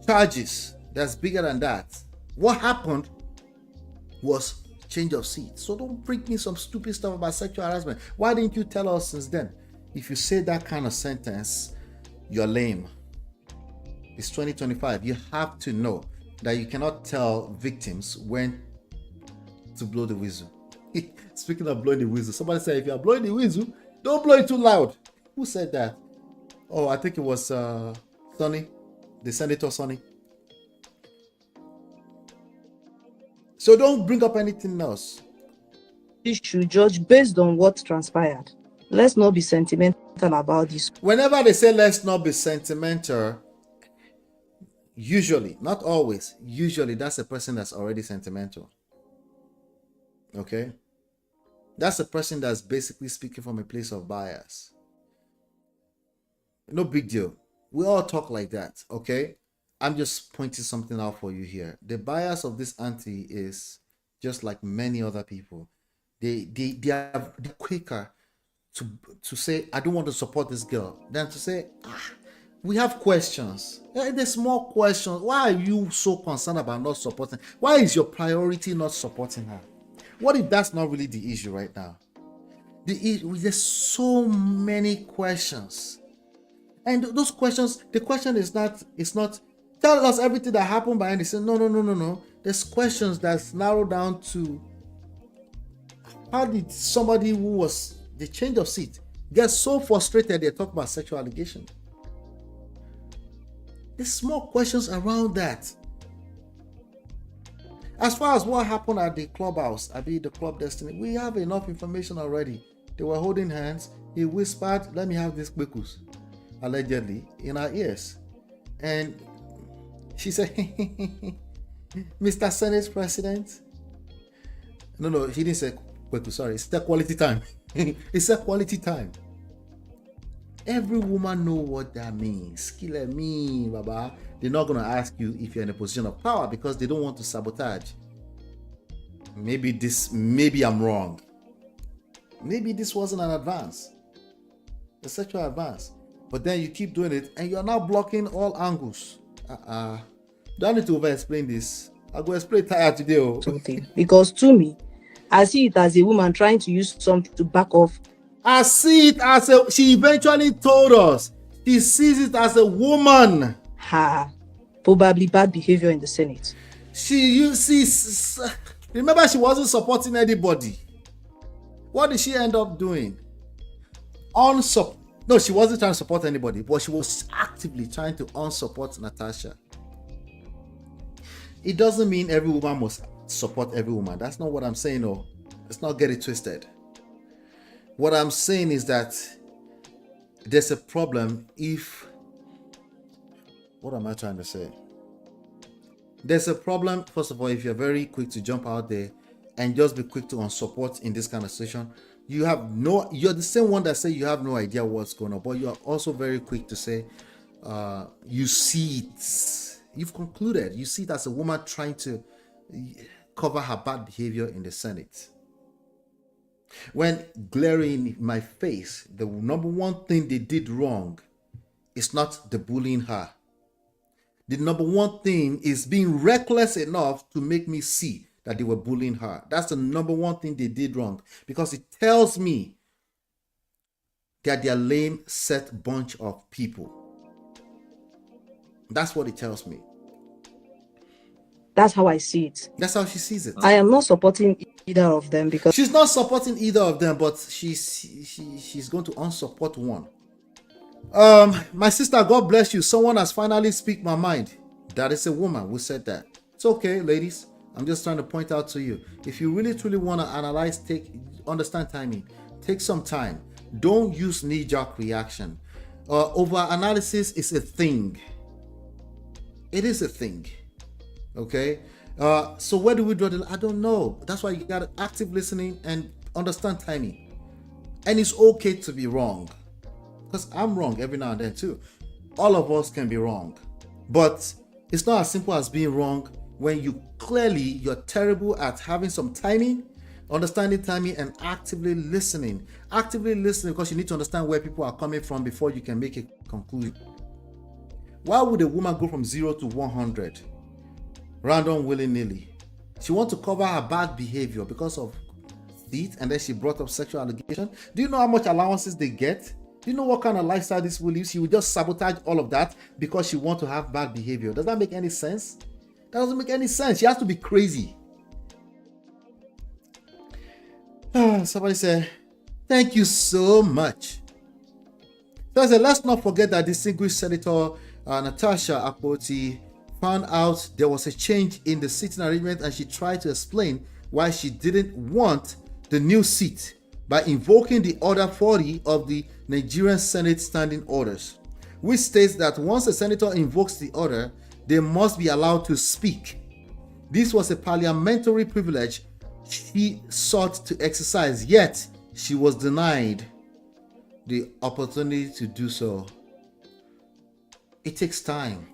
charges that's bigger than that. What happened was change of seats. So don't bring me some stupid stuff about sexual harassment. Why didn't you tell us since then? If you say that kind of sentence, you're lame. It's 2025. You have to know that you cannot tell victims when to blow the whistle. Speaking of blowing the whistle, somebody said if you are blowing the whistle, don't blow it too loud. Who said that? Oh, I think it was Sonny, the Senator Sonny. So don't bring up anything else. You should judge based on what transpired. let's not be sentimental about this. Whenever they say let's not be sentimental, usually, not always, usually that's a person that's already sentimental. Okay? That's a person that's basically speaking from a place of bias. No big deal. We all talk like that, okay? I'm just pointing something out for you here. The bias of this auntie is just like many other people. They are quicker to say, I don't want to support this girl, than to say, we have questions. There's more questions. Why are you so concerned about not supporting? Why is your priority not supporting her? What if that's not really the issue right now? There's so many questions. And those questions, the question is not, tell us everything that happened behind the scene. No. There's questions that's narrowed down to, how did somebody who was the change of seat get so frustrated they talk about sexual allegation? There's more questions around that. As far as what happened at the clubhouse, the Club Destiny, we have enough information already. They were holding hands. He whispered, let me have this quikus, allegedly, in our ears. And she said, Mr. Senate President. No, he didn't say quikus, sorry. It's the quality time. It's a quality time. Every woman know what that means. Kill me, Baba. They're not going to ask you if you're in a position of power because they don't want to sabotage. Maybe I'm wrong. Maybe this wasn't an advance, a sexual advance. But then you keep doing it and you're now blocking all angles. Don't need to over-explain this. I'll go explain tired today. Something. Because to me, I see it as a woman trying to use something to back off. I see it as she eventually told us she sees it as a woman. Probably bad behavior in the Senate. Remember, she wasn't supporting anybody. What did she end up doing? No, she wasn't trying to support anybody, but she was actively trying to unsupport Natasha. It doesn't mean every woman must support every woman. That's not what I'm saying. No, let's not get it twisted. What I'm saying is that there's a problem if... What am I trying to say? There's a problem, first of all, if you're very quick to jump out there and just be quick to unsupport in this kind of situation. You're the same one that say you have no idea what's going on, but you're also very quick to say you see it. You've concluded. You see it as a woman trying to cover her bad behavior in the Senate. When glaring in my face, the number one thing they did wrong is not the bullying her. The number one thing is being reckless enough to make me see that they were bullying her. That's the number one thing they did wrong, because it tells me that they're lame, set bunch of people. That's what it tells me. That's how I see it. That's how she sees it. I am not supporting either of them because she's not supporting either of them, but she's going to unsupport one. My sister, God bless you. Someone has finally speak my mind. That is a woman who said that. It's okay, ladies. I'm just trying to point out to you. If you really truly want to analyze, understand timing. Take some time. Don't use knee-jerk reaction. Over-analysis is a thing. It is a thing. Okay? So where do we draw the... I don't know. That's why you got active listening and understand timing. And it's okay to be wrong. Because I'm wrong every now and then too. All of us can be wrong. But it's not as simple as being wrong when you're terrible at having some timing, understanding timing, and actively listening. Actively listening because you need to understand where people are coming from before you can make a conclusion. Why would a woman go from 0 to 100? Random, willy-nilly. She wants to cover her bad behavior because of seat, and then she brought up sexual allegation. Do you know how much allowances they get? Do you know what kind of lifestyle this will live? She will just sabotage all of that because she wants to have bad behavior. Does that make any sense? That doesn't make any sense. She has to be crazy. Somebody said, thank you so much. So I said, let's not forget that distinguished Senator Natasha AKPOTI found out there was a change in the seating arrangement, and she tried to explain why she didn't want the new seat by invoking the Order 40 of the Nigerian Senate Standing Orders, which states that once a senator invokes the order, they must be allowed to speak. This was a parliamentary privilege she sought to exercise, yet she was denied the opportunity to do so. It takes time.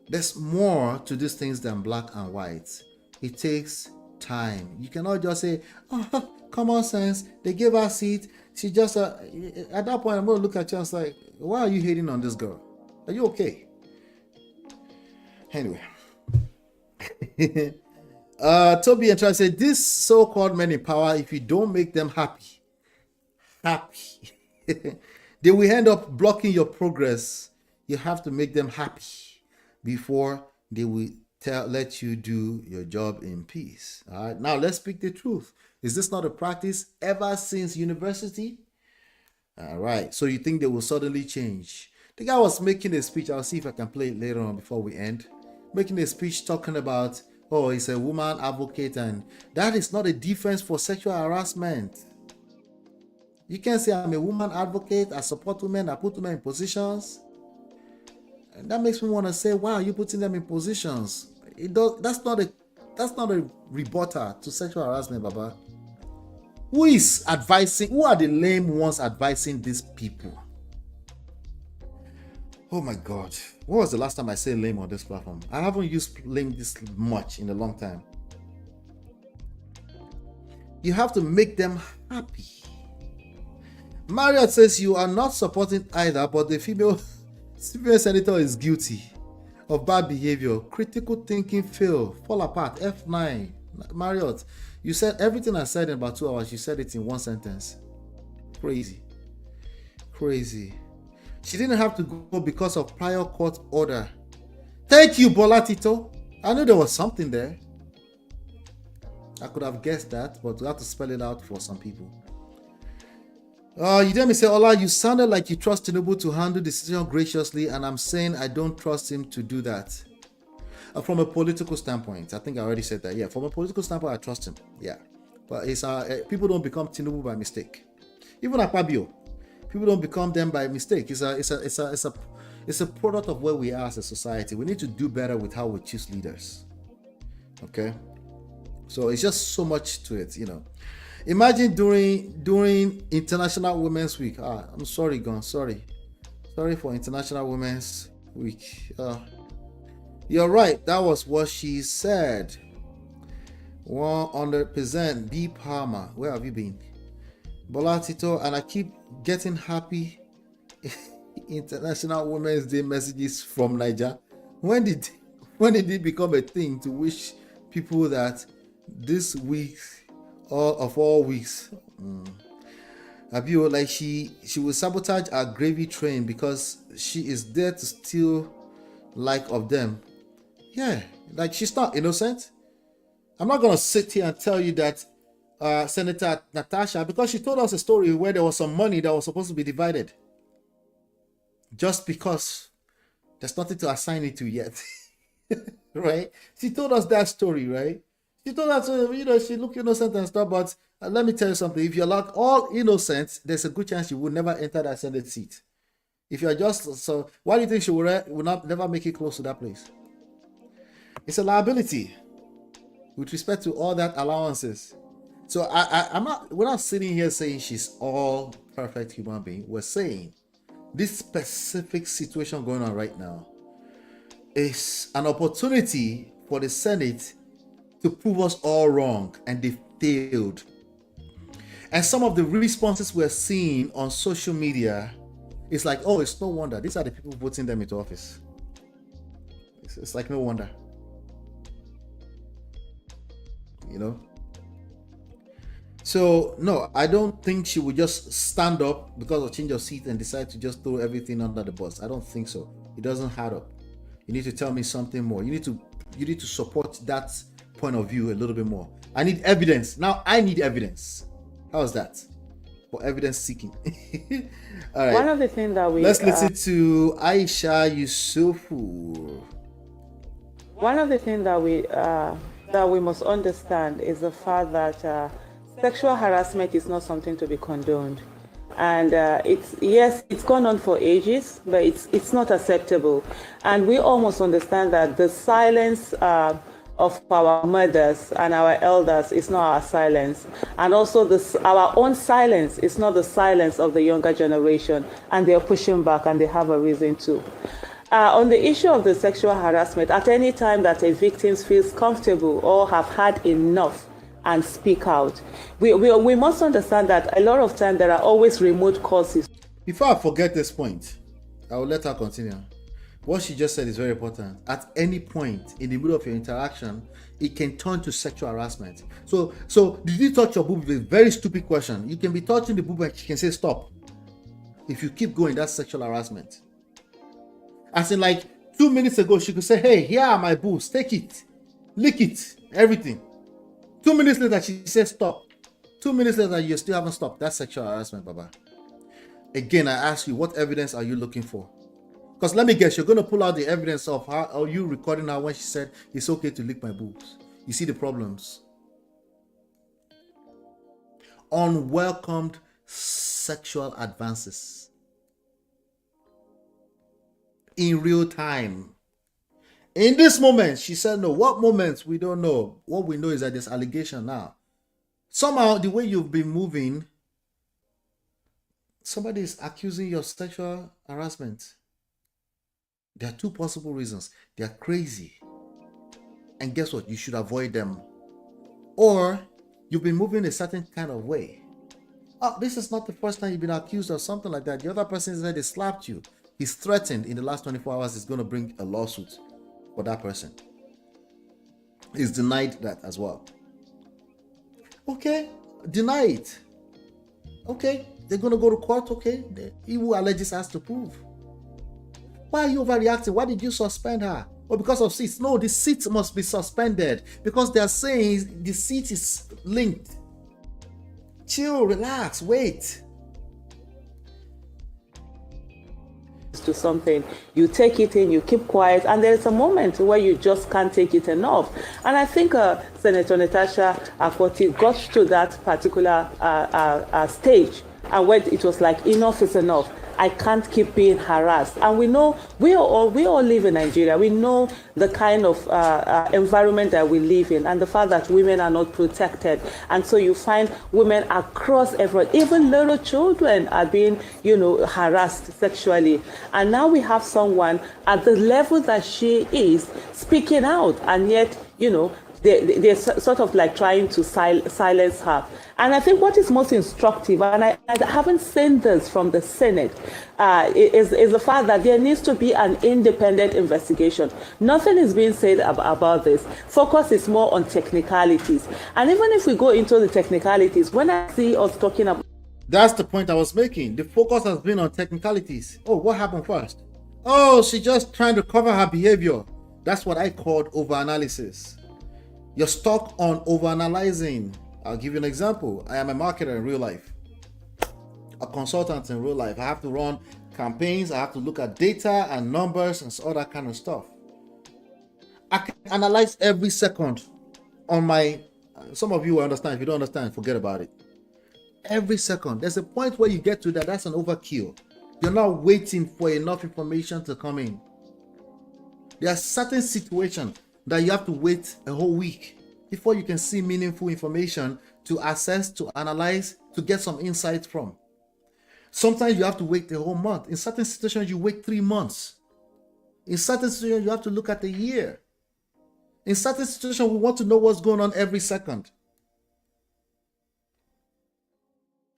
There's more to these things than black and white. It takes time. You cannot just say, oh, common sense, they gave her a seat. She just, at that point, I'm going to look at you and say, like, why are you hating on this girl? Are you okay? Anyway. Toby and Try said, this so-called men in power, if you don't make them happy, they will end up blocking your progress. You have to make them happy before they will let you do your job in peace. All right, now let's speak the truth. Is this not a practice ever since university? All right, so you think they will suddenly change? The guy was making a speech. I'll see if I can play it later on before we end. Making a speech talking about, oh, he's a woman advocate, and that is not a defense for sexual harassment. You can't say I'm a woman advocate, I support women, I put women in positions. And that makes me want to say, why are you putting them in positions? That's not a rebutter to sexual harassment, Baba. Who is advising? Who are the lame ones advising these people? Oh my God. When was the last time I said lame on this platform? I haven't used lame this much in a long time. You have to make them happy. Marriott says you are not supporting either, but the female senator is guilty of bad behavior. Critical thinking fail. Fall apart. F9. Marriott, you said everything I said in about 2 hours. You said it in one sentence. Crazy. She didn't have to go because of prior court order. Thank you, Bola Tito. I knew there was something there. I could have guessed that, but we have to spell it out for some people. You didn't say, Ola, you sounded like you trust Tinubu to handle the situation graciously, and I'm saying I don't trust him to do that. From a political standpoint, I think I already said that. Yeah, from a political standpoint, I trust him. Yeah, but it's people don't become Tinubu by mistake. Even Akpabio, people don't become them by mistake. It's a product of where we are as a society. We need to do better with how we choose leaders. Okay, so it's just so much to it, you know. Imagine during International Women's Week. I'm sorry, Gon. Sorry for International Women's Week. You're right. That was what she said. 100%. B. Palmer. Where have you been? Bola Tito, and I keep getting happy International Women's Day messages from Niger. When did it become a thing to wish people that this week, all weeks, Abio, like she will sabotage our gravy train because she is there to steal like of them? Yeah, like she's not innocent. I'm not gonna sit here and tell you that Senator Natasha, because she told us a story where there was some money that was supposed to be divided, just because there's nothing to assign it to yet. Right? She told us that story, right? She told us, she looked innocent and stuff, but let me tell you something. If you're like all innocent, there's a good chance you will never enter that Senate seat. If you're just, so why do you think she will never make it close to that place? It's a liability with respect to all that allowances. So we're not sitting here saying she's all perfect human being. We're saying this specific situation going on right now is an opportunity for the Senate to prove us all wrong, and they failed. And some of the responses we're seeing on social media is like, oh, it's no wonder. These are the people voting them into office. It's like no wonder. You know? So, no, I don't think she would just stand up because of change of seat and decide to just throw everything under the bus. I don't think so. It doesn't add up. You need to tell me something more. You need to support that point of view a little bit more. I need evidence. Now I need evidence. How's that? For evidence seeking. All right. One of the things that let's listen to Aisha Yusufu. One of the things that we must understand is the fact that Sexual harassment is not something to be condoned. And it's gone on for ages, but it's not acceptable. And we almost understand that the silence of our mothers and our elders is not our silence. And also our own silence is not the silence of the younger generation. And they're pushing back, and they have a reason to. On the issue of the sexual harassment, at any time that a victim feels comfortable or have had enough and speak out, we must understand that a lot of times there are always remote causes. Before I forget this point, I will let her continue. What she just said is very important. At any point in the middle of your interaction, it can turn to sexual harassment. So did you touch your boob? Is a very stupid question. You can be touching the boob and she can say stop. If you keep going, that's sexual harassment. As in, like 2 minutes ago, she could say, hey, here are my boobs, take it, lick it, everything. 2 minutes later, she says stop. 2 minutes later, you still haven't stopped. That's sexual harassment, Baba. Again, I ask you, what evidence are you looking for? Because let me guess, you're going to pull out the evidence of her, or you recording her when she said, it's okay to lick my boobs. You see the problems. Unwelcomed sexual advances. In real time. In this moment, she said no. What moments? We don't know. What we know is that there's allegation now. Somehow, the way you've been moving, somebody is accusing you of sexual harassment. There are two possible reasons. They are crazy. And guess what? You should avoid them. Or you've been moving a certain kind of way. Oh, this is not the first time you've been accused of something like that. The other person said they slapped you. He's threatened in the last 24 hours he's going to bring a lawsuit for that person. He's denied that as well. Okay, deny it. Okay, they're going to go to court. Okay, he who alleges has to prove. Why are you overreacting? Why did you suspend her? Oh, because of seats. No, the seat must be suspended because they are saying the seat is linked. Chill, relax, wait. To something, you take it in, you keep quiet, and there's a moment where you just can't take it enough. And I think Senator Natasha AKPOTI got to that particular stage, and when it was like, enough is enough. I can't keep being harassed. And we know, we all live in Nigeria. We know the kind of environment that we live in and the fact that women are not protected. And so you find women across everywhere, even little children are being, harassed sexually. And now we have someone at the level that she is speaking out, and yet, they're sort of like trying to silence her. And I think what is most instructive, and I haven't seen this from the Senate, is the fact that there needs to be an independent investigation. Nothing is being said about this. Focus is more on technicalities. And even if we go into the technicalities, when I see us talking about... That's the point I was making. The focus has been on technicalities. Oh, what happened first? Oh, she's just trying to cover her behavior. That's what I called overanalysis. You're stuck on overanalyzing. I'll give you an example. I am a marketer in real life, a consultant in real life. I have to run campaigns. I have to look at data and numbers and all that kind of stuff. I can analyze every second on my... Some of you will understand. If you don't understand, forget about it. Every second. There's a point where you get to that. That's an overkill. You're not waiting for enough information to come in. There are certain situations that you have to wait a whole week before you can see meaningful information to assess, to analyze, to get some insight from. Sometimes you have to wait a whole month. In certain situations, you wait 3 months. In certain situations, you have to look at a year. In certain situations, we want to know what's going on every second.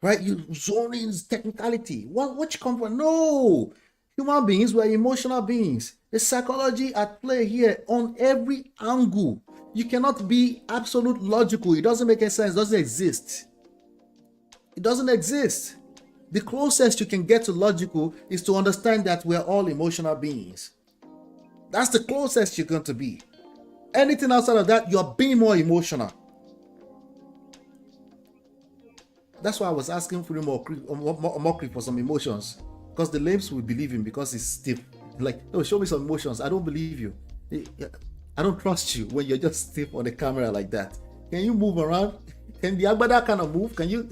Right? You zone in technicality. What you come from? No! Human beings were emotional beings. There's psychology at play here on every angle. You cannot be absolute logical. It doesn't make any sense. It doesn't exist. It doesn't exist. The closest you can get to logical is to understand that we're all emotional beings. That's the closest you're going to be. Anything outside of that, you're being more emotional. That's why I was asking for Reno Omokri for some emotions. Because the lames will believe him because he's stiff. Like, oh, show me some emotions. I don't believe you. I don't trust you when you're just stiff on the camera like that. Can you move around? Can the Agbada kind of move? Can you?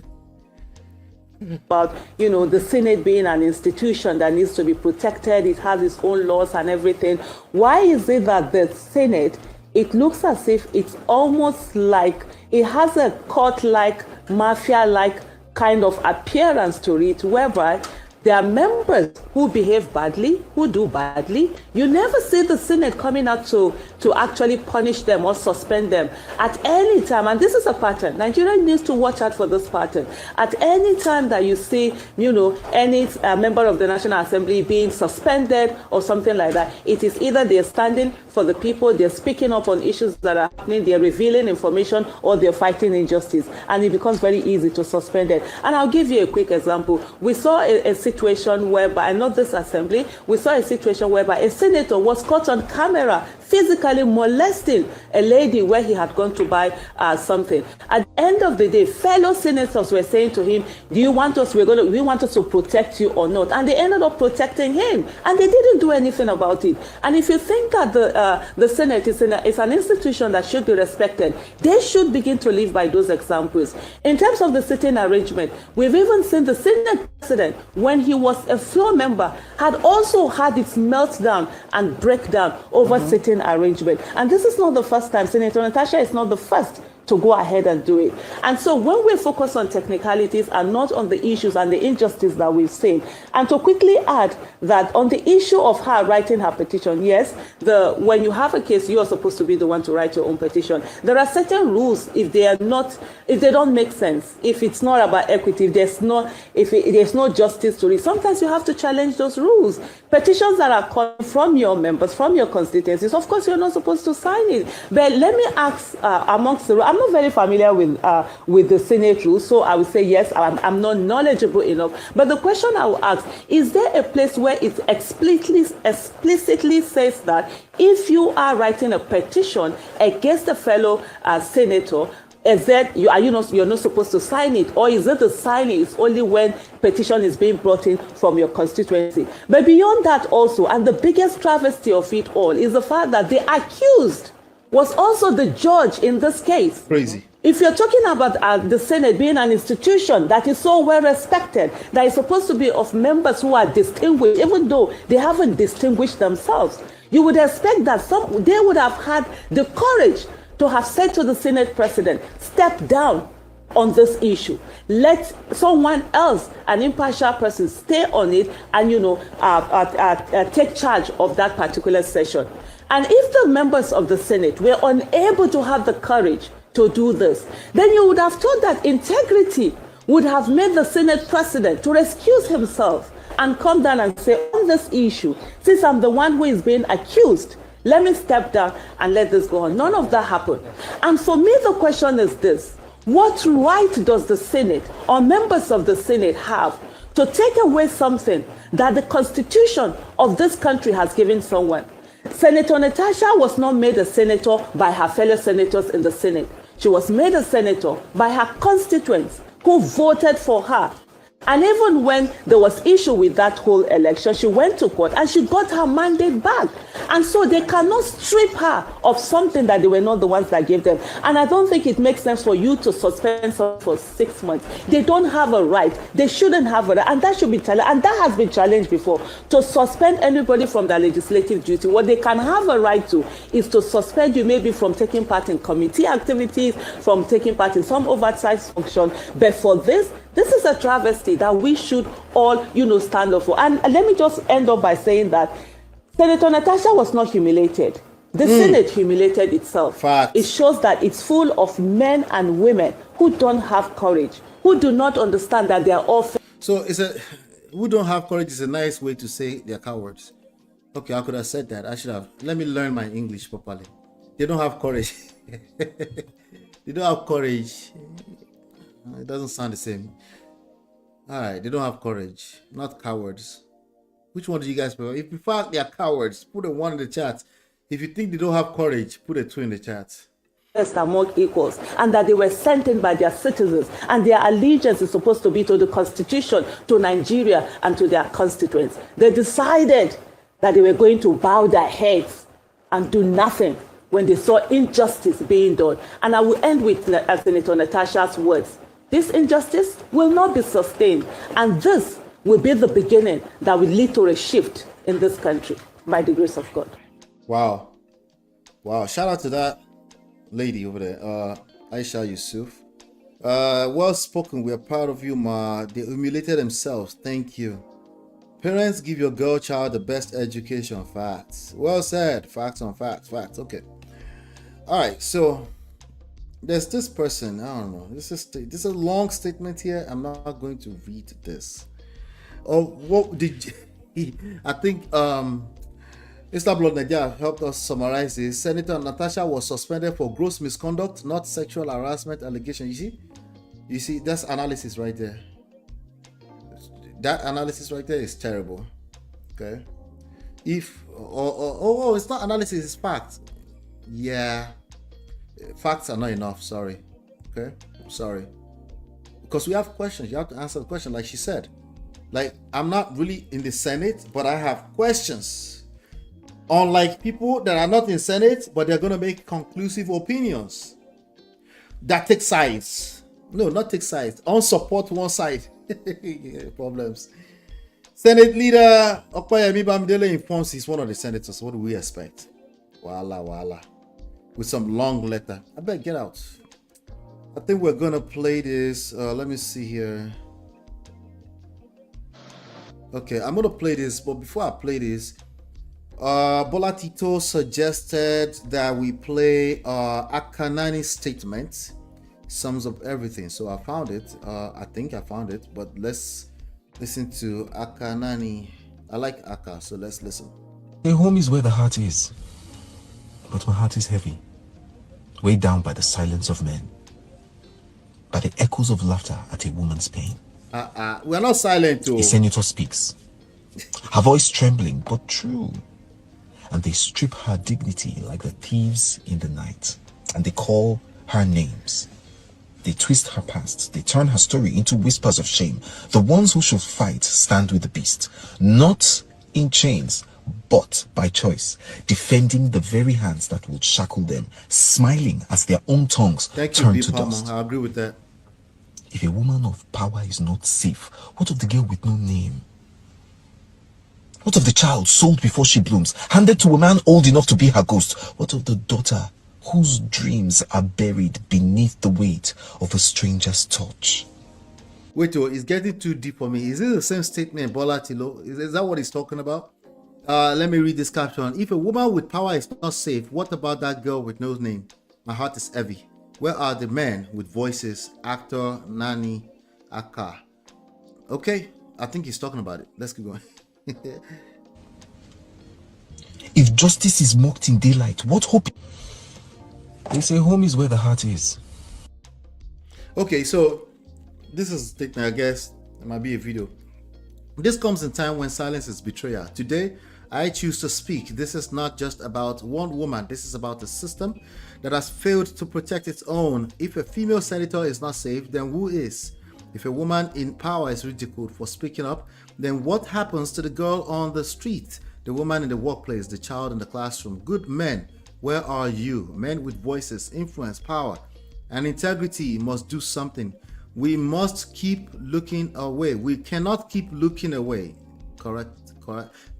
About the Senate being an institution that needs to be protected, it has its own laws and everything. Why is it that the Senate, it looks as if it's almost like it has a court-like, mafia-like kind of appearance to it, whereby there are members who behave badly, who do badly. You never see the Senate coming out to actually punish them or suspend them at any time. And this is a pattern. Nigeria needs to watch out for this pattern. At any time that you see, any member of the National Assembly being suspended or something like that, it is either they're standing for the people, they're speaking up on issues that are happening, they're revealing information, or they're fighting injustice. And it becomes very easy to suspend it. And I'll give you a quick example. We saw a situation whereby, not this assembly, we saw a situation whereby a senator was caught on camera physically molesting a lady where he had gone to buy something. At the end of the day, fellow senators were saying to him, do you want us, we want us to protect you or not? And they ended up protecting him, and they didn't do anything about it. And if you think that the Senate is an institution that should be respected, they should begin to live by those examples. In terms of the sitting arrangement, we've even seen the Senate president, when he was a floor member, had also had its meltdown and breakdown over sitting arrangement. And this is not the first time. Senator Natasha is not the first to go ahead and do it. And so when we focus on technicalities and not on the issues and the injustice that we've seen, and to quickly add that on the issue of her writing her petition, yes, when you have a case, you are supposed to be the one to write your own petition. There are certain rules if they don't make sense, if it's not about equity, if there's no justice to it, sometimes you have to challenge those rules. Petitions that are coming from your members, from your constituencies, of course you're not supposed to sign it. But let me ask amongst the rules, I'm not very familiar with the Senate rules, so I would say yes, I'm not knowledgeable enough. But the question I will ask, is there a place where it explicitly says that if you are writing a petition against a fellow senator, is that you're not supposed to sign it, or is it the signing is only when petition is being brought in from your constituency? But beyond that also, and the biggest travesty of it all, is the fact that the accused was also the judge in this case. Crazy. If you're talking about the Senate being an institution that is so well respected, that is supposed to be of members who are distinguished, even though they haven't distinguished themselves, you would expect that they would have had the courage to have said to the Senate president, step down on this issue. Let someone else, an impartial person, stay on it and, take charge of that particular session. And if the members of the Senate were unable to have the courage to do this, then you would have thought that integrity would have made the Senate president to excuse himself and come down and say, on this issue, since I'm the one who is being accused, let me step down and let this go on. None of that happened. And for me, the question is this: what right does the Senate or members of the Senate have to take away something that the Constitution of this country has given someone? Senator Natasha was not made a senator by her fellow senators in the Senate. She was made a senator by her constituents who voted for her. And even when there was issue with that whole election, she went to court and she got her mandate back. And so they cannot strip her of something that they were not the ones that gave them. And I don't think it makes sense for you to suspend someone for 6 months. They don't have a right. They shouldn't have a right. And that should be challenged. And that has been challenged before. To suspend anybody from their legislative duty, what they can have a right to is to suspend you maybe from taking part in committee activities, from taking part in some oversight function. But for this is a travesty that we should all, stand up for. And let me just end up by saying that Senator Natasha was not humiliated. The Senate humiliated itself. Fact. It shows that it's full of men and women who don't have courage, who do not understand that they are all. So who don't have courage is a nice way to say they're cowards. Okay, I could have said that. I should have. Let me learn my English properly. They don't have courage. They don't have courage. It doesn't sound the same. All right, they don't have courage, not cowards. Which one do you guys prefer? If you thought they are cowards, put a 1 in the chat. If you think they don't have courage, put a 2 in the chat. Among equals, and that they were sent in by their citizens, and their allegiance is supposed to be to the Constitution, to Nigeria, and to their constituents. They decided that they were going to bow their heads and do nothing when they saw injustice being done. And I will end with Senator Natasha's words. This injustice will not be sustained, and this will be the beginning that will lead to a shift in this country, by the grace of God. Wow. Wow. Shout out to that lady over there, Aisha Yusuf. Well spoken. We are proud of you, ma. They humiliated themselves. Thank you. Parents, give your girl child the best education. Facts. Well said. Facts on facts. Facts. Okay. All right. So there's this person. I don't know. This is a long statement here. I'm not going to read this. Oh, what did you, I think Mr. Blood Nadia helped us summarize this. Senator Natasha was suspended for gross misconduct, not sexual harassment allegation. You see, that's analysis right there. That analysis right there is terrible. Okay. If it's not analysis, it's facts. Yeah. Facts are not enough. Sorry. Okay. Sorry. Because we have questions. You have to answer the question, like she said. Like, I'm not really in the Senate, but I have questions. Unlike people that are not in Senate, but they're going to make conclusive opinions that take sides. No, not take sides. On support one side. Problems. Senate leader Akpabio Bamidele informs he's one of the senators. What do we expect? Wala. With some long letter. I better get out. I think we're going to play this. Let me see here. Okay, I'm going to play this. But before I play this, Bola Tito suggested that we play Akanani's statement. Sums up everything. So I found it. I think I found it. But let's listen to Akanani. I like Aka, so let's listen. A home is where the heart is. But my heart is heavy. Weighed down by the silence of men. By the echoes of laughter at a woman's pain. We're not silent too. A senator speaks. Her voice trembling, but true. And they strip her dignity like the thieves in the night. And they call her names. They twist her past. They turn her story into whispers of shame. The ones who should fight stand with the beast. Not in chains, but by choice. Defending the very hands that would shackle them. Smiling as their own tongues turn to dust. I agree with that. If a woman of power is not safe, what of the girl with no name? What of the child sold before she blooms, handed to a man old enough to be her ghost? What of the daughter whose dreams are buried beneath the weight of a stranger's touch? Wait, it's getting too deep for me. Is it the same statement, Bola Tilo? Is that what he's talking about? Let me read this caption. If a woman with power is not safe, what about that girl with no name? My heart is heavy. Where are the men with voices? Actor, Nani, Aka. Okay, I think he's talking about it. Let's keep going. If justice is mocked in daylight, what hope? They say home is where the heart is. Okay, so this is a statement, I guess. It might be a video. This comes in time when silence is betrayal. Today, I choose to speak. This is not just about one woman. This is about a system that has failed to protect its own. If a female senator is not safe, then who is? If a woman in power is ridiculed for speaking up, then what happens to the girl on the street, the woman in the workplace, the child in the classroom? Good men, where are you? Men with voices, influence, power, and integrity must do something. We must keep looking away. We cannot keep looking away.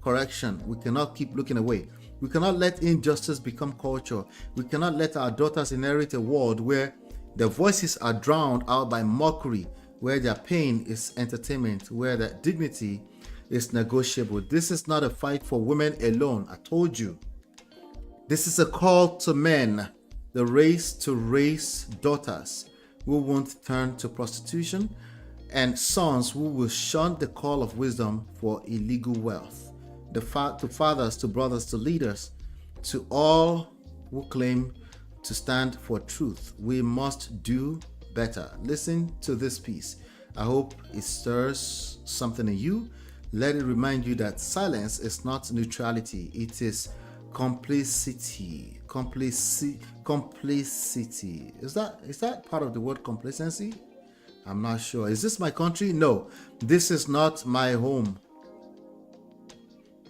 Correction. We cannot keep looking away. We cannot let injustice become culture. We cannot let our daughters inherit a world where their voices are drowned out by mockery, where their pain is entertainment, where their dignity is negotiable. This is not a fight for women alone. I told you. This is a call to men, the race to raise daughters who won't turn to prostitution, and sons who will shun the call of wisdom for illegal wealth. To fathers, to brothers, to leaders, to all who claim to stand for truth. We must do better. Listen to this piece. I hope it stirs something in you. Let it remind you that silence is not neutrality. It is complicity. Complicity. Is that part of the word complacency? I'm not sure. Is this my country? No. This is not my home.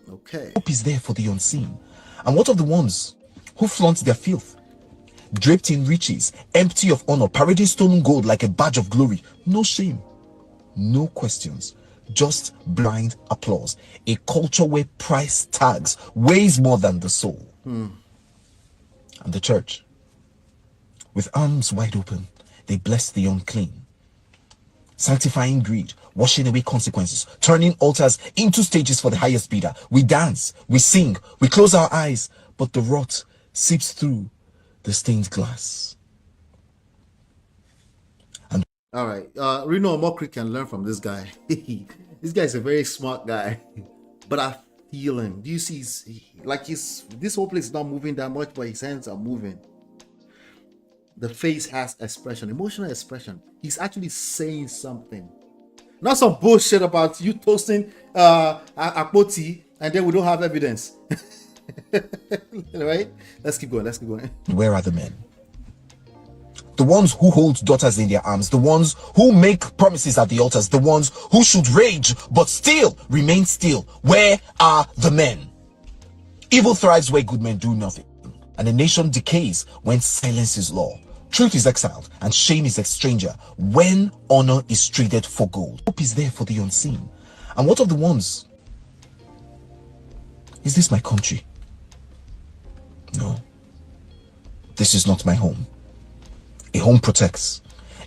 Okay. Hope is there for the unseen. And what of the ones who flaunt their filth, draped in riches, empty of honor, parading stolen gold like a badge of glory. No shame, no questions, just blind applause. A culture where price tags weighs more than the soul. And the church, with arms wide open, they bless the unclean, sanctifying greed, washing away consequences, turning altars into stages for the highest bidder. We dance, we sing, we close our eyes, but the rot seeps through the stained glass. And all right, Reno Omokri can learn from this guy. This guy is a very smart guy, but I feel him. Do you see? This whole place is not moving that much, but his hands are moving. The face has expression, emotional expression. He's actually saying something. Not some bullshit about you toasting AKPOTI and then we don't have evidence. Right? Let's keep going. where are the men? The ones who hold daughters in their arms, the ones who make promises at the altars, the ones who should rage but still remain still. Where are the men? Evil thrives where good men do nothing, and a nation decays when silence is law. Truth is exiled and shame is a stranger when honor is traded for gold. Hope is there for the unseen. And what of the ones? Is this my country? No. This is not my home. A home protects.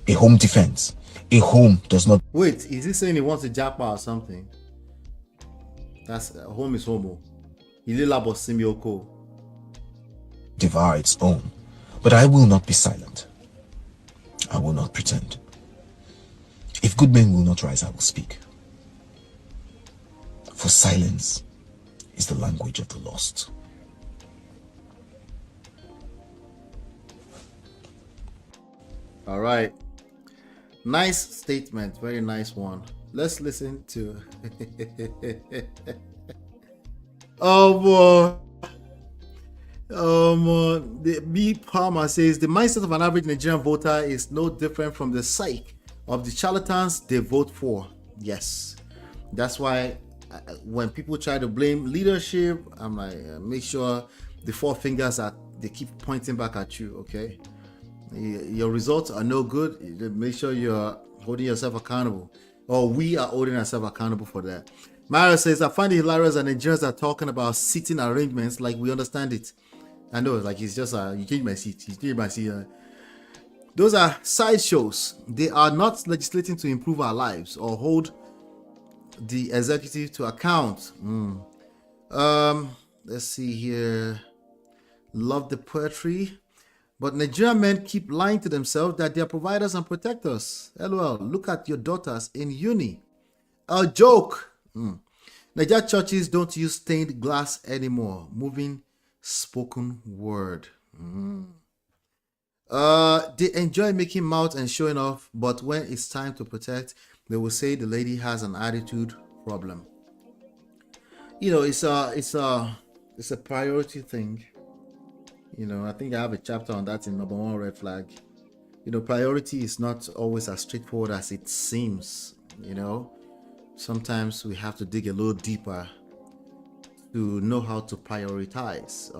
A home defends. A home does not. Wait, is he saying he wants a japa or something? That's home is homo. Ililabo simioko. Devour its own. But I will not be silent. I will not pretend. If good men will not rise, I will speak. For silence is the language of the lost. All right. Nice statement. Very nice one. Let's listen to. Oh boy. The B Palmer says the mindset of an average Nigerian voter is no different from the psyche of the charlatans they vote for. Yes, that's why when people try to blame leadership, I'm like, make sure the four fingers they keep pointing back at you. Okay, your results are no good. Make sure you're holding yourself accountable, or we are holding ourselves accountable for that. Mario says, I find it hilarious that Nigerians are talking about seating arrangements like we understand it. I know, like it's just you change my seat. You change my seat. Those are sideshows. They are not legislating to improve our lives or hold the executive to account. Let's see here. Love the poetry, but Nigerian men keep lying to themselves that they are providers and protectors. LOL. Look at your daughters in uni. A joke. Nigerian churches don't use stained glass anymore. Moving spoken word. They enjoy making mouth and showing off, but when it's time to protect, they will say the lady has an attitude problem. You know, it's a priority thing. You know, I think I have a chapter on that in number 1 red flag. You know, priority is not always as straightforward as it seems. You know, sometimes we have to dig a little deeper to know how to prioritize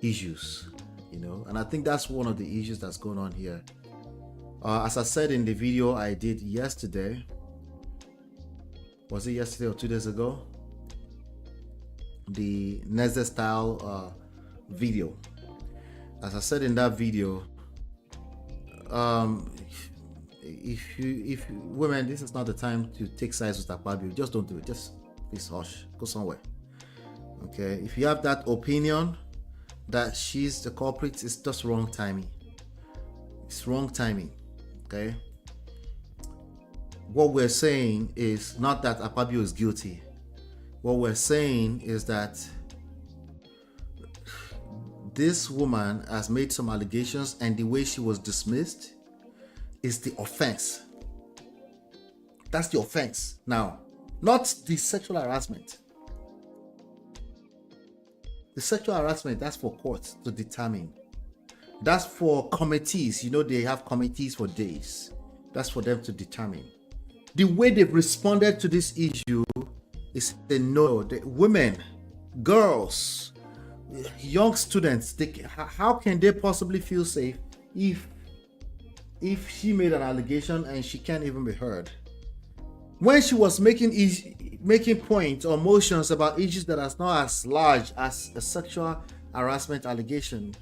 issues, you know, and I think that's one of the issues that's going on here. As I said in the video I did yesterday, was it yesterday or 2 days ago? The Neze style video. As I said in that video, if women, this is not the time to take sides with Akpabio. Just don't do it. Just please hush. Go somewhere. Okay, if you have that opinion that she's the culprit, it's just wrong timing. It's wrong timing. Okay, what we're saying is not that Akpabio is guilty. What we're saying is that this woman has made some allegations, and the way she was dismissed is the offense. That's the offense now, not the sexual harassment. The sexual harassment, that's for courts to determine. That's for committees. You know, they have committees for days. That's for them to determine. The way they've responded to this issue is the no. The women, girls, young students, how can they possibly feel safe if she made an allegation and she can't even be heard? When she was making points or motions about issues that are not as large as a sexual harassment allegation,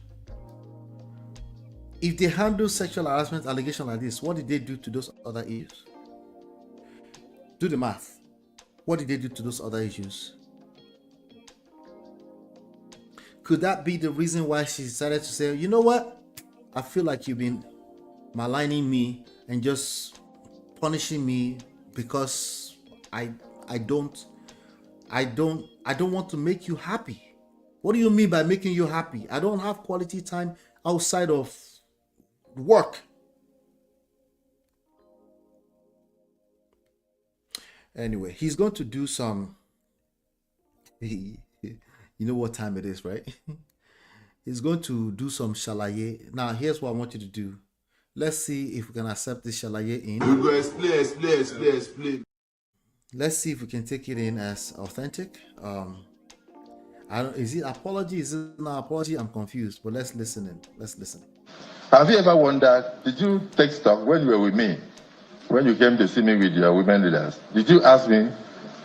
if they handle sexual harassment allegation like this, what did they do to those other issues? Do the math. What did they do to those other issues? Could that be the reason why she decided to say, you know what? I feel like you've been maligning me and just punishing me because I don't want to make you happy. What do you mean by making you happy? I don't have quality time outside of work. Anyway, he's going to do some, you know what time it is, right? He's going to do some shalaye. Now, here's what I want you to do. Let's see if we can accept this shalaye in. We go explain. Let's see if we can take it in as authentic. Is it apology? Is it not apology? I'm confused, but let's listen in. Let's listen. Have you ever wondered, did you take stock when you were with me? When you came to see me with your women leaders, did you ask me,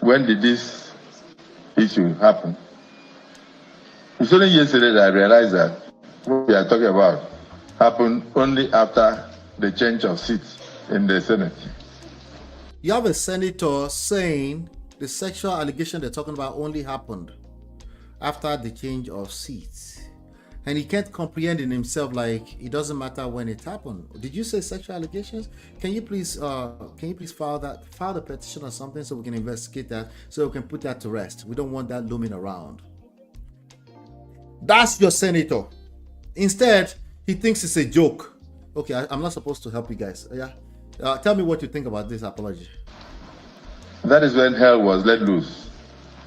when did this issue happen? It's only yesterday that I realized that what we are talking about happened only after the change of seats in the Senate. You have a senator saying the sexual allegation they're talking about only happened after the change of seats. And he can't comprehend in himself, like, it doesn't matter when it happened. Did you say sexual allegations? Can you please file the petition or something so we can investigate that, so we can put that to rest? We don't want that looming around. That's your senator. Instead, he thinks it's a joke. Okay, I'm not supposed to help you guys. Yeah, tell me what you think about this apology. That is when hell was let loose,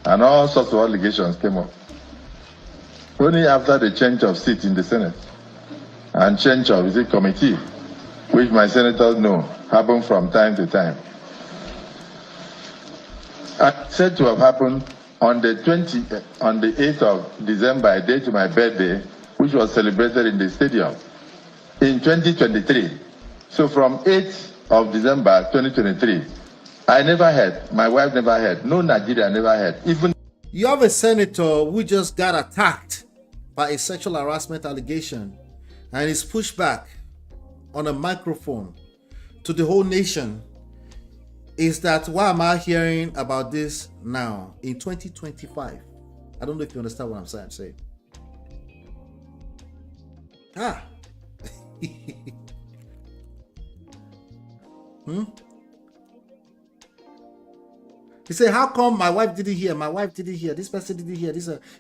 and all sorts of allegations came up. Only after the change of seat in the Senate and change of committee, which my senators know happen from time to time. Said to have happened on the 8th of December, a day to my birthday, which was celebrated in the stadium in 2023. So from 8th of December 2023, I never heard, my wife never heard, no Nigerian never heard. Even you have a senator who just got attacked by a sexual harassment allegation and is pushed back on a microphone to the whole nation. Is that why am I hearing about this now in 2025? I don't know if you understand what I'm saying. He said, how come my wife didn't hear? My wife didn't hear. This person didn't hear.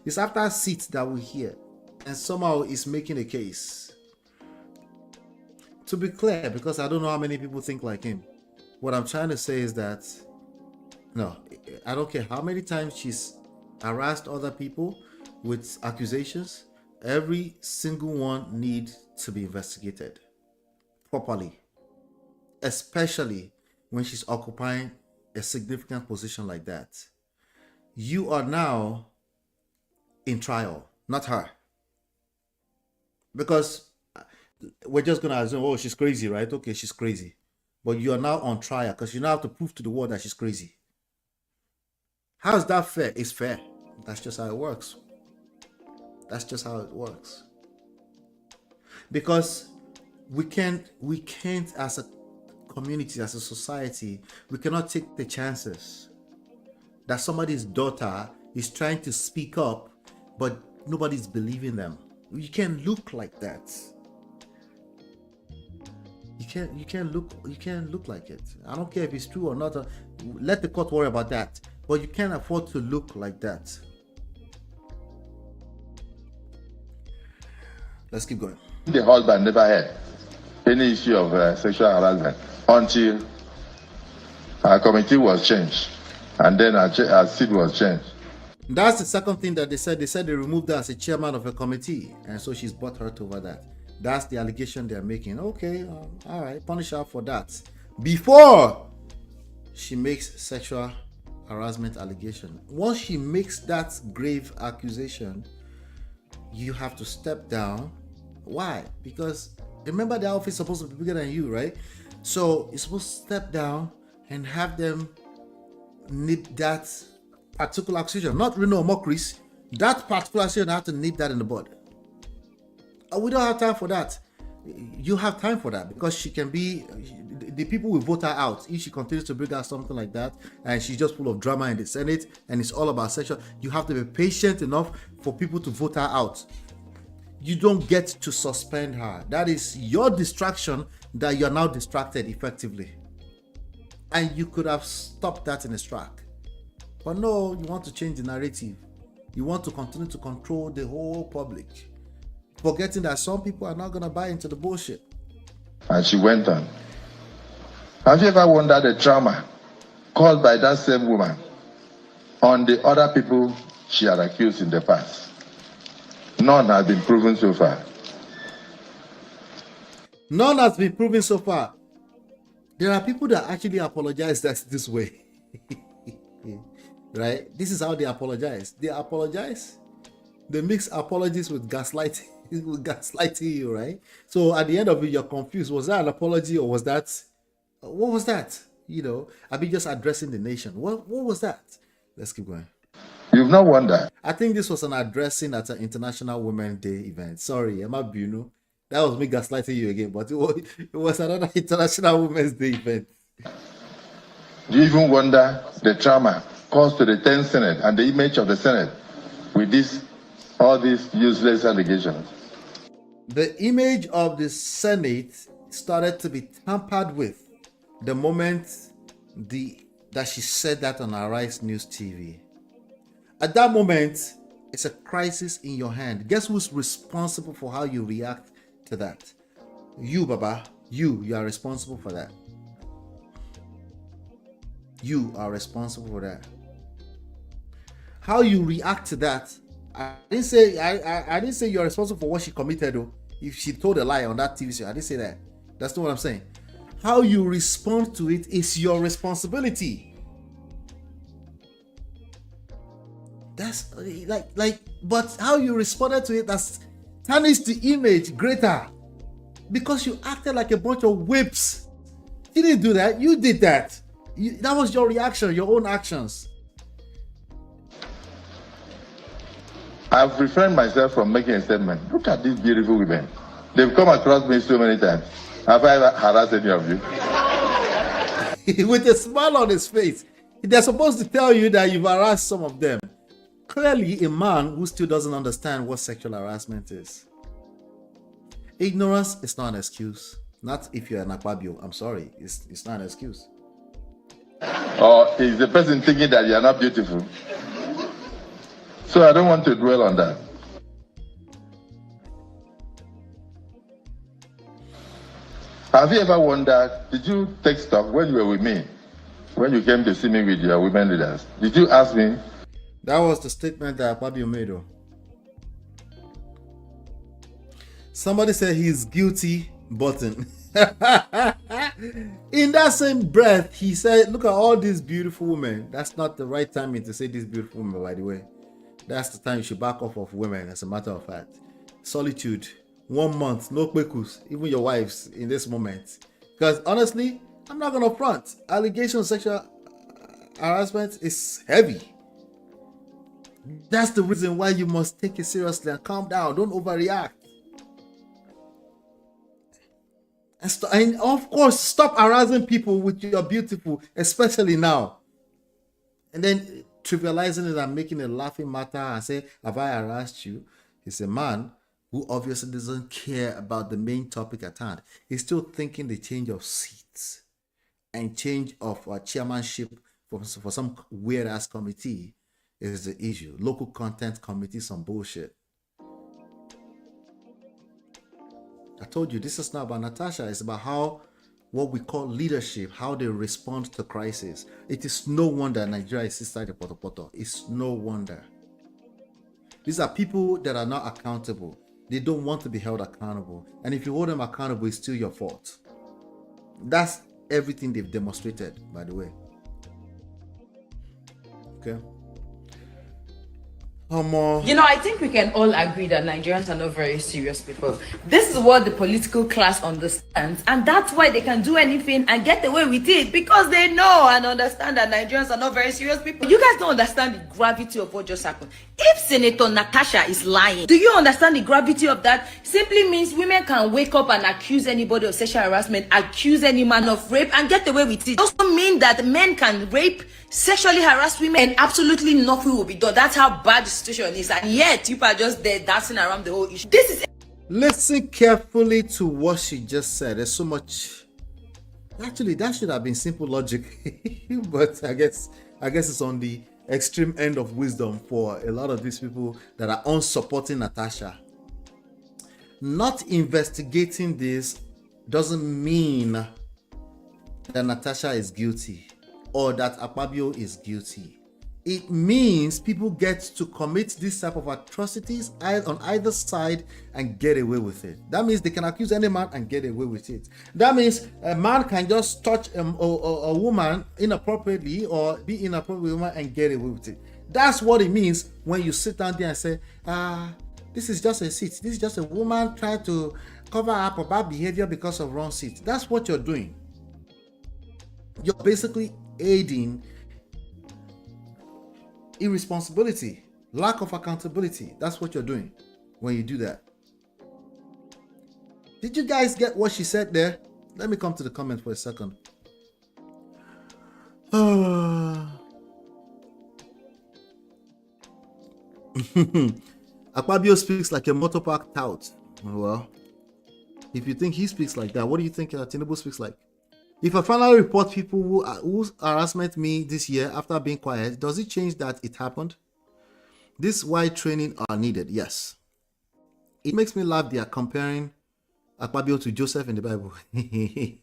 It's after seats that we hear. And somehow it's making a case. To be clear, because I don't know how many people think like him. What I'm trying to say is that, no, I don't care how many times she's harassed other people with accusations. Every single one needs to be investigated properly. Especially when she's occupying a significant position like that. You are now in trial, not her. Because we're just going to assume, oh, she's crazy, right? Okay, she's crazy. But you are now on trial because you now have to prove to the world that she's crazy. How is that fair? It's fair. That's just how it works. That's just how it works. Because we can't as a community, as a society, we cannot take the chances that somebody's daughter is trying to speak up, but nobody's believing them. You can't look like that. You can't look like it. I don't care if it's true or not. Let the court worry about that. But you can't afford to look like that. Let's keep going. The husband never had any issue of sexual harassment until our committee was changed, and then our seat was changed. That's the second thing that they said. They said they removed her as a chairman of a committee, and so she's brought her over that. That's the allegation they're making. Okay, all right, punish her for that. Before she makes sexual harassment allegation. Once she makes that grave accusation, you have to step down. Why? Because remember, the office is supposed to be bigger than you, right? So you're supposed to step down and have them nip that particular accusation, not Reno Omokri's. That particular accusation have to nip that in the bud. We don't have time for that. You have time for that because she can be, the people will vote her out if she continues to bring out something like that, and she's just full of drama in the Senate and it's all about sexual. You have to be patient enough for people to vote her out. You don't get to suspend her. That is your distraction, that you're now distracted effectively. And you could have stopped that in its track. But no, you want to change the narrative. You want to continue to control the whole public, forgetting that some people are not going to buy into the bullshit. And she went on. Have you ever wondered the trauma caused by that same woman on the other people she had accused in the past? None has been proven so far. None has been proven so far. There are people that actually apologize this way. Right? This is how they apologize. They apologize. They mix apologies with gaslighting. With gaslighting you, right? So at the end of it, you're confused. Was that an apology or was that, what was that? You know, I've been just addressing the nation. What was that? Let's keep going. You've not wondered. I think this was an addressing at an International Women's Day event. Sorry, Emma Bunu. That was me gaslighting you again, but it was another International Women's Day event. Do you even wonder the trauma caused to the 10th Senate and the image of the Senate with all these useless allegations? The image of the Senate started to be tampered with the moment that she said that on Arise News TV. At that moment, it's a crisis in your hand. Guess who's responsible for how you react to that? You, Baba. You are responsible for that. You are responsible for that. How you react to that, I didn't say you're responsible for what she committed though. If she told a lie on that TV show, I didn't say that. That's not what I'm saying. How you respond to it is your responsibility. That's but how you responded to it, that's tarnished the image greater. Because you acted like a bunch of whips. You didn't do that. You did that. That was your reaction, your own actions. I've refrained myself from making a statement. Look at these beautiful women. They've come across me so many times. Have I ever harassed any of you? With a smile on his face. They're supposed to tell you that you've harassed some of them. Clearly, a man who still doesn't understand what sexual harassment is. Ignorance is not an excuse. Not if you're an Akpabio. I'm sorry. It's not an excuse. Or is the person thinking that you're not beautiful? So I don't want to dwell on that. Have you ever wondered, did you take stock when you were with me? When you came to see me with your women leaders? Did you ask me? That was the statement that Akpabio made. Though. Somebody said he's guilty, button. In that same breath, he said, look at all these beautiful women. That's not the right timing to say these beautiful women, by the way. That's the time you should back off of women, as a matter of fact. Solitude. 1 month, no kwekus, even your wives in this moment. Because honestly, I'm not going to front. Allegation of sexual harassment is heavy. That's the reason why you must take it seriously and calm down. Don't overreact. And of course, stop harassing people with your beautiful, especially now. And then trivializing it and making a laughing matter and say, have I harassed you? He's a man who obviously doesn't care about the main topic at hand. He's still thinking the change of seats and change of chairmanship for some weird-ass committee is the issue. Local content committee, some bullshit. I told you, this is not about Natasha. It's about how, what we call leadership, how they respond to crisis. It is no wonder Nigeria is inside the poto. It's no wonder. These are people that are not accountable. They don't want to be held accountable. And if you hold them accountable, it's still your fault. That's everything they've demonstrated, by the way. Okay. You know, I think we can all agree that Nigerians are not very serious people. This is what the political class understands, and that's why they can do anything and get away with it, because they know and understand that Nigerians are not very serious people. You guys don't understand the gravity of what just happened. If Senator Natasha is lying, do you understand the gravity of that? Simply means women can wake up and accuse anybody of sexual harassment, accuse any man of rape, and get away with it. It also mean that men can rape, sexually harass women, and absolutely nothing will be done. That's how bad the situation is, and yet people are just there dancing around the whole issue. This is... Listen carefully to what she just said. There's so much. Actually, that should have been simple logic, but I guess it's on the extreme end of wisdom for a lot of these people that are unsupporting Natasha. Not investigating this doesn't mean that Natasha is guilty or that Akpabio is guilty. It means people get to commit this type of atrocities on either side and get away with it. That means they can accuse any man and get away with it. That means a man can just touch a woman inappropriately or be inappropriate with a woman and get away with it. That's what it means when you sit down there and say, this is just a seat. This is just a woman trying to cover up a bad behavior because of wrong seat. That's what you're doing. You're basically aiding irresponsibility, lack of accountability. That's what you're doing when you do that. Did you guys get what she said there? Let me come to the comment for a second. Akpabio speaks like a motor park tout. Well, if you think he speaks like that, what do you think Tinubu speaks like? If I finally report people who harassment me this year after being quiet, does it change that it happened? This is why training are needed. Yes. It makes me laugh they are comparing Akpabio to Joseph in the Bible. They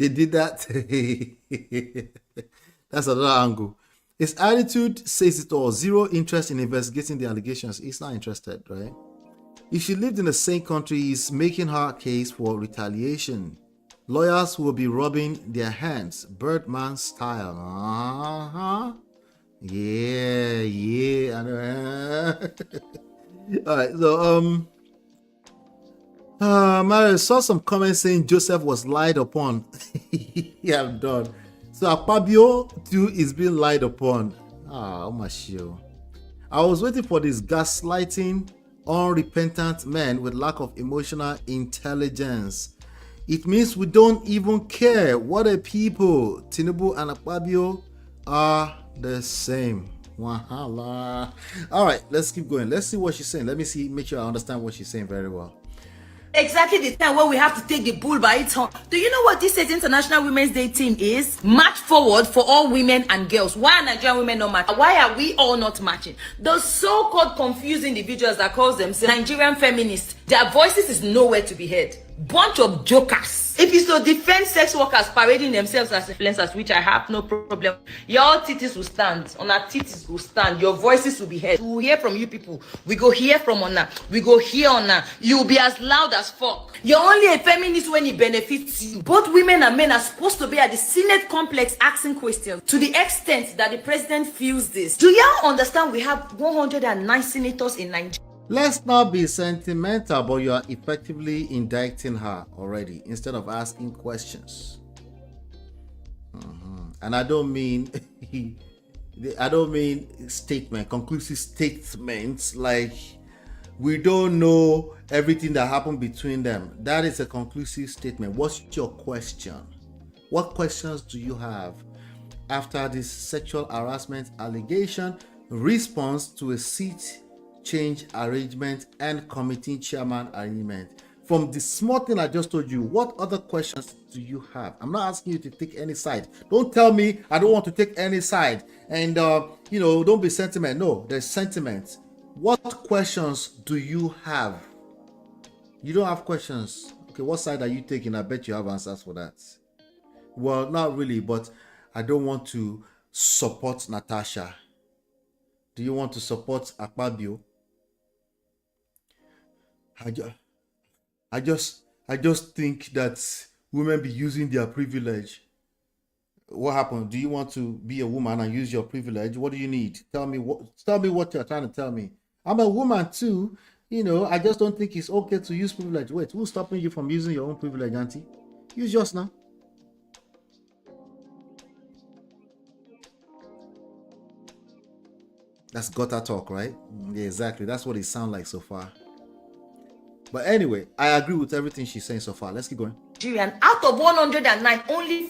did that. That's another angle. His attitude says it all. Zero interest in investigating the allegations. He's not interested, right? If she lived in the same country, he's making her case for retaliation. Lawyers will be rubbing their hands, Birdman style. Yeah. All right, so Mary saw some comments saying Joseph was lied upon. Yeah, I'm done. So Akpabio too is being lied upon. Oh my show. I was waiting for this gaslighting, unrepentant man with lack of emotional intelligence. It means we don't even care what a people. Tinubu and Akpabio are the same. Wahala. All right, let's keep going. Let's see what she's saying. Let me see, make sure I understand what she's saying very well. Exactly the time when we have to take the bull by its horn. Do you know what this year's International Women's Day theme is? March forward for all women and girls. Why are Nigerian women not marching? Why are we all not marching? Those so-called confused individuals that call themselves Nigerian feminists, their voices is nowhere to be heard. Bunch of jokers. If it's to defend sex workers parading themselves as influencers, which I have no problem, your titties will stand. On our titties will stand. Your voices will be heard. We will hear from you people. We go hear from Ona. We go hear Ona. You will be as loud as fuck. You're only a feminist when it benefits you. Both women and men are supposed to be at the Senate complex asking questions. To the extent that the president feels this. Do y'all understand we have 109 senators in Nigeria? Let's not be sentimental, but you are effectively indicting her already instead of asking questions. And I don't mean conclusive statements like we don't know everything that happened between them. That is a conclusive statement. What's your question? What questions do you have after this sexual harassment allegation, response to a seat change arrangement and committee chairman arrangement? From the small thing I just told you, what other questions do you have? I'm not asking you to take any side. Don't tell me I don't want to take any side and don't be sentiment. No, there's sentiment. What questions do you have? You don't have questions. Okay, what side are you taking? I bet you have answers for that. Well, not really, but I don't want to support Natasha. Do you want to support Akpabio? I just think that women be using their privilege. What happened? Do you want to be a woman and use your privilege? What do you need? Tell me what you're trying to tell me. I'm a woman too. You know, I just don't think it's okay to use privilege. Wait, who's stopping you from using your own privilege, auntie? Use yours now. That's gutter talk, right? Yeah, exactly. That's what it sounds like so far. But anyway, I agree with everything she's saying so far. Let's keep going. Nigerian, out of 109, only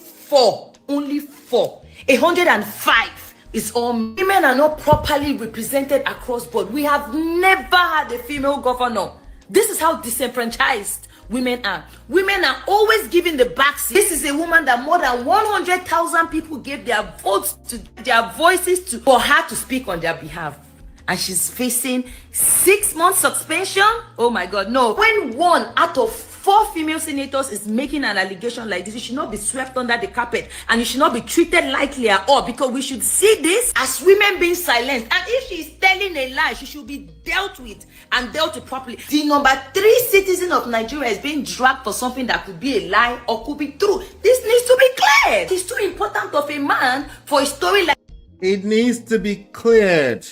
105 is all women are not properly represented across board. We have never had a female governor. This is how disenfranchised women are. Women are always given the backseat. This is a woman that more than 100,000 people gave their votes to, their voices to, for her to speak on their behalf. And she's facing 6 months suspension. Oh my God, no. When 1 out of 4 female senators is making an allegation like this, it should not be swept under the carpet and it should not be treated lightly at all, because we should see this as women being silenced. And if she's telling a lie, she should be dealt with and dealt with properly. The number 3 citizen of Nigeria is being dragged for something that could be a lie or could be true. This needs to be cleared. It's too important of a man for a story like it needs to be cleared.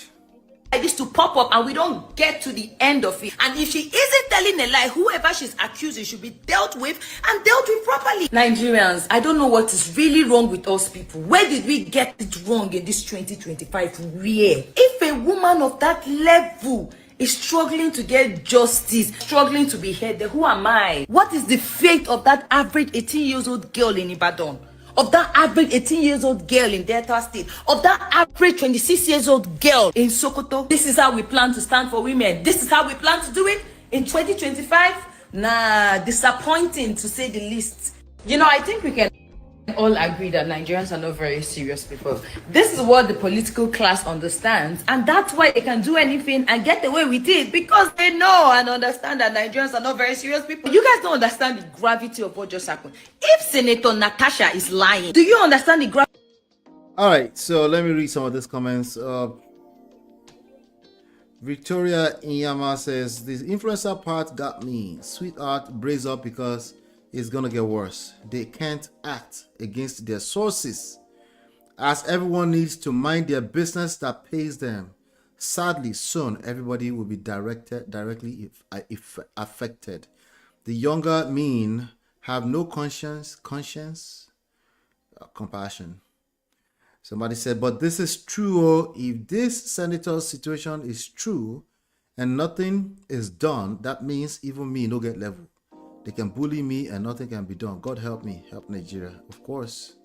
Like this to pop up and we don't get to the end of it. And if she isn't telling a lie, whoever she's accusing should be dealt with and dealt with properly. Nigerians, I don't know what is really wrong with us people. Where did we get it wrong in this 2025? Where? If a woman of that level is struggling to get justice, struggling to be heard, then who am I? What is the fate of that average 18-year-old girl in Ibadan? Of that average 18-year-old girl in Delta State, of that average 26-year-old girl in Sokoto? This is how we plan to stand for women. This is how we plan to do it in 2025. Nah, disappointing to say the least. You know, I think we can all agree that Nigerians are not very serious people. This is what the political class understands, and that's why they can do anything and get away with it, because they know and understand that Nigerians are not very serious people. You guys don't understand the gravity of what just happened. If Senator Natasha is lying, do you understand the gravity? All right, so let me read some of these comments. Victoria Inyama says, this influencer part got me. Sweetheart, brace up because it's gonna get worse. They can't act against their sources, as everyone needs to mind their business that pays them. Sadly, soon everybody will be directly affected. The younger mean have no compassion. Somebody said, but this is true. If this senator's situation is true and nothing is done, that means even me no get level. They can bully me and nothing can be done. God help me, help Nigeria. Of course.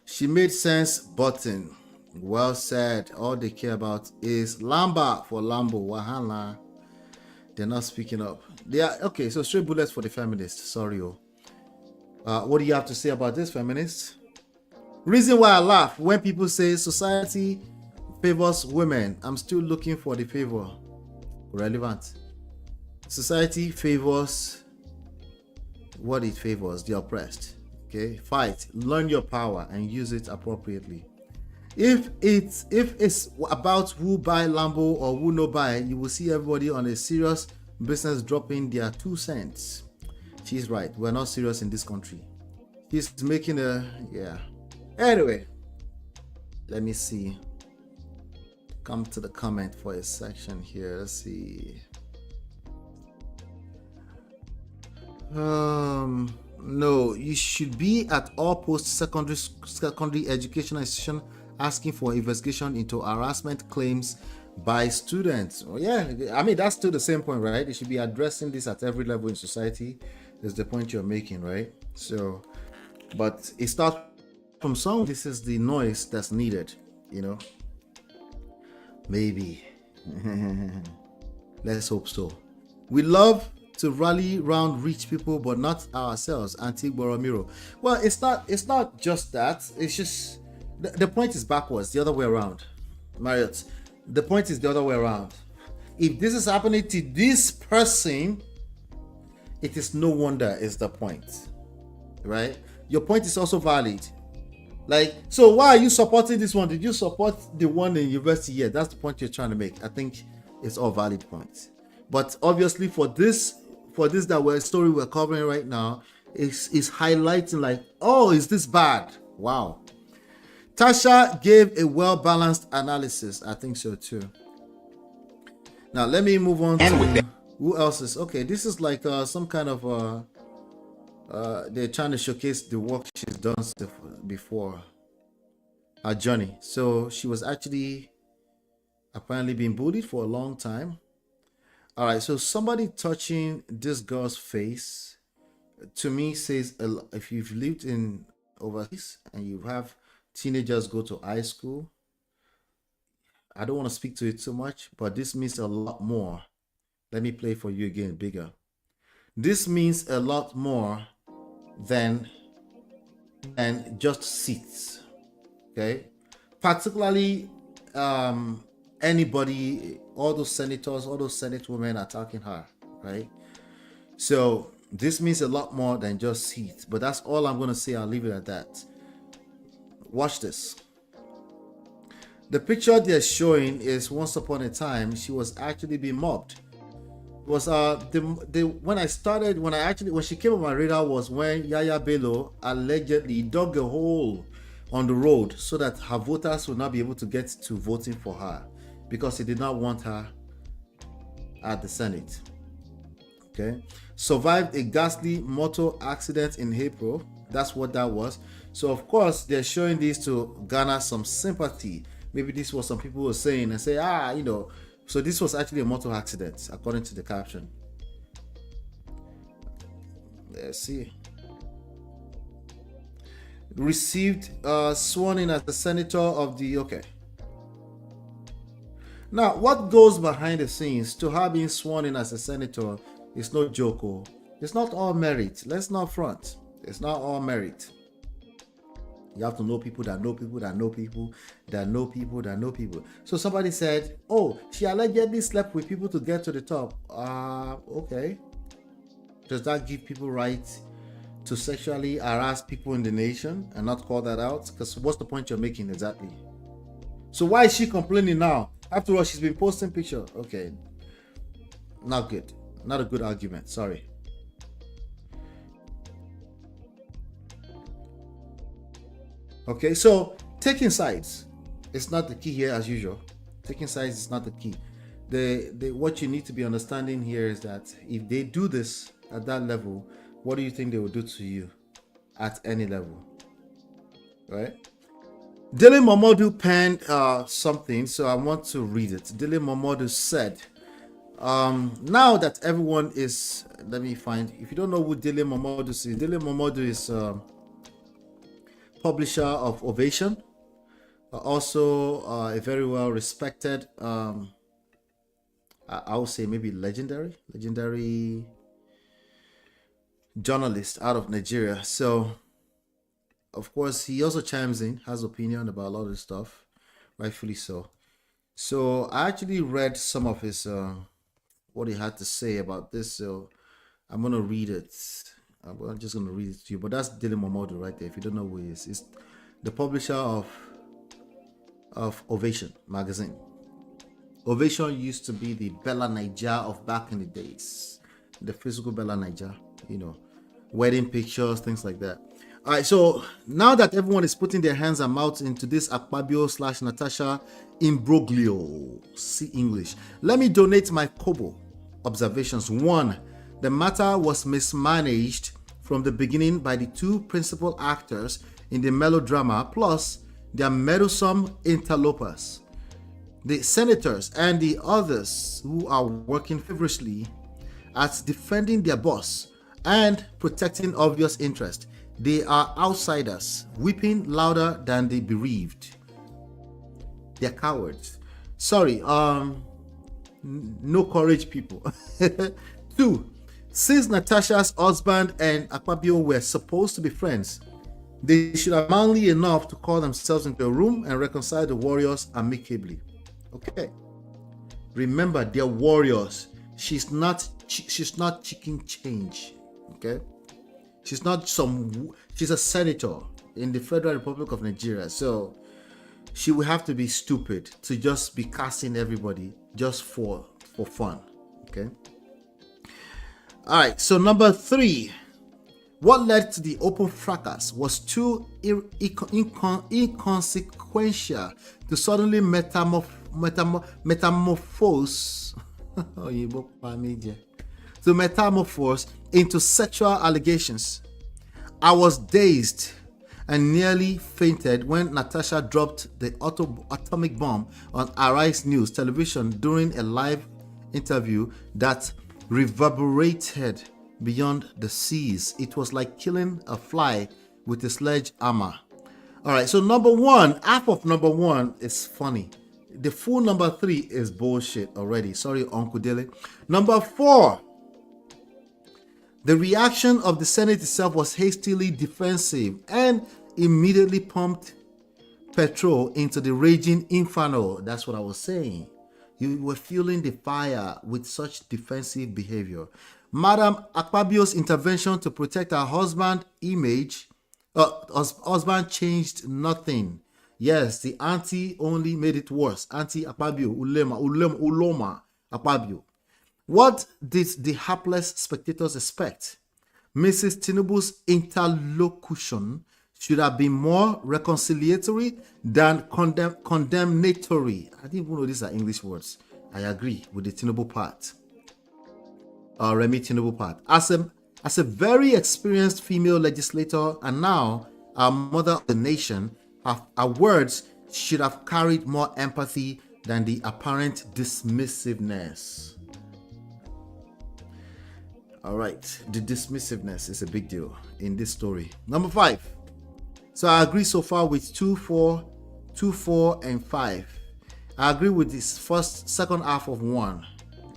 She made sense, button. Well said. All they care about is Lamba for Lambo. Wahala. They're not speaking up. They are okay. So straight bullets for the feminists. Sorry, what do you have to say about this, feminists? Reason why I laugh when people say society favors women. I'm still looking for the favor. Relevant. Society favors what it favors, the oppressed. Okay, fight, learn your power and use it appropriately. If it's about who buy Lambo or who no buy, you will see everybody on a serious business dropping their 2 cents. She's right, we're not serious in this country. He's making anyway, let me see, come to the comment for a section here. Let's see. No, you should be at all post-secondary educational institution asking for investigation into harassment claims by students. Oh yeah, I mean that's still the same point, right? They should be addressing this at every level in society. Is the point you're making, right? So, but it starts from some. This is the noise that's needed, you know. Maybe. Let's hope so. We love to rally around rich people, but not ourselves. Antique Boromiro. Well, it's not just that. It's just the point is backwards, the other way around. Marriott, the point is the other way around. If this is happening to this person, it is no wonder is the point, right? Your point is also valid. Like, so why are you supporting this one? Did you support the one in university? Yeah, that's the point you're trying to make. I think it's all valid points. But obviously for this story we're covering right now is highlighting like, oh, is this bad? Wow. Tasha gave a well-balanced analysis. I think so too. Now let me move on to who else is okay. This is like some kind of they're trying to showcase the work she's done before her journey. So she was actually apparently being bullied for a long time. All right, so somebody touching this girl's face to me says if you've lived in overseas and you have teenagers go to high school, I don't want to speak to it too much, but this means a lot more. Let me play for you again, bigger. This means a lot more than just seats. Okay, particularly anybody, all those senators, all those Senate women attacking her, right? So this means a lot more than just seats, but that's all I'm going to say. I'll leave it at that. Watch this. The picture they're showing is once upon a time she was actually being mobbed. It was when she came on my radar was when Yaya Bello allegedly dug a hole on the road so that her voters would not be able to get to voting for her because he did not want her at the Senate. Okay, survived a ghastly motor accident in April. That's what that was. So of course they're showing this to garner some sympathy. Maybe this was some people were saying and say, so this was actually a motor accident according to the caption. Let's see. Received sworn in as the senator of the Now, what goes behind the scenes to her being sworn in as a senator is no joke. It's not all merit. Let's not front. It's not all merit. You have to know people that know people that know people that know people that know people. So somebody said, oh, she allegedly slept with people to get to the top. Okay. Does that give people right to sexually harass people in the nation and not call that out? Because what's the point you're making exactly? So why is she complaining now? After all, she's been posting pictures. Okay. Not good. Not a good argument. Sorry. Okay, so taking sides is not the key here as usual. Taking sides is not the key. What you need to be understanding here is that if they do this at that level, what do you think they will do to you at any level? Right? Dele Momodu penned something, so I want to read it. Dele Momodu said, now that everyone is, let me find, if you don't know who Dele Momodu is, Dele Momodu is publisher of Ovation, also a very well respected, I would say maybe legendary journalist out of Nigeria. So of course he also chimes in, has opinion about a lot of this stuff, rightfully so. So I actually read some of his what he had to say about this, so I'm gonna read it. I'm just going to read it to you, but that's Dele Momodu right there. If you don't know who he is, he's the publisher of Ovation magazine. Ovation used to be the Bella Naija of back in the days, the physical Bella Naija, wedding pictures, things like that. All right, so now that everyone is putting their hands and mouths into this Akpabio / Natasha imbroglio, see English, let me donate my Kobo observations. 1. The matter was mismanaged from the beginning by the two principal actors in the melodrama, plus their meddlesome interlopers, the senators and the others who are working feverishly at defending their boss and protecting obvious interest. They are outsiders, weeping louder than the bereaved. They're cowards. Sorry, no courage, people. 2. Since Natasha's husband and Akpabio were supposed to be friends, they should have manly enough to call themselves into a room and reconcile the warriors amicably. Okay. Remember, they're warriors. She's not chicken change. Okay. She's a senator in the Federal Republic of Nigeria. So she will have to be stupid to just be casting everybody just for fun. Okay. All right, so number 3, What led to the open fracas was too inconsequential to suddenly metamorphose into sexual allegations. I was dazed and nearly fainted when Natasha dropped the atomic bomb on Arise News television during a live interview that reverberated beyond the seas. It was like killing a fly with a sledgehammer. All right, so number one, half of number one is funny. The full number 3 is bullshit already. Sorry, Uncle Dele. Number 4, the reaction of the Senate itself was hastily defensive and immediately pumped petrol into the raging inferno. That's what I was saying. You were fueling the fire with such defensive behavior. Madam Akpabio's intervention to protect her husband's image, husband changed nothing. Yes, the auntie only made it worse. Auntie Akpabio, Uloma Akpabio. What did the hapless spectators expect? Mrs. Tinubu's interlocution should have been more reconciliatory than condemnatory. I didn't even know these are English words. I agree with the Tinubu part. Remi Tinubu part. As a very experienced female legislator and now a mother of the nation, her words should have carried more empathy than the apparent dismissiveness. All right, the dismissiveness is a big deal in this story. Number 5. So I agree so far with 2, 4, and 5. I agree with this second half of 1.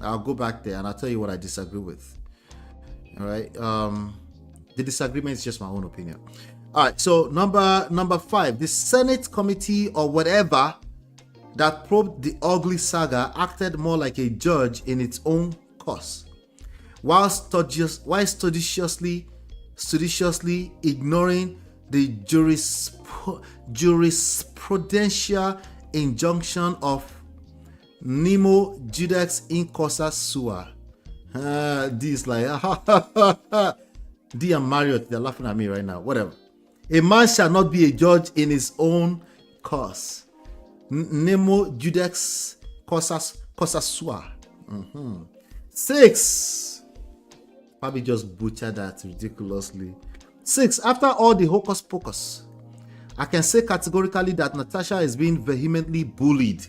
I'll go back there and I'll tell you what I disagree with. All right. The disagreement is just my own opinion. All right. So number 5, the Senate committee or whatever that probed the ugly saga acted more like a judge in its own cause, while studiously ignoring the jurisprudential injunction of Nemo Judex in Cosa Sua. D is like, D and Marriott, they're laughing at me right now. Whatever. A man shall not be a judge in his own cause. Nemo Judex Cosa Sua. 6. Probably just butchered that ridiculously. 6. After all the hocus pocus, I can say categorically that Natasha is being vehemently bullied.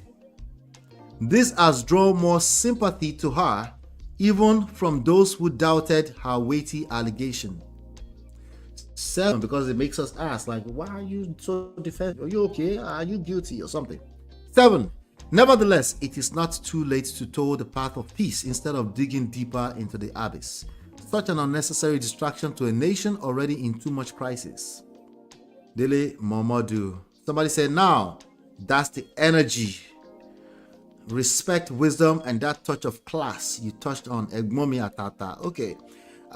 This has drawn more sympathy to her, even from those who doubted her weighty allegation. 7, because it makes us ask, like, why are you so defensive? Are you okay? Are you guilty or something? 7. Nevertheless, it is not too late to tow the path of peace instead of digging deeper into the abyss. Such an unnecessary distraction to a nation already in too much crisis. Dele Momodu. Somebody said, now, that's the energy, respect, wisdom, and that touch of class you touched on. Egmomi Atata. Okay.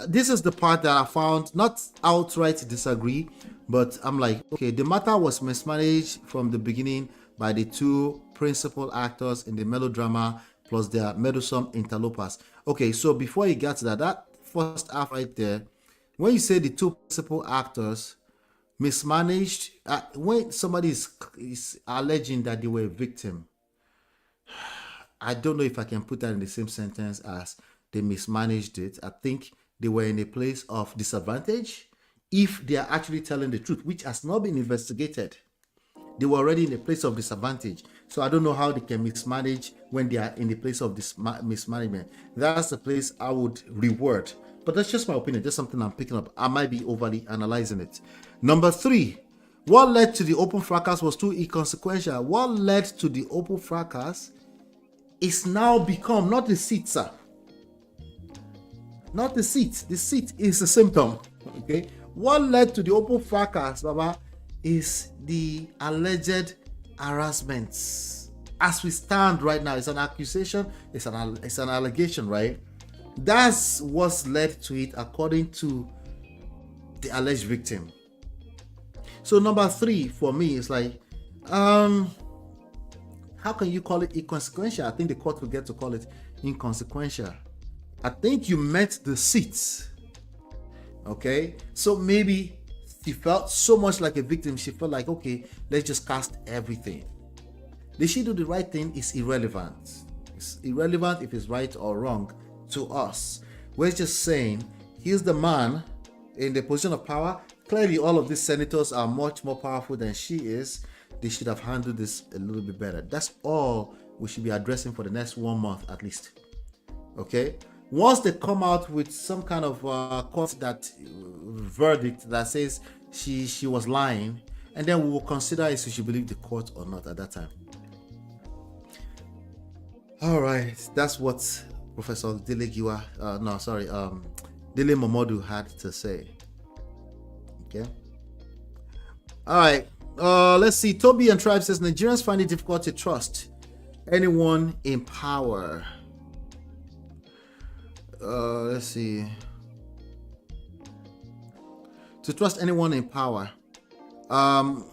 This is the part that I found not outright disagree, but I'm like, okay, the matter was mismanaged from the beginning by the 2 principal actors in the melodrama plus their meddlesome interlopers. Okay, so before you get to that first half right there, when you say the 2 principal actors mismanaged, when somebody is alleging that they were a victim, I don't know if I can put that in the same sentence as they mismanaged it. I think they were in a place of disadvantage if they are actually telling the truth, which has not been investigated. They were already in a place of disadvantage. So I don't know how they can mismanage when they are in a place of mismanagement. That's the place I would reword. But that's just my opinion. Just something I'm picking up. I might be overly analyzing it. Number 3, what led to the open fracas was too inconsequential. What led to the open fracas is now become not the seat, sir. Not the seat. The seat is a symptom. Okay. What led to the open fracas, Baba, is the alleged harassments. As we stand right now, it's an accusation, it's an allegation, right? That's what's led to it according to the alleged victim. So number 3 for me is like, how can you call it inconsequential? I think the court will get to call it inconsequential. I think you met the seats. Okay, so maybe she felt so much like a victim. She felt like, okay, let's just cast everything. Did she do the right thing? Is irrelevant. It's irrelevant if it's right or wrong to us. We're just saying, he's the man in the position of power. Clearly, all of these senators are much more powerful than she is. They should have handled this a little bit better. That's all we should be addressing for the next 1 month at least. Okay? Once they come out with some kind of court verdict that says she was lying, and then we will consider if we should believe the court or not at that time. All right, that's what Professor Dele Momodu had to say. Okay. All right. Let's see. Toby and Tribe says Nigerians find it difficult to trust anyone in power. Let's see. To trust anyone in power.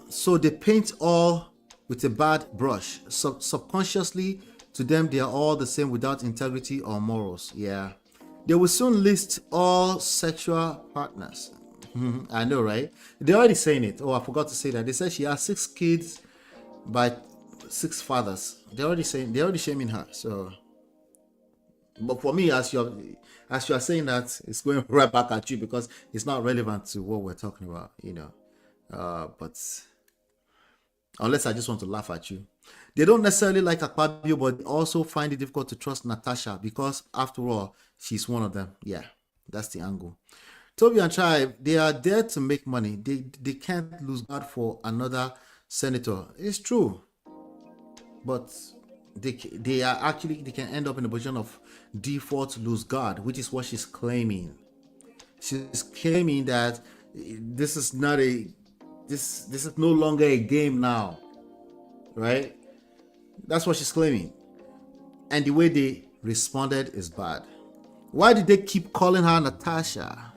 So they paint all with a bad brush. Subconsciously, to them, they are all the same without integrity or morals. Yeah. They will soon list all sexual partners. I know, right? They're already saying it. Oh, I forgot to say that. They said she has 6 kids by 6 fathers. They're already shaming her. So, but for me, as you are saying that, it's going right back at you because it's not relevant to what we're talking about, you know. But unless I just want to laugh at you. They don't necessarily like Akpabio, but also find it difficult to trust Natasha because, after all, she's one of them. Yeah, that's the angle. Toby and Tribe, they are there to make money. They can't lose God for another senator. It's true. But they can end up in a position of default to lose God, which is what she's claiming. She's claiming that this is not this is no longer a game now. Right? That's what she's claiming. And the way they responded is bad. Why did they keep calling her Natasha?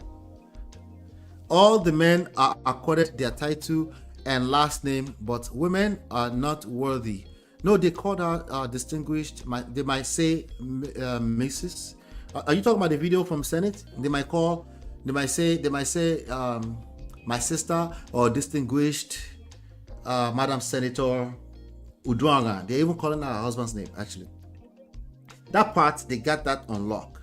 All the men are accorded their title and last name, but women are not worthy. No, they called her distinguished. They might say Mrs. Are you talking about the video from Senate? They might say my sister or distinguished Madam Senator Udwanga. They're even calling her husband's name, actually. That part, they got that on lock.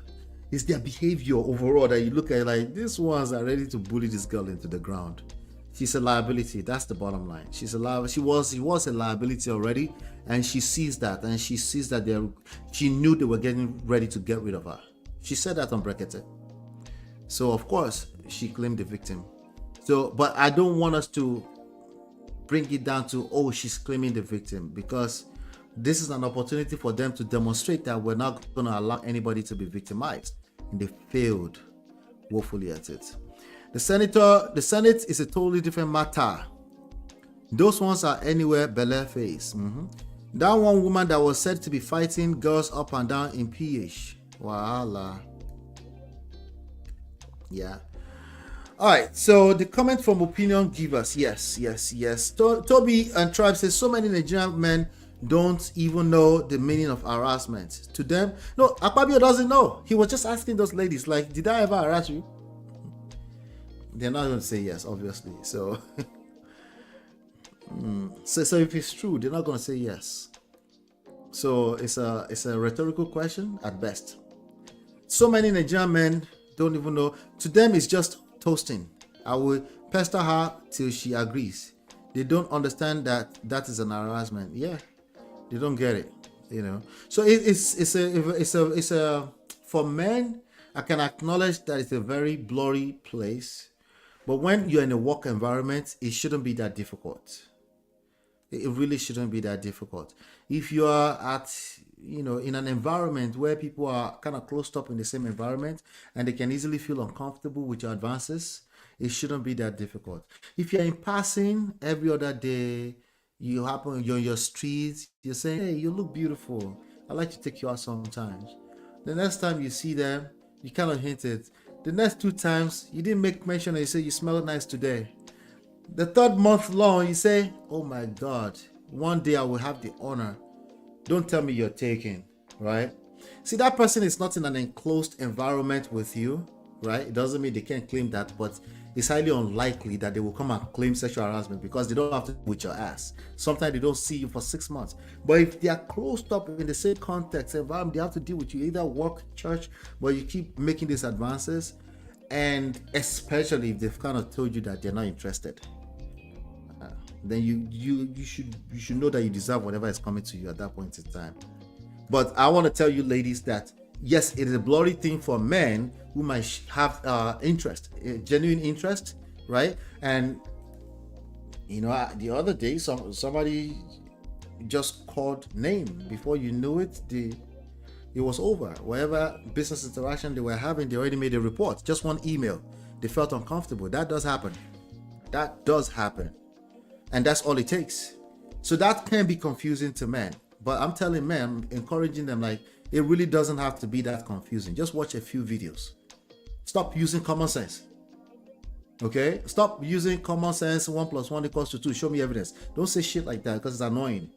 It's their behavior overall that you look at like, these ones are ready to bully this girl into the ground. She's a liability. That's the bottom line. She was a liability already, and she sees that, and she sees that she knew they were getting ready to get rid of her. She said that on Brekete. So of course, she claimed the victim. So, but I don't want us to bring it down to, oh, she's claiming the victim, because this is an opportunity for them to demonstrate that we're not going to allow anybody to be victimized. And they failed woefully at it. The Senate is a totally different matter. Those ones are anywhere Bel face. That one woman that was said to be fighting girls up and down in PH. Voila. Yeah. All right. So the comment from opinion givers. Yes. Toby and Tribe says so many Nigerian men don't even know the meaning of harassment. To them, no, Akpabio doesn't know. He was just asking those ladies, like, did I ever harass you? They're not going to say yes, obviously. So, so if it's true, they're not going to say yes. So it's a rhetorical question at best. So many Nigerian men don't even know. To them, it's just toasting. I will pester her till she agrees. They don't understand that is an harassment. Yeah. They don't get it, you know. So it's a for men, I can acknowledge that it's a very blurry place, but when you're in a work environment, it shouldn't be that difficult. It really shouldn't be that difficult. If you are in an environment where people are kind of closed up in the same environment and they can easily feel uncomfortable with your advances, it shouldn't be that difficult. If you're in passing every other day, you're on your streets, you're saying, hey, you look beautiful, I'd like to take you out sometimes. The next time you see them, you kind of hint it. The next 2 times, you didn't make mention and you say, you smell nice today. The 3rd month long, you say, oh my God, one day I will have the honor. Don't tell me you're taken, right? See, that person is not in an enclosed environment with you. right? It doesn't mean they can't claim that, but it's highly unlikely that they will come and claim sexual harassment because they don't have to deal with your ass. Sometimes they don't see you for 6 months. But if they are closed up in the same context environment, they have to deal with you, either work, church, but you keep making these advances, and especially if they've kind of told you that they're not interested, then you should know that you deserve whatever is coming to you at that point in time. But I want to tell you, ladies, that yes, it is a blurry thing for men who might have interest, genuine interest, right? And you know, the other day, somebody just called name. Before you knew it, it was over. Whatever business interaction they were having, they already made a report. Just one email. They felt uncomfortable. That does happen. That does happen. And that's all it takes. So that can be confusing to men. But I'm telling men, I'm encouraging them, like, it really doesn't have to be that confusing. Just watch a few videos. Stop using common sense. Okay? Stop using common sense. 1 + 1 = 2. Show me evidence. Don't say shit like that because it's annoying.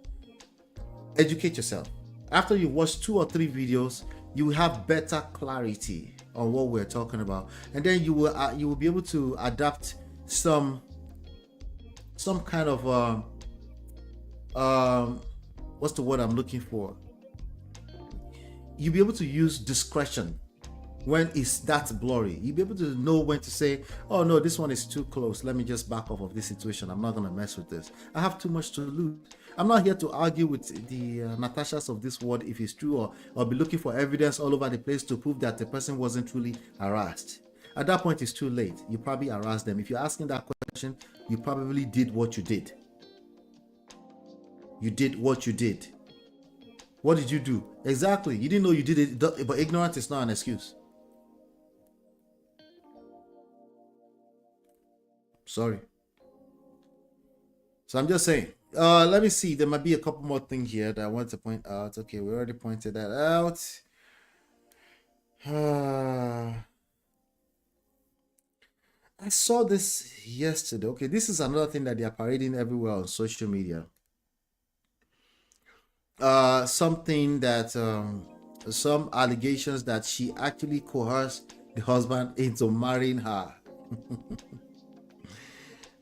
Educate yourself. After you watch 2 or 3 videos, you will have better clarity on what we're talking about. And then you will be able to adapt some kind of what's the word I'm looking for? You'll be able to use discretion when it's that blurry. You'll be able to know when to say, oh no, this one is too close. Let me just back off of this situation. I'm not going to mess with this. I have too much to lose. I'm not here to argue with the Natashas of this world if it's true, or be looking for evidence all over the place to prove that the person wasn't truly harassed. At that point, it's too late. You probably harassed them. If you're asking that question, you probably did what you did. You did what you did. What did you do? Exactly. You didn't know you did it, but ignorance is not an excuse. Sorry. So I'm just saying. Let me see. There might be a couple more things here that I want to point out. Okay, we already pointed that out. I saw this yesterday. Okay, this is another thing that they are parading everywhere on social media. Something that some allegations that she actually coerced the husband into marrying her.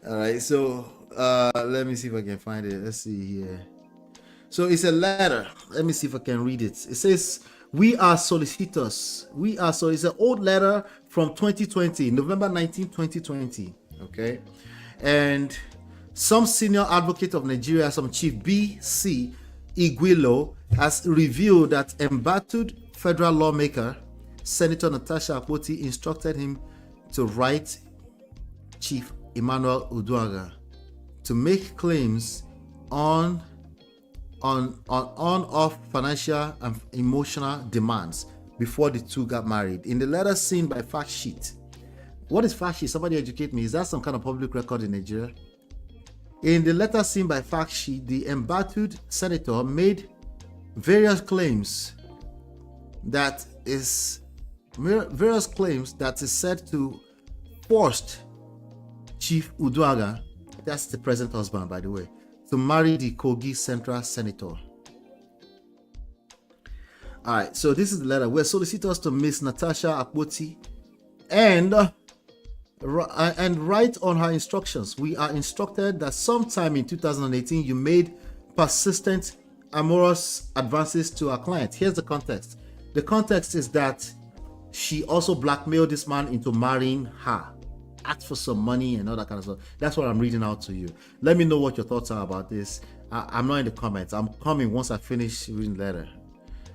All right, so let me see if I can find it. Let's see here. So it's a letter. Let me see if I can read it. It says, "We are solicitors. We are so." It's an old letter from 2020, November 19, 2020. Okay, and some senior advocate of Nigeria, some Chief B.C. Igwilo, has revealed that embattled federal lawmaker Senator Natasha AKPOTI instructed him to write Chief Emmanuel Uduaghan to make claims on off financial and emotional demands before the two got married. In the letter seen by Fact Sheet. What is Fact Sheet? Somebody educate me. Is that some kind of public record in Nigeria? In the letter seen by Fact Sheet, the embattled senator made various claims that is said to forced Chief Uduaghan, that's the present husband by the way, to marry the Kogi Central Senator. All right, so this is the letter. We're solicitors to Miss Natasha AKPOTI and write on her instructions. We are instructed that sometime in 2018 you made persistent amorous advances to our client. Here's the context. The context is that she also blackmailed this man into marrying her, asked for some money and all that kind of stuff. That's what I'm reading out to you. Let me know what your thoughts are about this. I'm not in the comments. I'm coming once I finish reading the letter.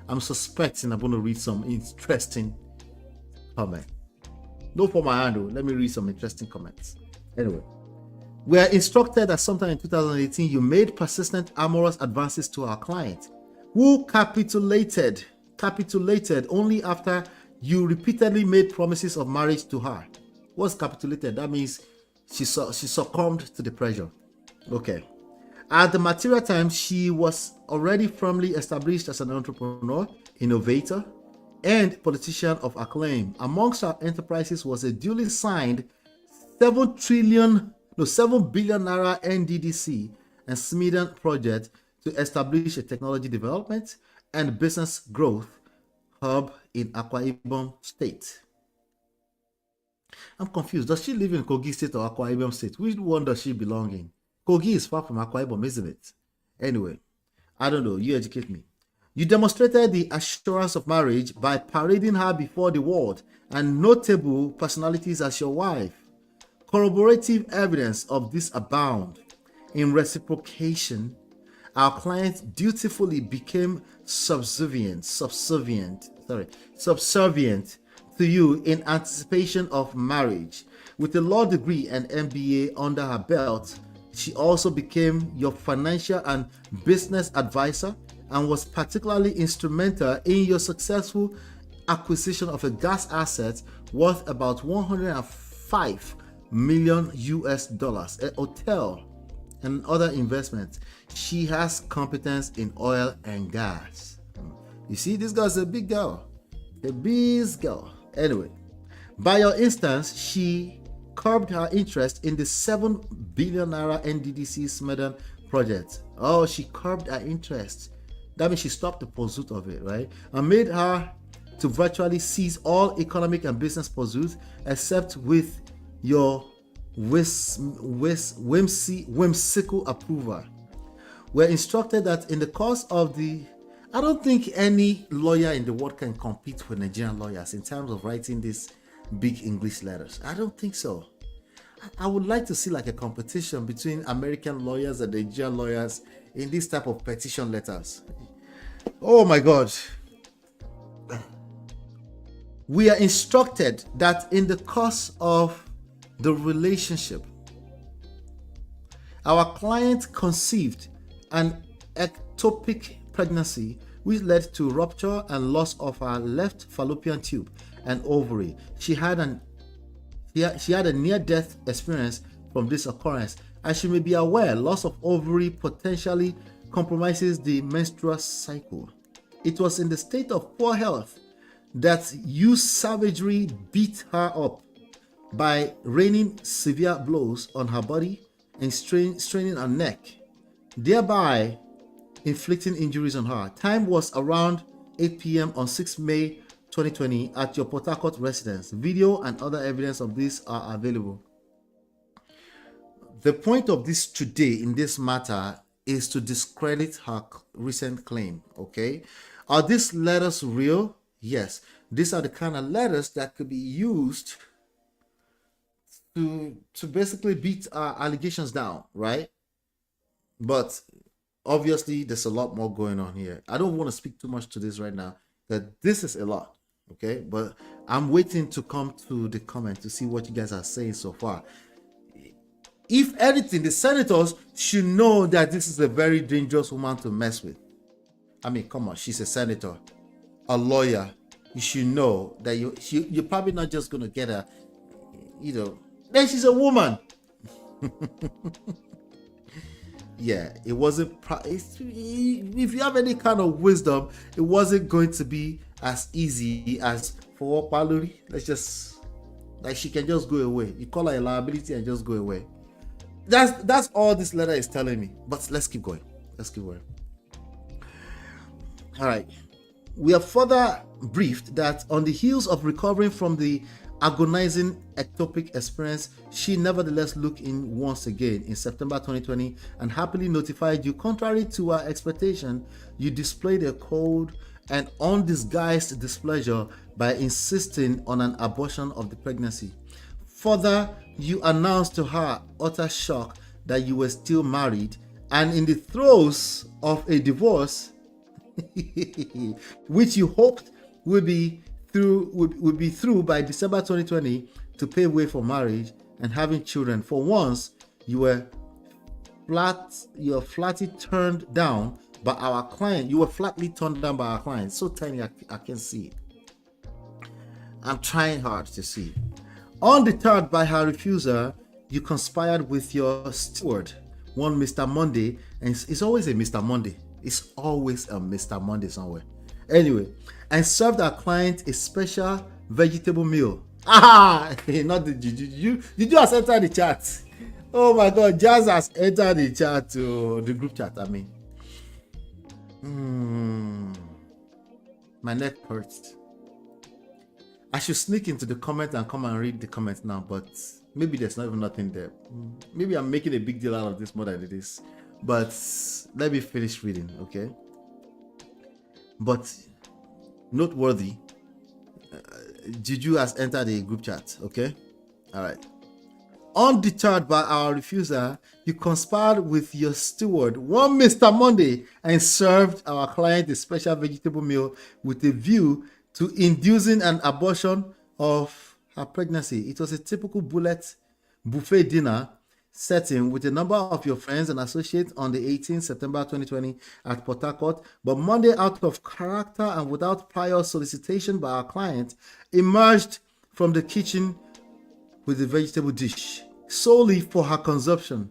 I'm suspecting I'm going to read some interesting comment. No for my handle. Let me read some interesting comments. Anyway, we are instructed that sometime in 2018 you made persistent amorous advances to our client, who capitulated only after you repeatedly made promises of marriage to her. What's capitulated? That means she succumbed to the pressure. Okay. At the material time, she was already firmly established as an entrepreneur, innovator, and politician of acclaim. Amongst her enterprises was a duly signed 7 billion naira NDDC and SMEDAN project to establish a technology development and business growth hub in Akwa Ibom State. I'm confused. Does she live in Kogi State or Akwa Ibom State? Which one does she belong in? Kogi is far from Akwa Ibom, isn't it? Anyway, I don't know. You educate me. You demonstrated the assurance of marriage by parading her before the world and notable personalities as your wife. Corroborative evidence of this abound. In reciprocation, our client dutifully became subservient to you in anticipation of marriage. With a law degree and MBA under her belt, she also became your financial and business advisor and was particularly instrumental in your successful acquisition of a gas asset worth about 105 million US dollars, a hotel, and other investments. She has competence in oil and gas. You see, this girl's a big girl. A big girl. Anyway, by your instance, she curbed her interest in the 7 billion naira NDDC Smedan project. Oh, she curbed her interest. That means she stopped the pursuit of it, right? And made her to virtually cease all economic and business pursuits except with your whimsical approval. We're instructed that in the course of I don't think any lawyer in the world can compete with Nigerian lawyers in terms of writing these big English letters. I don't think so. I would like to see like a competition between American lawyers and Nigerian lawyers in this type of petition letters. Oh my God. We are instructed that in the course of the relationship, our client conceived an ectopic pregnancy which led to rupture and loss of her left fallopian tube and ovary. She had a near-death experience from this occurrence. As you may be aware, loss of ovary potentially compromises the menstrual cycle. It was in the state of poor health that you savagely beat her up by raining severe blows on her body and straining her neck, thereby inflicting injuries on her. Time was around 8 p.m. on 6 May 2020 at your Port Harcourt residence. Video and other evidence of this are available. The point of this today in this matter is to discredit her recent claim, okay? Are these letters real? Yes. These are the kind of letters that could be used to basically beat our allegations down, right? But obviously, there's a lot more going on here. I don't want to speak too much to this right now, that this is a lot, okay? But I'm waiting to come to the comment to see what you guys are saying so far. If anything, the senators should know that this is a very dangerous woman to mess with. I mean, come on, she's a senator, a lawyer. You should know that you're probably not just going to get a, then she's a woman. Yeah, it wasn't. If you have any kind of wisdom, it wasn't going to be as easy as for Paluri. Let's just, like, she can just go away. You call her a liability and just go away. That's all this letter is telling me. But let's keep going. All right. We are further briefed that on the heels of recovering from the agonizing ectopic experience, she nevertheless looked in once again in September 2020 and happily notified you, contrary to our expectation, you displayed a cold and undisguised displeasure by insisting on an abortion of the pregnancy. Further, you announced to her utter shock that you were still married and in the throes of a divorce which you hoped would be through by December 2020 to pave way for marriage and having children. For once, you were flatly turned down by our client. You were flatly turned down by our client. So tiny, I can see it. I'm trying hard to see. Undeterred by her refusal, you conspired with your steward, one Mr. Monday, and it's always a Mr. Monday. It's always a Mr. Monday somewhere. Anyway, and served our client a special vegetable meal. Not the did you just enter the chat? Oh my God, Jazz has entered the chat to the group chat. I mean, my neck hurts. I should sneak into the comment and come and read the comment now, but maybe there's not even nothing there. Maybe I'm making a big deal out of this more than it is. But let me finish reading, okay? But noteworthy, Juju has entered a group chat, okay? All right. Undeterred by our refusal, you conspired with your steward, one Mr. Monday, and served our client a special vegetable meal with a view to inducing an abortion of her pregnancy. It was a typical buffet dinner setting with a number of your friends and associates on the 18th September 2020 at Port Harcourt, but Monday, out of character and without prior solicitation by our client, emerged from the kitchen with the vegetable dish solely for her consumption.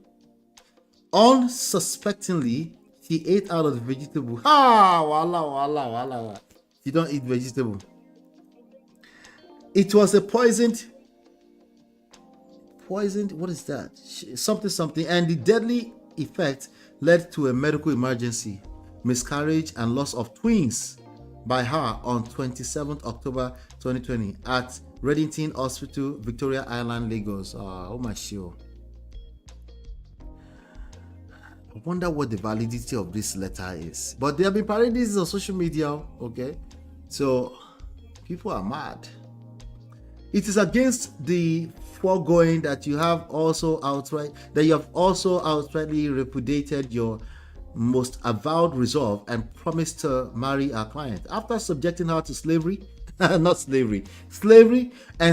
Unsuspectingly, she ate out of the vegetable. Wala. She don't eat vegetable. It was a poisoned, what is that? Something, and the deadly effect led to a medical emergency, miscarriage, and loss of twins by her on 27th October 2020 at Reddington Hospital, Victoria Island, Lagos. Oh my show. I wonder what the validity of this letter is. But they have been parading this on social media, okay? So people are mad. It is against the foregoing that you have also outrightly repudiated your most avowed resolve and promised to marry our client after subjecting her to slavery and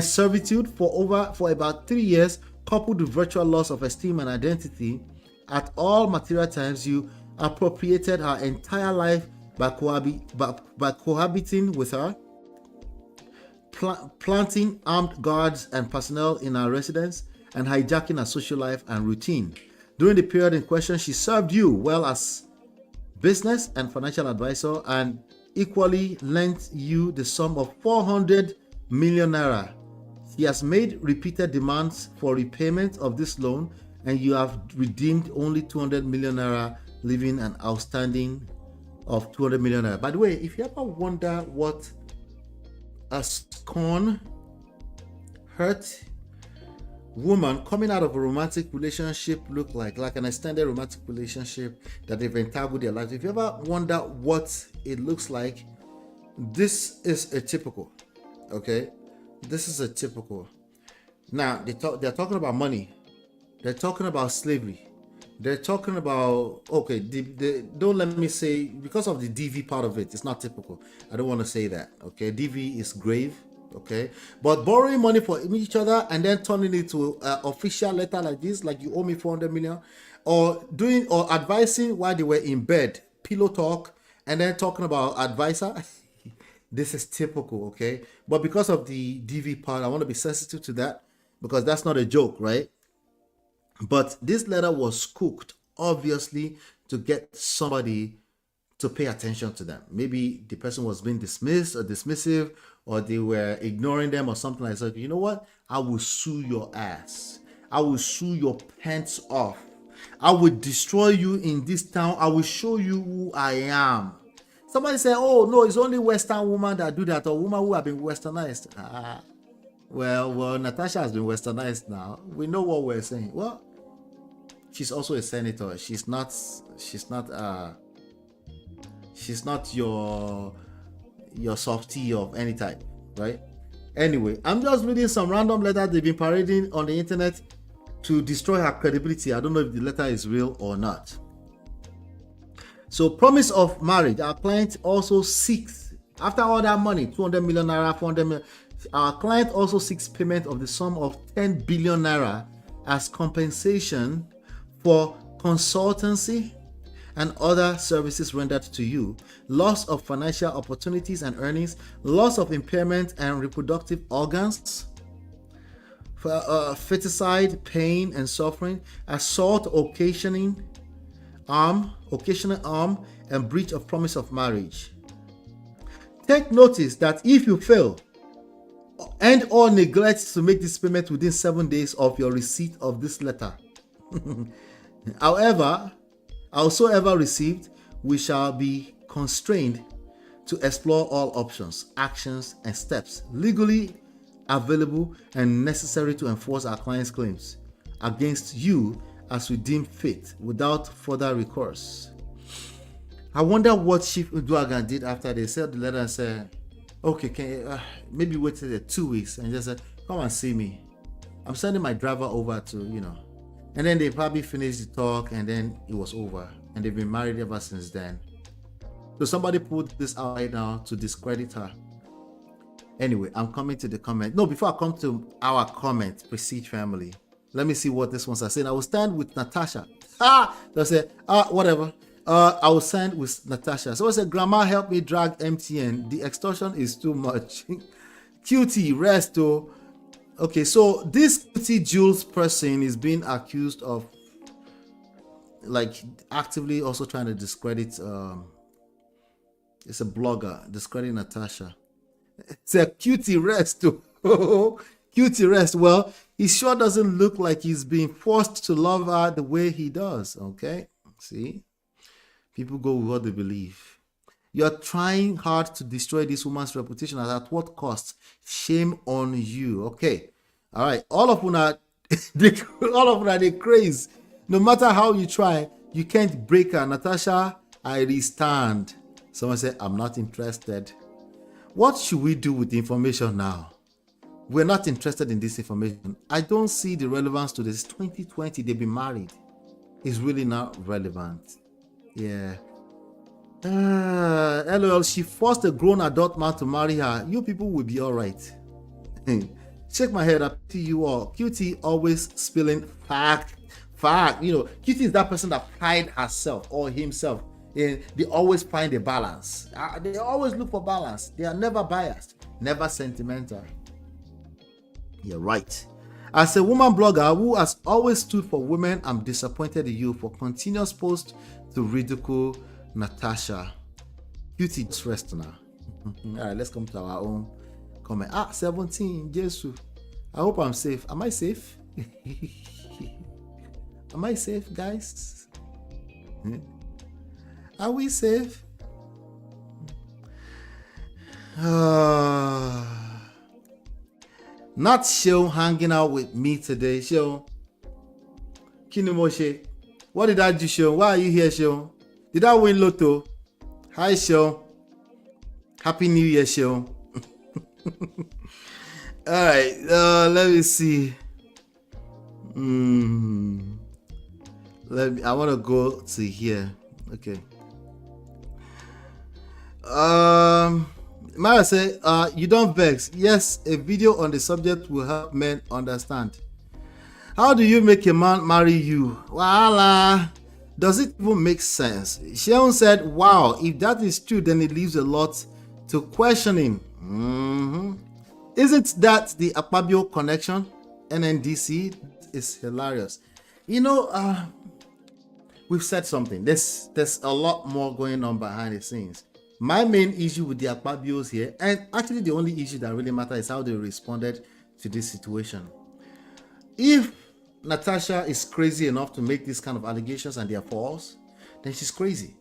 servitude for about 3 years, coupled with virtual loss of esteem and identity. At all material times, you appropriated her entire life by cohabiting with her, planting armed guards and personnel in her residence, and hijacking her social life and routine. During the period in question, she served you well as business and financial advisor, and equally lent you the sum of 400 million naira. She has made repeated demands for repayment of this loan, and you have redeemed only 200 million naira, leaving an outstanding of 200 million naira. By the way, if you ever wonder what a scorn, hurt woman coming out of a romantic relationship look like an extended romantic relationship that they've entangled their lives, if you ever wonder what it looks like, this is a typical, okay? This is a typical. Now, they're talking about money. They're talking about slavery. They're talking about, okay, don't let me say, because of the DV part of it, it's not typical. I don't want to say that, okay? DV is grave, okay? But borrowing money from each other and then turning it to an official letter like this, like you owe me 400 million, or advising while they were in bed, pillow talk, and then talking about advisor, this is typical, okay? But because of the DV part, I want to be sensitive to that because that's not a joke, right? But this letter was cooked, obviously, to get somebody to pay attention to them. Maybe the person was being dismissed or dismissive, or they were ignoring them or something like that. You know what? I will sue your ass. I will sue your pants off. I will destroy you in this town. I will show you who I am. Somebody say, oh, no, it's only Western women that do that, or women who have been westernized. Well, Natasha has been westernized now. We know what we're saying. Well, she's also a senator. She's not your softie of any type, right? Anyway, I'm just reading some random letter they've been parading on the internet to destroy her credibility. I don't know if the letter is real or not. So, promise of marriage. Our client also seeks, after all that money, 200 million naira, 400 million, our client also seeks payment of the sum of 10 billion naira as compensation for consultancy and other services rendered to you, loss of financial opportunities and earnings, loss of impairment and reproductive organs, feticide, pain and suffering, assault, occasional harm, and breach of promise of marriage. Take notice that if you fail and or neglect to make this payment within 7 days of your receipt of this letter, however, howsoever received, we shall be constrained to explore all options, actions, and steps legally available and necessary to enforce our client's claims against you as we deem fit without further recourse. I wonder what Chief Uduagan did after they sent the letter and said, okay, can maybe wait till 2 weeks and just said, come and see me. I'm sending my driver over to, and then they probably finished the talk and then it was over. And they've been married ever since then. So somebody put this out right now to discredit her. Anyway, I'm coming to the comment. No, before I come to our comment, Prestige family, let me see what this one's saying. I will stand with Natasha. They'll say, whatever. I will stand with Natasha. So I said, Grandma, help me drag MTN. The extortion is too much. QT, rest. Oh. Okay, so this QT Jules person is being accused of like actively also trying to discredit. It's a blogger discrediting Natasha. It's a QT rest. Oh. QT rest. Well, he sure doesn't look like he's being forced to love her the way he does. Okay, see, people go with what they believe. You're trying hard to destroy this woman's reputation. At what cost? Shame on you. Okay, all right. All of them are they crazy. No matter how you try, you can't break her. Natasha, I stand. Someone said, I'm not interested. What should we do with the information now? We're not interested in this information. I don't see the relevance to this. 2020, they've been married. It's really not relevant. Yeah. LOL, she forced a grown adult man to marry her. You people will be all right. Shake my head up to you all. QT always spilling fact. QT is that person that pride herself or himself. They always find a balance. They always look for balance. They are never biased, never sentimental. You're right. As a woman blogger who has always stood for women, I'm disappointed in you for continuous posts to ridicule Natasha. QT, just rest now. All right, let's come to our own comment. 17, Jesus. I hope I'm safe. Am I safe? Am I safe, guys? Are we safe? Not Sean hanging out with me today. Sean, Kinimoshe, what did I do, Sean? Why are you here, Sean? Did I win Lotto? Hi, Sean. Happy New Year, Sean. All right, let me see. I want to go to here. Okay. Mara say, you don't vex. Yes, a video on the subject will help men understand. How do you make a man marry you? Voila. Does it even make sense? Shaun said, wow, if that is true, then it leaves a lot to questioning. Isn't that the Akpabio connection? NNDC is hilarious. We've said something. There's a lot more going on behind the scenes. My main issue with the Akpabios here, and actually the only issue that really matters, is how they responded to this situation. If Natasha is crazy enough to make these kind of allegations and they are false, then she's crazy.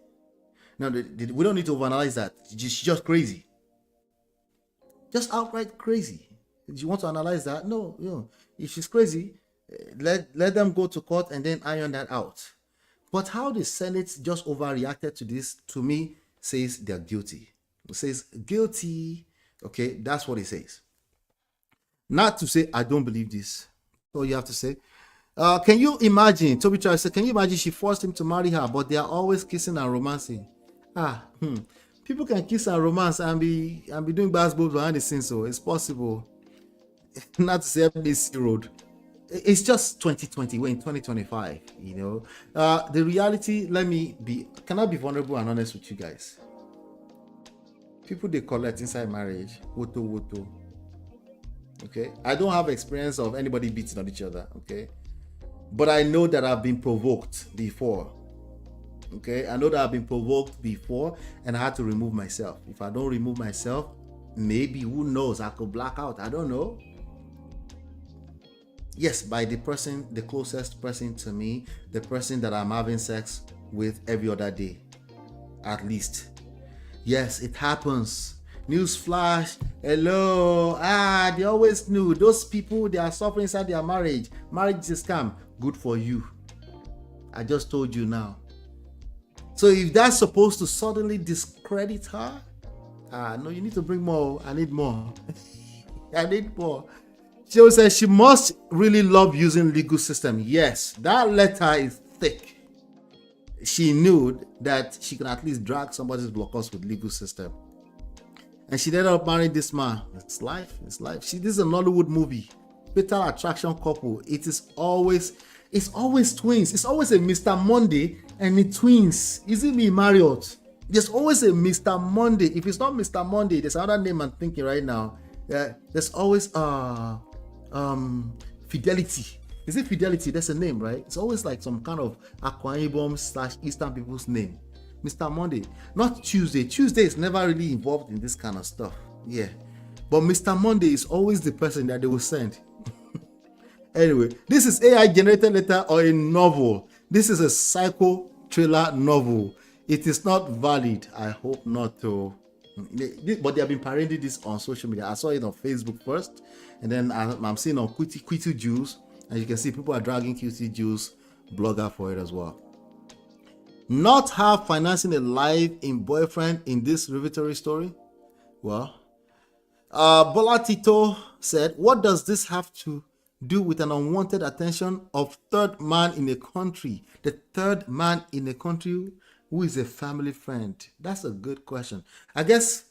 Now, we don't need to overanalyze that. She's just crazy. Just outright crazy. Do you want to analyze that? No. If she's crazy, let them go to court and then iron that out. But how the Senate just overreacted to this, to me, says they're guilty. It says guilty. Okay, that's what it says. Not to say I don't believe this. So you have to say, can you imagine? Toby Charles said, can you imagine she forced him to marry her, but they are always kissing and romancing? People can kiss and romance and be doing basketball behind the scenes, so it's possible. Not to say FBC road. It's just 2020. We're in 2025. The reality. Can I be vulnerable and honest with you guys? People they collect inside marriage. Woto. Okay, I don't have experience of anybody beating on each other. Okay, but I know that I've been provoked before. Okay, I know that I've been provoked before, and I had to remove myself. If I don't remove myself, maybe, who knows, I could black out. I don't know. Yes, by the person, the closest person to me, the person that I'm having sex with every other day, at least. Yes, it happens. Newsflash. Hello. They always knew. Those people, they are suffering inside their marriage. Marriage is a scam. Good for you. I just told you now. So if that's supposed to suddenly discredit her, no, you need to bring more. I need more. I need more. She says she must really love using legal system. Yes, that letter is thick. She knew that she can at least drag somebody's blockers with legal system. And she ended up marrying this man. It's life. It's life. This is a Nollywood movie. Fatal attraction couple. It's always twins. It's always a Mr. Monday and the twins. Is it me, Marriott? There's always a Mr. Monday. If it's not Mr. Monday, there's another name I'm thinking right now. There's always Fidelity. Is it Fidelity? That's a name, right? It's always like some kind of Akwa Ibom / Eastern people's name. Mr. Monday, not Tuesday. Tuesday is never really involved in this kind of stuff. Yeah. But Mr. Monday is always the person that they will send. Anyway, this is AI generated letter or a novel. This is a psycho thriller novel. It is not valid. I hope not to. But they have been parading this on social media. I saw it on Facebook first, and then I'm seeing on Quitty Juice, and you can see people are dragging Quitty Juice blogger for it as well. Not have financing a live-in boyfriend in this revelatory story? Well, Bola Tito said, what does this have to do with an unwanted attention of third man in a country? The third man in a country who is a family friend? That's a good question. I guess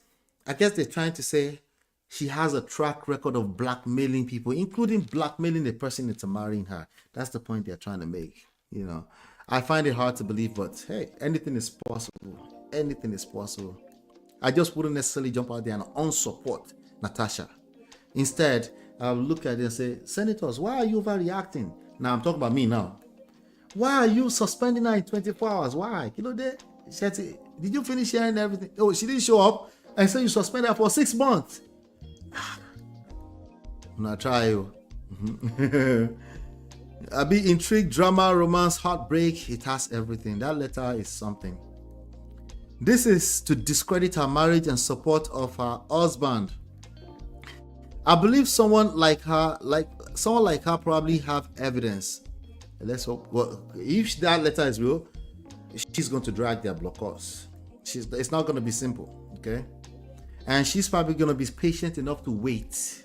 they're trying to say she has a track record of blackmailing people, including blackmailing the person into marrying her. That's the point they're trying to make. You know, I find it hard to believe, but hey, anything is possible. Anything is possible. I just wouldn't necessarily jump out there and unsupport Natasha. Instead, I'll look at it and say, Senators, why are you overreacting? Now I'm talking about me now. Why are you suspending her in 24 hours? Why? You know, did you finish sharing everything? Oh, she didn't show up, and so you suspend her for 6 months. Now try you. I'll be intrigued, drama, romance, heartbreak. It has everything. That letter is something. This is to discredit her marriage and support of her husband. I believe someone like her probably have evidence. Let's hope. Well, if that letter is real, she's going to drag their blockers. It's not going to be simple, okay? And she's probably going to be patient enough to wait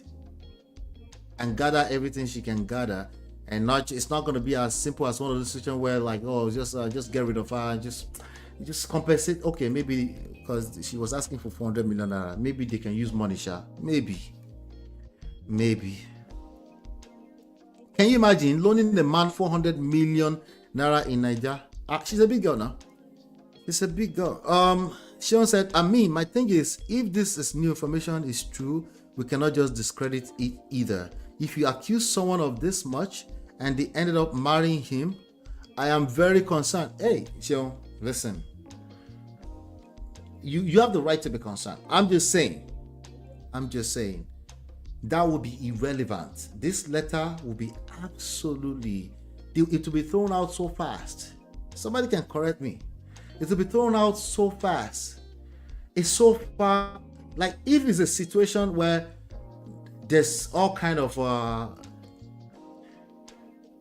and gather everything she can gather, and it's not going to be as simple as one of those situations where like, oh, just get rid of her, just compensate. Okay, maybe because she was asking for 400 million naira, maybe they can use money, maybe. Can you imagine loaning the man 400 million naira in Nigeria? She's a big girl now. It's a big girl. Sean said, my thing is, if this is new information is true, we cannot just discredit it either. If you accuse someone of this much and they ended up marrying him, I am very concerned. Hey, Sean, listen. You have the right to be concerned. I'm just saying. That would be irrelevant. This letter will be absolutely, it will be thrown out so fast. Somebody can correct me. It will be thrown out so fast. It's so far, like if it's a situation where there's all kind of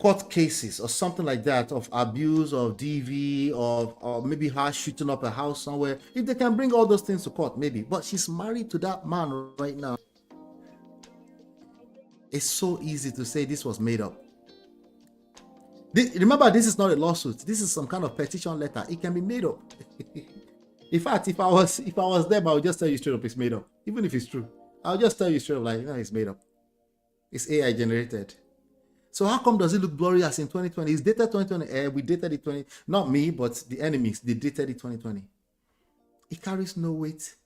court cases or something like that of abuse of DV or maybe her shooting up a house somewhere, if they can bring all those things to court, maybe. But she's married to that man right now. It's so easy to say this was made up. Remember, this is not a lawsuit. This is some kind of petition letter. It can be made up. In fact, if I was there, I would just tell you straight up it's made up. Even if it's true, I'll just tell you straight up, like, no, it's made up. It's AI generated. So how come does it look glorious in 2020? It's dated 2020. We dated it 20. Not me, but the enemies. They dated it 2020. It carries no weight.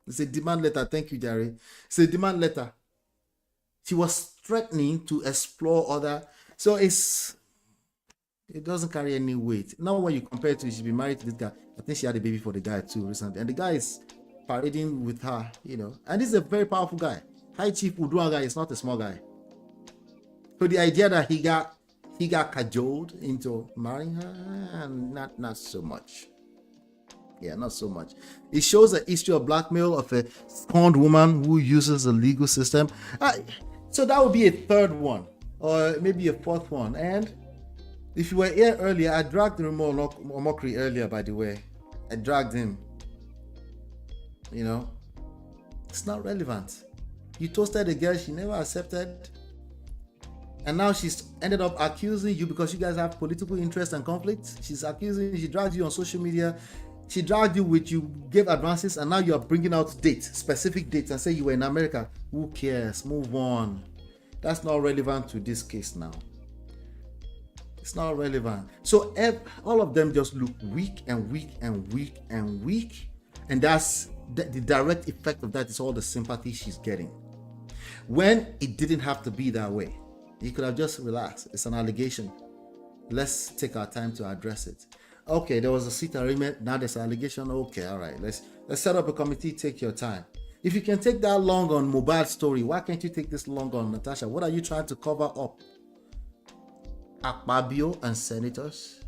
It's a demand letter. Thank you, Jerry. It's a demand letter. She was threatening to explore other. So it doesn't carry any weight. Now when you compare it to, she'd be married to this guy. I think she had a baby for the guy too recently. And the guy is parading with her, you know. And this is a very powerful guy. High Chief Uduaga is not a small guy. So the idea that he got cajoled into marrying her, not so much. Yeah, not so much. It shows a history of blackmail of a scorned woman who uses the legal system. So that would be a third one, or maybe a fourth one. And if you were here earlier, I dragged Reno Omokri earlier, by the way. I dragged him. You know, it's not relevant. You toasted a girl she never accepted. And now she's ended up accusing you because you guys have political interest and conflict. She's accusing you, she dragged you on social media. She dragged you with, you gave advances, and now you're bringing out dates, specific dates, and say you were in America. Who cares? Move on. That's not relevant to this case now. It's not relevant. So all of them just look weak and weak and weak and weak. And that's the direct effect of that is all the sympathy she's getting. When it didn't have to be that way. You could have just relaxed. It's an allegation. Let's take our time to address it. Okay, there was a seat arrangement. Now there's an allegation. Okay, all right. Let's set up a committee. Take your time. If you can take that long on Mohbad's story, why can't you take this long on Natasha? What are you trying to cover up? Akpabio and senators?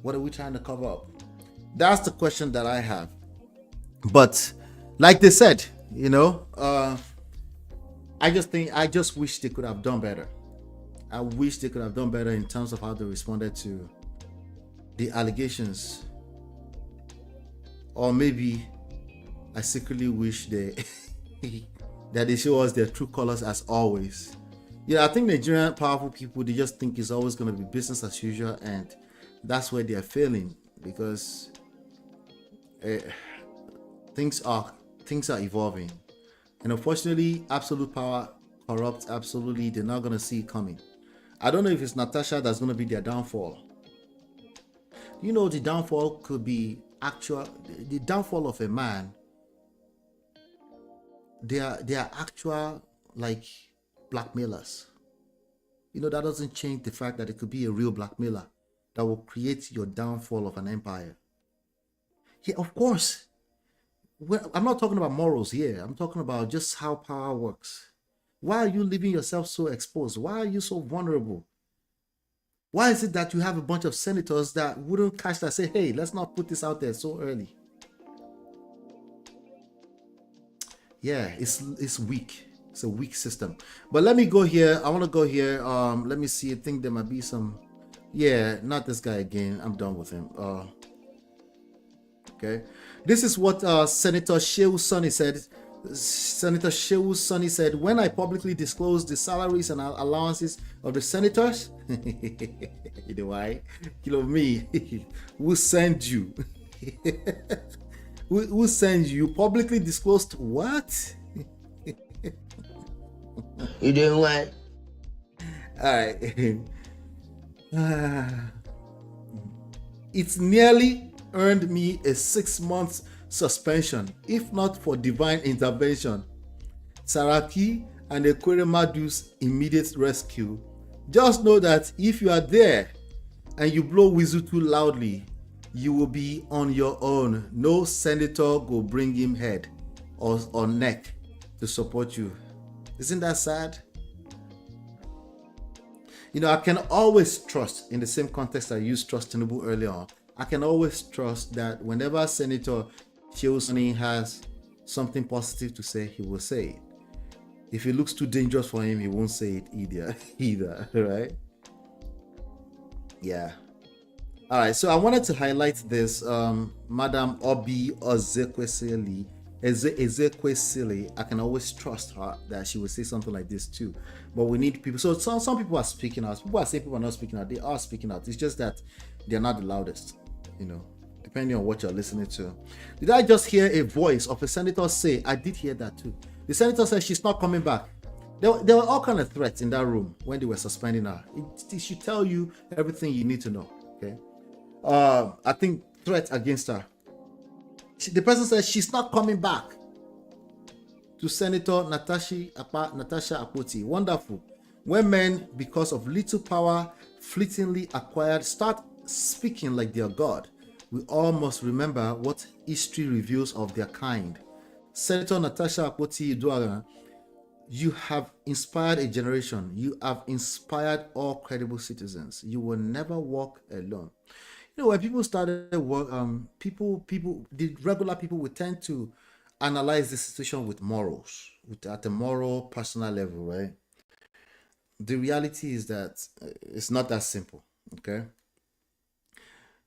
What are we trying to cover up? That's the question that I have. But like they said, you know, I just wish they could have done better. I wish they could have done better in terms of how they responded to the allegations. Or maybe I secretly wish that they show us their true colors as always. Yeah, I think Nigerian powerful people, they just think it's always going to be business as usual, and that's where they are failing, because things are evolving. And unfortunately, absolute power corrupts absolutely. They're not going to see it coming. I don't know if it's Natasha that's going to be their downfall. You know, the downfall could be the downfall of a man. They are actual, like, blackmailers. You know, that doesn't change the fact that it could be a real blackmailer that will create your downfall of an empire. Yeah, of course. Well, I'm not talking about morals here. I'm talking about just how power works. Why are you leaving yourself so exposed? Why are you so vulnerable? Why is it that you have a bunch of senators that wouldn't catch that, say, hey, let's not put this out there so early? Yeah, it's weak. It's a weak system. But let me go here. I want to go here. Let me see. I think there might be some. Yeah, not this guy again. I'm done with him. Okay. This is what Senator Shehu Sonny said. Senator Shehu Sonny said, when I publicly disclose the salaries and allowances of the senators, you know why? Kill of me. Who sent you? Who sent you? You publicly disclosed what? You doing what? All right. It's nearly earned me a 6-month suspension, if not for divine intervention. Saraki and Ekweremadu's immediate rescue. Just know that if you are there and you blow whistle too loudly, you will be on your own. No senator will bring him head or neck to support you. Isn't that sad? You know, I can always trust, in the same context I used trust Tinubu earlier on, I can always trust that whenever Senator Shehu Sonny has something positive to say, he will say it. If it looks too dangerous for him, he won't say it either, right? Yeah. All right, so I wanted to highlight this. Madam Obi Ezekwesili, I can always trust her that she will say something like this too. But we need people. So some people are speaking out. People are saying people are not speaking out. They are speaking out. It's just that they're not the loudest, you know, depending on what you're listening to. Did I just hear a voice of a senator say? I did hear that too. The senator said she's not coming back. There were all kinds of threats in that room when they were suspending her. It should tell you everything you need to know. Okay. I think threat against her. The person said she's not coming back. To Senator Natasha AKPOTI. Wonderful. When men, because of little power fleetingly acquired, start speaking like their God, we all must remember what history reveals of their kind. Senator Natasha AKPOTI, you have inspired a generation. You have inspired all credible citizens. You will never walk alone. You know, when people started work, the regular people would tend to analyze the situation with morals, at a moral, personal level, right? The reality is that it's not that simple, okay?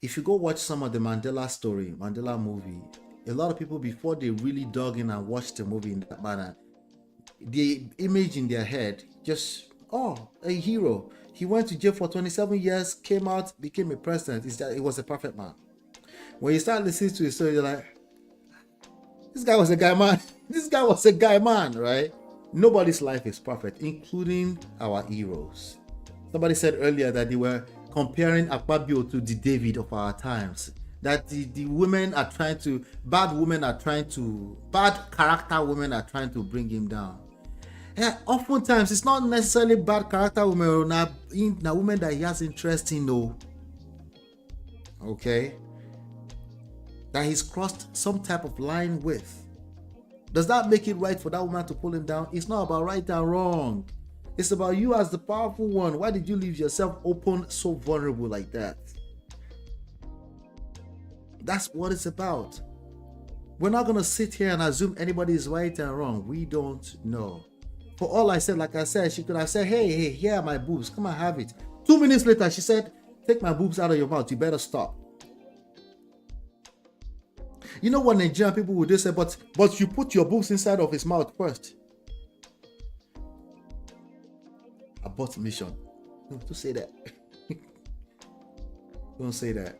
If you go watch some of the Mandela movie, a lot of people, before they really dug in and watched the movie in that manner, the image in their head just, oh, a hero. He went to jail for 27 years, came out, became a president. He was a perfect man. When you start listening to his story, you're like, this guy was a guy man. This guy was a guy man, right? Nobody's life is perfect, including our heroes. Somebody said earlier that they were comparing Akpabio to the David of our times. That the women are trying to, bad character women are trying to bring him down. Yeah, oftentimes it's not necessarily bad character women or not women that he has interest in, though. Okay? That he's crossed some type of line with. Does that make it right for that woman to pull him down? It's not about right and wrong. It's about you as the powerful one. Why did you leave yourself open, so vulnerable like that? That's what it's about. We're not going to sit here and assume anybody is right and wrong. We don't know. For all I said, like I said, she could have said, hey, here are my boobs. Come and have it. 2 minutes later, she said, take my boobs out of your mouth. You better stop. You know what Nigerian people would do? Say, but you put your boobs inside of his mouth first. Abort mission. No, don't say that. Don't say that.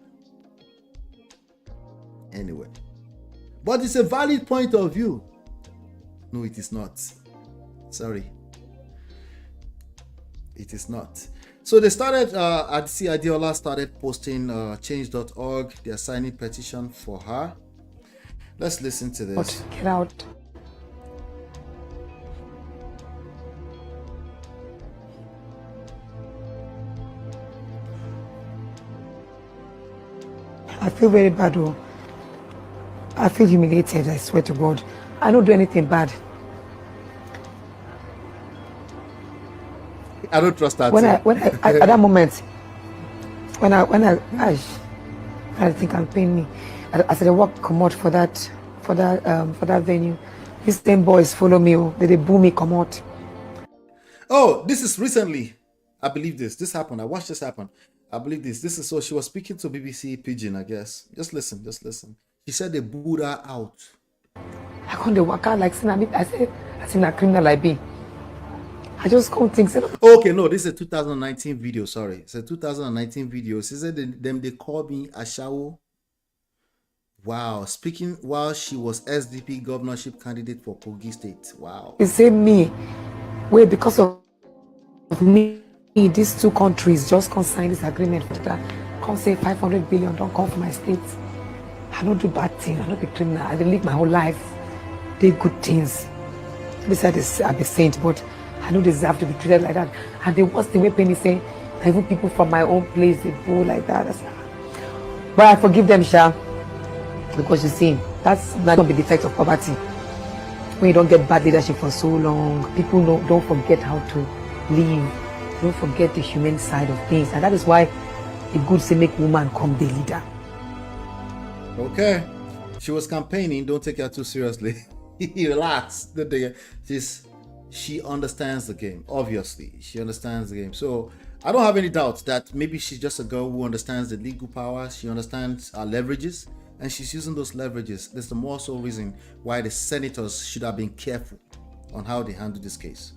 Anyway. But it's a valid point of view. No, it is not. Sorry. It is not. So they started, Adisi Adiola started posting change.org. They are signing petition for her. Let's listen to this. Get out. I feel very bad, though. I feel humiliated, I swear to God. I don't do anything bad. I don't trust that. At that moment, when I think I'm paying me. I said I walk come out for that venue. These same boys follow me. They boo me come out. Oh, this is recently. I believe this happened. I watched this happen. I believe this. This is so she was speaking to BBC Pidgin, I guess. Just listen. She said they booed her out. I can't walk out like I said a criminal like me. I just can't think so. Okay, no, this is a 2019 video. Sorry, it's a 2019 video. She said they called me Ashawo. Wow, speaking while she was SDP governorship candidate for Kogi State. Wow. They say me, wait, because of me, these two countries just can't sign this agreement for that. Can't say 500 billion, don't come from my state. I don't do bad things, I don't be criminal. I live my whole life, do good things. Besides, I'm a saint, but I don't deserve to be treated like that. And the worst thing, Penny say, even people from my own place, they go like that. But I forgive them, Sha. Because you see, that's not going to be the effect of poverty. When you don't get bad leadership for so long, people don't forget how to live. Don't forget the human side of things. And that is why the good say make woman come the leader. Okay. She was campaigning. Don't take her too seriously. Relax. She understands the game. Obviously, she understands the game. So I don't have any doubt that maybe she's just a girl who understands the legal power. She understands our leverages. And she's using those leverages. There's the more so reason why the senators should have been careful on how they handle this case.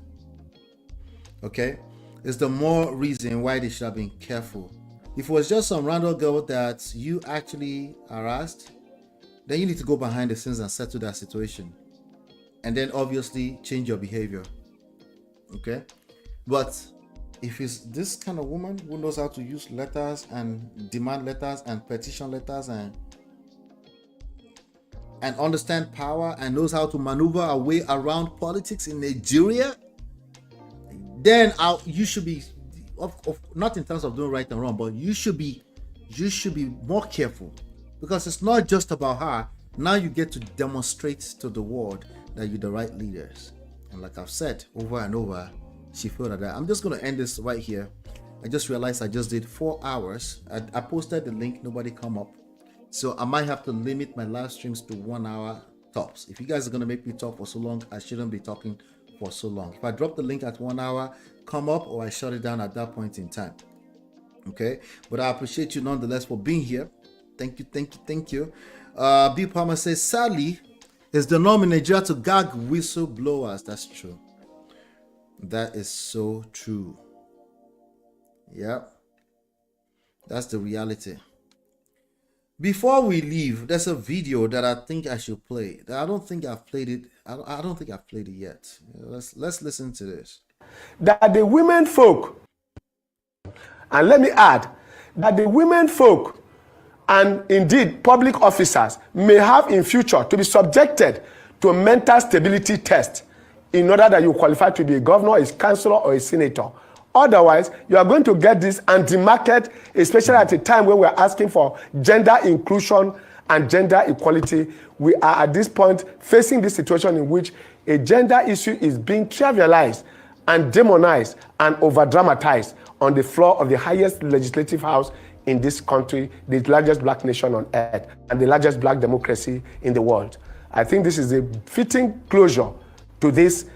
Okay? There's the more reason why they should have been careful. If it was just some random girl that you actually harassed, then you need to go behind the scenes and settle that situation. And then obviously change your behavior. Okay? But if it's this kind of woman who knows how to use letters and demand letters and petition letters and understand power and knows how to maneuver our way around politics in Nigeria, then you should be, not in terms of doing right and wrong, but you should be more careful, because it's not just about her. Now you get to demonstrate to the world that you're the right leaders. And like I've said over and over, she failed at that. I'm just going to end this right here. I just realized I just did 4 hours. I posted the link, nobody come up. So I might have to limit my live streams to 1 hour tops. If you guys are going to make me talk for so long, I shouldn't be talking for so long. If I drop the link at 1 hour, come up, or I shut it down at that point in time. Okay, but I appreciate you nonetheless for being here. Thank you, thank you, thank you. B. Palmer says, sadly, it's the norm in Nigeria to gag whistleblowers. That's true. That is so true. Yep. That's the reality. Before we leave, there's a video that I think I should play. I don't think I've played it. I don't think I've played it yet. Let's listen to this. That the women folk, and let me add, that the women folk and indeed public officers may have in future to be subjected to a mental stability test in order that you qualify to be a governor, a councillor, or a senator. Otherwise, you are going to get this anti-market, especially at a time when we're asking for gender inclusion and gender equality. We are at this point facing this situation in which a gender issue is being trivialized and demonized and over-dramatized on the floor of the highest legislative house in this country, the largest black nation on earth, and the largest black democracy in the world. I think this is a fitting closure to this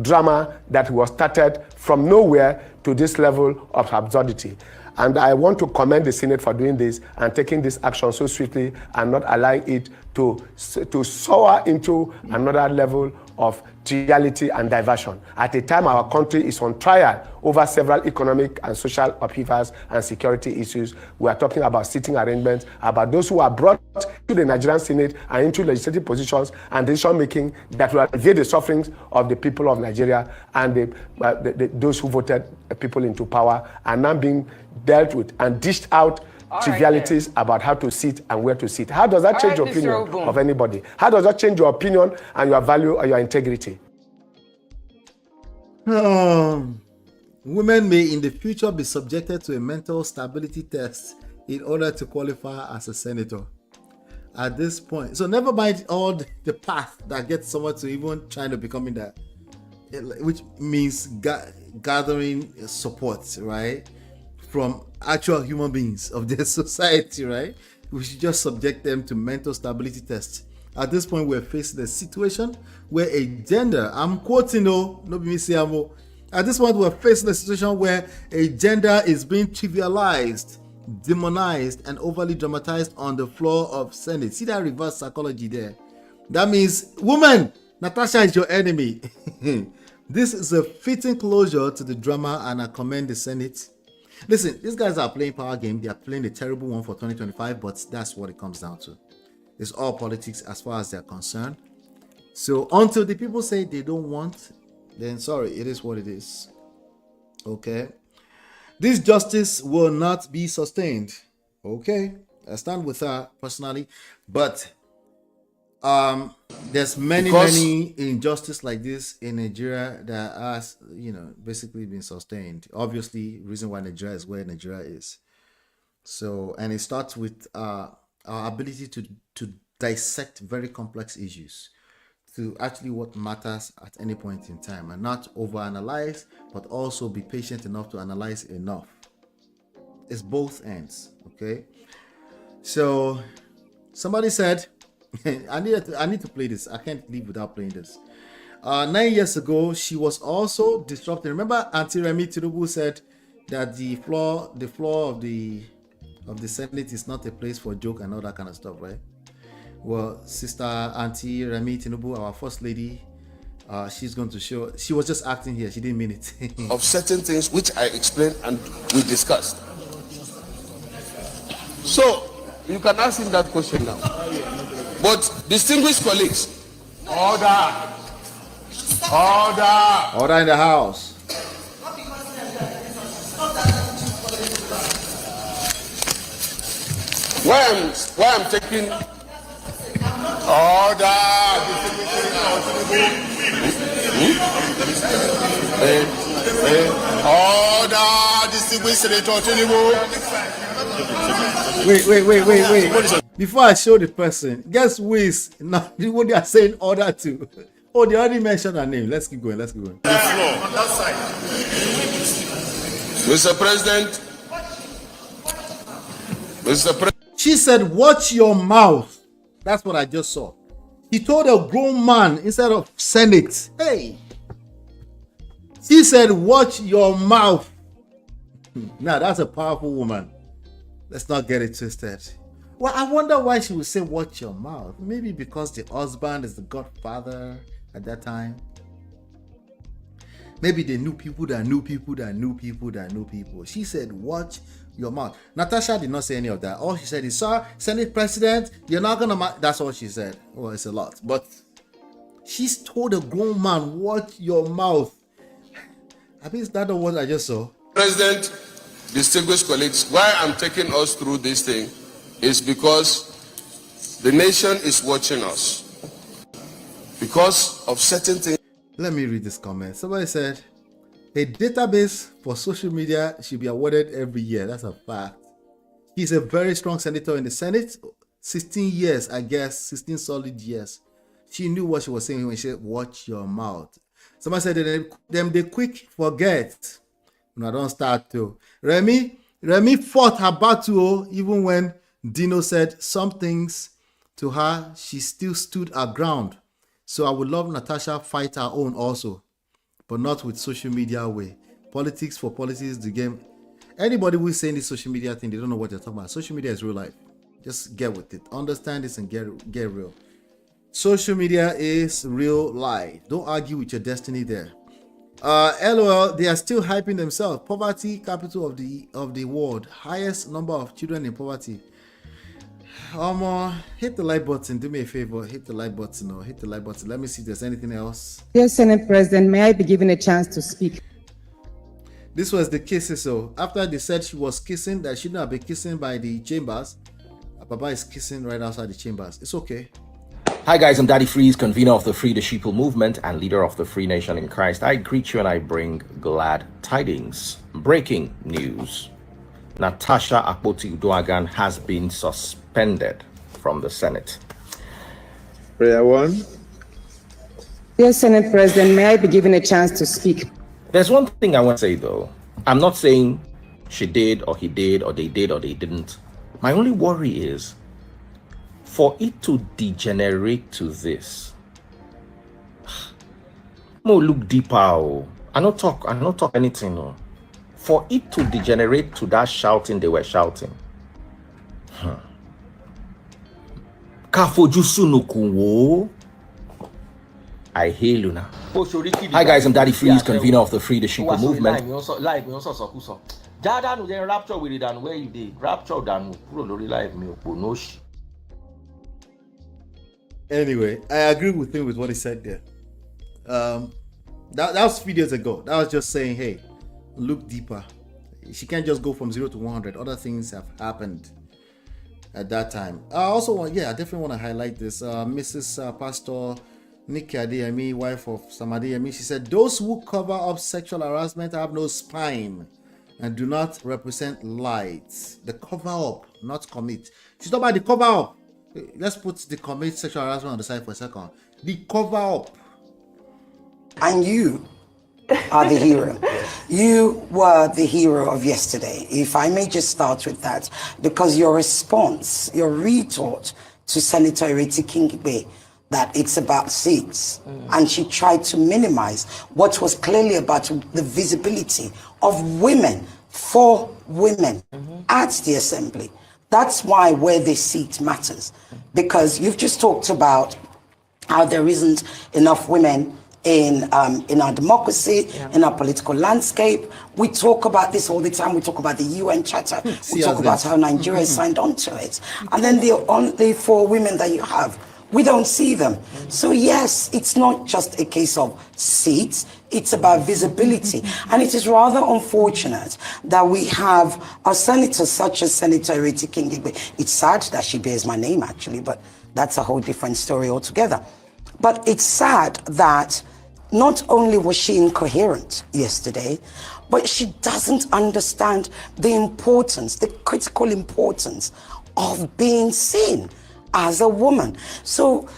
drama that was started from nowhere to this level of absurdity. And I want to commend the Senate for doing this and taking this action so swiftly and not allowing it to soar into another level of triviality and diversion. At a time our country is on trial over several economic and social upheavals and security issues, we are talking about sitting arrangements, about those who are brought to the Nigerian Senate and into legislative positions and decision making that will alleviate the sufferings of the people of Nigeria and those who voted people into power are now being dealt with and dished out trivialities about how to sit and where to sit. How does that change your opinion of anybody? How does that change your opinion and your value or your integrity? Women may in the future be subjected to a mental stability test in order to qualify as a senator. At this point, so never mind all the path that gets someone to even trying to becoming that, which means gathering support, right, from actual human beings of their society, right? We should just subject them to mental stability tests. At this point, we're facing a situation where a gender, I'm quoting, no be me saying, at this point, we're facing a situation where a gender is being trivialized, demonized, and overly dramatized on the floor of Senate. See that reverse psychology there? That means, woman, Natasha is your enemy. This is a fitting closure to the drama, and I commend the Senate. Listen, these guys are playing power game. They are playing a terrible one for 2025, but that's what it comes down to. It's all politics as far as they're concerned. So until the people say they don't want, then sorry, it is what it is. Okay? This justice will not be sustained. Okay? I stand with her personally, but there's many injustice like this in Nigeria that has, basically been sustained. Obviously, reason why Nigeria is where Nigeria is. So, and it starts with our ability to dissect very complex issues to actually what matters at any point in time, and not overanalyze, but also be patient enough to analyze enough. It's both ends. Okay. So, somebody said, I need to play this. I can't leave without playing this. 9 years ago, she was also disrupting. Remember, Auntie Remi Tinubu said that the floor of the Senate is not a place for joke and all that kind of stuff, right? Well, Sister Auntie Remi Tinubu, our first lady, she's going to show. She was just acting here. She didn't mean it. Of certain things which I explained and we discussed. So you can ask him that question now. But distinguished colleagues, order in the house. Why I'm taking order. Order, distinguished Senator Tinubu. Wait. Before I show the person, guess who is now what they are saying order to? Oh, they already mentioned her name. Let's keep going. The floor on that side. Mr. President, she said, watch your mouth. That's what I just saw. He told a grown man instead of Senate, hey. She said, watch your mouth. Now, that's a powerful woman. Let's not get it twisted. Well, I wonder why she would say, watch your mouth. Maybe because the husband is the godfather at that time. Maybe they knew people that knew people that knew people that knew people. She said, watch your mouth. Natasha did not say any of that. All she said is, sir, Senate President, you're not going to... That's all she said. Well, it's a lot. But she's told a grown man, watch your mouth. I mean, is that the word I just saw? President, distinguished colleagues, why I'm taking us through this thing is because the nation is watching us. Because of certain things. Let me read this comment. Somebody said, a database for social media should be awarded every year. That's a fact. He's a very strong senator in the Senate. 16 years, I guess. 16 solid years. She knew what she was saying when she said, watch your mouth. Somebody said, they quick forget. No, don't start to. Remy fought her battle even when Dino said some things to her. She still stood her ground. So I would love Natasha fight her own also, but not with social media way. Politics for politics, the game. Anybody who is saying this social media thing, they don't know what they're talking about. Social media is real life. Just get with it. Understand this and get real. Social media is real life. Don't argue with your destiny there. LOL, they are still hyping themselves. Poverty capital of the world. Highest number of children in poverty. Hit the like button. Do me a favor. Hit the like button. Or hit the like button. Let me see if there's anything else. Dear Senate President, may I be given a chance to speak? This was the kisses. So after they said she was kissing, that she shouldn't have been kissing by the chambers. Baba is kissing right outside the chambers. It's okay. Hi guys, I'm Daddy Freeze, convener of the Free the Sheeple movement and leader of the Free Nation in Christ. I greet you and I bring glad tidings. Breaking news. Natasha AKPOTI Uduaghan has been suspended from the Senate. Prayer one. Dear Senate President, may I be given a chance to speak? There's one thing I want to say though. I'm not saying she did or he did or they did or they didn't. My only worry is for it to degenerate to this. No, look deeper. I don't talk anything. No. For it to degenerate to that shouting they were shouting. I hail you now. Hi guys, I'm Daddy Freeze, convener of the Free the Sheeple movement. Anyway, I agree with him with what he said there. That was few days ago. That was just saying, hey, look deeper. She can't just go from 0 to 100. Other things have happened at that time. I definitely want to highlight this. Mrs. Pastor Nikki Adeyemi, wife of Sam Adeyemi, she said, those who cover up sexual harassment have no spine and do not represent light. The cover up, not commit. She's talking about the cover up. Let's put the commit sexual harassment on the side for a second. The cover up. And you are the hero. You were the hero of yesterday. If I may just start with that, because your response, your retort to Senator Ireti Kingigbe, that it's about seats, and she tried to minimize what was clearly about the visibility of women for women at the assembly. That's why where they sit matters, because you've just talked about how there isn't enough women in our democracy, in our political landscape. We talk about this all the time. We talk about the UN Charter. We talk about how Nigeria signed on to it. And then the 4 women that you have, we don't see them. So yes, it's not just a case of seats, it's about visibility. And it is rather unfortunate that we have our senators such as Senator Ireti Kingigbe. It's sad that she bears my name actually, but that's a whole different story altogether. But it's sad that not only was she incoherent yesterday, but she doesn't understand the importance, the critical importance of being seen as a woman. So,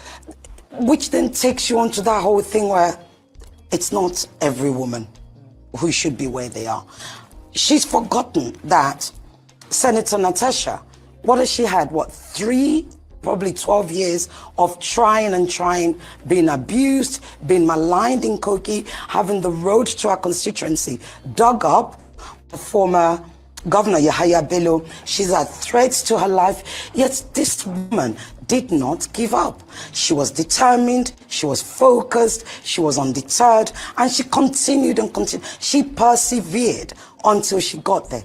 which then takes you onto that whole thing where it's not every woman who should be where they are. she's forgotten that Senator Natasha, what has she had? What, 3, probably 12 years of trying, being abused, being maligned in Kogi, having the road to her constituency dug up. The former Governor Yahaya Bello, she's had threats to her life, yet this woman did not give up. She was determined, she was focused, she was undeterred, and she continued and continued. She persevered until she got there.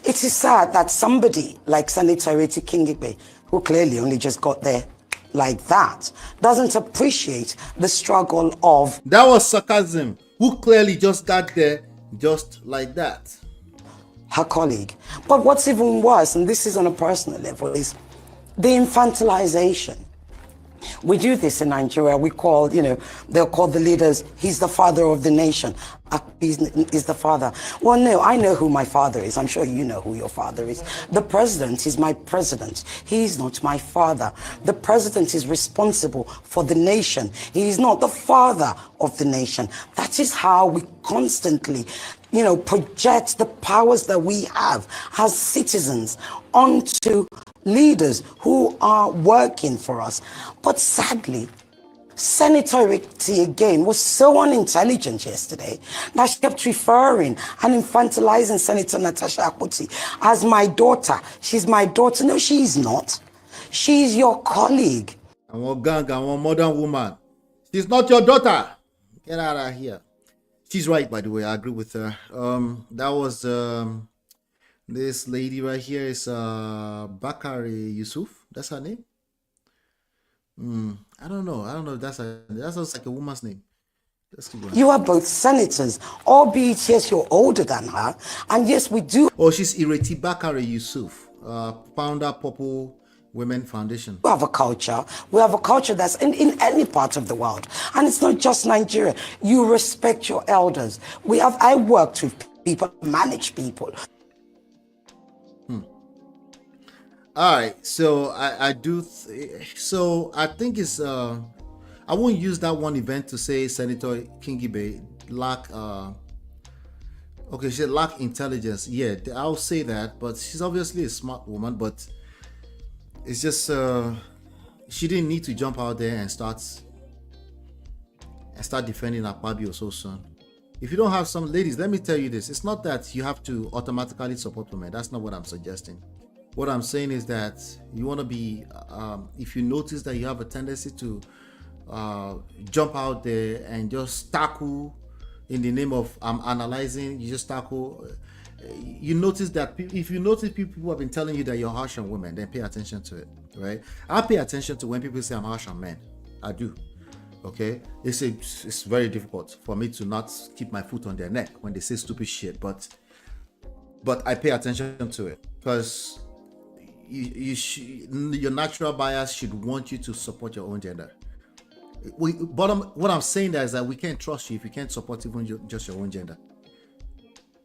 It is sad that somebody like Senator Ireti Kingibe, who clearly only just got there like that, doesn't appreciate the struggle of... That was sarcasm. Who clearly just got there just like that. Her colleague. But what's even worse, and this is on a personal level, is the infantilization. We do this in Nigeria. We call, they'll call the leaders, he's the father of the nation. Is the father. Well, no, I know who my father is. I'm sure you know who your father is. The president is my president. He is not my father. The president is responsible for the nation. He is not the father of the nation. That is how we constantly, project the powers that we have as citizens onto leaders who are working for us. But sadly, Senator Ireti again was so unintelligent yesterday that she kept referring and infantilizing Senator Natasha AKPOTI as my daughter. She's my daughter. No, she is not. She's your colleague. I want gang, I want modern woman. She's not your daughter. Get out of here. She's right, by the way. I agree with her. That was this lady right here is Bakari Yusuf. That's her name. I don't know if that sounds like a woman's name. You are both senators, albeit yes, you're older than her, and yes, we do. Oh, she's Ireti Bakari Yusuf, founder Purple Women Foundation. We have a culture. We have a culture that's in any part of the world, and it's not just Nigeria. You respect your elders. I worked with people, manage people. All right, so I think it's I won't use that one event to say Senator Kingibe lack she lack intelligence. Yeah, I'll say that, but she's obviously a smart woman, but it's just she didn't need to jump out there and start defending Akpabio so soon. If you don't have some ladies, let me tell you this, it's not that you have to automatically support women. That's not what I'm suggesting. What I'm saying is that you want to be, if you notice that you have a tendency to jump out there and just tackle in the name of analyzing, you just tackle. You notice that if you notice people have been telling you that you're harsh on women, then pay attention to it, right? I pay attention to when people say I'm harsh on men. I do. Okay, it's very difficult for me to not keep my foot on their neck when they say stupid shit, but I pay attention to it because your natural bias should want you to support your own gender. What I'm saying there is that we can't trust you if you can't support even just your own gender.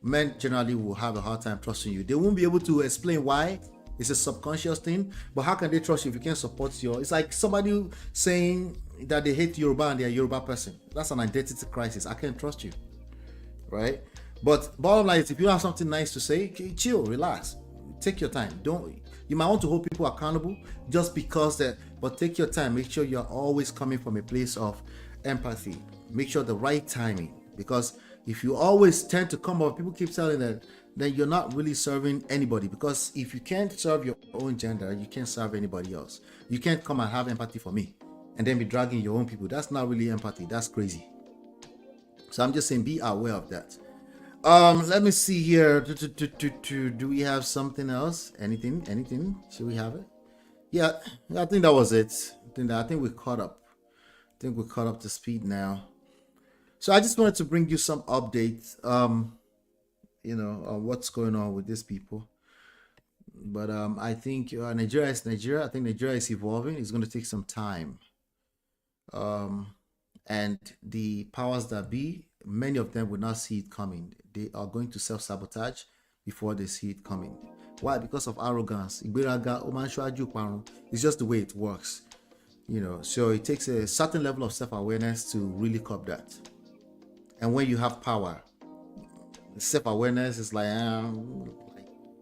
Men generally will have a hard time trusting you. They won't be able to explain why. It's a subconscious thing, but how can they trust you if you can't support it's like somebody saying that they hate Yoruba and they're a Yoruba person. That's an identity crisis. I can't trust you, right? But bottom line is, if you have something nice to say, chill, relax, take your time. You might want to hold people accountable just because but take your time. Make sure you're always coming from a place of empathy. Make sure the right timing, because if you always tend to come up, people keep telling that, then you're not really serving anybody, because if you can't serve your own gender, you can't serve anybody else. You can't come and have empathy for me and then be dragging your own people. That's not really empathy. That's crazy. So I'm just saying, be aware of that. Let me see here. Do we have something else? Anything? Should we have it? Yeah, I think that was it. I think we caught up. I think we're caught up to speed now. So I just wanted to bring you some updates, what's going on with these people. But I think Nigeria is Nigeria. I think Nigeria is evolving. It's going to take some time. And the powers that be, many of them will not see it coming. They are going to self-sabotage before they see it coming. Why? Because of arrogance. It's just the way it works. So it takes a certain level of self-awareness to really cop that. And when you have power, Self-awareness is like,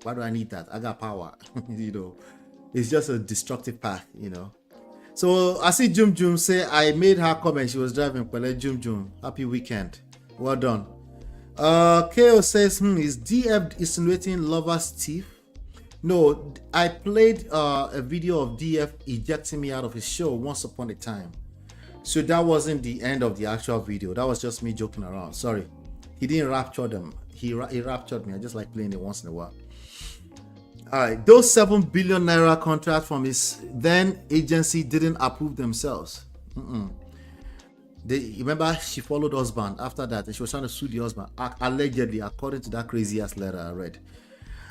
why do I need that? I got power. It's just a destructive path, So I see Jum say I made her comment. She was driving. Jum, happy weekend. Well done. KO says, is DF insinuating lover's thief? No, I played a video of DF ejecting me out of his show once upon a time. So that wasn't the end of the actual video. That was just me joking around. Sorry. He didn't rapture them. He raptured me. I just like playing it once in a while. All right. Those 7 billion naira contract from his then agency didn't approve themselves. Remember, she followed husband after that, and she was trying to sue the husband, allegedly, according to that crazy ass letter I read.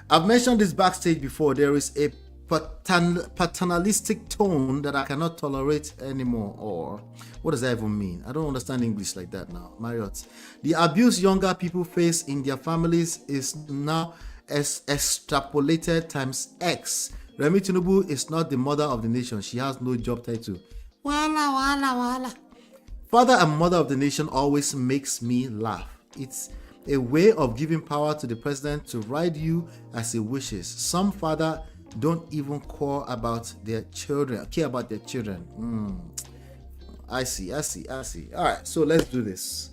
I've mentioned this backstage before. There is a paternalistic tone that I cannot tolerate anymore. Or what does that even mean? I don't understand English like that now. Marriott. The abuse younger people face in their families is now extrapolated times X. Remi Tinubu is not the mother of the nation. She has no job title. Wala. Father and mother of the nation always makes me laugh. It's a way of giving power to the president to ride you as he wishes. Some father don't even care about their children. I see. All right, so let's do this.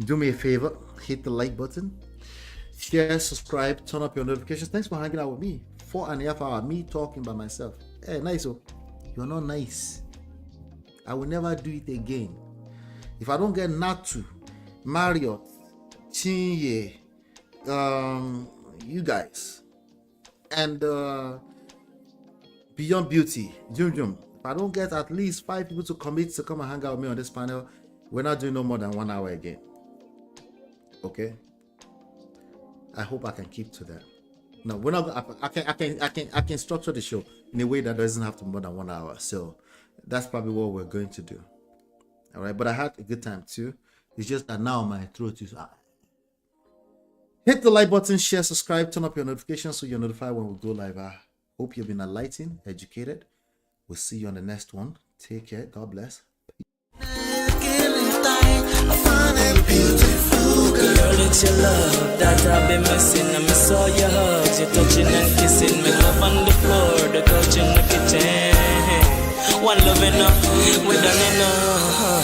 Do me a favor, hit the like button, share, subscribe, turn up your notifications. Thanks for hanging out with me. 4.5 hours, me talking by myself. Hey, nice. Oh, you're not nice. I will never do it again. If I don't get Natu, Marriott, Chinye, you guys, and Beyond Beauty, Jum. If I don't get at least 5 people to commit to come and hang out with me on this panel, we're not doing no more than 1 hour again. Okay? I hope I can keep to that. No, we're not. I can structure the show in a way that doesn't have to be more than 1 hour. So that's probably what we're going to do. All right, but I had a good time too. It's just that now my throat is. Hit the like button, share, subscribe, turn up your notifications so you're notified when we go live. I hope you've been enlightened, educated. We'll see you on the next one. Take care. God bless. Girl, it's your love that I've been missing. I miss all your hugs, your touching and kissing. Make love on the floor, the couch in the kitchen. One love enough, we done enough.